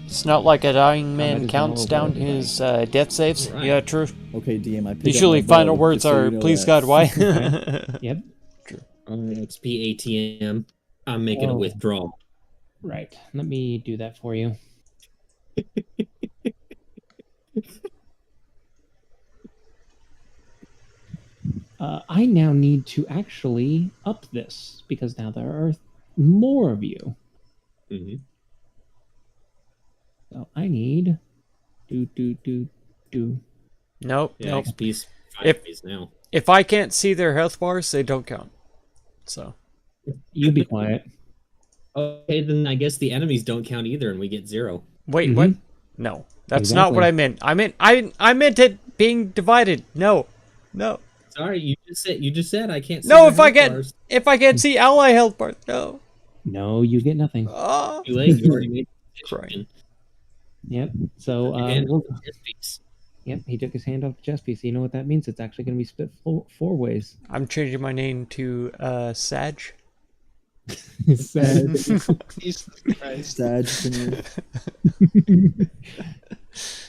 [SPEAKER 6] It's not like a dying
[SPEAKER 2] Combat
[SPEAKER 6] man
[SPEAKER 2] is
[SPEAKER 6] counts
[SPEAKER 2] all
[SPEAKER 6] down
[SPEAKER 2] over
[SPEAKER 6] his death saves.
[SPEAKER 1] Alright.
[SPEAKER 6] Yeah, true.
[SPEAKER 3] Okay, DM, I picked up
[SPEAKER 6] Usually
[SPEAKER 3] my
[SPEAKER 6] final
[SPEAKER 3] bow,
[SPEAKER 6] words
[SPEAKER 3] just so
[SPEAKER 6] are,
[SPEAKER 3] you know
[SPEAKER 6] please
[SPEAKER 3] that.
[SPEAKER 6] God, why?
[SPEAKER 2] Yep.
[SPEAKER 1] XP ATM. I'm making a
[SPEAKER 2] Oh.
[SPEAKER 1] withdrawal.
[SPEAKER 2] Right. Let me do that for you. I now need to actually up this because now there are more of you.
[SPEAKER 1] Mm-hmm.
[SPEAKER 2] So I need do.
[SPEAKER 6] Nope,
[SPEAKER 1] Yeah,
[SPEAKER 6] nope.
[SPEAKER 1] XP's 5
[SPEAKER 6] If-
[SPEAKER 1] days now.
[SPEAKER 6] If I can't see their health bars, they don't count. So
[SPEAKER 2] You be quiet.
[SPEAKER 1] Okay, then I guess the enemies don't count either, and we get 0.
[SPEAKER 6] wait,
[SPEAKER 2] Mhm.
[SPEAKER 6] what? No, that's not what I meant. I meant it being divided. No.
[SPEAKER 1] Sorry, you just said I can't. See
[SPEAKER 6] No,
[SPEAKER 1] their
[SPEAKER 6] if I
[SPEAKER 1] health
[SPEAKER 6] get
[SPEAKER 1] bars.
[SPEAKER 6] if I can't see ally health bars, no.
[SPEAKER 2] No, you get nothing.
[SPEAKER 6] Oh.
[SPEAKER 1] Too late. You already made the
[SPEAKER 6] Right.
[SPEAKER 1] decision.
[SPEAKER 2] Yep. So
[SPEAKER 1] Your hand
[SPEAKER 2] we'll-
[SPEAKER 1] on the chest piece.
[SPEAKER 2] yep, he took his hand off the chest piece. You know what that means? It's actually going to be split four ways.
[SPEAKER 6] I'm changing my name to Sag.
[SPEAKER 2] Sad.
[SPEAKER 5] Jesus Christ.
[SPEAKER 3] Sag Singer.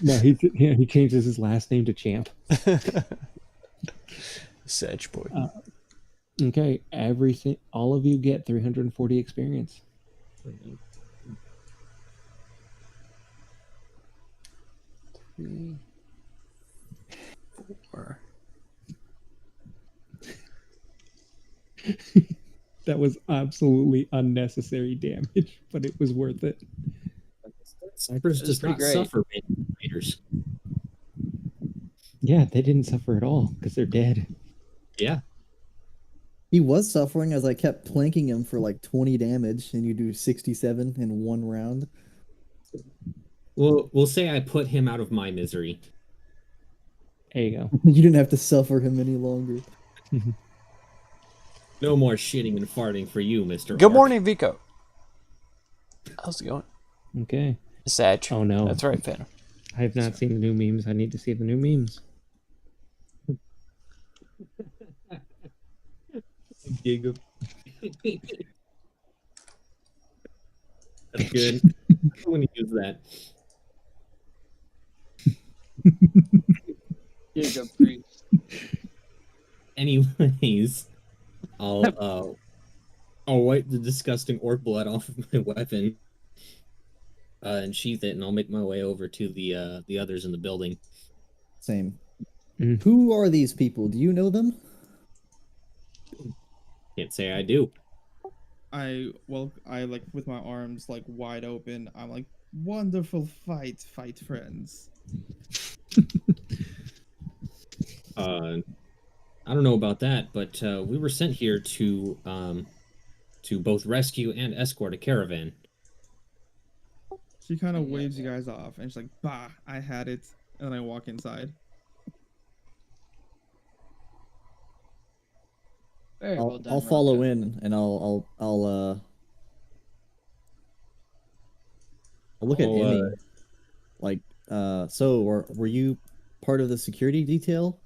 [SPEAKER 2] No, he changes his last name to Champ.
[SPEAKER 6] Sag boy.
[SPEAKER 2] Okay, everything. All of you get 340 experience.
[SPEAKER 6] 3, 4.
[SPEAKER 2] That was absolutely unnecessary damage, but it was worth it.
[SPEAKER 1] Cypress
[SPEAKER 5] That's
[SPEAKER 1] does
[SPEAKER 5] pretty
[SPEAKER 1] not
[SPEAKER 5] great.
[SPEAKER 1] suffer bandit raiders.
[SPEAKER 2] Yeah, they didn't suffer at all because they're dead.
[SPEAKER 1] Yeah.
[SPEAKER 3] He was suffering as I kept planking him for like 20 damage, and you do 67 in one round.
[SPEAKER 1] We'll say I put him out of my misery.
[SPEAKER 2] There you go.
[SPEAKER 3] You didn't have to suffer him any longer.
[SPEAKER 1] No more shitting and farting for you, Mr.
[SPEAKER 6] Good
[SPEAKER 1] Orc.
[SPEAKER 6] morning, Vico. How's it going?
[SPEAKER 2] Okay.
[SPEAKER 6] Sag.
[SPEAKER 2] Oh no.
[SPEAKER 6] That's right, Phantom.
[SPEAKER 2] I have not seen the new memes. I need to see the new memes.
[SPEAKER 1] Giggle. That's good. I'm gonna use that.
[SPEAKER 5] Giga priest.
[SPEAKER 1] Anyways, I'll wipe the disgusting orc blood off of my weapon, and sheath it, and I'll make my way over to the others in the building.
[SPEAKER 3] Same.
[SPEAKER 2] Mm.
[SPEAKER 3] Who are these people? Do you know them?
[SPEAKER 1] Can't say I do.
[SPEAKER 4] I like with my arms like wide open. I'm like, wonderful fight, friends.
[SPEAKER 1] I don't know about that, but we were sent here to both rescue and escort a caravan.
[SPEAKER 4] She kind of waves you guys off, and she's like, "Bah, I had it," and then I walk inside.
[SPEAKER 5] Very well
[SPEAKER 3] I'll
[SPEAKER 5] done.
[SPEAKER 3] I'll follow
[SPEAKER 5] Rocco.
[SPEAKER 3] in and I'll look at
[SPEAKER 1] Oh,
[SPEAKER 3] Emmy. Like, so were you part of the security detail?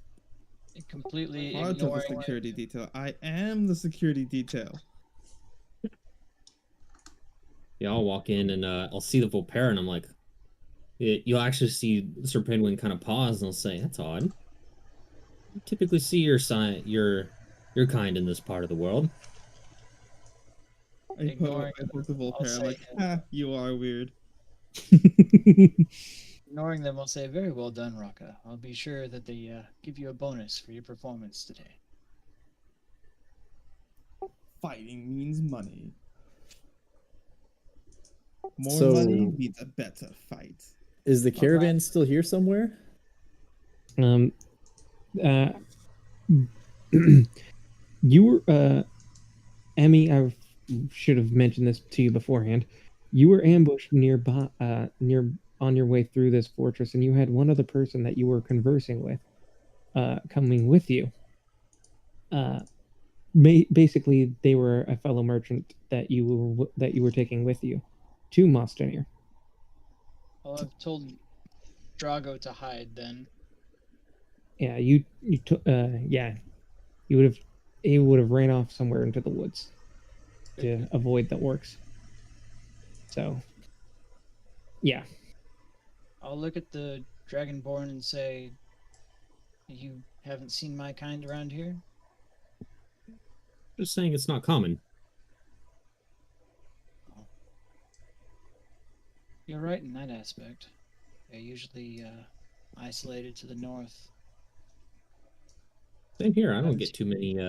[SPEAKER 5] Completely
[SPEAKER 4] Part of the
[SPEAKER 5] ignoring
[SPEAKER 4] security detail. I am the security detail.
[SPEAKER 1] Yeah, I'll walk in and I'll see the Volpera, and I'm like, you'll actually see Sir Penguin kind of pause, and I'll say, "That's odd. You typically see your kind in this part of the world."
[SPEAKER 4] I poke the
[SPEAKER 5] I'll
[SPEAKER 4] Volpera. I'm like,
[SPEAKER 5] say-
[SPEAKER 4] ha, you are weird.
[SPEAKER 5] Ignoring them, I'll say, very well done, Rocca. I'll be sure that they give you a bonus for your performance today.
[SPEAKER 4] Fighting means money. More
[SPEAKER 3] So-
[SPEAKER 4] money means a better fight.
[SPEAKER 3] Is the caravan still here somewhere?
[SPEAKER 2] You were Emmy, I should have mentioned this to you beforehand. You were ambushed nearby on your way through this fortress, and you had one other person that you were conversing with coming with you. Basically they were a fellow merchant that you were taking with you to Mostonir.
[SPEAKER 5] Well, I've told Drago to hide then.
[SPEAKER 2] Yeah, he would have ran off somewhere into the woods to avoid the orcs. So, yeah.
[SPEAKER 5] I'll look at the Dragonborn and say, you haven't seen my kind around here?
[SPEAKER 1] Just saying, it's not common.
[SPEAKER 5] You're right in that aspect. They're usually isolated to the north.
[SPEAKER 1] Same here. I don't get too many.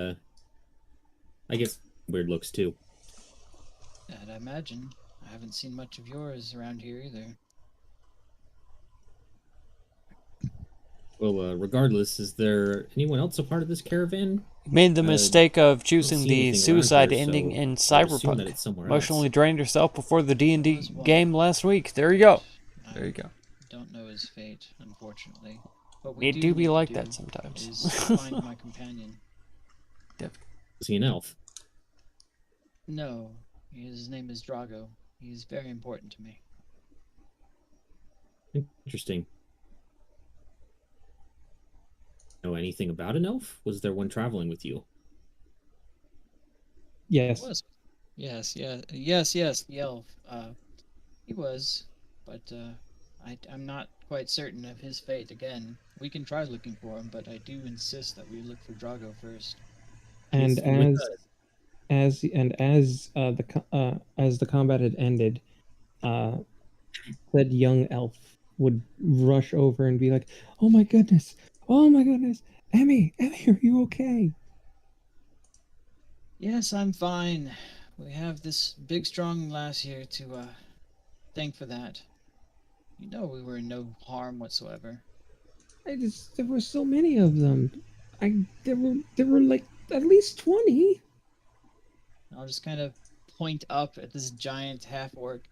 [SPEAKER 1] I guess weird looks too.
[SPEAKER 5] I'd imagine. I haven't seen much of yours around here either.
[SPEAKER 1] Well, regardless, is there anyone else a part of this caravan?
[SPEAKER 6] Made the mistake of choosing
[SPEAKER 1] see
[SPEAKER 6] the
[SPEAKER 1] anything around
[SPEAKER 6] suicide
[SPEAKER 1] here,
[SPEAKER 6] ending
[SPEAKER 1] so
[SPEAKER 6] in
[SPEAKER 1] I would assume that
[SPEAKER 6] Cyberpunk.
[SPEAKER 1] it's somewhere
[SPEAKER 6] Emotionally
[SPEAKER 1] else.
[SPEAKER 6] drained yourself before the D&D game last week. There you go. There you go.
[SPEAKER 5] Don't know his fate, unfortunately. What
[SPEAKER 6] It do be
[SPEAKER 5] need to
[SPEAKER 6] like
[SPEAKER 5] do
[SPEAKER 6] that sometimes.
[SPEAKER 5] is find my companion.
[SPEAKER 1] Is he an elf?
[SPEAKER 5] No, his name is Drago. He's very important to me.
[SPEAKER 1] Interesting. Know anything about an elf? Was there one traveling with you?
[SPEAKER 2] Yes.
[SPEAKER 5] Yes, the elf. He was, but I'm not quite certain of his fate. Again, we can try looking for him, but I do insist that we look for Drago first.
[SPEAKER 2] And
[SPEAKER 1] With
[SPEAKER 2] as the combat had ended, said young elf would rush over and be like, oh my goodness, Emmy, are you okay?"
[SPEAKER 5] Yes, I'm fine. We have this big, strong lass here to thank for that. You know we were in no harm whatsoever.
[SPEAKER 2] There were so many of them. There were like at least 20.
[SPEAKER 5] I'll just kind of point up at this giant half-orc.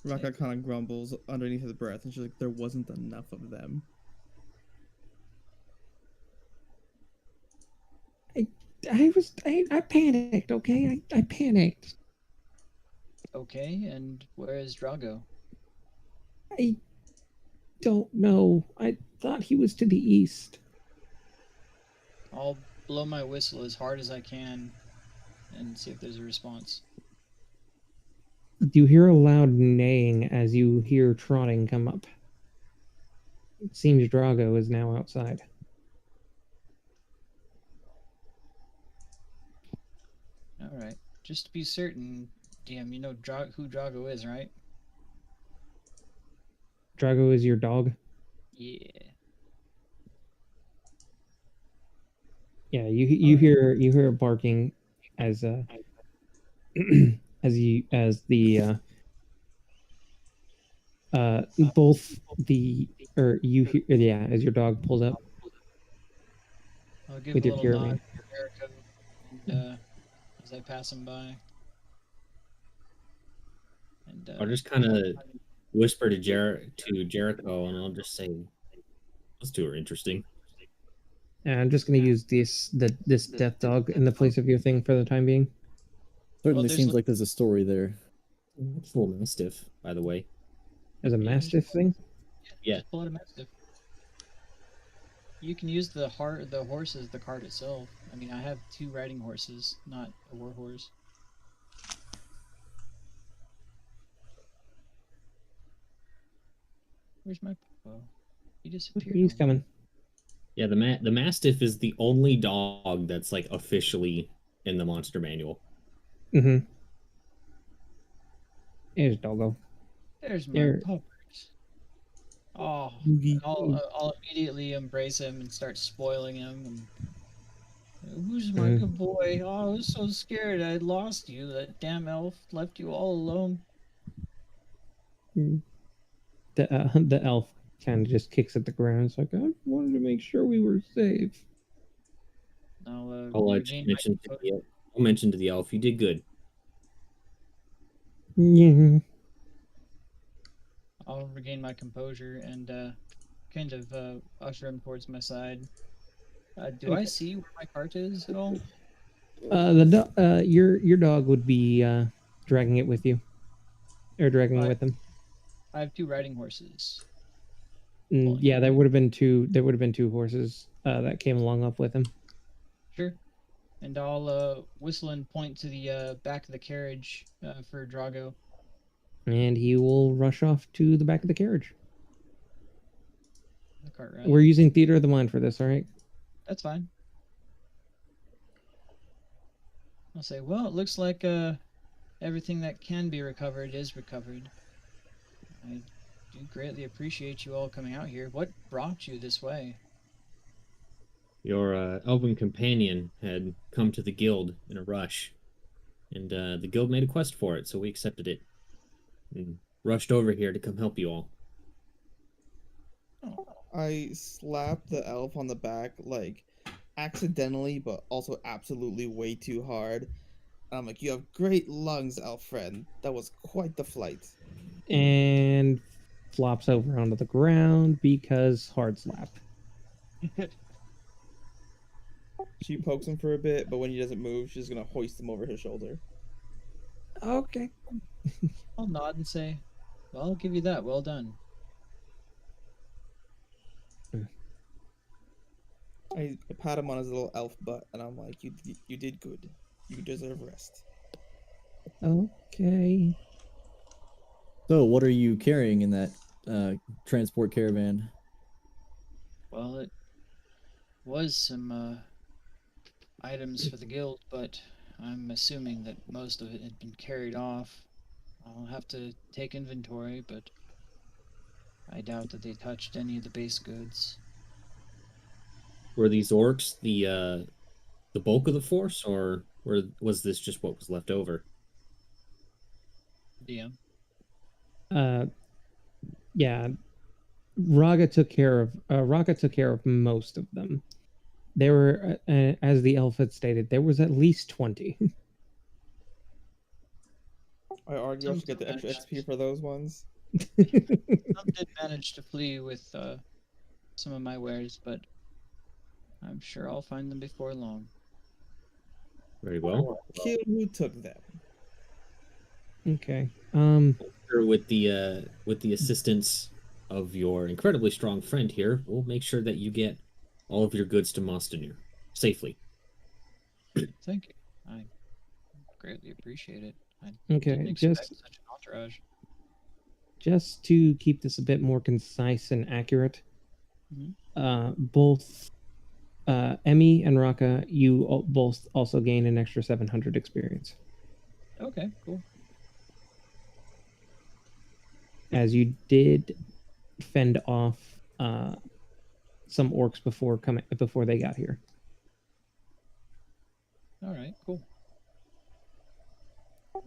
[SPEAKER 4] Raka kind of grumbles underneath his breath, and she's like, there wasn't enough of them.
[SPEAKER 2] I panicked. Okay, I panicked.
[SPEAKER 5] Okay, and where is Drago?
[SPEAKER 2] I don't know. I thought he was to the east.
[SPEAKER 5] I'll blow my whistle as hard as I can and see if there's a response.
[SPEAKER 2] You hear a loud neighing as you hear trotting come up. It seems Drago is now outside.
[SPEAKER 5] All right. Just to be certain, DM, you know who Drago is, right?
[SPEAKER 2] Drago is your dog?
[SPEAKER 5] Yeah.
[SPEAKER 2] Yeah, you hear it barking as as the both the or you hear, yeah, as your dog pulls up
[SPEAKER 5] I'll give
[SPEAKER 2] with
[SPEAKER 5] a
[SPEAKER 2] your
[SPEAKER 5] little nod
[SPEAKER 2] caravan.
[SPEAKER 5] to Jericho and, as I pass him by. And
[SPEAKER 1] I'll just kind of whisper to Jericho, and I'll just say, "Let's do her interesting."
[SPEAKER 2] And I'm just gonna use this death dog in the place of your thing for the time being.
[SPEAKER 3] Certainly
[SPEAKER 5] there's
[SPEAKER 3] seems
[SPEAKER 5] li-
[SPEAKER 3] like there's a story there.
[SPEAKER 1] It's a little mastiff, by the way.
[SPEAKER 2] As a
[SPEAKER 5] Yeah,
[SPEAKER 2] mastiff thing.
[SPEAKER 1] Yeah.
[SPEAKER 5] just pull out a mastiff. You can use the horse as the cart itself. I mean, I have 2 riding horses, not a war horse. Where's my Popo? He disappeared.
[SPEAKER 2] He's
[SPEAKER 5] on me.
[SPEAKER 2] coming.
[SPEAKER 1] Yeah, the mastiff is the only dog that's like officially in the monster manual.
[SPEAKER 2] Mm-hmm. There's Doggo.
[SPEAKER 5] There's my
[SPEAKER 2] There.
[SPEAKER 5] puppers. Oh, I'll immediately embrace him and start spoiling him. And, who's my good boy? Oh, I was so scared. I lost you. That damn elf left you all alone.
[SPEAKER 2] The elf kind of just kicks at the ground. It's like, I wanted to make sure we were safe.
[SPEAKER 1] I'll
[SPEAKER 5] regain my composure.
[SPEAKER 1] I'll mention to the elf, you did good.
[SPEAKER 2] Yeah.
[SPEAKER 5] I'll regain my composure and kind of usher him towards my side. Do I see where my cart is at all?
[SPEAKER 2] Your dog would be dragging it with you, or dragging
[SPEAKER 5] Well,
[SPEAKER 2] with him.
[SPEAKER 5] I have 2 riding horses.
[SPEAKER 2] Yeah, there would have been two. There would have been 2 horses that came along up with him.
[SPEAKER 5] Sure. And I'll whistle and point to the back of the carriage for Drago.
[SPEAKER 2] And he will rush off to the back of the carriage.
[SPEAKER 5] The cart ride.
[SPEAKER 2] We're using theater of the mind for this, all right?
[SPEAKER 5] That's fine. I'll say, well, it looks like everything that can be recovered is recovered. I do greatly appreciate you all coming out here. What brought you this way?
[SPEAKER 1] Your elven companion had come to the guild in a rush, and the guild made a quest for it, so we accepted it and rushed over here to come help you all.
[SPEAKER 4] I slapped the elf on the back, like, accidentally, but also absolutely way too hard. And I'm like, you have great lungs, elf friend. That was quite the flight.
[SPEAKER 2] And flops over onto the ground because hard slap.
[SPEAKER 4] She pokes him for a bit, but when he doesn't move, she's gonna hoist him over his shoulder.
[SPEAKER 2] Okay.
[SPEAKER 5] I'll nod and say, well, I'll give you that. Well done.
[SPEAKER 4] I pat him on his little elf butt, and I'm like, you did good. You deserve rest.
[SPEAKER 2] Okay.
[SPEAKER 3] So, what are you carrying in that transport caravan?
[SPEAKER 5] Well, it was some items for the guild, but I'm assuming that most of it had been carried off. I'll have to take inventory, but I doubt that they touched any of the base goods.
[SPEAKER 1] Were these orcs the bulk of the force, or was this just what was left over?
[SPEAKER 5] DM.
[SPEAKER 2] Yeah. Raka took care of most of them. There were, as the elf had stated, there was at least 20.
[SPEAKER 4] I argue I should get the extra XP for those ones.
[SPEAKER 5] Some did manage to flee with some of my wares, but I'm sure I'll find them before long.
[SPEAKER 1] Very well.
[SPEAKER 4] Kill who took them.
[SPEAKER 2] Okay.
[SPEAKER 1] Sure, with the assistance of your incredibly strong friend here, we'll make sure that you get all of your goods to Mostanir safely.
[SPEAKER 5] Thank you. I greatly appreciate it. I
[SPEAKER 2] Okay,
[SPEAKER 5] didn't expect
[SPEAKER 2] just
[SPEAKER 5] such an entourage.
[SPEAKER 2] just to keep this a bit more concise and accurate,
[SPEAKER 5] Mhm.
[SPEAKER 2] both Emmy and Raka, you both also gain an extra 700 experience,
[SPEAKER 5] Okay, cool.
[SPEAKER 2] as you did fend off some orcs before they got here.
[SPEAKER 5] All right, cool.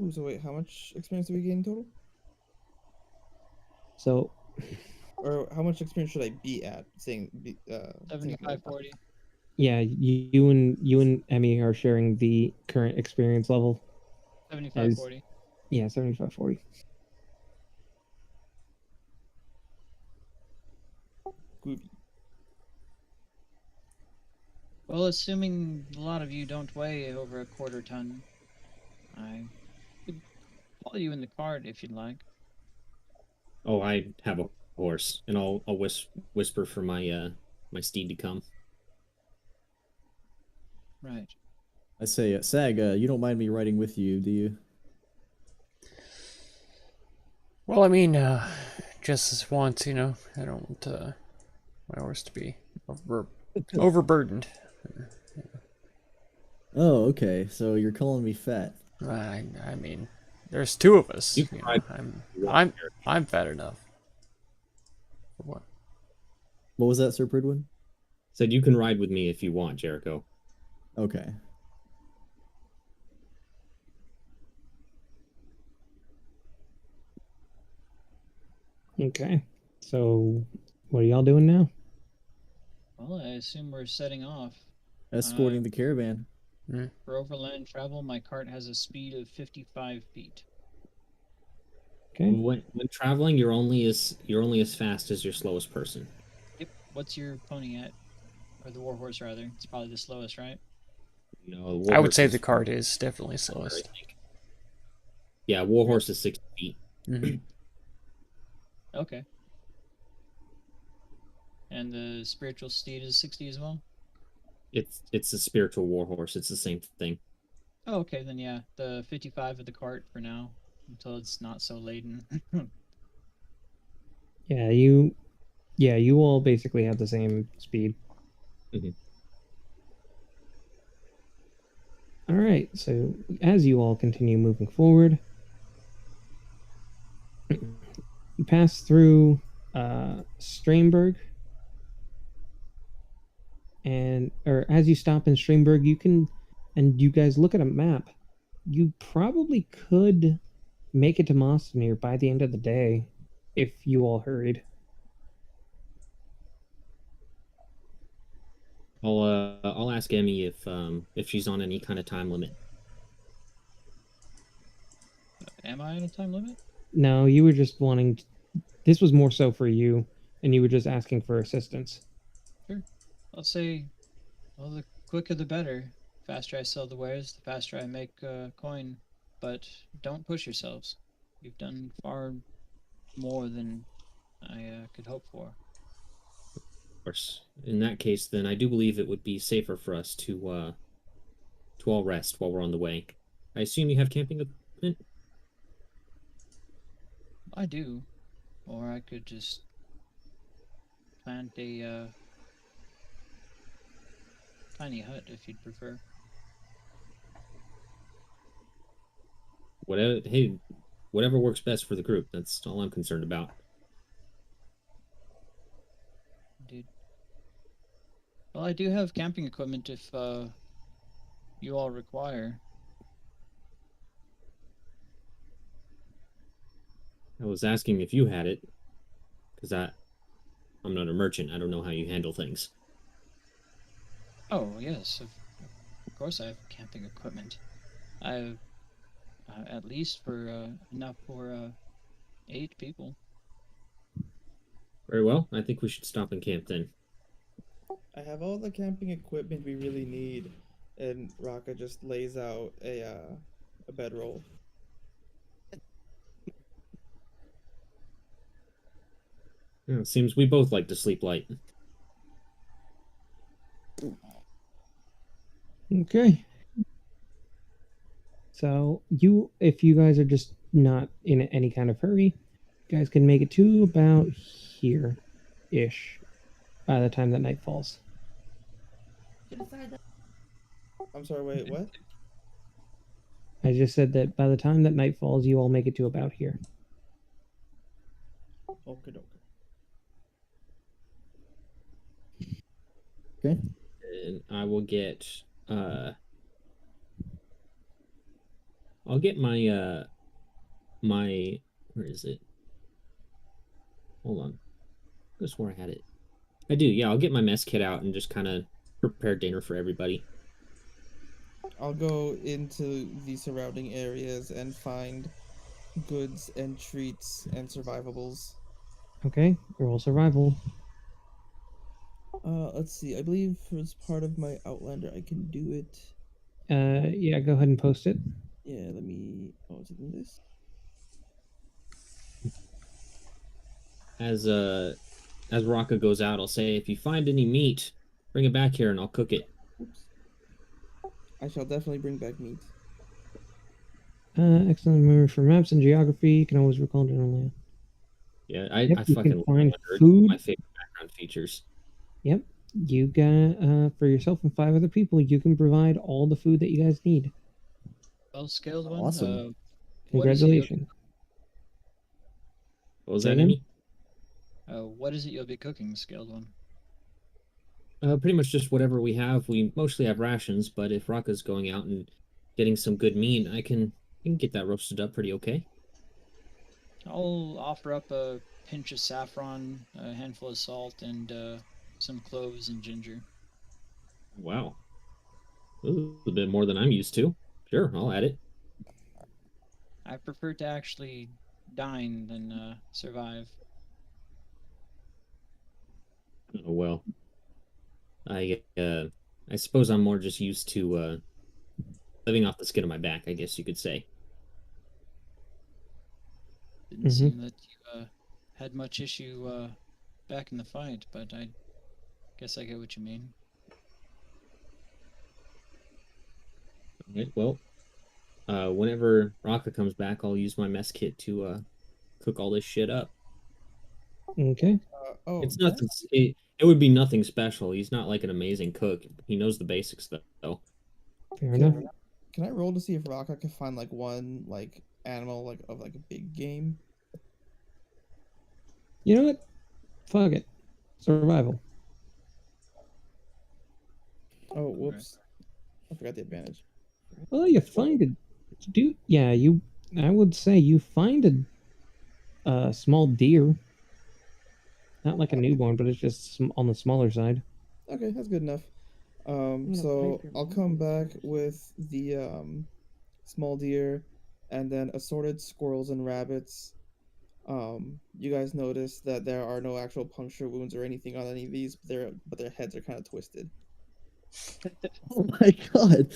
[SPEAKER 4] Ooh, so wait, how much experience do we gain total?
[SPEAKER 2] So
[SPEAKER 4] Or how much experience should I be at? Saying
[SPEAKER 5] 75, 40.
[SPEAKER 2] yeah, you and Emmy are sharing the current experience level.
[SPEAKER 5] 75,
[SPEAKER 2] As
[SPEAKER 5] 40.
[SPEAKER 2] yeah, 75-40.
[SPEAKER 4] Groovy.
[SPEAKER 5] Well, assuming a lot of you don't weigh over a quarter ton, I could follow you in the cart if you'd like.
[SPEAKER 1] Oh, I have a horse, and I'll whisper for my steed to come.
[SPEAKER 5] Right.
[SPEAKER 3] I say, Sag, you don't mind me riding with you, do you?
[SPEAKER 6] Well, I mean, just this once, I don't want my horse to be overburdened.
[SPEAKER 3] Oh, okay. So you're calling me fat.
[SPEAKER 6] I mean, there's two of us.
[SPEAKER 1] You can ride
[SPEAKER 6] I'm fat enough. For what?
[SPEAKER 3] What was that, Sir Pridwin?
[SPEAKER 1] Said you can ride with me if you want, Jericho.
[SPEAKER 3] Okay.
[SPEAKER 2] Okay. So what are y'all doing now?
[SPEAKER 5] Well, I assume we're setting off.
[SPEAKER 3] Escorting the caravan.
[SPEAKER 5] For overland travel, my cart has a speed of 55 feet.
[SPEAKER 2] Okay.
[SPEAKER 1] When traveling, you're only as fast as your slowest person.
[SPEAKER 5] Yep. What's your pony at? Or the warhorse, rather. It's probably the slowest, right?
[SPEAKER 1] No,
[SPEAKER 6] I would say
[SPEAKER 1] warhorse
[SPEAKER 6] the
[SPEAKER 1] is
[SPEAKER 6] cart is definitely
[SPEAKER 1] faster, I
[SPEAKER 6] slowest.
[SPEAKER 1] think. Yeah, warhorse is 60 feet.
[SPEAKER 6] Mhm.
[SPEAKER 5] Okay. And the spiritual steed is 60 as well?
[SPEAKER 1] It's a spiritual warhorse. It's the same thing.
[SPEAKER 5] Oh, okay, then yeah. The 55 of the cart for now, until it's not so laden.
[SPEAKER 2] Yeah, you all basically have the same speed.
[SPEAKER 1] Mhm.
[SPEAKER 2] All right. So as you all continue moving forward, you pass through Strainberg, or as you stop in Strainberg, and you guys look at a map. You probably could make it to Mostonir by the end of the day if you all hurried.
[SPEAKER 1] I'll ask Emmy if she's on any kind of time limit.
[SPEAKER 5] Am I on a time limit?
[SPEAKER 2] No, you were just wanting. This was more so for you, and you were just asking for assistance.
[SPEAKER 5] Sure. I'll say, well, the quicker the better. Faster I sell the wares, the faster I make coin. But don't push yourselves. You've done far more than I could hope for.
[SPEAKER 1] Of course. In that case, then I do believe it would be safer for us to all rest while we're on the way. I assume you have camping equipment?
[SPEAKER 5] I do. Or I could just plant a tiny hut if you'd prefer.
[SPEAKER 1] Whatever works best for the group. That's all I'm concerned about.
[SPEAKER 5] Indeed. Well, I do have camping equipment if you all require.
[SPEAKER 1] I was asking if you had it, because I'm not a merchant. I don't know how you handle things.
[SPEAKER 5] Oh, yes, of course I have camping equipment. I have at least for enough for 8 people.
[SPEAKER 1] Very well. I think we should stop and camp then.
[SPEAKER 4] I have all the camping equipment we really need. And Raka just lays out a bedroll.
[SPEAKER 1] Yeah, it seems we both like to sleep light.
[SPEAKER 2] Okay. So if you guys are just not in any kind of hurry, you guys can make it to about here-ish by the time that night falls.
[SPEAKER 4] I'm sorry, wait, what?
[SPEAKER 2] I just said that by the time that night falls, you all make it to about here.
[SPEAKER 4] Okay, okay.
[SPEAKER 3] Okay.
[SPEAKER 1] And I will get I'll get my my where is it? Hold on. I just where I had it. I do, yeah, I'll get my mess kit out and just kind of prepare dinner for everybody.
[SPEAKER 4] I'll go into the surrounding areas and find goods and treats and survivables.
[SPEAKER 2] Okay, roll survival.
[SPEAKER 4] Let's see. I believe as part of my Outlander, I can do it.
[SPEAKER 2] Yeah, go ahead and post it.
[SPEAKER 4] Yeah, let me. Oh, is it in this?
[SPEAKER 1] As Raka goes out, I'll say, if you find any meat, bring it back here and I'll cook it.
[SPEAKER 4] Oops. I shall definitely bring back meat.
[SPEAKER 2] Excellent memory for maps and geography. You can always recall general layout.
[SPEAKER 1] Yeah,
[SPEAKER 2] Yep,
[SPEAKER 1] I
[SPEAKER 2] you
[SPEAKER 1] fucking
[SPEAKER 2] can
[SPEAKER 1] love
[SPEAKER 2] find
[SPEAKER 1] Wonder. It's one of
[SPEAKER 2] food.
[SPEAKER 1] my favorite background features.
[SPEAKER 2] Yep, you got for yourself and 5 other people. You can provide all the food that you guys need.
[SPEAKER 5] Well, scaled one.
[SPEAKER 3] Awesome.
[SPEAKER 5] What is it you'll be-
[SPEAKER 2] Congratulations.
[SPEAKER 1] What was
[SPEAKER 2] Say
[SPEAKER 1] that,
[SPEAKER 2] again?
[SPEAKER 1] Emmy?
[SPEAKER 5] What is it you'll be cooking, scaled one?
[SPEAKER 1] Pretty much just whatever we have. We mostly have rations, but if Raka's going out and getting some good meat, I can get that roasted up pretty okay.
[SPEAKER 5] I'll offer up a pinch of saffron, a handful of salt, and some cloves and ginger.
[SPEAKER 1] Wow. Ooh, a bit more than I'm used to. Sure, I'll add it.
[SPEAKER 5] I prefer to actually dine than survive.
[SPEAKER 1] Oh well. I suppose I'm more just used to living off the skin of my back, I guess you could say.
[SPEAKER 5] Didn't seem that you had much issue back in the fight, but I guess I get what you mean.
[SPEAKER 1] Alright, well, whenever Raka comes back, I'll use my mess kit to cook all this shit up.
[SPEAKER 2] Okay.
[SPEAKER 4] Oh,
[SPEAKER 1] It's
[SPEAKER 4] can I-
[SPEAKER 1] nothing. It would be nothing special. He's not like an amazing cook. He knows the basics though.
[SPEAKER 2] Fair
[SPEAKER 4] Can,
[SPEAKER 2] enough.
[SPEAKER 4] can I roll to see if Raka can find like one like animal like of like a big game?
[SPEAKER 2] You know what? Fuck it. Survival.
[SPEAKER 4] Oh, whoops! I forgot the advantage.
[SPEAKER 2] Well, you find it. Dude, yeah, I would say you find a small deer. Not like a newborn, but it's just on the smaller side.
[SPEAKER 4] Okay, that's good enough.
[SPEAKER 7] gonna
[SPEAKER 4] So
[SPEAKER 7] pipe your
[SPEAKER 4] I'll come back with the small deer, and then assorted squirrels and rabbits. You guys notice that there are no actual puncture wounds or anything on any of these, but their heads are kind of twisted.
[SPEAKER 3] Oh my god.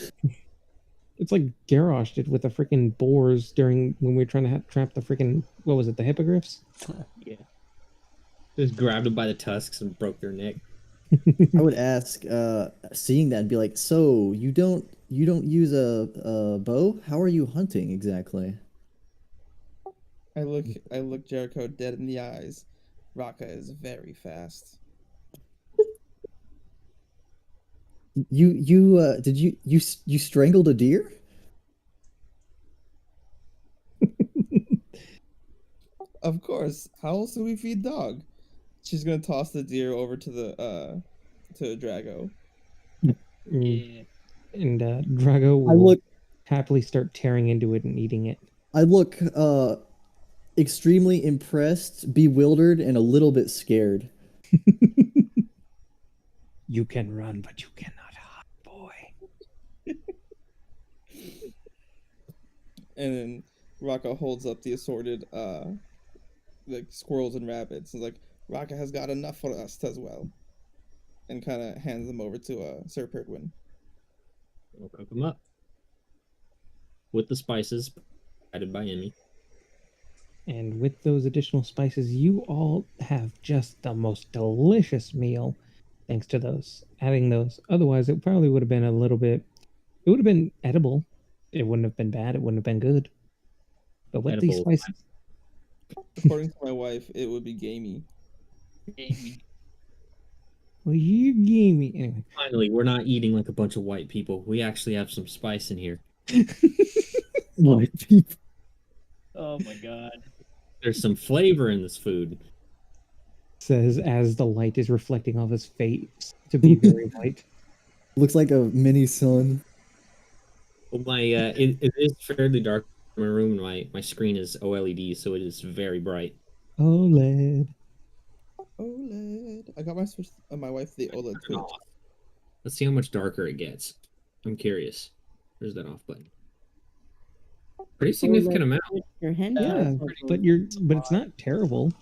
[SPEAKER 2] It's like Garrosh did with the freaking boars during when we were trying to trap the freaking what was it, the hippogriffs?
[SPEAKER 1] Yeah. Just grabbed him by the tusks and broke their neck.
[SPEAKER 3] I would ask, seeing that, and be like, so you don't use a bow? How are you hunting exactly?
[SPEAKER 4] I look Jericho dead in the eyes. Raka is very fast.
[SPEAKER 3] Did you strangled a deer?
[SPEAKER 4] Of course. How else do we feed dog? She's gonna toss the deer over to the to Drago.
[SPEAKER 2] Mm,
[SPEAKER 5] Yeah.
[SPEAKER 2] And Drago
[SPEAKER 3] I
[SPEAKER 2] will
[SPEAKER 3] look
[SPEAKER 2] happily start tearing into it and eating it.
[SPEAKER 3] I look extremely impressed, bewildered, and a little bit scared.
[SPEAKER 2] You can run, but you cannot hide, boy.
[SPEAKER 4] And then Raka holds up the assorted like squirrels and rabbits and like Raka has got enough for us as well. And kind of hands them over to Sir Pertwin.
[SPEAKER 1] We'll cook them up with the spices added by Emmy.
[SPEAKER 2] And with those additional spices, you all have just the most delicious meal thanks to those, adding those. Otherwise, it probably would have been a little bit, it would have been edible. It wouldn't have been bad. It wouldn't have been good. But with these
[SPEAKER 1] Edible.
[SPEAKER 2] spices,
[SPEAKER 4] According to my wife, it would be gamey.
[SPEAKER 5] Gamey.
[SPEAKER 2] well, you gave me. Anyway.
[SPEAKER 1] Finally, we're not eating like a bunch of white people. We actually have some spice in here.
[SPEAKER 3] White people.
[SPEAKER 5] Oh my god.
[SPEAKER 1] There's some flavor in this food.
[SPEAKER 2] Says as the light is reflecting off his face to be very white.
[SPEAKER 3] Looks like a mini sun.
[SPEAKER 1] Well, my it is fairly dark in my room, and my screen is OLED, so it is very bright.
[SPEAKER 2] OLED.
[SPEAKER 4] OLED. I got my wife the OLED
[SPEAKER 1] Turn it
[SPEAKER 4] Twitch.
[SPEAKER 1] off. Let's see how much darker it gets. I'm curious. Where's that off button? Pretty significant amount.
[SPEAKER 7] Your hentai
[SPEAKER 2] Yeah,
[SPEAKER 7] puzzles.
[SPEAKER 2] but it's not terrible.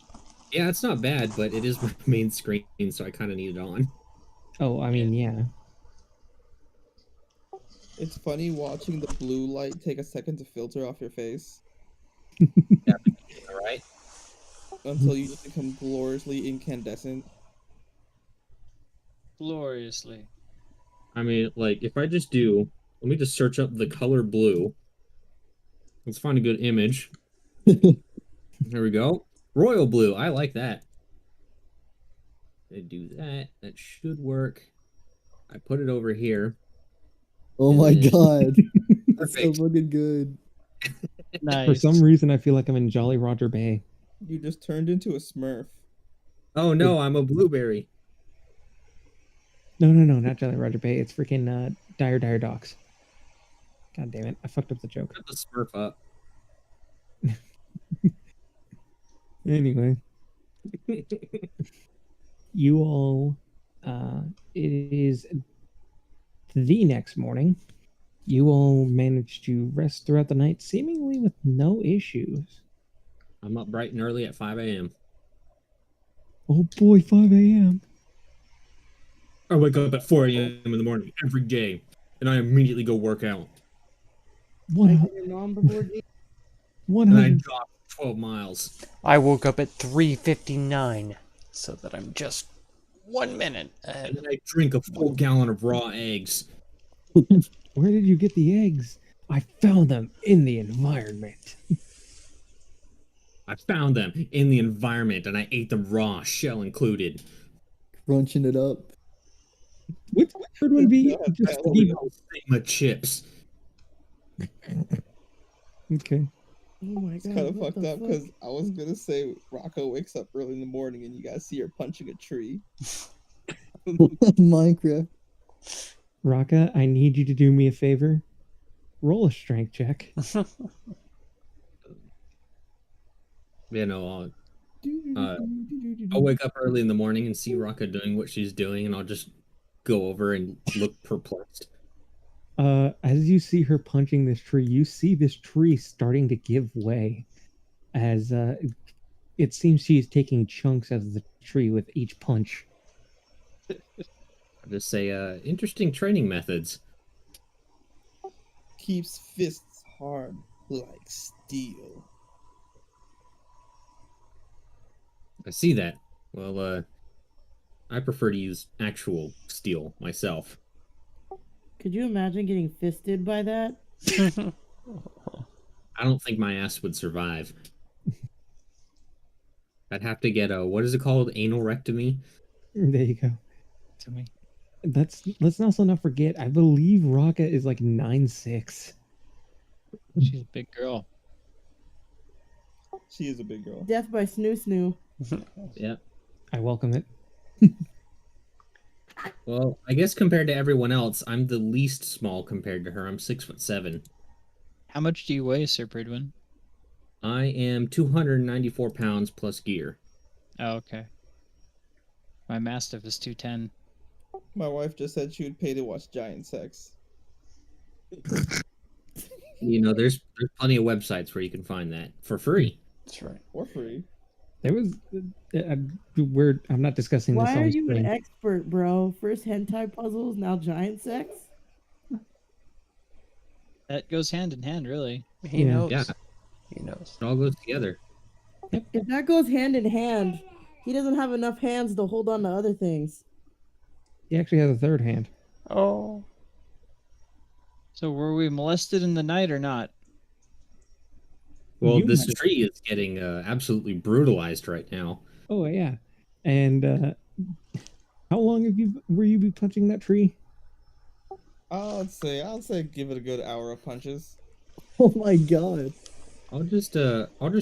[SPEAKER 1] Yeah, it's not bad, but it is my main screen, so I kind of need it on.
[SPEAKER 2] Oh, I mean, yeah.
[SPEAKER 4] It's funny watching the blue light take a second to filter off your face
[SPEAKER 1] All right.
[SPEAKER 4] until you just become gloriously incandescent.
[SPEAKER 5] Gloriously.
[SPEAKER 1] I mean, like, if I just do, let me just search up the color blue. Let's find a good image. There we go. Royal blue. I like that. I do that. That should work. I put it over here.
[SPEAKER 3] Oh my
[SPEAKER 1] Yeah.
[SPEAKER 3] god. That's so
[SPEAKER 1] Perfect.
[SPEAKER 3] fucking good.
[SPEAKER 5] Nice.
[SPEAKER 2] For some reason, I feel like I'm in Jolly Roger Bay.
[SPEAKER 4] You just turned into a Smurf.
[SPEAKER 1] Oh no, I'm a blueberry.
[SPEAKER 2] No, not Jolly Roger Bay. It's freaking Dire Docks. God damn it. I fucked up the joke.
[SPEAKER 1] Put the Smurf up.
[SPEAKER 2] Anyway, you all, it is the next morning. You all managed to rest throughout the night, seemingly with no issues.
[SPEAKER 1] I'm up bright and early at 5 a.m.
[SPEAKER 2] Oh boy, 5 a.m.
[SPEAKER 1] I wake up at 4 a.m. in the morning every day, and I immediately go work out.
[SPEAKER 7] Like your mom before G-
[SPEAKER 1] And I
[SPEAKER 2] 100.
[SPEAKER 1] jog 12 miles.
[SPEAKER 6] I woke up at 3:59, so that I'm just 1 minute
[SPEAKER 1] And
[SPEAKER 6] ahead.
[SPEAKER 1] then I drink a full gallon of raw eggs.
[SPEAKER 2] Where did you get the eggs? I found them in the environment.
[SPEAKER 1] I found them in the environment, and I ate them raw, shell included.
[SPEAKER 3] Crunching it up.
[SPEAKER 2] What's the third one be?
[SPEAKER 4] Yeah,
[SPEAKER 2] Just
[SPEAKER 4] yeah.
[SPEAKER 2] eat-
[SPEAKER 1] Sigma chips.
[SPEAKER 2] Okay.
[SPEAKER 7] Oh my
[SPEAKER 4] It's
[SPEAKER 7] god.
[SPEAKER 4] kind of
[SPEAKER 7] what
[SPEAKER 4] fucked
[SPEAKER 7] the
[SPEAKER 4] up
[SPEAKER 7] fuck?
[SPEAKER 4] because I was gonna say Rocco wakes up early in the morning and you guys see her punching a tree.
[SPEAKER 3] Minecraft.
[SPEAKER 2] Raka, I need you to do me a favor. Roll a strength check.
[SPEAKER 1] You know, I'll wake up early in the morning and see Raka doing what she's doing, and I'll just go over and look perplexed.
[SPEAKER 2] As you see her punching this tree, you see this tree starting to give way as it seems she is taking chunks out of the tree with each punch.
[SPEAKER 1] I'll just say, interesting training methods.
[SPEAKER 4] Keeps fists hard like steel.
[SPEAKER 1] I see that. Well, I prefer to use actual steel myself.
[SPEAKER 7] Could you imagine getting fisted by that?
[SPEAKER 1] I don't think my ass would survive. I'd have to get a, what is it called? Anal rectomy?
[SPEAKER 2] There you go.
[SPEAKER 5] To me.
[SPEAKER 2] Let's also not forget, I believe Raka is like 9'6".
[SPEAKER 5] She's a big girl.
[SPEAKER 4] She is a big girl.
[SPEAKER 7] Death by snoo snoo.
[SPEAKER 1] Yeah.
[SPEAKER 2] I welcome it.
[SPEAKER 1] Well, I guess compared to everyone else, I'm the least small compared to her. I'm 6'7".
[SPEAKER 5] How much do you weigh, Sir Pridwin?
[SPEAKER 1] I am 294 pounds plus gear.
[SPEAKER 5] Oh, okay. My Mastiff is 210.
[SPEAKER 4] My wife just said she would pay to watch giant sex.
[SPEAKER 1] You know, there's plenty of websites where you can find that for free.
[SPEAKER 6] That's right.
[SPEAKER 4] For free.
[SPEAKER 2] There was I'm not discussing this
[SPEAKER 7] Why
[SPEAKER 2] on
[SPEAKER 7] are you an
[SPEAKER 2] stream.
[SPEAKER 7] expert, bro? First hentai puzzles, now giant sex?
[SPEAKER 5] That goes hand in hand, really.
[SPEAKER 6] He
[SPEAKER 2] Yeah.
[SPEAKER 6] knows.
[SPEAKER 1] Yeah.
[SPEAKER 6] He knows.
[SPEAKER 1] It all goes together.
[SPEAKER 7] If that goes hand in hand, he doesn't have enough hands to hold on to other things.
[SPEAKER 2] He actually has a third hand.
[SPEAKER 6] Oh.
[SPEAKER 5] So were we molested in the night or not?
[SPEAKER 1] Well,
[SPEAKER 2] You
[SPEAKER 1] this
[SPEAKER 2] might-
[SPEAKER 1] tree is getting absolutely brutalized right now.
[SPEAKER 2] Oh yeah. And how long were you be punching that tree?
[SPEAKER 4] I'll say give it a good hour of punches.
[SPEAKER 3] Oh my god.
[SPEAKER 1] I'll just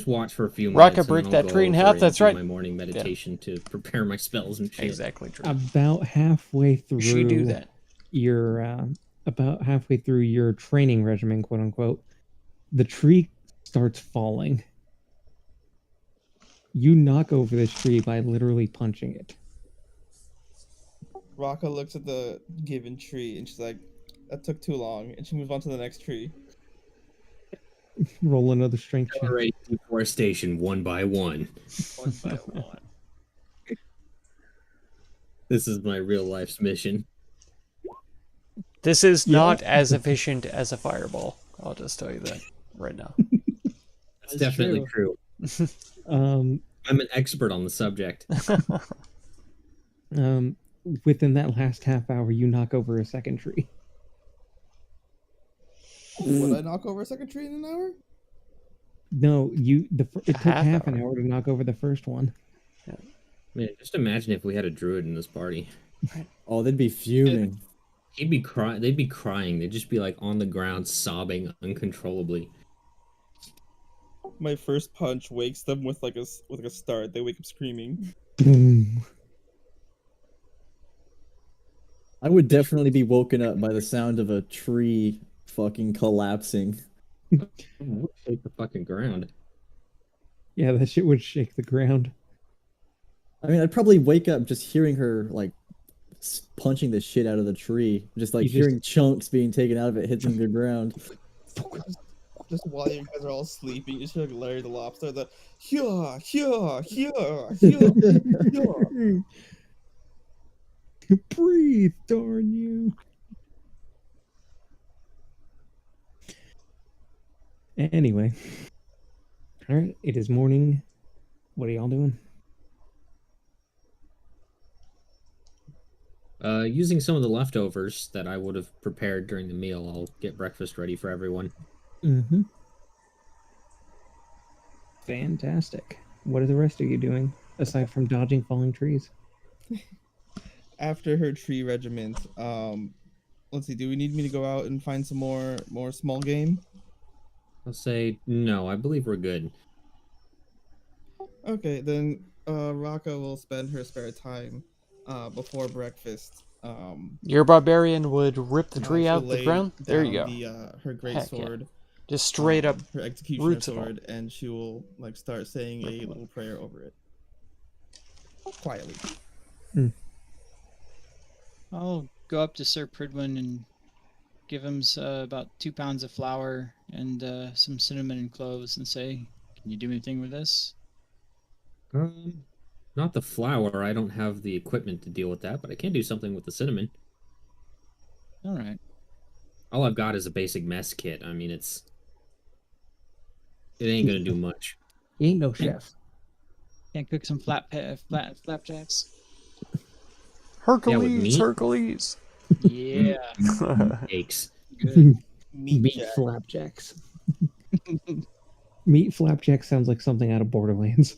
[SPEAKER 1] watch for a few minutes.
[SPEAKER 6] Rocket
[SPEAKER 1] and
[SPEAKER 6] break
[SPEAKER 1] then
[SPEAKER 6] that
[SPEAKER 1] I'll
[SPEAKER 6] tree in
[SPEAKER 1] go
[SPEAKER 6] half,
[SPEAKER 1] over and
[SPEAKER 6] that's
[SPEAKER 1] do
[SPEAKER 6] right.
[SPEAKER 1] My morning meditation to prepare my spells and shit.
[SPEAKER 6] Exactly true.
[SPEAKER 2] About halfway through
[SPEAKER 6] She do that.
[SPEAKER 2] your training regimen, quote unquote, the tree starts falling. You knock over this tree by literally punching it.
[SPEAKER 4] Raka looks at the given tree and she's like, "That took too long," and she moves on to the next tree.
[SPEAKER 2] Roll another strength check.
[SPEAKER 1] Accelerate deforestation one by one.
[SPEAKER 5] One by one.
[SPEAKER 1] This is my real life's mission.
[SPEAKER 6] This is
[SPEAKER 2] Yeah.
[SPEAKER 6] not as efficient as a fireball. I'll just tell you that right now.
[SPEAKER 1] That's
[SPEAKER 5] That's
[SPEAKER 1] definitely true.
[SPEAKER 2] Um,
[SPEAKER 1] I'm an expert on the subject.
[SPEAKER 2] Within that last half hour, you knock over a second tree.
[SPEAKER 4] Would I knock over a second tree in an hour?
[SPEAKER 2] No, it took half an
[SPEAKER 6] hour.
[SPEAKER 2] hour to knock over the first one.
[SPEAKER 1] Man, just imagine if we had a druid in this party.
[SPEAKER 3] Oh, they'd be fuming.
[SPEAKER 1] He'd be crying. They'd be crying. They'd just be like on the ground, sobbing uncontrollably.
[SPEAKER 4] My first punch wakes them with like a start. They wake up screaming.
[SPEAKER 2] Boom.
[SPEAKER 3] I would definitely be woken up by the sound of a tree fucking collapsing.
[SPEAKER 1] Shake the fucking ground.
[SPEAKER 2] Yeah, that shit would shake the ground.
[SPEAKER 3] I mean, I'd probably wake up just hearing her like punching the shit out of the tree, just like
[SPEAKER 2] You just-
[SPEAKER 3] hearing chunks being taken out of it hitting the ground.
[SPEAKER 4] Just while you guys are all sleeping, you just hear like Larry the Lobster, the yeah, yeah, yeah, yeah, yeah.
[SPEAKER 2] Breathe, darn you. Anyway. Alright, it is morning. What are y'all doing?
[SPEAKER 1] Using some of the leftovers that I would have prepared during the meal, I'll get breakfast ready for everyone.
[SPEAKER 2] Mm-hmm. Fantastic. What are the rest of you doing, aside from dodging falling trees?
[SPEAKER 4] After her tree regiment, let's see. Do we need me to go out and find some more small game?
[SPEAKER 1] I'll say no. I believe we're good.
[SPEAKER 4] Okay, then Raka will spend her spare time before breakfast.
[SPEAKER 6] Your barbarian would rip the tree
[SPEAKER 4] she'll
[SPEAKER 6] out of the
[SPEAKER 4] lay
[SPEAKER 6] ground. There you go.
[SPEAKER 4] down her great
[SPEAKER 6] Heck yeah.
[SPEAKER 4] sword,
[SPEAKER 6] Just straight up.
[SPEAKER 4] her executioner
[SPEAKER 6] roots of all.
[SPEAKER 4] sword, and she will like start saying a little prayer over it quietly.
[SPEAKER 5] I'll go up to Sir Pridwin and give him about 2 pounds of flour and some cinnamon and cloves and say, "Can you do anything with this?"
[SPEAKER 1] Not the flour. I don't have the equipment to deal with that, but I can do something with the cinnamon.
[SPEAKER 5] All right.
[SPEAKER 1] All I've got is a basic mess kit. I mean, it ain't gonna do much.
[SPEAKER 2] You ain't no chef.
[SPEAKER 5] Can't cook some flapjacks.
[SPEAKER 6] Hercules,
[SPEAKER 1] meat?
[SPEAKER 6] Hercules.
[SPEAKER 5] Yeah.
[SPEAKER 1] Cakes.
[SPEAKER 5] Good.
[SPEAKER 2] Meat
[SPEAKER 4] Jack.
[SPEAKER 2] flapjacks. Meat flapjack sounds like something out of Borderlands.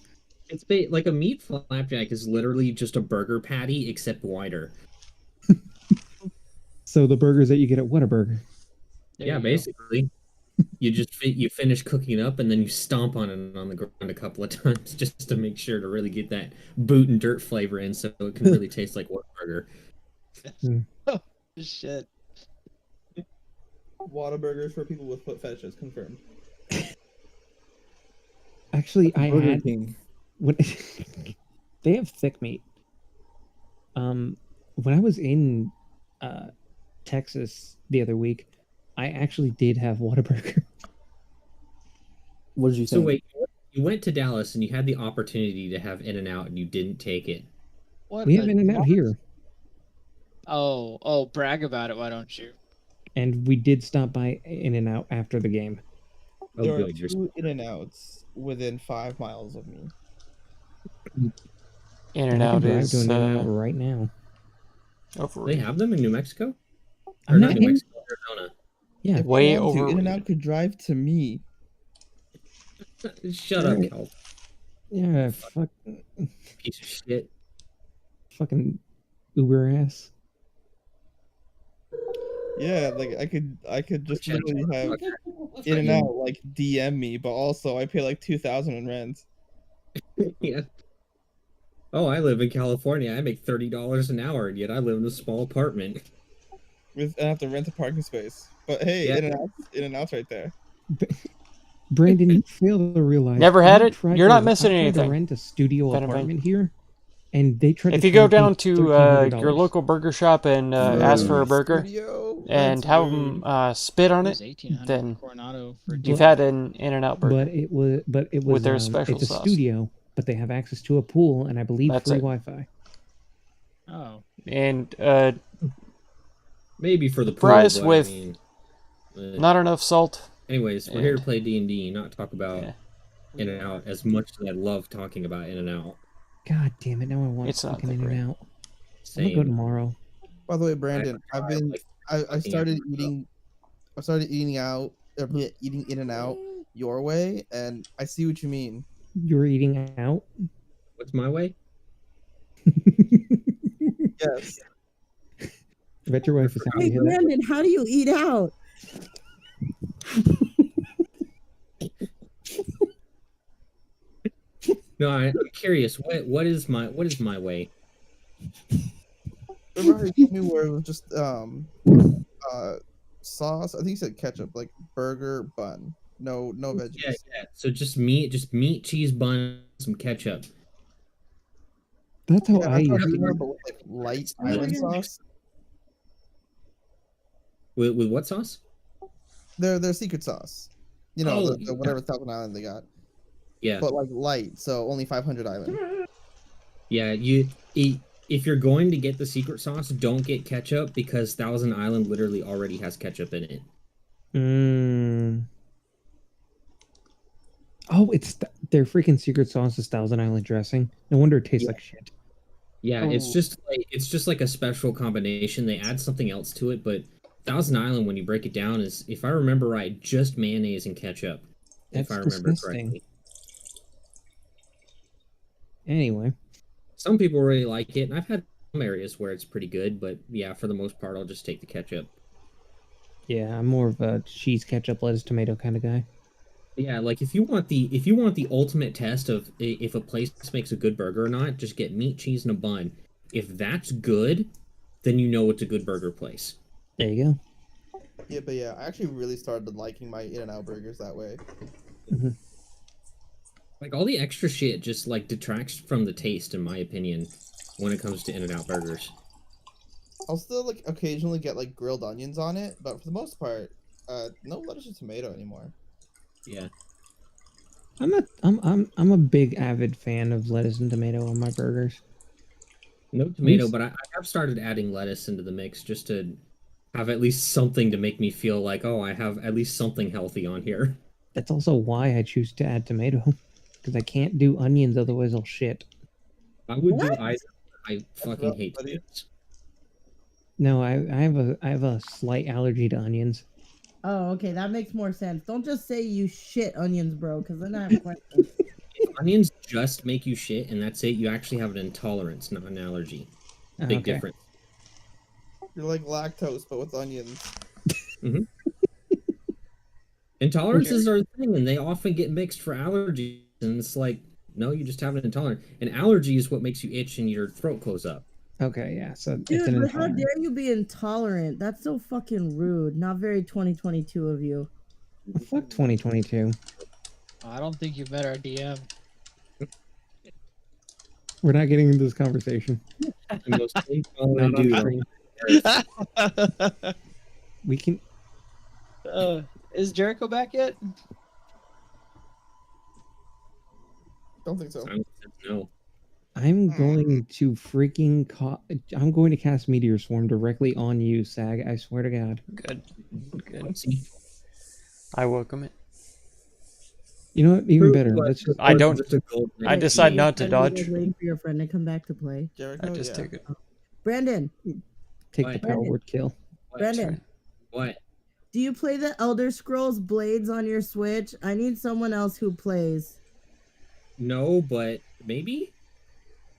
[SPEAKER 1] It's like a meat flapjack is literally just a burger patty except wider.
[SPEAKER 2] So the burgers that you get at Whataburger.
[SPEAKER 5] There
[SPEAKER 1] Yeah,
[SPEAKER 5] you go.
[SPEAKER 1] basically. You just you finish cooking it up and then you stomp on it on the ground a couple of times just to make sure to really get that boot and dirt flavor in, so it can really taste like Whataburger.
[SPEAKER 5] Shit.
[SPEAKER 4] Whataburgers for people with foot fetishes, confirmed.
[SPEAKER 2] Actually, I
[SPEAKER 3] Burger
[SPEAKER 2] had
[SPEAKER 3] King.
[SPEAKER 2] what they have thick meat. When I was in Texas the other week, I actually did have Whataburger.
[SPEAKER 3] What did you
[SPEAKER 1] So
[SPEAKER 3] think?
[SPEAKER 1] wait, you went to Dallas and you had the opportunity to have In-N-Out and you didn't take it.
[SPEAKER 5] What?
[SPEAKER 2] We have In-N-Out here,
[SPEAKER 5] Oh, brag about it. Why don't you?
[SPEAKER 2] and we did stop by In-N-Out after the game.
[SPEAKER 1] Oh,
[SPEAKER 4] There are
[SPEAKER 1] good. You're
[SPEAKER 4] 2 In-N-Outs within 5 miles of me.
[SPEAKER 6] In
[SPEAKER 2] I
[SPEAKER 6] and
[SPEAKER 2] can
[SPEAKER 6] out
[SPEAKER 2] drive
[SPEAKER 6] is
[SPEAKER 2] to an In-N-Out right now.
[SPEAKER 1] They
[SPEAKER 6] overrated.
[SPEAKER 1] have them in New Mexico? Or
[SPEAKER 2] I'm
[SPEAKER 1] not
[SPEAKER 2] not
[SPEAKER 1] New
[SPEAKER 2] in.
[SPEAKER 1] Mexico, Arizona.
[SPEAKER 2] Yeah,
[SPEAKER 4] If
[SPEAKER 6] Way
[SPEAKER 4] I wanted to,
[SPEAKER 6] overrated.
[SPEAKER 4] In-N-Out could drive to me.
[SPEAKER 1] Shut up,
[SPEAKER 2] Right.
[SPEAKER 1] Cal.
[SPEAKER 2] yeah,
[SPEAKER 1] Piece of shit.
[SPEAKER 2] fucking Uber ass.
[SPEAKER 4] Yeah, like I could just
[SPEAKER 1] Which
[SPEAKER 4] literally have
[SPEAKER 1] Okay.
[SPEAKER 4] In-N-Out like DM me, but also I pay like 2,000 in rent.
[SPEAKER 1] Yeah. Oh, I live in California. I make $30 an hour, and yet I live in a small apartment.
[SPEAKER 4] With I have to rent a parking space. But hey,
[SPEAKER 1] Yeah.
[SPEAKER 4] In-N-Out's right there.
[SPEAKER 2] Brandon, you fail to realize.
[SPEAKER 6] Never had
[SPEAKER 2] I
[SPEAKER 6] it?
[SPEAKER 2] tried
[SPEAKER 6] You're
[SPEAKER 2] to-
[SPEAKER 6] not missing
[SPEAKER 2] I tried
[SPEAKER 6] anything.
[SPEAKER 2] to rent a studio
[SPEAKER 6] Bada bing.
[SPEAKER 2] apartment here, and they tried
[SPEAKER 6] If
[SPEAKER 2] to
[SPEAKER 6] you go
[SPEAKER 2] charge me
[SPEAKER 6] down to
[SPEAKER 2] $1,300.
[SPEAKER 6] your local burger shop and ask for a
[SPEAKER 4] Rude.
[SPEAKER 6] burger
[SPEAKER 4] Studio,
[SPEAKER 6] and
[SPEAKER 4] that's
[SPEAKER 6] have
[SPEAKER 4] rude.
[SPEAKER 6] them spit on
[SPEAKER 5] It
[SPEAKER 6] it,
[SPEAKER 5] was 1,800
[SPEAKER 6] then
[SPEAKER 5] Coronado for
[SPEAKER 6] you've
[SPEAKER 2] But-
[SPEAKER 6] had an In-N-Out burger.
[SPEAKER 2] But it was
[SPEAKER 6] With their special
[SPEAKER 2] it's a
[SPEAKER 6] sauce.
[SPEAKER 2] studio, but they have access to a pool and I believe
[SPEAKER 6] That's
[SPEAKER 2] free
[SPEAKER 6] it.
[SPEAKER 2] Wi-Fi.
[SPEAKER 5] Oh,
[SPEAKER 6] And
[SPEAKER 1] Maybe for the pool,
[SPEAKER 6] fries
[SPEAKER 1] but
[SPEAKER 6] with
[SPEAKER 1] I mean,
[SPEAKER 6] not enough salt.
[SPEAKER 1] anyways, we're here to
[SPEAKER 6] and-
[SPEAKER 1] play D&D, not talk about
[SPEAKER 6] Yeah.
[SPEAKER 1] In-N-Out as much as I love talking about In-N-Out.
[SPEAKER 2] God damn it! Now I want
[SPEAKER 6] It's not
[SPEAKER 2] fucking
[SPEAKER 6] that great.
[SPEAKER 2] In-N-Out. I'm
[SPEAKER 1] Same.
[SPEAKER 2] gonna go tomorrow.
[SPEAKER 4] By the way, Brandon,
[SPEAKER 1] I
[SPEAKER 4] I started eating out, eating In-N-Out your way, and I see what you mean.
[SPEAKER 2] You're eating out.
[SPEAKER 1] What's my way?
[SPEAKER 4] Yes.
[SPEAKER 2] I bet your wife is happy
[SPEAKER 7] Hey,
[SPEAKER 2] to hear that.
[SPEAKER 7] Brandon, how do you eat out?
[SPEAKER 1] No, I'm curious. What is my way?
[SPEAKER 4] Remember how you told me where it was just sauce? I think you said ketchup, like burger bun. No veggies.
[SPEAKER 1] Yeah. So just meat, cheese, bun, some ketchup.
[SPEAKER 2] That's how
[SPEAKER 4] Yeah,
[SPEAKER 2] I
[SPEAKER 4] that's
[SPEAKER 2] eat.
[SPEAKER 4] what I
[SPEAKER 2] it.
[SPEAKER 4] remember, but with like light island sauce.
[SPEAKER 1] With what sauce?
[SPEAKER 4] Their secret sauce. You know,
[SPEAKER 1] Oh,
[SPEAKER 4] the whatever Thousand Island they got.
[SPEAKER 1] Yeah.
[SPEAKER 4] But like light, so only 500 island.
[SPEAKER 1] Yeah, if you're going to get the secret sauce, don't get ketchup because Thousand Island literally already has ketchup in it.
[SPEAKER 2] Mm. Oh, their freaking secret sauce is Thousand Island dressing. No wonder it tastes
[SPEAKER 1] Yeah.
[SPEAKER 2] like shit.
[SPEAKER 1] Yeah,
[SPEAKER 4] Oh.
[SPEAKER 1] it's just like a special combination. They add something else to it, but Thousand Island, when you break it down, is, if I remember right, just mayonnaise and ketchup.
[SPEAKER 2] That's
[SPEAKER 1] if I remember
[SPEAKER 2] disgusting.
[SPEAKER 1] correctly.
[SPEAKER 2] Anyway,
[SPEAKER 1] Some people really like it, and I've had some areas where it's pretty good, but yeah, for the most part, I'll just take the ketchup.
[SPEAKER 2] yeah, I'm more of a cheese, ketchup, lettuce, tomato kind of guy.
[SPEAKER 1] Yeah, like if you want the ultimate test of if a place makes a good burger or not, just get meat, cheese, and a bun. If that's good, then you know it's a good burger place.
[SPEAKER 2] There you go.
[SPEAKER 4] Yeah, but yeah, I actually really started liking my In-N-Out burgers that way.
[SPEAKER 1] Like all the extra shit just like detracts from the taste, in my opinion, when it comes to In-N-Out burgers.
[SPEAKER 4] I'll still like occasionally get like grilled onions on it, but for the most part, no lettuce or tomato anymore.
[SPEAKER 1] Yeah.
[SPEAKER 2] I'm a big avid fan of lettuce and tomato on my burgers.
[SPEAKER 1] No tomato,
[SPEAKER 2] Least-
[SPEAKER 1] but I have started adding lettuce into the mix just to have at least something to make me feel like, oh, I have at least something healthy on here.
[SPEAKER 2] That's also why I choose to add tomato, because I can't do onions, otherwise I'll shit.
[SPEAKER 1] I would do
[SPEAKER 7] What?
[SPEAKER 1] either. I fucking
[SPEAKER 4] rough,
[SPEAKER 1] hate
[SPEAKER 4] buddy.
[SPEAKER 1] tomatoes.
[SPEAKER 2] No, I have a slight allergy to onions.
[SPEAKER 7] Oh, okay, that makes more sense. Don't just say you shit onions, bro, because then I have questions.
[SPEAKER 1] If onions just make you shit and that's it, you actually have an intolerance, not an allergy. Big
[SPEAKER 2] Okay.
[SPEAKER 1] difference.
[SPEAKER 4] You're like lactose, but with onions.
[SPEAKER 1] Intolerances are a thing, and they often get mixed for allergies. And it's like, no, you just have an intolerance. An allergy is what makes you itch and your throat close up.
[SPEAKER 2] Okay, yeah. So it's
[SPEAKER 7] Dude,
[SPEAKER 2] an
[SPEAKER 7] but how
[SPEAKER 2] intolerance.
[SPEAKER 7] dare you be intolerant? That's so fucking rude. Not very 2022 of you.
[SPEAKER 2] Fuck 2022.
[SPEAKER 5] I don't think you've met our DM.
[SPEAKER 2] We're not getting into this conversation.
[SPEAKER 1] The most intolerant
[SPEAKER 2] Not on
[SPEAKER 1] dude on
[SPEAKER 2] stream.
[SPEAKER 1] earth.
[SPEAKER 2] We can.
[SPEAKER 5] Is Jericho back yet?
[SPEAKER 4] Don't think so.
[SPEAKER 1] Simon says no.
[SPEAKER 2] I'm going to I'm going to cast Meteor Swarm directly on you, Sag. I swear to God.
[SPEAKER 6] Good. Good.
[SPEAKER 1] Let's see.
[SPEAKER 6] I welcome it.
[SPEAKER 2] You know what? Even better. Let's just.
[SPEAKER 6] I don't-
[SPEAKER 1] Just a gold
[SPEAKER 6] I
[SPEAKER 1] ring.
[SPEAKER 6] decide
[SPEAKER 7] You
[SPEAKER 6] not to
[SPEAKER 7] guys
[SPEAKER 6] dodge.
[SPEAKER 7] waiting for your friend to come back to play.
[SPEAKER 4] Jericho,
[SPEAKER 6] I just
[SPEAKER 4] yeah.
[SPEAKER 6] take it.
[SPEAKER 7] Brandon,
[SPEAKER 2] Take
[SPEAKER 1] What?
[SPEAKER 2] the power word kill.
[SPEAKER 1] What?
[SPEAKER 7] Brandon,
[SPEAKER 1] What?
[SPEAKER 7] do you play the Elder Scrolls Blades on your Switch? I need someone else who plays.
[SPEAKER 1] No, but maybe?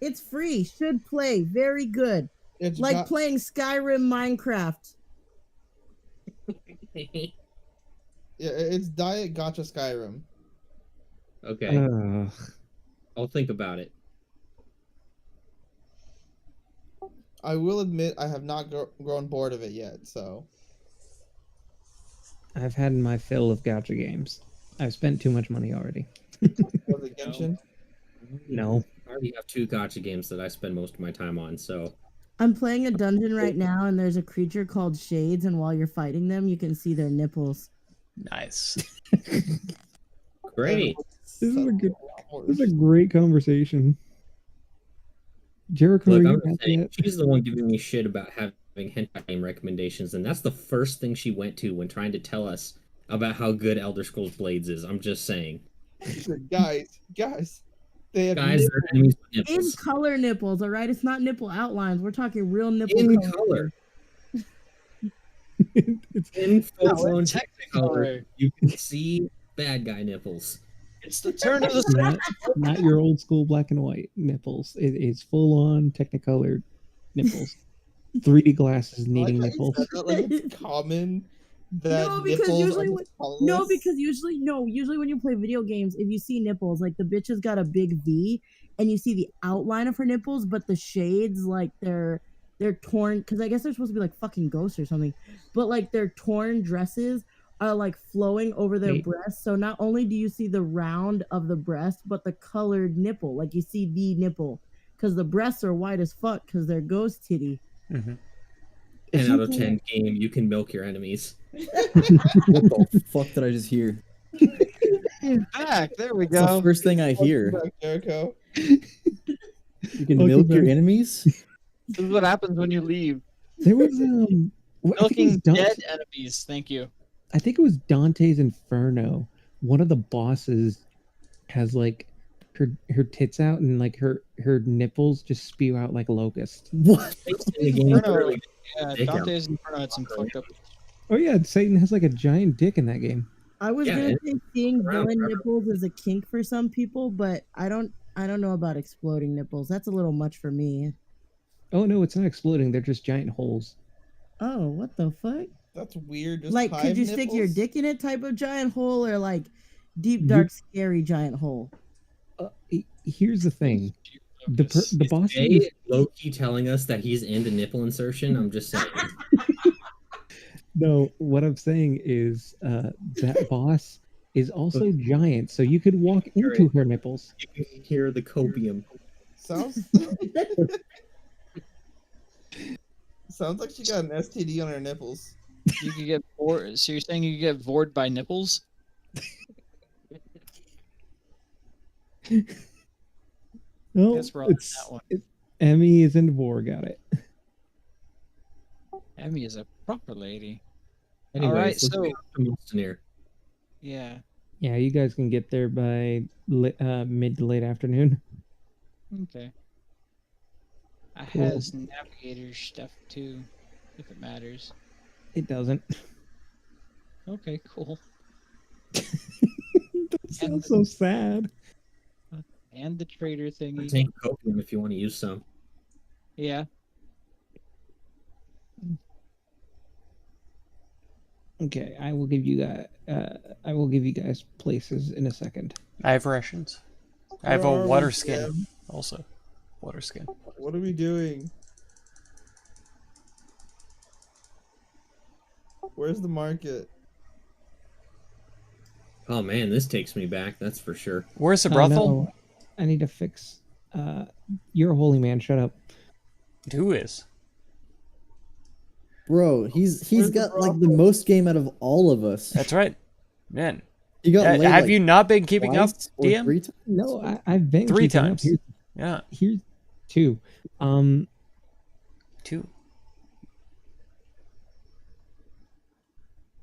[SPEAKER 7] It's free. Should play. Very good.
[SPEAKER 4] It's
[SPEAKER 7] Like
[SPEAKER 4] got-
[SPEAKER 7] playing Skyrim Minecraft.
[SPEAKER 4] yeah, it's Diet Gotcha Skyrim.
[SPEAKER 1] Okay,
[SPEAKER 2] Ugh.
[SPEAKER 1] I'll think about it.
[SPEAKER 4] I will admit I have not grown bored of it yet, so.
[SPEAKER 2] I've had my fill of gacha games. I've spent too much money already.
[SPEAKER 4] Was it Genshin?
[SPEAKER 2] No.
[SPEAKER 1] I already have 2 gotcha games that I spend most of my time on, so
[SPEAKER 7] I'm playing a dungeon right now, and there's a creature called Shades, and while you're fighting them, you can see their nipples.
[SPEAKER 6] Nice.
[SPEAKER 1] great.
[SPEAKER 2] This is a great conversation. Jericho,
[SPEAKER 1] Look,
[SPEAKER 2] are
[SPEAKER 1] I'm
[SPEAKER 2] you
[SPEAKER 1] just
[SPEAKER 2] happy
[SPEAKER 1] saying,
[SPEAKER 2] yet?
[SPEAKER 1] she's the one giving me shit about having hentai game recommendations, and that's the first thing she went to when trying to tell us about how good Elder Scrolls Blades is. I'm just saying.
[SPEAKER 4] guys, they have
[SPEAKER 1] Guys, they're enemies with
[SPEAKER 7] In
[SPEAKER 1] nipples.
[SPEAKER 7] color nipples, all right? It's not nipple outlines. We're talking real nipple
[SPEAKER 1] In
[SPEAKER 7] color.
[SPEAKER 1] color.
[SPEAKER 2] It's
[SPEAKER 1] In full-blown
[SPEAKER 5] it's
[SPEAKER 1] Technicolor, you can see bad guy nipples.
[SPEAKER 5] It's the turn of the
[SPEAKER 2] not your old school black and white nipples. It's full on Technicolor nipples. 3D glasses needing nipples.
[SPEAKER 4] Like it's common that
[SPEAKER 7] No, because
[SPEAKER 4] nipples
[SPEAKER 7] usually
[SPEAKER 4] are
[SPEAKER 7] when-
[SPEAKER 4] just colorless.
[SPEAKER 7] No, because usually when you play video games, if you see nipples, like the bitch has got a big V, and you see the outline of her nipples, but the shades, like they're torn, because I guess they're supposed to be like fucking ghosts or something, but like their torn dresses are like flowing over their
[SPEAKER 2] Wait.
[SPEAKER 7] breasts. So not only do you see the round of the breast, but the colored nipple, like you see the nipple, because the breasts are white as fuck because they're ghost titty.
[SPEAKER 6] Mm-hmm.
[SPEAKER 1] 10 out of 10 game, you can milk your enemies.
[SPEAKER 3] What the fuck did I just hear?
[SPEAKER 5] back. There we
[SPEAKER 3] That's the
[SPEAKER 5] go.
[SPEAKER 3] first thing I hear.
[SPEAKER 4] Welcome back, Jericho.
[SPEAKER 3] You can
[SPEAKER 2] Welcome
[SPEAKER 3] milk your
[SPEAKER 2] back.
[SPEAKER 3] enemies?
[SPEAKER 5] This is what happens when you leave.
[SPEAKER 2] There was I think it was
[SPEAKER 5] Milking
[SPEAKER 2] Dante-
[SPEAKER 5] dead enemies. Thank you.
[SPEAKER 2] I think it was Dante's Inferno. One of the bosses has like her tits out and like her nipples just spew out like locusts.
[SPEAKER 3] What?
[SPEAKER 5] Inferno. Yeah,
[SPEAKER 1] Dick out.
[SPEAKER 5] Dante's Inferno had some fucked up.
[SPEAKER 2] Oh yeah, Satan has like a giant dick in that game.
[SPEAKER 7] I was
[SPEAKER 1] Yeah,
[SPEAKER 7] gonna
[SPEAKER 1] it-
[SPEAKER 7] say seeing
[SPEAKER 1] around
[SPEAKER 7] villain
[SPEAKER 1] forever.
[SPEAKER 7] nipples is a kink for some people, but I don't know about exploding nipples. That's a little much for me.
[SPEAKER 2] Oh no, it's not exploding. They're just giant holes.
[SPEAKER 7] Oh, what the fuck?
[SPEAKER 4] That's weird. Just
[SPEAKER 7] Like, could
[SPEAKER 4] hive
[SPEAKER 7] you stick your
[SPEAKER 4] nipples?
[SPEAKER 7] dick in it type of giant hole, or like deep,
[SPEAKER 2] You-
[SPEAKER 7] dark, scary giant hole?
[SPEAKER 2] Here's the thing: the
[SPEAKER 5] Focus.
[SPEAKER 2] boss
[SPEAKER 1] Jay low-key telling us that he's into nipple insertion. I'm just saying.
[SPEAKER 2] No, what I'm saying is that boss is also giant, so you could walk into her nipples.
[SPEAKER 1] You can hear the copium.
[SPEAKER 4] Sounds sounds like she got an STD on her nipples.
[SPEAKER 5] You could get bored. So you're saying you could get bored by nipples?
[SPEAKER 2] No,
[SPEAKER 5] Guess we're on
[SPEAKER 2] it's
[SPEAKER 5] that one.
[SPEAKER 2] Emmy is in Vor. Got it.
[SPEAKER 5] Emmy is a proper lady.
[SPEAKER 1] Anyways,
[SPEAKER 5] right,
[SPEAKER 1] let's
[SPEAKER 5] so-
[SPEAKER 1] get off to Monstonir.
[SPEAKER 5] Yeah.
[SPEAKER 2] Yeah, you guys can get there by mid to late afternoon.
[SPEAKER 5] Okay. I
[SPEAKER 2] Cool.
[SPEAKER 5] has navigator stuff too, if it matters.
[SPEAKER 2] It doesn't.
[SPEAKER 5] Okay, cool.
[SPEAKER 2] That sounds so sad.
[SPEAKER 5] And the trader thingy.
[SPEAKER 1] Take copium if you want to use some.
[SPEAKER 5] Yeah.
[SPEAKER 2] Okay, I will give you that. I will give you guys places in a second.
[SPEAKER 6] I have rations. I have
[SPEAKER 4] Where
[SPEAKER 6] a
[SPEAKER 4] are
[SPEAKER 6] water
[SPEAKER 4] we,
[SPEAKER 6] skin
[SPEAKER 4] Jim?
[SPEAKER 6] also. Water skin.
[SPEAKER 4] What are we doing? Where's the market?
[SPEAKER 1] Oh man, this takes me back. That's for sure.
[SPEAKER 6] Where's the
[SPEAKER 2] Oh,
[SPEAKER 6] brothel?
[SPEAKER 2] no, I need to fix. You're a holy man. Shut up.
[SPEAKER 6] Who is?
[SPEAKER 3] Bro, he's
[SPEAKER 4] Where's the
[SPEAKER 3] got like the most game out of all of us.
[SPEAKER 6] That's right. Man.
[SPEAKER 3] He got laid,
[SPEAKER 6] Have
[SPEAKER 3] like,
[SPEAKER 6] you not been keeping up,
[SPEAKER 3] twice or
[SPEAKER 6] DM?
[SPEAKER 3] 3 times?
[SPEAKER 2] No, I've been
[SPEAKER 6] 3
[SPEAKER 2] keeping up.
[SPEAKER 6] times. Yeah.
[SPEAKER 2] Here's 2.
[SPEAKER 6] 2.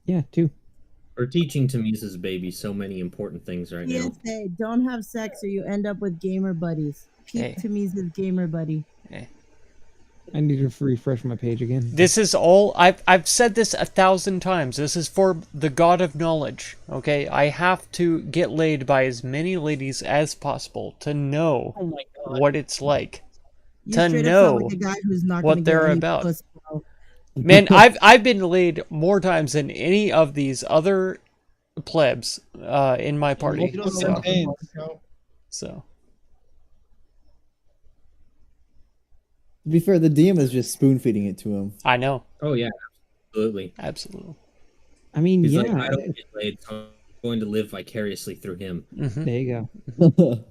[SPEAKER 2] Yeah, 2.
[SPEAKER 1] We're teaching Tamisa's baby so many important things right now.
[SPEAKER 7] PSA, don't have sex or you end up with gamer buddies. Peep
[SPEAKER 6] Hey.
[SPEAKER 7] Tamisa's gamer buddy.
[SPEAKER 2] I need to refresh my page again.
[SPEAKER 6] This is all I've said this 1,000 times. This is for the god of knowledge. Okay, I have to get laid by as many ladies as possible to know
[SPEAKER 5] Oh my god.
[SPEAKER 6] what it's like.
[SPEAKER 7] You
[SPEAKER 6] To
[SPEAKER 7] straight up
[SPEAKER 6] know
[SPEAKER 7] sound like a guy who's not
[SPEAKER 6] what
[SPEAKER 7] gonna get
[SPEAKER 6] they're
[SPEAKER 7] any
[SPEAKER 6] about.
[SPEAKER 7] pussy, bro.
[SPEAKER 6] Man, I've been laid more times than any of these other plebs in my party.
[SPEAKER 4] You don't know what the fuck, bro.
[SPEAKER 6] So
[SPEAKER 3] To be fair, the DM is just spoon feeding it to him.
[SPEAKER 6] I know,
[SPEAKER 1] Oh yeah, absolutely.
[SPEAKER 6] absolutely.
[SPEAKER 2] I mean,
[SPEAKER 1] He's
[SPEAKER 2] yeah.
[SPEAKER 1] like, I don't get laid, so I'm going to live vicariously through him.
[SPEAKER 6] Mhm.
[SPEAKER 2] There you
[SPEAKER 3] He's
[SPEAKER 2] go.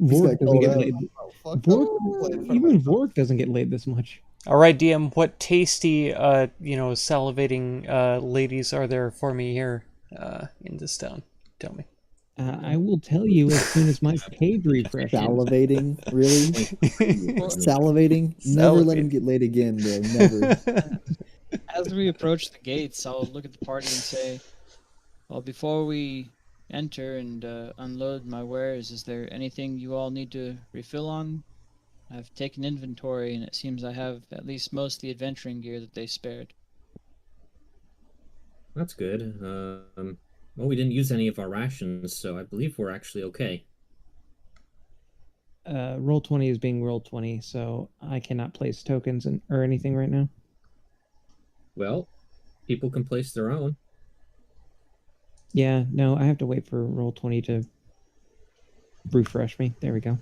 [SPEAKER 2] Vork
[SPEAKER 3] got
[SPEAKER 2] doesn't
[SPEAKER 3] called
[SPEAKER 2] get
[SPEAKER 3] out.
[SPEAKER 2] laid.
[SPEAKER 4] Oh, fuck, I'm playing in
[SPEAKER 2] Vork,
[SPEAKER 4] front of
[SPEAKER 2] even
[SPEAKER 4] myself.
[SPEAKER 2] Vork doesn't get laid this much.
[SPEAKER 6] All right, DM. What tasty, salivating ladies are there for me here in this town? Tell me.
[SPEAKER 2] I will tell you as soon as my page refreshes.
[SPEAKER 3] Salivating? Really? Salivating? Never let him
[SPEAKER 6] Salivating.
[SPEAKER 3] get laid again, bro. Never.
[SPEAKER 5] As we approach the gates, I'll look at the party and say, well, before we enter and unload my wares, is there anything you all need to refill on? I've taken inventory, and it seems I have at least most of the adventuring gear that they spared.
[SPEAKER 1] That's good. Well, we didn't use any of our rations, so I believe we're actually okay.
[SPEAKER 2] Roll 20 is being roll 20, so I cannot place tokens or anything right now.
[SPEAKER 1] Well, people can place their own.
[SPEAKER 2] Yeah, no, I have to wait for roll 20 to refresh me. There we go.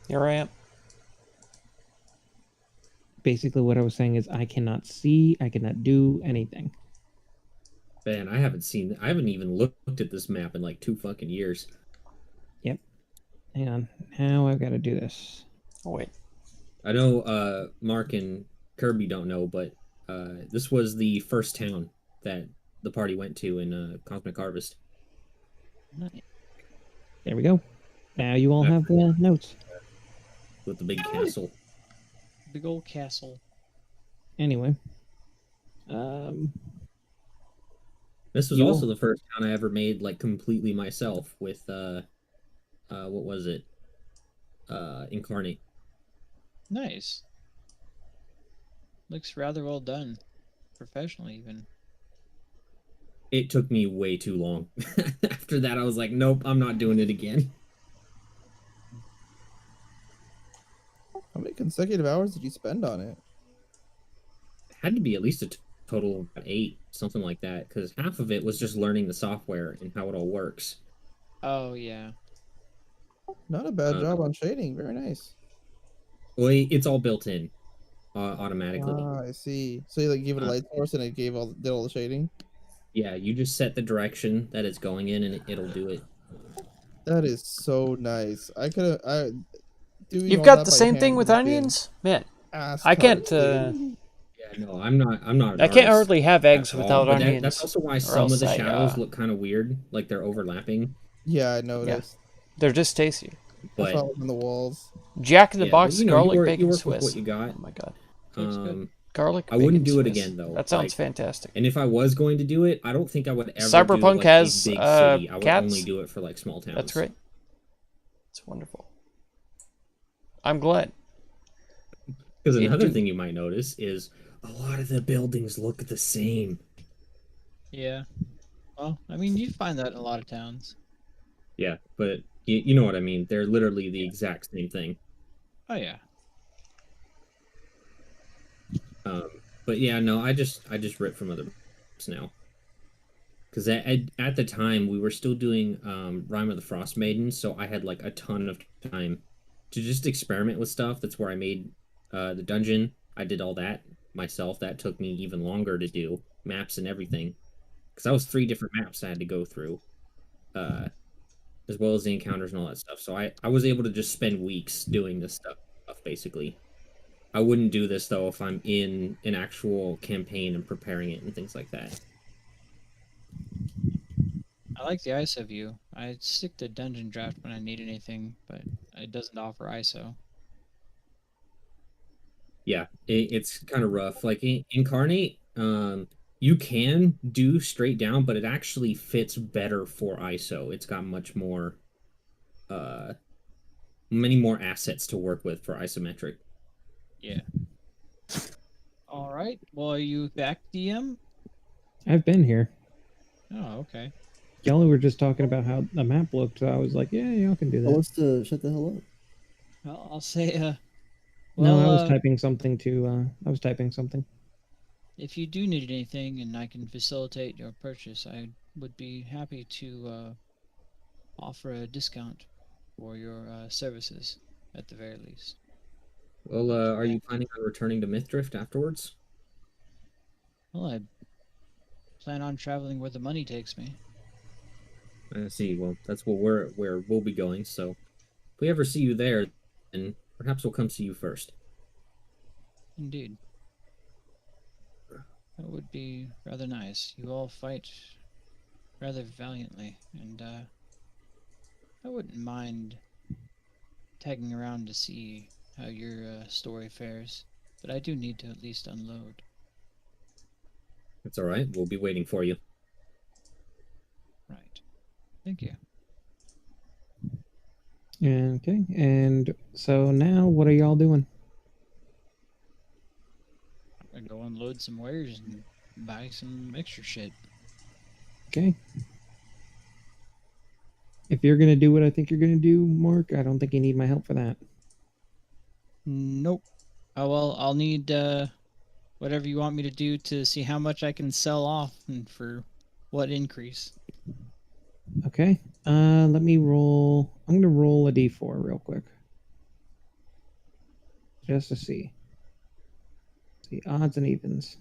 [SPEAKER 6] Here I am.
[SPEAKER 2] Basically, what I was saying is I cannot see, I cannot do anything.
[SPEAKER 1] Man, I haven't even looked at this map in like 2 fucking years.
[SPEAKER 2] Yep. Hang on. How I've got to do this.
[SPEAKER 6] Oh wait.
[SPEAKER 1] I know Mark and Kirby don't know, but this was the first town that the party went to in Cosmic Harvest.
[SPEAKER 2] There we go. Now you all have the notes.
[SPEAKER 1] With the big castle.
[SPEAKER 5] Big old castle.
[SPEAKER 2] Anyway.
[SPEAKER 1] This was
[SPEAKER 2] You
[SPEAKER 1] also
[SPEAKER 2] all-
[SPEAKER 1] the first town I ever made like completely myself with what was it? Incarnate.
[SPEAKER 5] Nice. Looks rather well done. Professional, even.
[SPEAKER 1] It took me way too long. After that I was like, nope, I'm not doing it again.
[SPEAKER 4] How many consecutive hours did you spend on it?
[SPEAKER 1] It had to be at least a total of about 8, something like that, because half of it was just learning the software and how it all works.
[SPEAKER 5] Oh, yeah.
[SPEAKER 4] Not a bad job on shading. Very nice.
[SPEAKER 1] Well, it's all built in automatically.
[SPEAKER 4] Ah, I see. So you like gave it a light source and it did all the shading.
[SPEAKER 1] Yeah, you just set the direction that it's going in and it'll do it.
[SPEAKER 4] That is so nice. I could have.
[SPEAKER 6] You've got the same thing with onions, man. I can't.
[SPEAKER 1] Yeah, no, I'm not. an
[SPEAKER 6] I can't
[SPEAKER 1] artist
[SPEAKER 6] hardly have eggs
[SPEAKER 1] at all,
[SPEAKER 6] without
[SPEAKER 1] but
[SPEAKER 6] onions.
[SPEAKER 1] that's also why
[SPEAKER 6] or
[SPEAKER 1] some of
[SPEAKER 6] else
[SPEAKER 1] the
[SPEAKER 6] I,
[SPEAKER 1] shadows look kind of weird, like they're overlapping.
[SPEAKER 4] Yeah, I noticed.
[SPEAKER 6] They're just tasty.
[SPEAKER 4] That's
[SPEAKER 1] But
[SPEAKER 4] why I was on the walls.
[SPEAKER 6] Jack in the
[SPEAKER 1] yeah,
[SPEAKER 6] Box
[SPEAKER 1] but, you know,
[SPEAKER 6] garlic
[SPEAKER 1] you work
[SPEAKER 6] bacon
[SPEAKER 1] with
[SPEAKER 6] Swiss.
[SPEAKER 1] what you got.
[SPEAKER 6] Oh my god,
[SPEAKER 5] Looks good.
[SPEAKER 6] garlic.
[SPEAKER 1] I wouldn't
[SPEAKER 6] bacon
[SPEAKER 1] do it
[SPEAKER 6] Swiss.
[SPEAKER 1] again, though.
[SPEAKER 6] That sounds
[SPEAKER 1] Like,
[SPEAKER 6] fantastic.
[SPEAKER 1] And if I was going to do it, I don't think I would ever
[SPEAKER 6] Cyberpunk
[SPEAKER 1] do, like,
[SPEAKER 6] has,
[SPEAKER 1] a big city. I would
[SPEAKER 6] cats.
[SPEAKER 1] only do it for like small towns.
[SPEAKER 6] That's great. It's wonderful. I'm glad.
[SPEAKER 1] Because
[SPEAKER 6] It
[SPEAKER 1] another
[SPEAKER 6] do-
[SPEAKER 1] thing you might notice is a lot of the buildings look the same.
[SPEAKER 5] Yeah. Well, I mean, you find that in a lot of towns.
[SPEAKER 1] Yeah, but you know what I mean. They're literally the exact same thing.
[SPEAKER 5] Oh, yeah.
[SPEAKER 1] But yeah, no, I just rip from other books now. Because at the time we were still doing Rime of the Frost Maiden, so I had like a ton of time to just experiment with stuff. That's where I made the dungeon. I did all that myself. That took me even longer to do maps and everything, because that was 3 different maps I had to go through, as well as the encounters and all that stuff. So I was able to just spend weeks doing this stuff basically. I wouldn't do this though if I'm in an actual campaign and preparing it and things like that.
[SPEAKER 5] I like the ISO view. I stick to Dungeon Draft when I need anything, but it doesn't offer ISO.
[SPEAKER 1] Yeah, it's kind of rough. Like Incarnate, you can do straight down, but it actually fits better for ISO. It's got much more, uh, many more assets to work with for isometric.
[SPEAKER 5] Yeah. All right. Well, are you back, DM?
[SPEAKER 2] I've been here.
[SPEAKER 5] Oh, okay.
[SPEAKER 2] Y'all were just talking about how the map looked, so I was like, yeah, y'all can do
[SPEAKER 3] Tell
[SPEAKER 2] that.
[SPEAKER 3] us to shut the hell up.
[SPEAKER 5] Well, I'll say,
[SPEAKER 2] No,
[SPEAKER 5] well,
[SPEAKER 2] I was typing something to, I was typing something.
[SPEAKER 5] if you do need anything and I can facilitate your purchase, I would be happy to offer a discount for your services, at the very least.
[SPEAKER 1] Well, are you planning on returning to Mythdrift afterwards?
[SPEAKER 5] Well, I plan on traveling where the money takes me.
[SPEAKER 1] I see. Well, that's where we'll be going. So if we ever see you there, then perhaps we'll come see you first.
[SPEAKER 5] Indeed. That would be rather nice. You all fight rather valiantly, and I wouldn't mind tagging around to see how your story fares, but I do need to at least unload.
[SPEAKER 1] That's all right. We'll be waiting for you.
[SPEAKER 5] Right. Thank you.
[SPEAKER 2] Okay, and so now what are y'all doing?
[SPEAKER 5] I go unload some wares and buy some extra shit.
[SPEAKER 2] Okay. If you're gonna do what I think you're gonna do, Mark, I don't think you need my help for that.
[SPEAKER 5] Nope. Oh well, I'll need whatever you want me to do to see how much I can sell off and for what increase.
[SPEAKER 2] Okay. Let me roll. I'm gonna roll a d4 real quick, just to see. See odds and evens.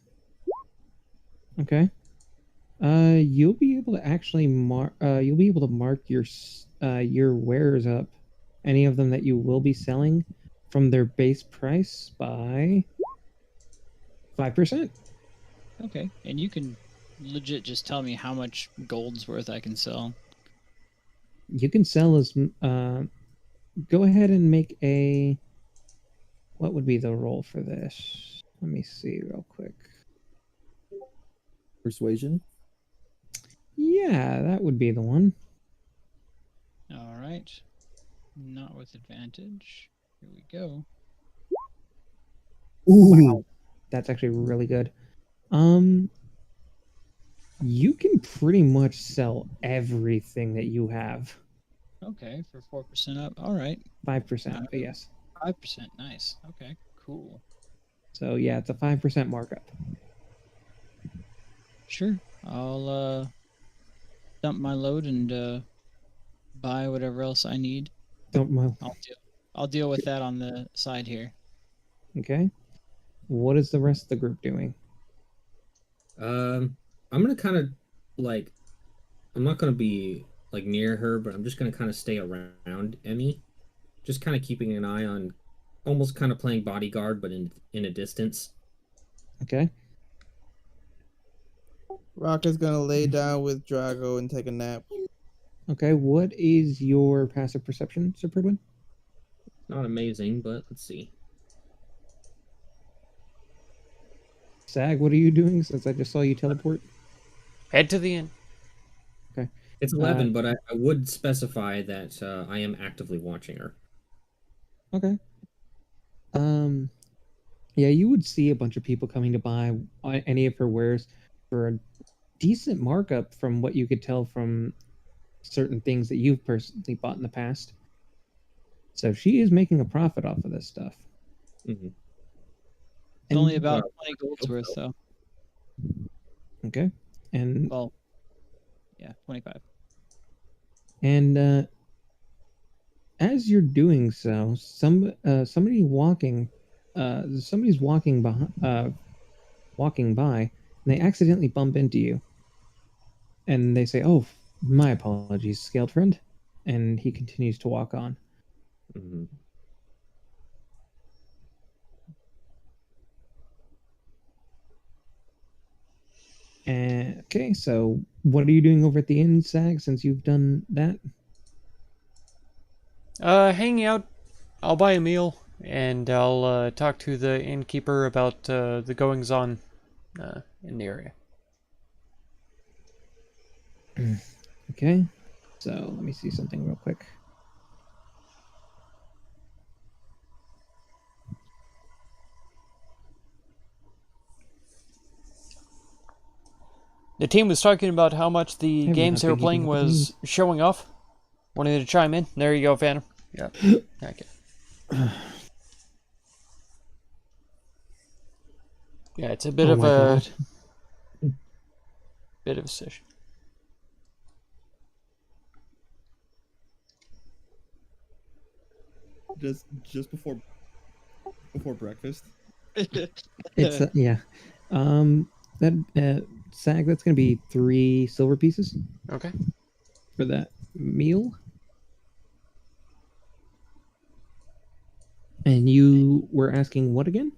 [SPEAKER 2] Okay. You'll be able to actually mark. You'll be able to mark your wares up, any of them that you will be selling, from their base price by 5%.
[SPEAKER 5] Okay, and you can legit just tell me how much gold's worth I can sell.
[SPEAKER 2] You can sell as. Go ahead and make a. What would be the roll for this? Let me see real quick.
[SPEAKER 3] Persuasion.
[SPEAKER 2] Yeah, that would be the one.
[SPEAKER 5] All right. Not with advantage. Here we go.
[SPEAKER 2] Wow, that's actually really good. You can pretty much sell everything that you have.
[SPEAKER 5] Okay, for 4% up. All right.
[SPEAKER 2] 5%, but yes.
[SPEAKER 5] 5%. Nice. Okay, cool.
[SPEAKER 2] So yeah, it's a 5% markup.
[SPEAKER 5] Sure. I'll dump my load and buy whatever else I need.
[SPEAKER 2] Don't mind.
[SPEAKER 5] I'll deal with that on the side here.
[SPEAKER 2] Okay. What is the rest of the group doing?
[SPEAKER 1] I'm gonna kind of like, I'm not gonna be like near her, but I'm just gonna kind of stay around Emmy, just kind of keeping an eye on, almost kind of playing bodyguard, but in a distance.
[SPEAKER 2] Okay.
[SPEAKER 4] Rock is gonna lay down with Drago and take a nap.
[SPEAKER 2] Okay. What is your passive perception, Sir Pridwin?
[SPEAKER 1] Not amazing, but let's see.
[SPEAKER 2] Sag, what are you doing since I just saw you teleport?
[SPEAKER 6] Head to the inn.
[SPEAKER 2] Okay.
[SPEAKER 1] It's 11, but I would specify that I am actively watching her.
[SPEAKER 2] Okay. Yeah, you would see a bunch of people coming to buy any of her wares for a decent markup from what you could tell from certain things that you've personally bought in the past. So she is making a profit off of this stuff.
[SPEAKER 1] Mm-hmm.
[SPEAKER 5] It's only about 20 gold's worth, though.
[SPEAKER 2] Okay. And
[SPEAKER 5] Well, yeah, 25.
[SPEAKER 2] And as you're doing so, somebody's walking walking by, and they accidentally bump into you, and they say, "Oh, my apologies, scaled friend," and he continues to walk on.
[SPEAKER 1] Mm-hmm.
[SPEAKER 2] And okay, so what are you doing over at the inn, Sag? Since you've done that,
[SPEAKER 6] Hanging out. I'll buy a meal, and I'll talk to the innkeeper about the goings-on in the area.
[SPEAKER 2] Okay. So let me see something real quick.
[SPEAKER 6] The team was talking about how much the
[SPEAKER 2] I've
[SPEAKER 6] games
[SPEAKER 2] not
[SPEAKER 6] they were
[SPEAKER 2] been
[SPEAKER 6] playing
[SPEAKER 2] keeping up with
[SPEAKER 6] was showing off. Wanted to chime in. There you go, Phantom. Yeah. Okay. Yeah, it's a bit
[SPEAKER 2] Oh
[SPEAKER 6] of
[SPEAKER 2] my
[SPEAKER 6] a
[SPEAKER 2] God.
[SPEAKER 6] bit of a session.
[SPEAKER 4] Just before breakfast.
[SPEAKER 2] It's yeah. That Sag, that's gonna be 3 silver pieces
[SPEAKER 6] Okay.
[SPEAKER 2] for that meal. And you were asking what again?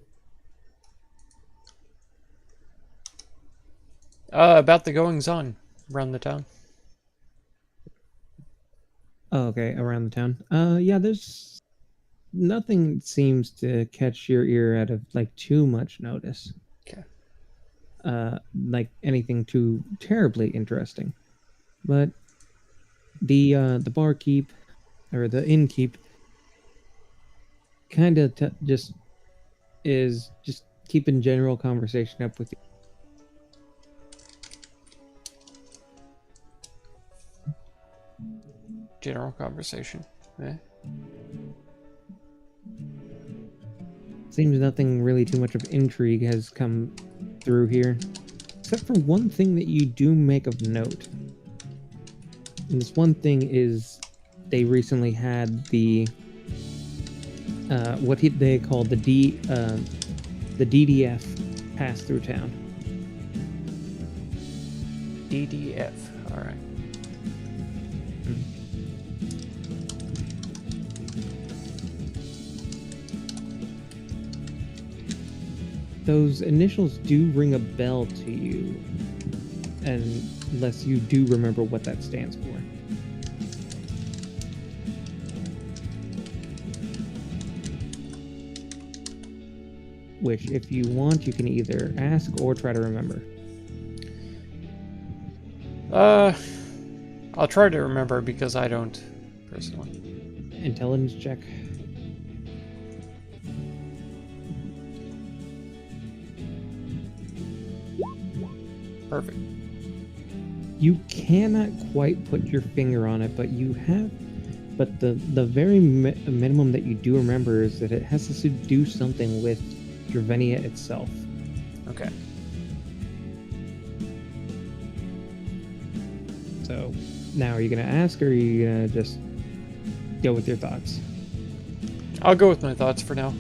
[SPEAKER 6] About the goings on around the town.
[SPEAKER 2] Oh, okay, around the town. Yeah, there's nothing seems to catch your ear out of like too much notice.
[SPEAKER 6] Okay.
[SPEAKER 2] Like anything too terribly interesting. But the barkeep or the innkeep kind of just is just keeping general conversation up with you.
[SPEAKER 6] General conversation.
[SPEAKER 2] Seems nothing really too much of intrigue has come through here, except for one thing that you do make of note. And this one thing is they recently had the they call the DDF pass through town.
[SPEAKER 6] DDF. All right.
[SPEAKER 2] Those initials do ring a bell to you, unless you do remember what that stands for. Which, if you want, you can either ask or try to remember.
[SPEAKER 6] I'll try to remember because I don't personally.
[SPEAKER 2] Intelligence check.
[SPEAKER 6] Perfect.
[SPEAKER 2] You cannot quite put your finger on it, but you have. But the very minimum that you do remember is that it has to do something with Dravenia itself.
[SPEAKER 6] Okay.
[SPEAKER 2] So now, are you gonna ask, or are you gonna just go with your thoughts?
[SPEAKER 6] I'll go with my thoughts for now.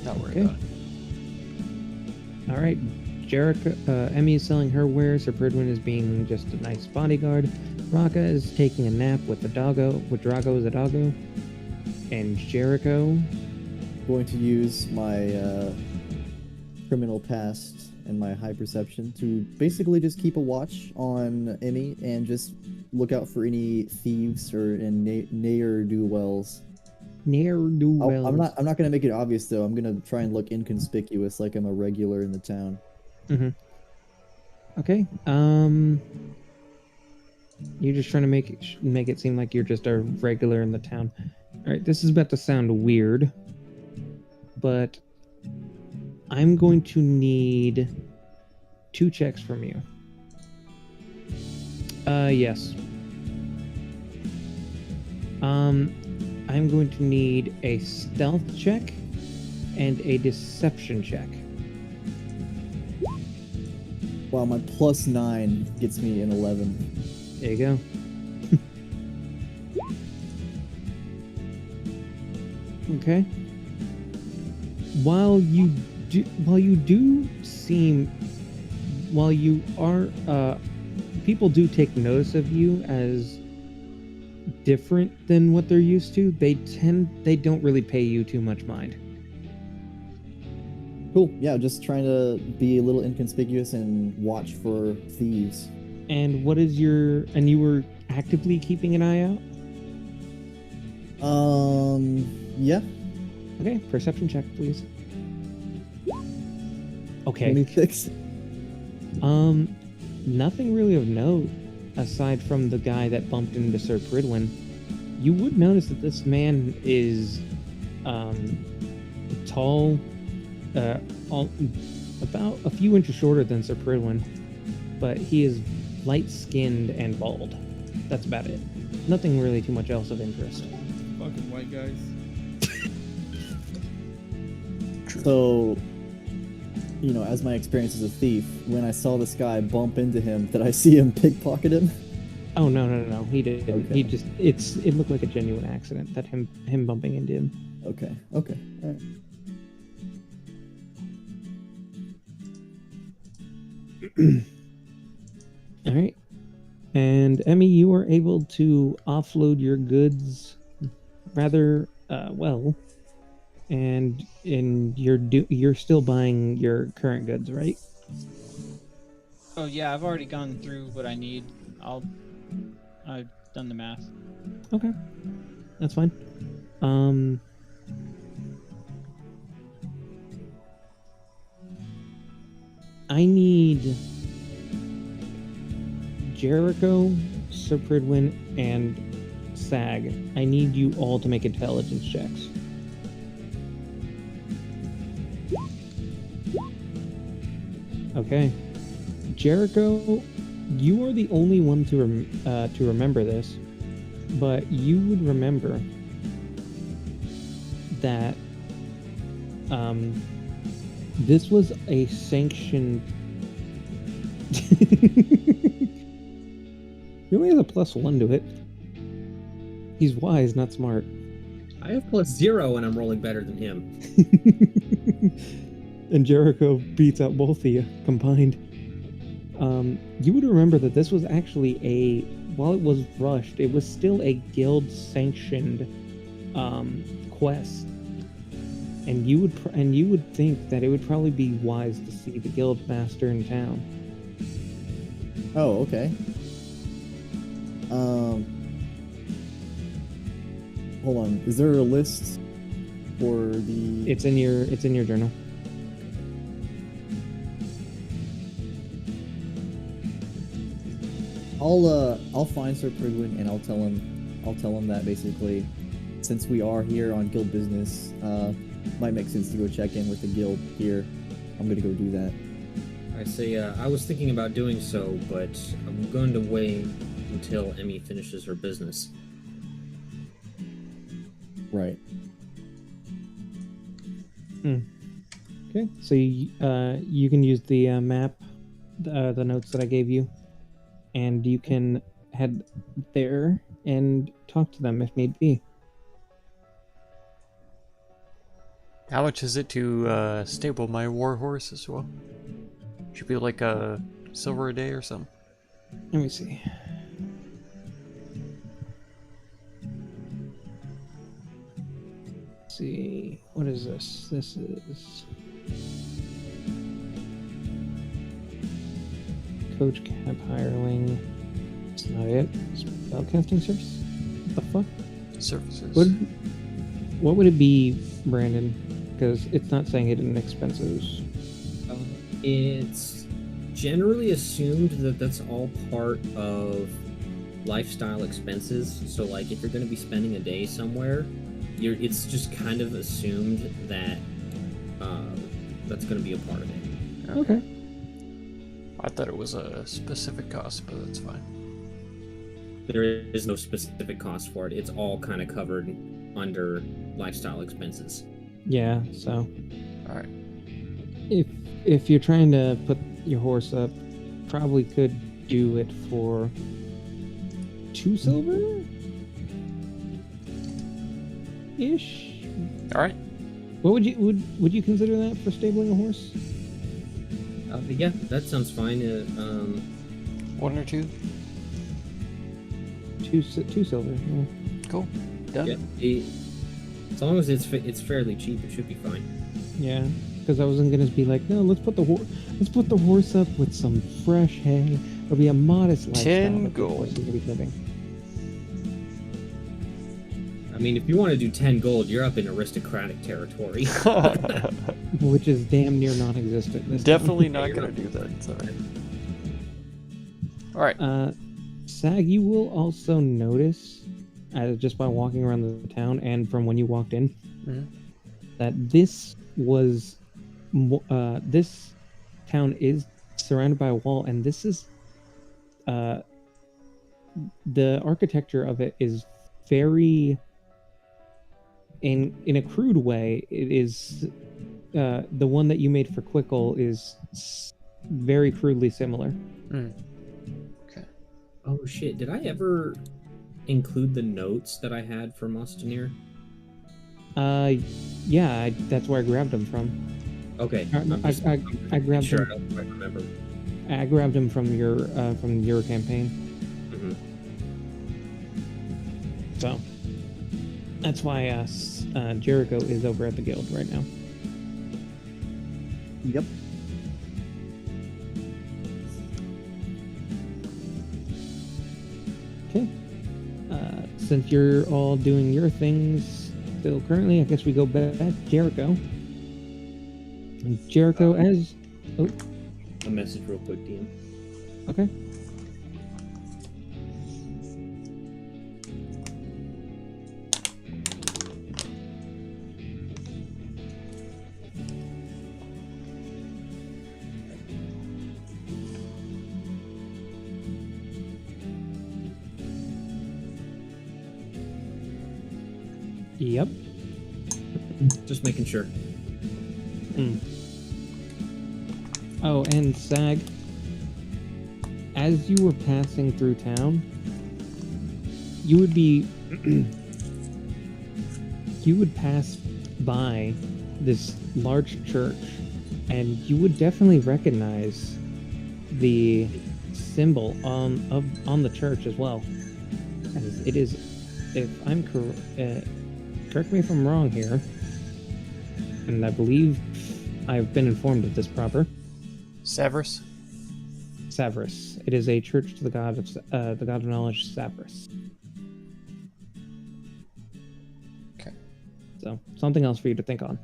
[SPEAKER 6] Not worry
[SPEAKER 2] Okay.
[SPEAKER 6] about it.
[SPEAKER 2] All right. Jericho, Emmy is selling her wares. Her Pridwin is being just a nice bodyguard. Raka is taking a nap with the doggo. With Drago as a doggo. And Jericho.
[SPEAKER 3] Going to use my criminal past and my high perception to basically just keep a watch on Emmy and just look out for any thieves or ne'er-do-wells.
[SPEAKER 2] Ne'er-do-wells.
[SPEAKER 3] I'm not gonna make it obvious though. I'm gonna try and look inconspicuous, like I'm a regular in the town.
[SPEAKER 2] Mm-hmm. Okay. You're just trying to make it seem like you're just a regular in the town. All right. This is about to sound weird, but I'm going to need 2 checks from you. Yes. I'm going to need a stealth check and a deception check.
[SPEAKER 3] Wow, my +9 gets me an 11.
[SPEAKER 2] There you go. Okay. While you are, people do take notice of you as different than what they're used to. They don't really pay you too much mind.
[SPEAKER 3] Cool. Yeah, just trying to be a little inconspicuous and watch for thieves.
[SPEAKER 2] And you were actively keeping an eye out?
[SPEAKER 3] Yeah.
[SPEAKER 2] Okay, perception check, please. Okay.
[SPEAKER 3] 26.
[SPEAKER 2] Nothing really of note aside from the guy that bumped into Sir Pridwin. You would notice that this man is tall, about a few inches shorter than Sir Pridwin, but he is light-skinned and bald. That's about it. Nothing really too much else of interest.
[SPEAKER 4] Fucking white guys.
[SPEAKER 3] So, you know, as my experience as a thief, when I saw this guy bump into him, did I see him pickpocket him?
[SPEAKER 2] Oh no, he didn't.
[SPEAKER 3] Okay.
[SPEAKER 2] He just it looked like a genuine accident that him bumping into him.
[SPEAKER 3] Okay. Alright.
[SPEAKER 2] All right. And Emmy, you are able to offload your goods rather well, and you're still buying your current goods, right?
[SPEAKER 5] Oh yeah, I've already gone through what I need. I've done the math.
[SPEAKER 2] Okay, that's fine. I need Jericho, Sir Pridwin, and Sag. I need you all to make intelligence checks. Okay. Jericho, you are the only one to remember this, but you would remember that this was a sanctioned. He only has a +1 to it. He's wise, not smart.
[SPEAKER 1] I have +0 and I'm rolling better than him.
[SPEAKER 2] And Jericho beats out both of you combined. You would remember that this was actually while it was rushed, it was still a guild sanctioned quest. And you would think that it would probably be wise to see the guild master in town.
[SPEAKER 3] Oh, okay. Hold on. Is there a list for the?
[SPEAKER 2] It's in your journal.
[SPEAKER 3] I'll find Sir Pridwin and I'll tell him that basically, since we are here on guild business, might make sense to go check in with the guild here. I'm gonna go do that.
[SPEAKER 1] I say, I was thinking about doing so, but I'm going to wait until Emmy finishes her business.
[SPEAKER 3] Right.
[SPEAKER 2] Okay, so you can use the map, the notes that I gave you, and you can head there and talk to them if need be.
[SPEAKER 6] How much is it to stable my war horse as well? Should be like a silver a day or something.
[SPEAKER 2] Let me see. Let's see, what is this? This is Coach Cab Hireling. That's not it. Spellcasting service? What the fuck?
[SPEAKER 6] Services.
[SPEAKER 2] What would it be, Brandon? Because it's not saying hidden expenses.
[SPEAKER 1] It's generally assumed that that's all part of lifestyle expenses. So, like, if you're going to be spending a day somewhere, it's just kind of assumed that that's going to be a part of it.
[SPEAKER 2] Okay.
[SPEAKER 6] I thought it was a specific cost, but that's fine.
[SPEAKER 1] There is no specific cost for it. It's all kind of covered under lifestyle expenses.
[SPEAKER 2] Yeah, so
[SPEAKER 6] Alright.
[SPEAKER 2] if you're trying to put your horse up, probably could do it for 2 silver ish.
[SPEAKER 6] Alright.
[SPEAKER 2] What would you consider that for stabling a horse?
[SPEAKER 1] Yeah, that sounds fine.
[SPEAKER 6] 1 or 2?
[SPEAKER 2] 2 silver. Yeah.
[SPEAKER 6] Cool. Done.
[SPEAKER 1] Yeah, as long as it's fairly cheap, it should be fine.
[SPEAKER 2] Yeah, because I wasn't gonna be like, no, let's put the horse up with some fresh hay. It'll be a modest lifestyle.
[SPEAKER 6] 10
[SPEAKER 2] that the horse
[SPEAKER 6] gold.
[SPEAKER 2] is gonna be living.
[SPEAKER 1] mean, if you want to do 10 gold, you're up in aristocratic territory.
[SPEAKER 2] Which is damn near non-existent. This
[SPEAKER 6] Definitely
[SPEAKER 2] time.
[SPEAKER 6] not gonna do that. Sorry. All right.
[SPEAKER 2] Sag, you will also notice, just by walking around the town and from when you walked in, that this was this town is surrounded by a wall, and this is the architecture of it is very, in a crude way, it is the one that you made for Quickle is very crudely similar.
[SPEAKER 6] Okay.
[SPEAKER 1] Oh shit, did I ever include the notes that I had from Ostenir?
[SPEAKER 2] Yeah, that's where I grabbed them from.
[SPEAKER 1] Okay.
[SPEAKER 2] I grabbed
[SPEAKER 1] sure,
[SPEAKER 2] them.
[SPEAKER 1] I don't quite remember.
[SPEAKER 2] I grabbed them from your campaign. So that's why Jericho is over at the guild right now.
[SPEAKER 3] Yep.
[SPEAKER 2] Okay. Since you're all doing your things still currently, I guess we go back to Jericho. And Jericho, as
[SPEAKER 1] A message real quick, DM.
[SPEAKER 2] okay. Yep.
[SPEAKER 1] Just making sure.
[SPEAKER 2] Oh, and Sag, as you were passing through town, you would be you would pass by this large church, and you would definitely recognize the symbol on the church as well, as it is, if I'm correct me if I'm wrong here, and I believe I've been informed of this proper.
[SPEAKER 6] Severus.
[SPEAKER 2] Severus. It is a church to the god of knowledge, Severus.
[SPEAKER 6] Okay.
[SPEAKER 2] So something else for you to think on.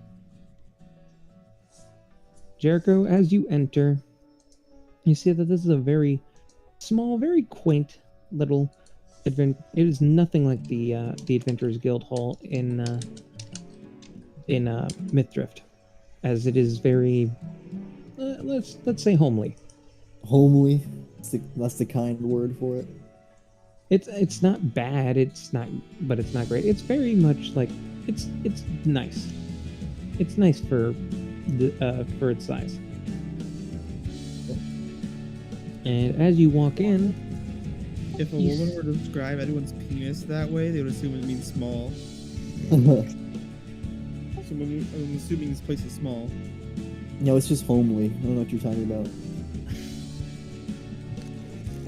[SPEAKER 2] Jericho, as you enter, you see that this is a very small, very quaint little adventure. It is nothing like the Adventurers Guild Hall in Mythrift, as it is very let's say homely.
[SPEAKER 3] Homely. That's the kind word for it.
[SPEAKER 2] It's not bad. But it's not great. It's very much like it's nice. It's nice for its size. And as you walk in,
[SPEAKER 4] If a woman were to describe anyone's penis that way, they would assume it means small. So I'm assuming this place is small.
[SPEAKER 3] No, it's just homely. I don't know what you're talking about.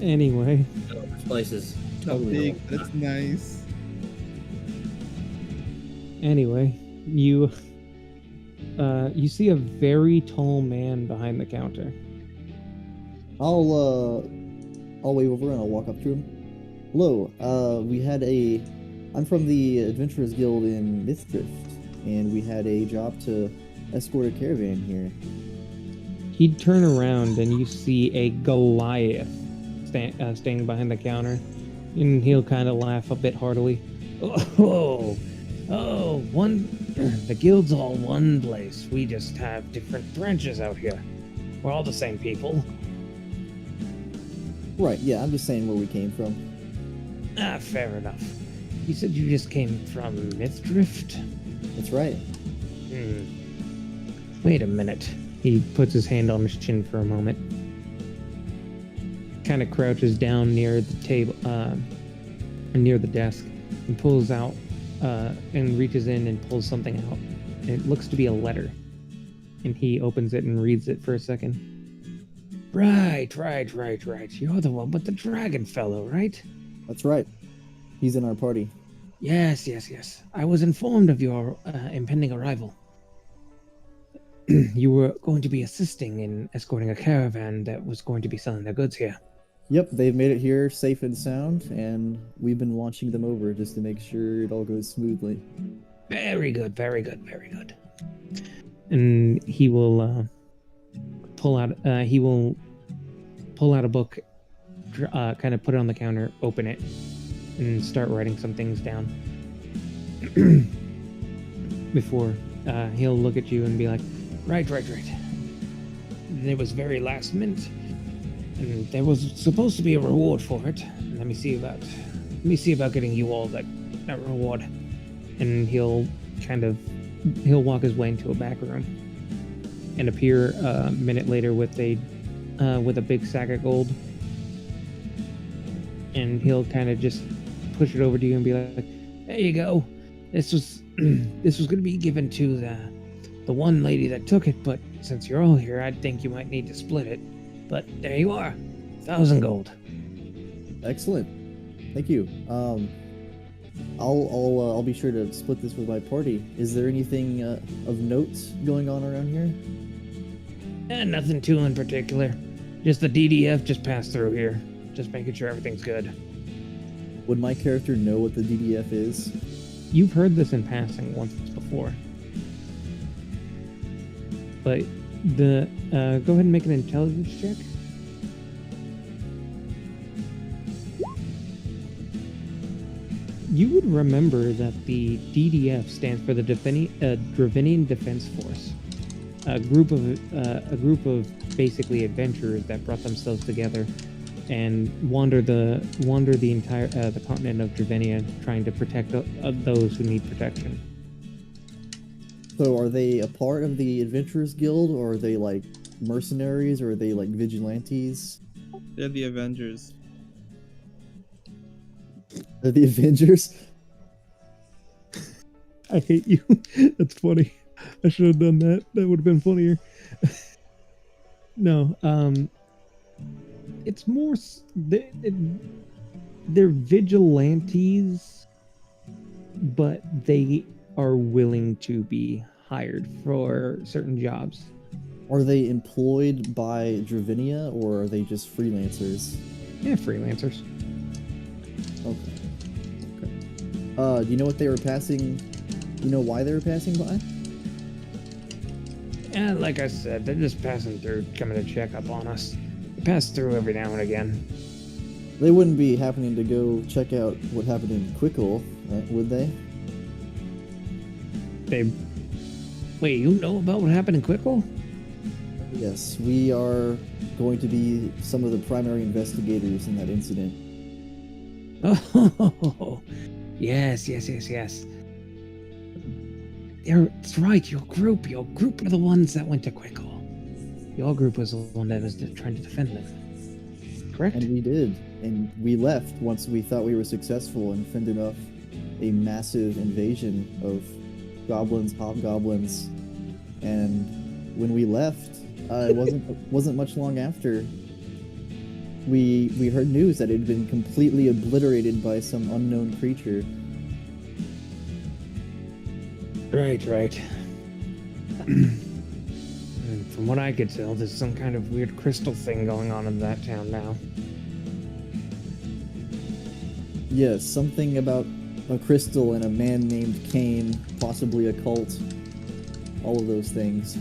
[SPEAKER 2] anyway,
[SPEAKER 1] This place is
[SPEAKER 4] Not
[SPEAKER 1] totally
[SPEAKER 4] big, but it's nice.
[SPEAKER 2] you see a very tall man behind the counter.
[SPEAKER 3] I'll wave over and I'll walk up to him. Hello, I'm from the Adventurers Guild in Mythrift, and we had a job to escort a caravan here.
[SPEAKER 2] He'd turn around and you see a Goliath standing behind the counter, and he'll kind of laugh a bit heartily. The guild's all one place. We just have different branches out here. We're all the same people.
[SPEAKER 3] Right, yeah, I'm just saying where we came from.
[SPEAKER 2] Ah, fair enough. You said you just came from Mythrift?
[SPEAKER 3] That's right.
[SPEAKER 2] Wait a minute. He puts his hand on his chin for a moment. Kind of crouches down near the table, near the desk, and pulls out, and reaches in and pulls something out. And it looks to be a letter. And he opens it and reads it for a second. Right. You're the one with the dragon fellow, right?
[SPEAKER 3] That's right. He's in our party.
[SPEAKER 2] Yes. I was informed of your impending arrival. You were going to be assisting in escorting a caravan that was going to be selling their goods here.
[SPEAKER 3] Yep, they've made it here safe and sound, and we've been watching them over just to make sure it all goes smoothly.
[SPEAKER 2] Very good, very good, very good. And he will pull out a book, kind of put it on the counter, open it, and start writing some things down. Before he'll look at you and be like, right. It was very last minute, and there was supposed to be a reward for it. Let me see about getting you all that reward. And he'll walk his way into a back room and appear a minute later with a big sack of gold. And he'll kind of just push it over to you and be like, there you go. This was going to be given to the one lady that took it, but since you're all here, I think you might need to split it. But there you are, 1,000 gold.
[SPEAKER 3] Excellent. Thank you. I'll be sure to split this with my party. Is there anything of note going on around here?
[SPEAKER 2] Nothing too in particular. Just the DDF just passed through here. Just making sure everything's good.
[SPEAKER 3] Would my character know what the DDF is?
[SPEAKER 2] You've heard this in passing once before. But go ahead and make an intelligence check. You would remember that the DDF stands for the Dravinian Defense Force, a group of basically adventurers that brought themselves together and wander the entire the continent of Dravinia, trying to protect those who need protection.
[SPEAKER 3] So are they a part of the Adventurers Guild, or are they like mercenaries, or are they like vigilantes?
[SPEAKER 4] They're the Avengers.
[SPEAKER 3] They're the Avengers?
[SPEAKER 2] I hate you. That's funny. I should have done that. That would have been funnier. No, it's more they're vigilantes, but they are willing to be hired for certain jobs.
[SPEAKER 3] Are they employed by Dravinia, or are they just freelancers?
[SPEAKER 2] Yeah, freelancers.
[SPEAKER 3] Okay. Do you know what they were passing? Do you know why they were passing by?
[SPEAKER 2] Yeah, like I said, they're just passing through, coming to check up on us. They pass through every now and again.
[SPEAKER 3] They wouldn't be happening to go check out what happened in Quickle, right? Would they?
[SPEAKER 2] Wait, you know about what happened in Quickle?
[SPEAKER 3] Yes, we are going to be some of the primary investigators in that incident.
[SPEAKER 2] Oh, yes. That's right, your group are the ones that went to Quickle. Your group was the one that was trying to defend them. Correct?
[SPEAKER 3] And we did. And we left once we thought we were successful and fended off a massive invasion of goblins, hobgoblins. And when we left, it wasn't much long after we heard news that it had been completely obliterated by some unknown creature.
[SPEAKER 2] Right. And from what I could tell, there's some kind of weird crystal thing going on in that town now.
[SPEAKER 3] Yes, something about a crystal and a man named Cain, possibly a cult. All of those things.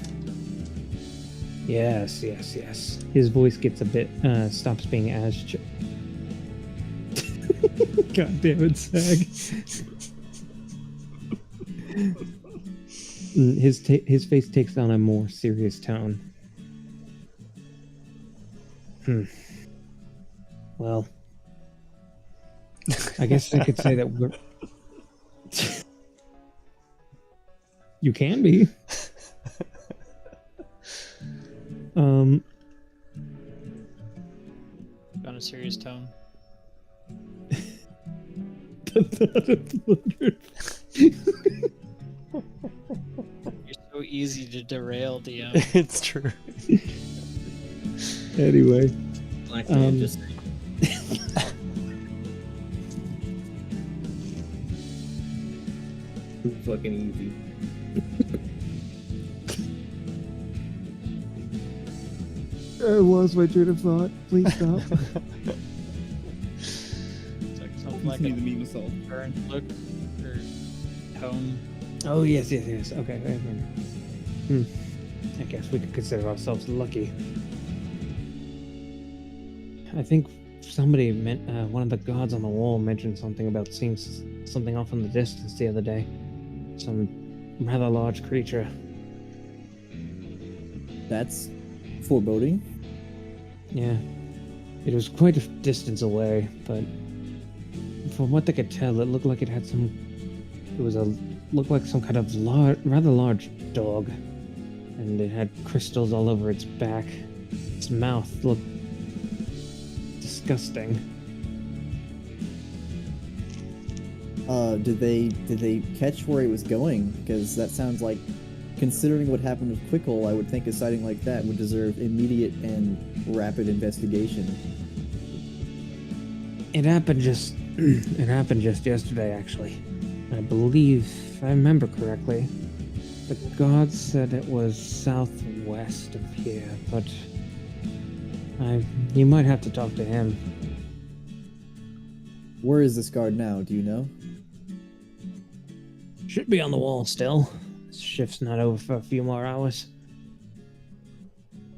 [SPEAKER 2] Yes. His voice gets a bit, stops being as God damn it, Sag. His face takes on a more serious tone. Well, I guess I could say that we're... You can be.
[SPEAKER 5] On a serious tone. You're so easy to derail, DM.
[SPEAKER 6] It's true.
[SPEAKER 2] Anyway.
[SPEAKER 1] Black man just too fucking easy.
[SPEAKER 2] I lost my train of thought. Please stop.
[SPEAKER 5] like
[SPEAKER 4] Continue
[SPEAKER 5] a
[SPEAKER 4] the meme assault.
[SPEAKER 5] current look or tone.
[SPEAKER 2] Oh yes. Okay, I remember. I guess we could consider ourselves lucky. I think somebody meant one of the gods on the wall mentioned something about seeing something off in the distance the other day. Some rather large creature.
[SPEAKER 3] That's foreboding.
[SPEAKER 2] Yeah, it was quite a distance away, but from what they could tell, it looked like it had some. It was looked like some kind of rather large dog, and it had crystals all over its back. Its mouth looked disgusting.
[SPEAKER 3] Did they catch where he was going? Because that sounds like, considering what happened with Quickle, I would think a sighting like that would deserve immediate and rapid investigation.
[SPEAKER 2] It happened just. It happened just yesterday, actually. I believe, if I remember correctly, the god said it was southwest of here, but you might have to talk to him.
[SPEAKER 3] Where is this guard now? Do you know?
[SPEAKER 2] Should be on the wall still. This shift's not over for a few more hours.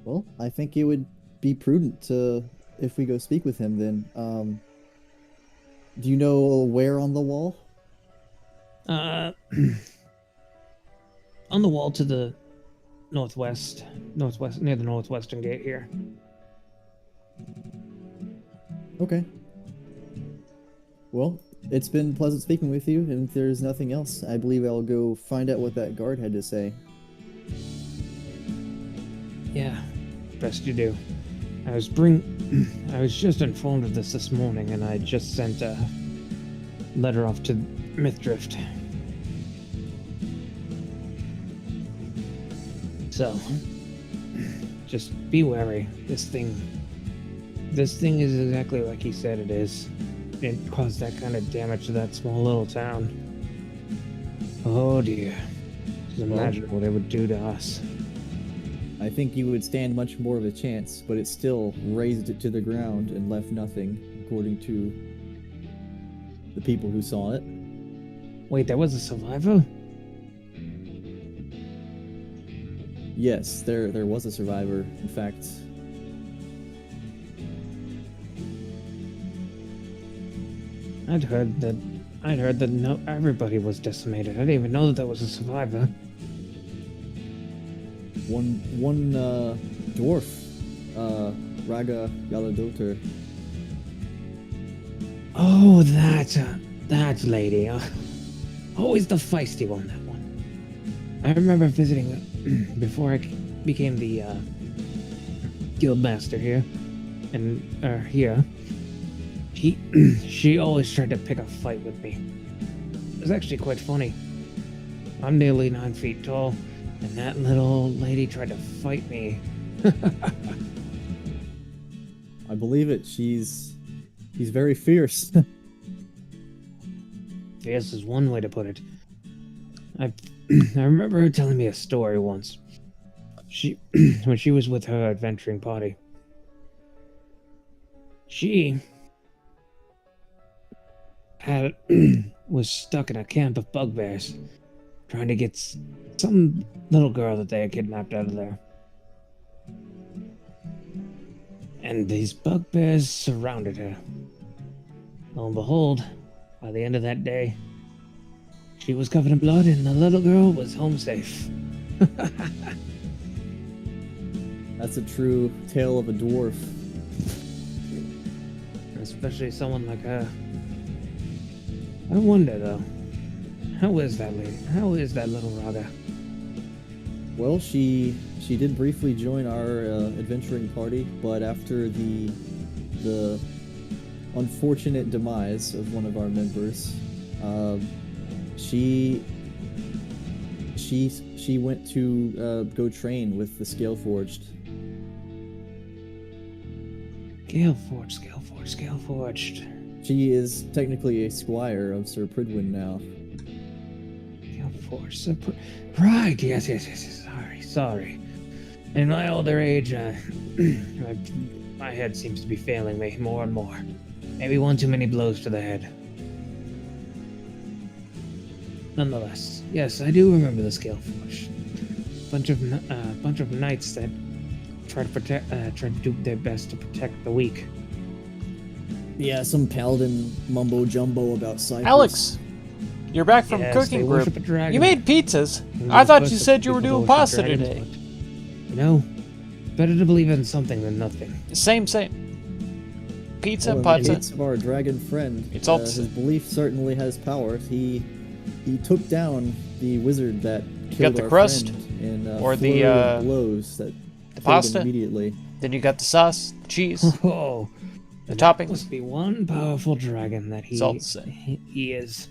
[SPEAKER 3] Well, I think it would be prudent to, if we go speak with him, then. Do you know where on the wall?
[SPEAKER 2] On the wall to the northwest, near the northwestern gate here.
[SPEAKER 3] Okay. Well, it's been pleasant speaking with you, and if there's nothing else, I believe I'll go find out what that guard had to say.
[SPEAKER 2] Yeah, best you do. I was just informed of this morning, and I just sent a letter off to Mythdrift. So, just be wary. This thing is exactly like he said it is. It caused that kind of damage to that small little town. Oh dear. Just imagine what it would do to us.
[SPEAKER 3] I think you would stand much more of a chance, but it still razed it to the ground and left nothing, according to the people who saw it.
[SPEAKER 2] Wait, there was a survivor?
[SPEAKER 3] Yes, there was a survivor. In fact,
[SPEAKER 2] I'd heard that no everybody was decimated. I didn't even know that there was a survivor.
[SPEAKER 3] one dwarf, Raga Yaladoter.
[SPEAKER 2] Oh, that lady. Always the feisty one, that one. I remember visiting her before I became the guild master here. And, here. She always tried to pick a fight with me. It was actually quite funny. I'm nearly 9 feet tall, and that little old lady tried to fight me.
[SPEAKER 3] I believe it. She's very fierce.
[SPEAKER 2] Fierce is one way to put it. I remember her telling me a story once. When she was with her adventuring party. She was stuck in a camp of bugbears, trying to get some little girl that they had kidnapped out of there. And these bugbears surrounded her. Lo and behold, by the end of that day, she was covered in blood and the little girl was home safe.
[SPEAKER 3] That's a true tale of a dwarf.
[SPEAKER 2] Especially someone like her. I wonder, though, how is that lady? How is that little Raga?
[SPEAKER 3] Well, she did briefly join our adventuring party, but after the unfortunate demise of one of our members, she went to go train with the Scaleforged.
[SPEAKER 2] Scaleforged.
[SPEAKER 3] She is technically a squire of Sir Pridwin now.
[SPEAKER 2] Scaleforged. Right, yes. Sorry. In my older age, my head seems to be failing me more and more. Maybe one too many blows to the head. Nonetheless, yes, I do remember the Scale Forge. Bunch of knights that try to do their best to protect the weak.
[SPEAKER 3] Yeah, some paladin mumbo jumbo about Cyprus.
[SPEAKER 6] Alex, you're back from
[SPEAKER 2] Yes, they
[SPEAKER 6] cooking group.
[SPEAKER 2] worship a dragon.
[SPEAKER 6] You made pizzas.
[SPEAKER 2] They're
[SPEAKER 6] I thought you
[SPEAKER 2] supposed
[SPEAKER 6] said
[SPEAKER 2] to
[SPEAKER 6] you were
[SPEAKER 2] people
[SPEAKER 6] doing
[SPEAKER 2] that worship
[SPEAKER 6] pasta
[SPEAKER 2] dragons,
[SPEAKER 6] today.
[SPEAKER 2] but, you know, better to believe in something than nothing.
[SPEAKER 6] Same. Pizza and
[SPEAKER 3] Well, in the
[SPEAKER 6] pizza.
[SPEAKER 3] case of our dragon friend,
[SPEAKER 6] It's all
[SPEAKER 3] his belief certainly has power. He took down the wizard that killed
[SPEAKER 6] the
[SPEAKER 3] our
[SPEAKER 6] crust?
[SPEAKER 3] friend in
[SPEAKER 6] Or the,
[SPEAKER 3] flurry of blows that
[SPEAKER 6] The
[SPEAKER 3] killed him
[SPEAKER 6] pasta?
[SPEAKER 3] immediately.
[SPEAKER 6] Then you got the sauce, the cheese,
[SPEAKER 2] Oh,
[SPEAKER 6] the
[SPEAKER 2] that
[SPEAKER 6] toppings.
[SPEAKER 2] must be one powerful dragon that
[SPEAKER 6] It's all the same.
[SPEAKER 2] he is.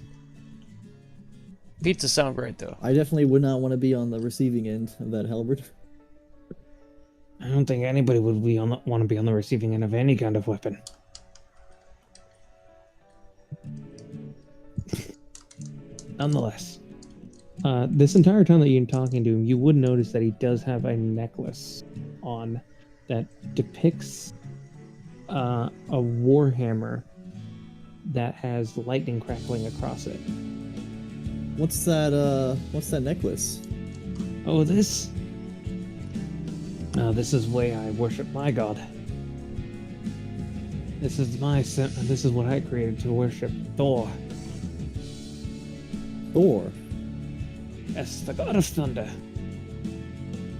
[SPEAKER 6] Pizzas sound great though.
[SPEAKER 3] I definitely would not want to be on the receiving end of that halberd.
[SPEAKER 2] I don't think anybody would want to be on the receiving end of any kind of weapon. Nonetheless, this entire time that you're talking to him, you would notice that he does have a necklace on that depicts a warhammer that has lightning crackling across it.
[SPEAKER 3] What's that necklace?
[SPEAKER 2] Oh, this? This is the way I worship my god. This is what I created to worship Thor.
[SPEAKER 3] Thor.
[SPEAKER 2] Yes, the god of thunder.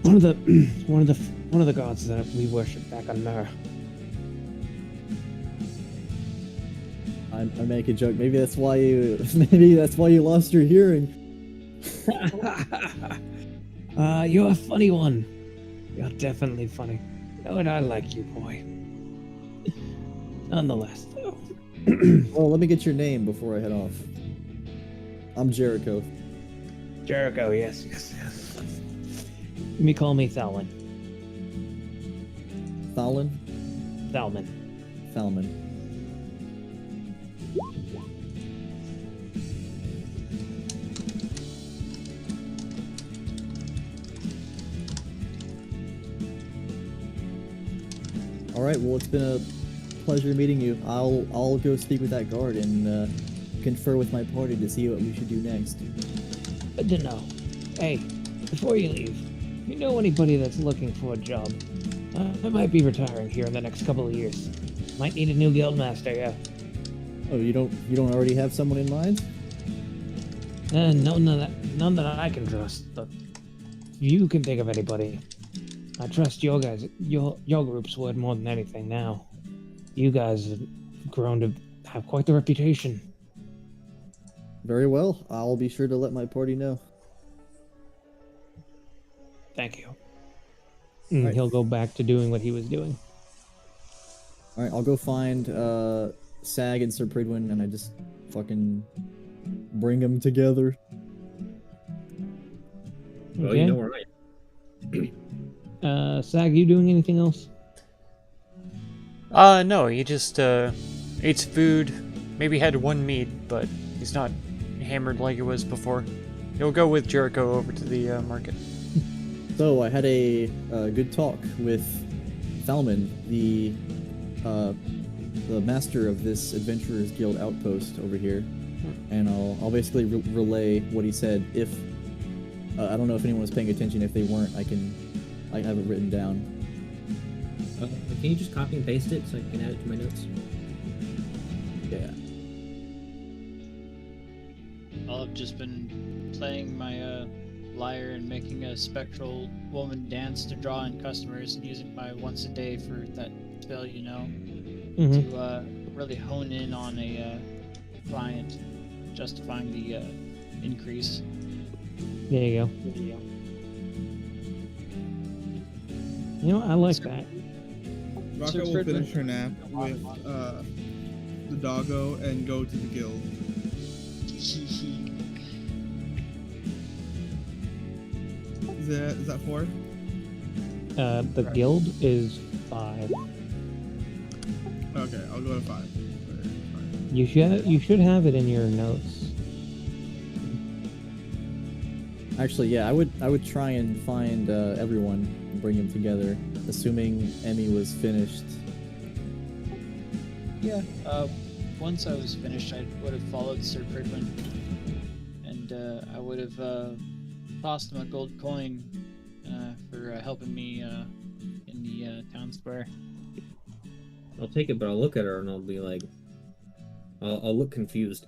[SPEAKER 2] One of the gods that we worship back on Mer.
[SPEAKER 3] I make a joke. Maybe that's why you lost your hearing.
[SPEAKER 2] You're a funny one. You're definitely funny. Oh, and I like you, boy. Nonetheless, though.
[SPEAKER 3] Well, let me get your name before I head off. I'm Jericho.
[SPEAKER 2] Jericho, yes. You may call me Thalman.
[SPEAKER 3] Thalin?
[SPEAKER 2] Thalman.
[SPEAKER 3] Thalman. All right. Well, it's been a pleasure meeting you. I'll go speak with that guard and confer with my party to see what we should do next.
[SPEAKER 2] Good to know. Hey, before you leave, if you know anybody that's looking for a job, I might be retiring here in the next couple of years. Might need a new guild master, yeah.
[SPEAKER 3] Oh, you don't already have someone in mind?
[SPEAKER 2] None that I can trust, but if you can think of anybody, I trust your group's word more than anything now. You guys have grown to have quite the reputation.
[SPEAKER 3] Very well. I'll be sure to let my party know.
[SPEAKER 2] Thank you. And
[SPEAKER 3] Right.
[SPEAKER 2] he'll go back to doing what he was doing.
[SPEAKER 3] All right, I'll go find Sag and Sir Pridwin, and I just fucking bring them together.
[SPEAKER 1] Well,
[SPEAKER 2] Okay.
[SPEAKER 1] you know where I am.
[SPEAKER 2] Sag, you doing anything else?
[SPEAKER 6] No, he just ate some food, maybe had one meat, but he's not hammered like he was before. He'll go with Jericho over to the market.
[SPEAKER 3] So I had a good talk with Thalman, the master of this Adventurers Guild outpost over here, and I'll basically relay what he said. If I don't know if anyone was paying attention. If they weren't, I have it written down.
[SPEAKER 1] Can you just copy and paste it so I can add it to my notes?
[SPEAKER 3] Yeah.
[SPEAKER 5] I've just been playing my lyre and making a spectral woman dance to draw in customers and using my once a day for that spell, you know,
[SPEAKER 2] Mm-hmm.
[SPEAKER 5] to really hone in on a client, justifying the increase.
[SPEAKER 2] There you go. You know, I like that.
[SPEAKER 4] Rocco
[SPEAKER 5] So
[SPEAKER 4] will
[SPEAKER 5] Fred
[SPEAKER 4] finish
[SPEAKER 5] went-
[SPEAKER 4] her nap with the doggo and go to the guild. Is that 4?
[SPEAKER 2] The guild is 5.
[SPEAKER 4] Okay, I'll go to 5.
[SPEAKER 2] You should have it in your notes.
[SPEAKER 3] Actually, yeah, I would try and find everyone and bring them together, assuming Emmy was finished.
[SPEAKER 5] Yeah, once I was finished, I would have followed Sir Pridwin and and I would have tossed him a gold coin for helping me in the town square.
[SPEAKER 1] I'll take it, but I'll look at her and I'll be like, I'll look confused.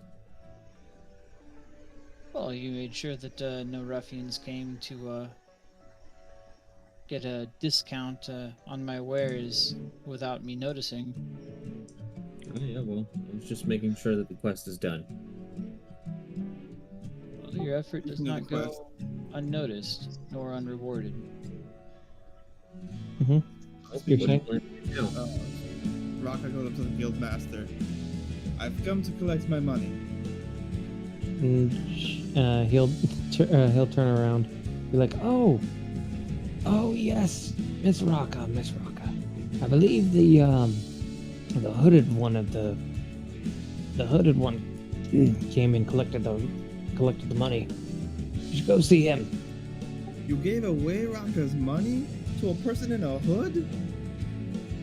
[SPEAKER 5] Well, you made sure that no ruffians came to get a discount on my wares without me noticing.
[SPEAKER 1] Oh, yeah, well, I was just making sure that the quest is done.
[SPEAKER 5] Well, your effort does
[SPEAKER 4] Do the
[SPEAKER 5] not
[SPEAKER 4] quest.
[SPEAKER 5] go unnoticed nor unrewarded.
[SPEAKER 2] Mm-hmm.
[SPEAKER 1] What
[SPEAKER 2] You're
[SPEAKER 1] do you
[SPEAKER 2] saying?
[SPEAKER 1] plan to do?
[SPEAKER 4] Raka goes up to the guild master. I've come to collect my money.
[SPEAKER 2] And he'll turn around, be like, "Oh yes, Miss Raka. I believe the hooded one came and collected the money. You should go see him."
[SPEAKER 4] You gave away Raka's money to a person in a hood?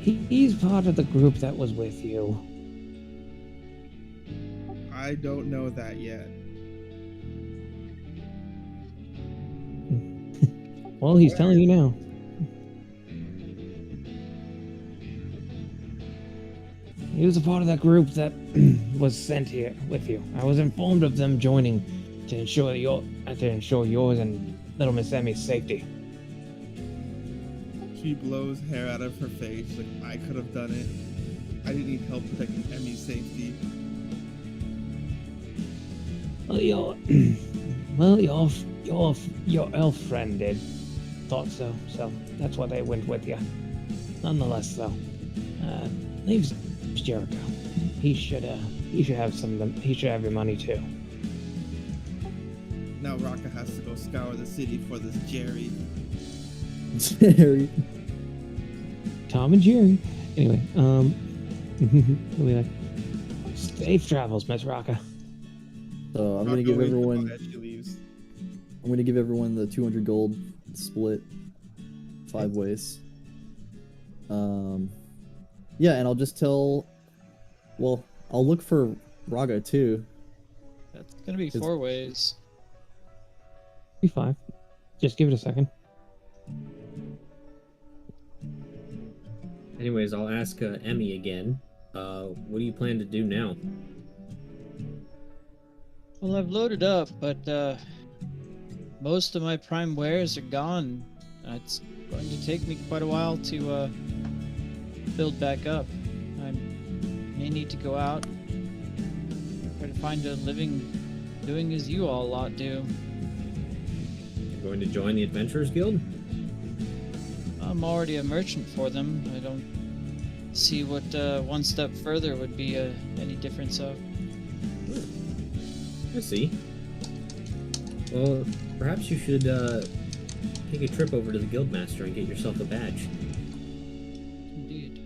[SPEAKER 2] He's part of the group that was with you.
[SPEAKER 4] I don't know that yet.
[SPEAKER 2] Well, he's telling you now. He was a part of that group that was sent here with you. I was informed of them joining to ensure yours and little Miss Emmy's safety.
[SPEAKER 4] She blows hair out of her face. Like, I could have done it. I didn't need help protecting Emmy's safety.
[SPEAKER 2] Well, your elf friend did. Thought so. So that's why they went with you. Nonetheless, though, leaves Jericho. He should have he should have your money too.
[SPEAKER 4] Now Raka has to go scour the city for this Jerry.
[SPEAKER 3] Jerry.
[SPEAKER 2] Tom and Jerry. Anyway, we'll be like, safe travels, Miss Raka.
[SPEAKER 3] So I'm
[SPEAKER 4] Raka
[SPEAKER 3] gonna give
[SPEAKER 4] waves goodbye
[SPEAKER 3] everyone.
[SPEAKER 4] as she leaves.
[SPEAKER 3] I'm gonna give everyone the 200 gold split 5 ways. Yeah, and I'll just tell. Well, I'll look for Raga too.
[SPEAKER 5] That's gonna be
[SPEAKER 3] It's-
[SPEAKER 5] 4 ways.
[SPEAKER 2] Be 5. Just give it a second.
[SPEAKER 1] Anyways, I'll ask Emmy again. What do you plan to do now?
[SPEAKER 5] Well, I've loaded up, but most of my prime wares are gone. It's going to take me quite a while to build back up. I may need to go out, try to find a living doing as you all lot do.
[SPEAKER 1] You're going to join the Adventurers Guild?
[SPEAKER 5] I'm already a merchant for them. I don't see what one step further would be any difference of.
[SPEAKER 1] I see. Well, perhaps you should take a trip over to the Guildmaster and get yourself a badge.
[SPEAKER 5] Indeed.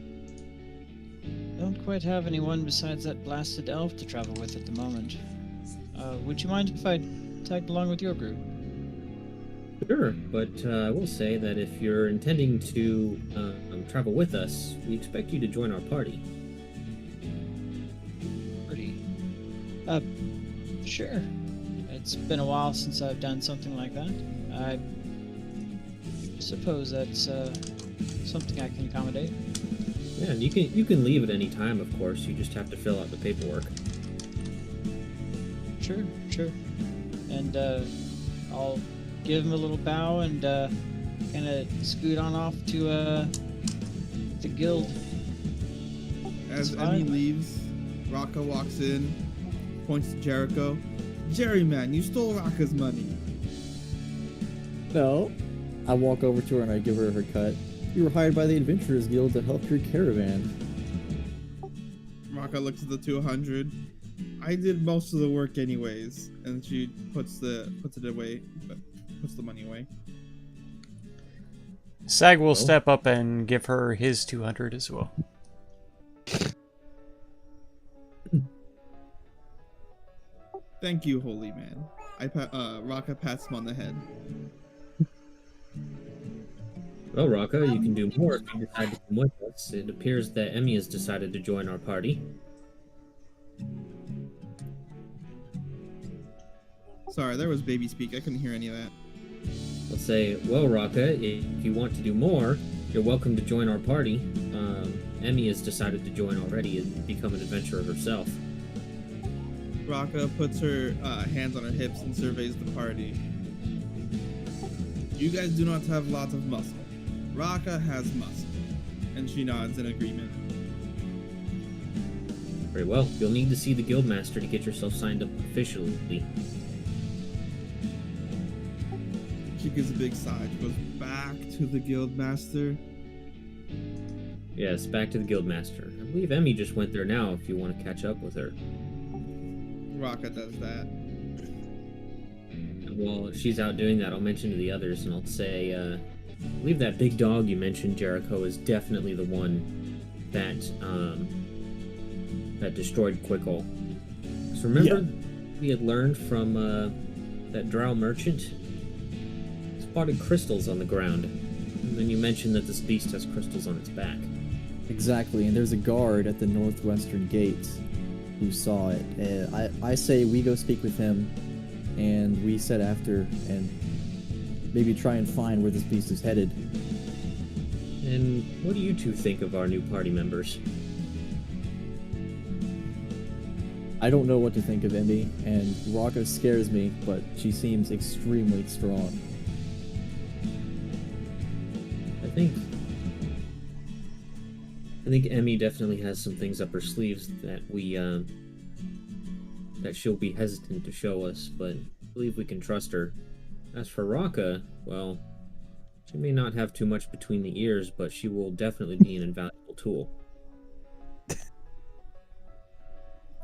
[SPEAKER 5] Don't quite have anyone besides that blasted elf to travel with at the moment. Would you mind if I tagged along with your group?
[SPEAKER 1] Sure, but I will say that if you're intending to travel with us, we expect you to join our party.
[SPEAKER 5] Pretty. Sure. It's been a while since I've done something like that. I suppose that's something I can accommodate.
[SPEAKER 1] Yeah, and you can leave at any time, of course. You just have to fill out the paperwork.
[SPEAKER 5] Sure. And I'll give him a little bow and kind of scoot on off to the guild.
[SPEAKER 4] As
[SPEAKER 5] It's
[SPEAKER 4] Emmy
[SPEAKER 5] fine.
[SPEAKER 4] leaves, Raka walks in, points to Jericho. Jerry, man, you stole Raka's money.
[SPEAKER 3] No. I walk over to her and I give her her cut. You were hired by the Adventurers Guild to help your caravan.
[SPEAKER 4] Raka looks at the 200. I did most of the work anyways, and she puts it away, but puts the money away.
[SPEAKER 6] Sag will step up and give her his 200 as well.
[SPEAKER 4] Thank you, holy man. Raka pats him on the head.
[SPEAKER 1] Well, Raka, you can do more if you decide to come with us. It appears that Emmy has decided to join our party.
[SPEAKER 4] Sorry, there was baby speak. I couldn't hear any of that.
[SPEAKER 1] I'll say, well, Raka, if you want to do more, you're welcome to join our party. Emmy has decided to join already and become an adventurer herself.
[SPEAKER 4] Raka puts her hands on her hips and surveys the party. You guys do not have lots of muscle. Raka has muscle. And she nods in agreement.
[SPEAKER 1] Very well. You'll need to see the Guildmaster to get yourself signed up officially.
[SPEAKER 4] She gives a big sigh. She goes back to the Guildmaster.
[SPEAKER 1] Yes, back to the Guildmaster. I believe Emmy just went there now if you want to catch up with her.
[SPEAKER 4] Raka does that.
[SPEAKER 1] And while she's out doing that, I'll mention to the others and I'll say, I believe that big dog you mentioned, Jericho, is definitely the one that that destroyed Quickle. So remember we had learned from that drow merchant? Spotted crystals on the ground. And then you mentioned that this beast has crystals on its back.
[SPEAKER 3] Exactly, and there's a guard at the northwestern gate who saw it. I say we go speak with him, and we set after and maybe try and find where this beast is headed.
[SPEAKER 1] And what do you two think of our new party members?
[SPEAKER 3] I don't know what to think of Emmy, and Raka scares me, but she seems extremely strong.
[SPEAKER 1] I think Emmy definitely has some things up her sleeves that that she'll be hesitant to show us, but I believe we can trust her. As for Raka, well, she may not have too much between the ears, but she will definitely be an invaluable tool.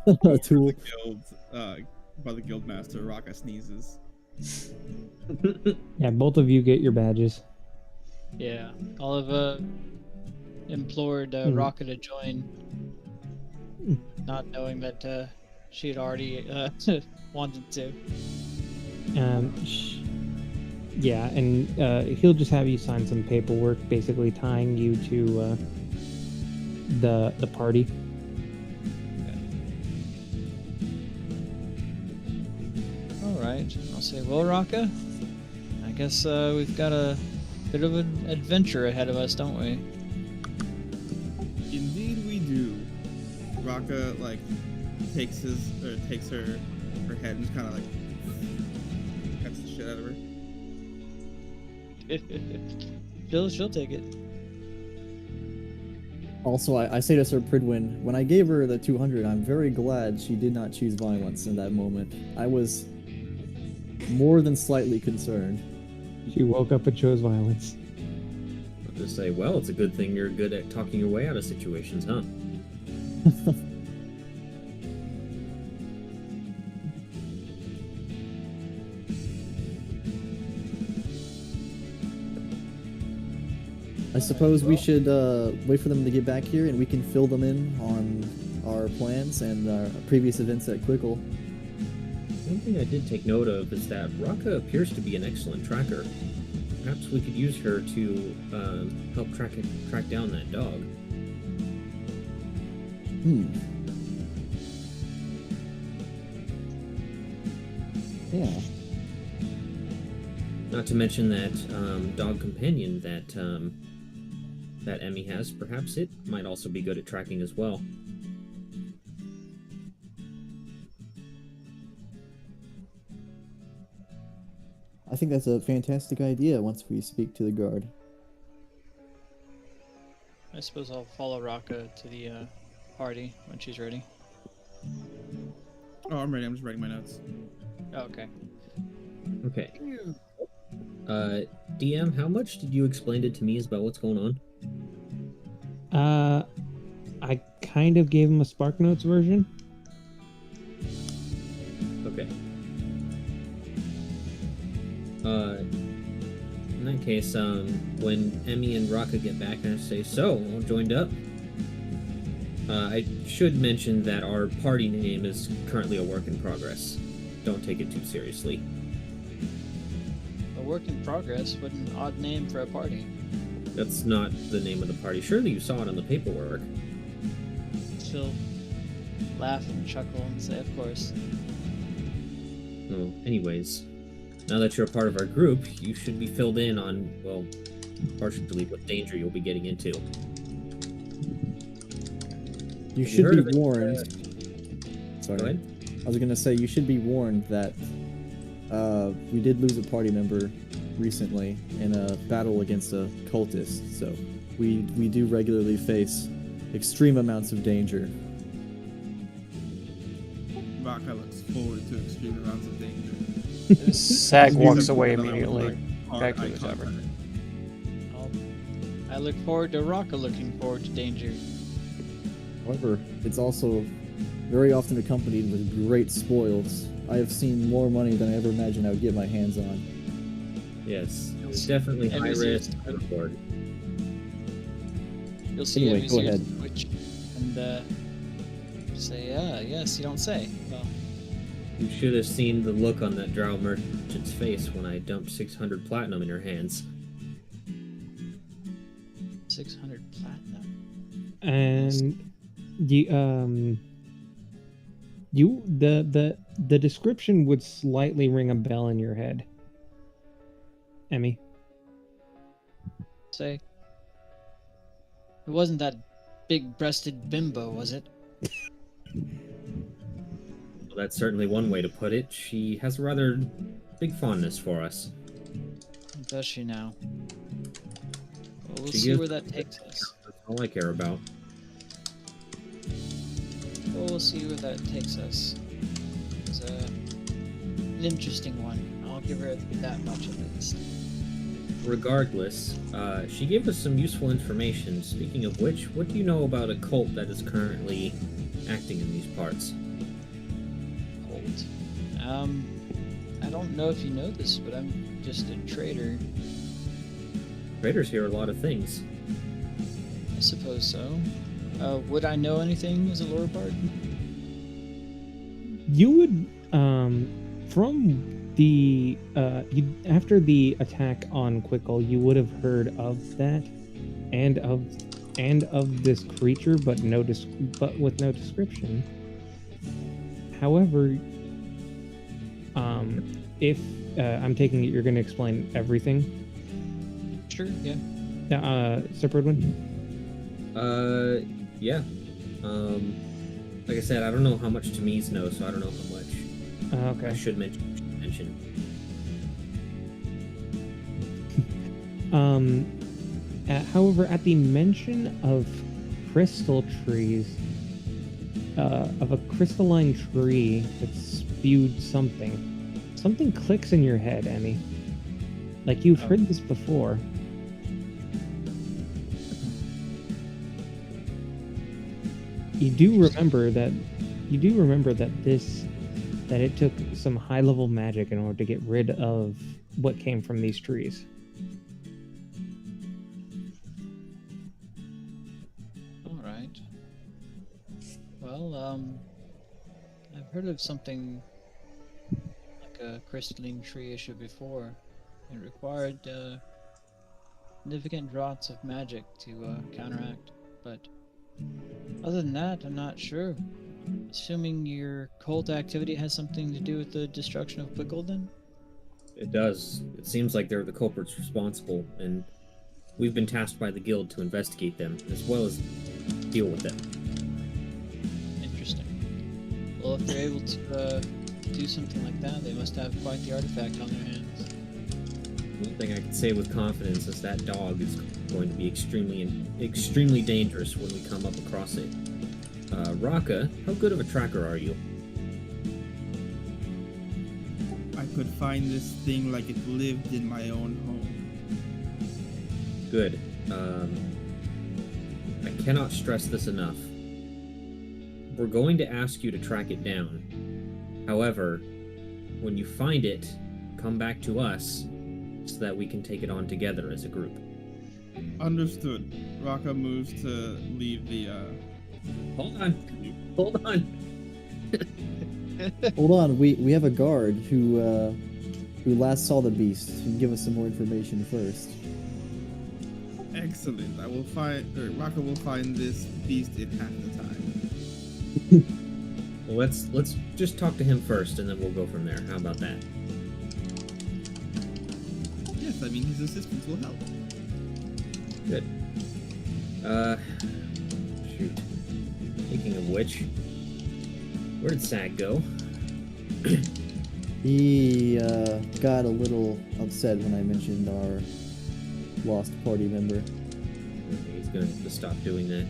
[SPEAKER 3] A tool.
[SPEAKER 4] By the Guildmaster, Raka sneezes.
[SPEAKER 2] Yeah, both of you get your badges.
[SPEAKER 5] Yeah, Oliva implored Raka to join, not knowing that she had already wanted to.
[SPEAKER 2] Yeah, and he'll just have you sign some paperwork, basically tying you to the party.
[SPEAKER 5] All right, I'll say, well, Raka, I guess we've got a bit of an adventure ahead of us, don't we?
[SPEAKER 4] Indeed we do. Raka takes her head and just kind of cuts the shit out of her.
[SPEAKER 5] She'll take it.
[SPEAKER 3] Also, I say to Sir Pridwin, when I gave her the 200, I'm very glad she did not choose violence in that moment. I was more than slightly concerned.
[SPEAKER 2] She woke up and chose violence.
[SPEAKER 1] I'll just say, well, it's a good thing you're good at talking your way out of situations, huh?
[SPEAKER 3] I suppose we should wait for them to get back here and we can fill them in on our plans and our previous events at Quickle.
[SPEAKER 1] One thing I did take note of is that Raka appears to be an excellent tracker. Perhaps we could use her to help track down that dog.
[SPEAKER 3] Yeah.
[SPEAKER 1] Not to mention that dog companion that that Emmy has. Perhaps it might also be good at tracking as well.
[SPEAKER 3] I think that's a fantastic idea once we speak to the guard.
[SPEAKER 5] I suppose I'll follow Raka to the party when she's ready.
[SPEAKER 4] Oh, I'm ready. I'm just writing my notes.
[SPEAKER 5] Oh, okay.
[SPEAKER 1] Okay. DM, how much did you explain it to me about what's going on?
[SPEAKER 2] I kind of gave him a Spark Notes version.
[SPEAKER 1] Okay. In that case, when Emmy and Raka get back, I say, so, all joined up? I should mention that our party name is currently a work in progress. Don't take it too seriously.
[SPEAKER 5] A work in progress? What an odd name for a party.
[SPEAKER 1] That's not the name of the party. Surely you saw it on the paperwork.
[SPEAKER 5] She'll laugh and chuckle and say, of course.
[SPEAKER 1] Well, anyways, now that you're a part of our group, you should be filled in on, well, partially what danger you'll be getting into.
[SPEAKER 3] You
[SPEAKER 1] Have
[SPEAKER 3] should
[SPEAKER 1] heard
[SPEAKER 3] be
[SPEAKER 1] of it?
[SPEAKER 3] warned.
[SPEAKER 1] Go
[SPEAKER 3] Sorry.
[SPEAKER 1] ahead.
[SPEAKER 3] I was gonna say you should be warned that we did lose a party member recently in a battle against a cultist, so we do regularly face extreme amounts of danger.
[SPEAKER 4] Raka looks forward to extreme amounts of danger.
[SPEAKER 6] Sag walks
[SPEAKER 4] Except
[SPEAKER 6] away
[SPEAKER 4] for another
[SPEAKER 6] immediately.
[SPEAKER 4] like, hard
[SPEAKER 6] Back to
[SPEAKER 4] eye
[SPEAKER 6] the tavern.
[SPEAKER 4] contact.
[SPEAKER 5] I look forward to Rocka looking forward to danger.
[SPEAKER 3] However, it's also very often accompanied with great spoils. I have seen more money than I ever imagined I would get my hands on.
[SPEAKER 1] Yes, it's definitely high
[SPEAKER 5] Every
[SPEAKER 1] risk, high reward.
[SPEAKER 5] You'll see
[SPEAKER 3] Anyway, go ahead.
[SPEAKER 5] Twitch and say, yes, you don't say. Well,
[SPEAKER 1] You should have seen the look on that drow merchant's face when I dumped 600 platinum in her hands.
[SPEAKER 5] 600 platinum.
[SPEAKER 2] And the description would slightly ring a bell in your head. Emmy.
[SPEAKER 5] Say. It wasn't that big-breasted bimbo, was it?
[SPEAKER 1] Well, that's certainly one way to put it. She has a rather big fondness for us.
[SPEAKER 5] Does she now? Well, we'll
[SPEAKER 1] She
[SPEAKER 5] see
[SPEAKER 1] gives-
[SPEAKER 5] where that takes us.
[SPEAKER 1] That's all I care about.
[SPEAKER 5] Well, we'll see where that takes us. It's an interesting one. I'll give her that much at least.
[SPEAKER 1] Regardless, she gave us some useful information. Speaking of which, what do you know about a cult that is currently acting in these parts?
[SPEAKER 5] Cold. I don't know if you know this, but I'm just a trader.
[SPEAKER 1] Traders hear a lot of things.
[SPEAKER 5] I suppose so. Would I know anything as a lore bard?
[SPEAKER 2] You would, from the after the attack on Quickle, you would have heard of that, and of this creature, but with no description. However, if I'm taking it, you're going to explain everything.
[SPEAKER 5] Sure, yeah.
[SPEAKER 2] Sir Brodwin?
[SPEAKER 1] Yeah. Like I said, I don't know how much Tamiz knows, so I don't know how much I
[SPEAKER 2] Okay.
[SPEAKER 1] should mention.
[SPEAKER 2] However, at the mention of crystal trees, of a crystalline tree that spewed something clicks in your head, Emmy. Like you've heard this before. You do remember that it took some high level magic in order to get rid of what came from these trees.
[SPEAKER 5] All right. Well, I've heard of something like a crystalline tree issue before. It required significant draughts of magic to counteract, but other than that, I'm not sure. Assuming your cult activity has something to do with the destruction of Quickle, then?
[SPEAKER 1] It does. It seems like they're the culprits responsible, and we've been tasked by the guild to investigate them, as well as deal with them.
[SPEAKER 5] Interesting. Well, if they're able to do something like that, they must have quite the artifact on their hands.
[SPEAKER 1] One thing I can say with confidence is that dog is going to be extremely dangerous when we come up across it. Raka, how good of a tracker are you?
[SPEAKER 4] I could find this thing like it lived in my own home.
[SPEAKER 1] Good. I cannot stress this enough. We're going to ask you to track it down. However, when you find it, come back to us so that we can take it on together as a group.
[SPEAKER 4] Understood. Raka moves to leave the
[SPEAKER 1] Hold on. Hold on.
[SPEAKER 3] Hold on, we have a guard who last saw the beast. He can give us some more information first.
[SPEAKER 4] Excellent. Raka will find this beast in half the time.
[SPEAKER 1] Well, let's just talk to him first, and then we'll go from there. How about that?
[SPEAKER 4] Yes, I mean his assistance will help.
[SPEAKER 1] Good. Shoot. Speaking of which, where did Sag go?
[SPEAKER 3] He got a little upset when I mentioned our lost party member.
[SPEAKER 1] He's going to stop doing that.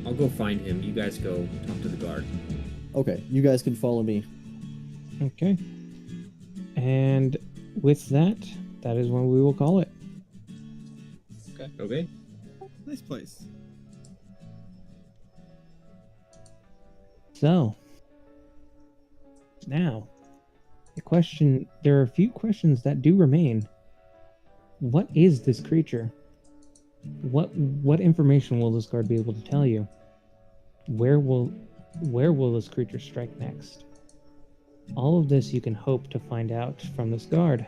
[SPEAKER 1] I'll go find him. You guys go talk to the guard.
[SPEAKER 3] Okay, you guys can follow me.
[SPEAKER 2] Okay. And with that, that is when we will call it.
[SPEAKER 1] Okay.
[SPEAKER 4] Nice place.
[SPEAKER 2] So, now, there are a few questions that do remain. What is this creature? What information will this guard be able to tell you? Where will this creature strike next? All of this you can hope to find out from this guard.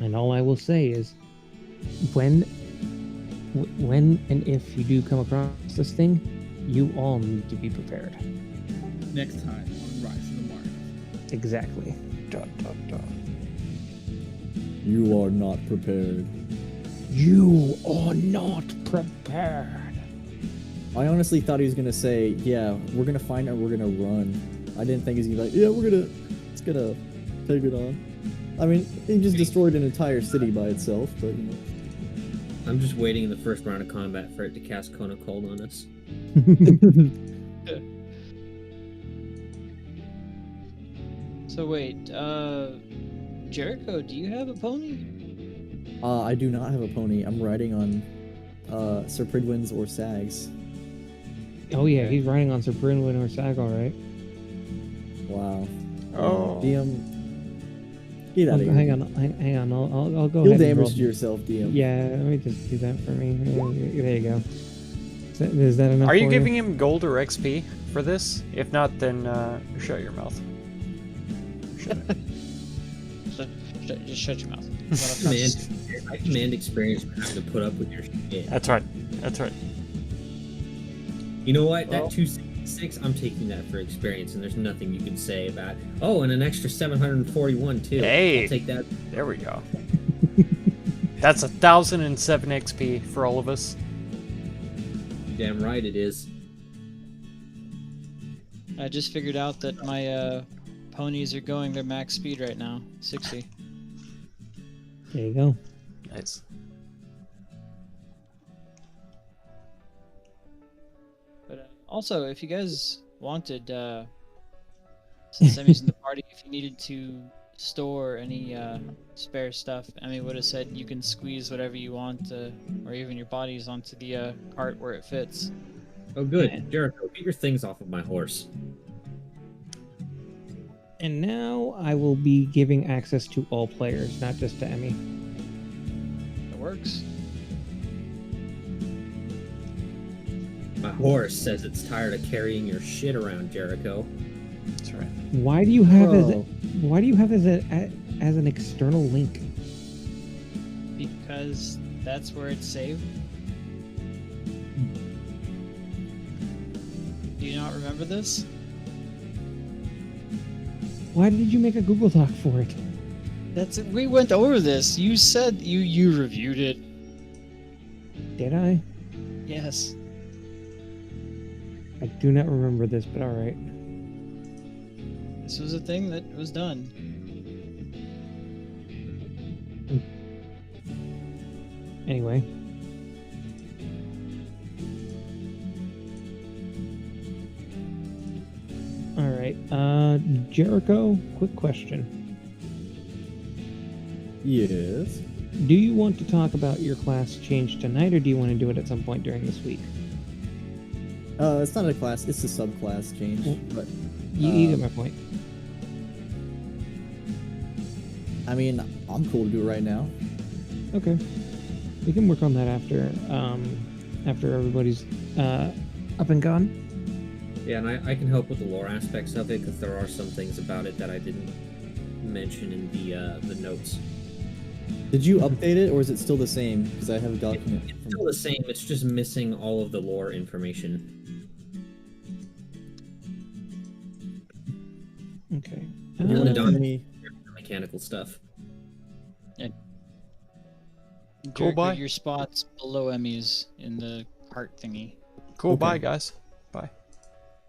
[SPEAKER 2] And all I will say is, when and if you do come across this thing, you all need to be prepared.
[SPEAKER 4] Next time on Rise of the Mark.
[SPEAKER 2] Exactly.
[SPEAKER 3] You are not prepared.
[SPEAKER 2] You are not prepared.
[SPEAKER 3] I honestly thought he was gonna say, yeah, we're gonna find out, we're gonna run. I didn't think he was gonna be like, yeah, it's gonna take it on. I mean, he just destroyed an entire city by itself, but you know.
[SPEAKER 1] I'm just waiting in the first round of combat for it to cast Cone of Cold on us.
[SPEAKER 5] So wait, Jericho, do you have a pony?
[SPEAKER 3] I do not have a pony. I'm riding on Sir Pridwin's or Sag's.
[SPEAKER 2] Oh yeah, he's riding on Sir Brynwyn or Sag, all right.
[SPEAKER 3] Wow.
[SPEAKER 6] Oh.
[SPEAKER 3] DM, get out of here.
[SPEAKER 2] Hang on. I'll go
[SPEAKER 3] You'll
[SPEAKER 2] ahead and roll.
[SPEAKER 3] damage to yourself, DM.
[SPEAKER 2] Yeah, let me just do that for me. There you go. Is that enough?
[SPEAKER 6] Are you
[SPEAKER 2] for
[SPEAKER 6] giving him gold or XP for this? If not, then shut your mouth. Shut it.
[SPEAKER 5] Just shut your mouth.
[SPEAKER 1] I demand experience for having to put up with your shit.
[SPEAKER 6] That's right.
[SPEAKER 1] You know what?
[SPEAKER 5] Well-
[SPEAKER 1] That 266, I'm taking that for experience, and there's nothing you can say about it. Oh, and an extra 741 too.
[SPEAKER 6] Hey.
[SPEAKER 1] I'll take that.
[SPEAKER 6] There we go. That's 1,007 XP for all of us.
[SPEAKER 1] Damn right it is.
[SPEAKER 5] I just figured out that my ponies are going their max speed right now, 60.
[SPEAKER 2] There you go.
[SPEAKER 6] Nice.
[SPEAKER 5] But also, if you guys wanted, since Emmy's in the party, if you needed to store any spare stuff, Emmy would have said you can squeeze whatever you want, or even your bodies onto the cart where it fits.
[SPEAKER 1] Oh, good. Jericho, get your things off of my horse.
[SPEAKER 2] And now I will be giving access to all players, not just to Emmy.
[SPEAKER 5] It works.
[SPEAKER 1] My horse says it's tired of carrying your shit around, Jericho.
[SPEAKER 6] That's right.
[SPEAKER 2] Why do you have
[SPEAKER 3] Bro.
[SPEAKER 2] as an external link?
[SPEAKER 5] Because that's where it's saved. Do you not remember this?
[SPEAKER 2] Why did you make a Google Doc for it?
[SPEAKER 5] We went over this. You said you reviewed it.
[SPEAKER 2] Did I?
[SPEAKER 5] Yes.
[SPEAKER 2] I do not remember this, but all right.
[SPEAKER 5] This was a thing that was done.
[SPEAKER 2] Anyway. All right. Jericho, quick question.
[SPEAKER 3] Yes.
[SPEAKER 2] Do you want to talk about your class change tonight, or do you want to do it at some point during this week?
[SPEAKER 3] It's not a class, it's a subclass change, but
[SPEAKER 2] You get my point.
[SPEAKER 3] I mean, I'm cool to do it right now.
[SPEAKER 2] Okay. We can work on that after everybody's up and gone.
[SPEAKER 1] Yeah, and I can help with the lore aspects of it, because there are some things about it that I didn't mention in the notes.
[SPEAKER 3] Did you update it, or is it still the same? Because I have a document.
[SPEAKER 1] It's still the same, it's just missing all of the lore information.
[SPEAKER 2] Okay.
[SPEAKER 1] You want to
[SPEAKER 3] How
[SPEAKER 1] dodge
[SPEAKER 3] many-
[SPEAKER 1] the mechanical stuff.
[SPEAKER 6] Cool,
[SPEAKER 5] Jericho,
[SPEAKER 6] bye.
[SPEAKER 5] your spot's below Emmy's in the heart thingy.
[SPEAKER 6] Cool,
[SPEAKER 3] Okay.
[SPEAKER 6] bye, guys. Bye.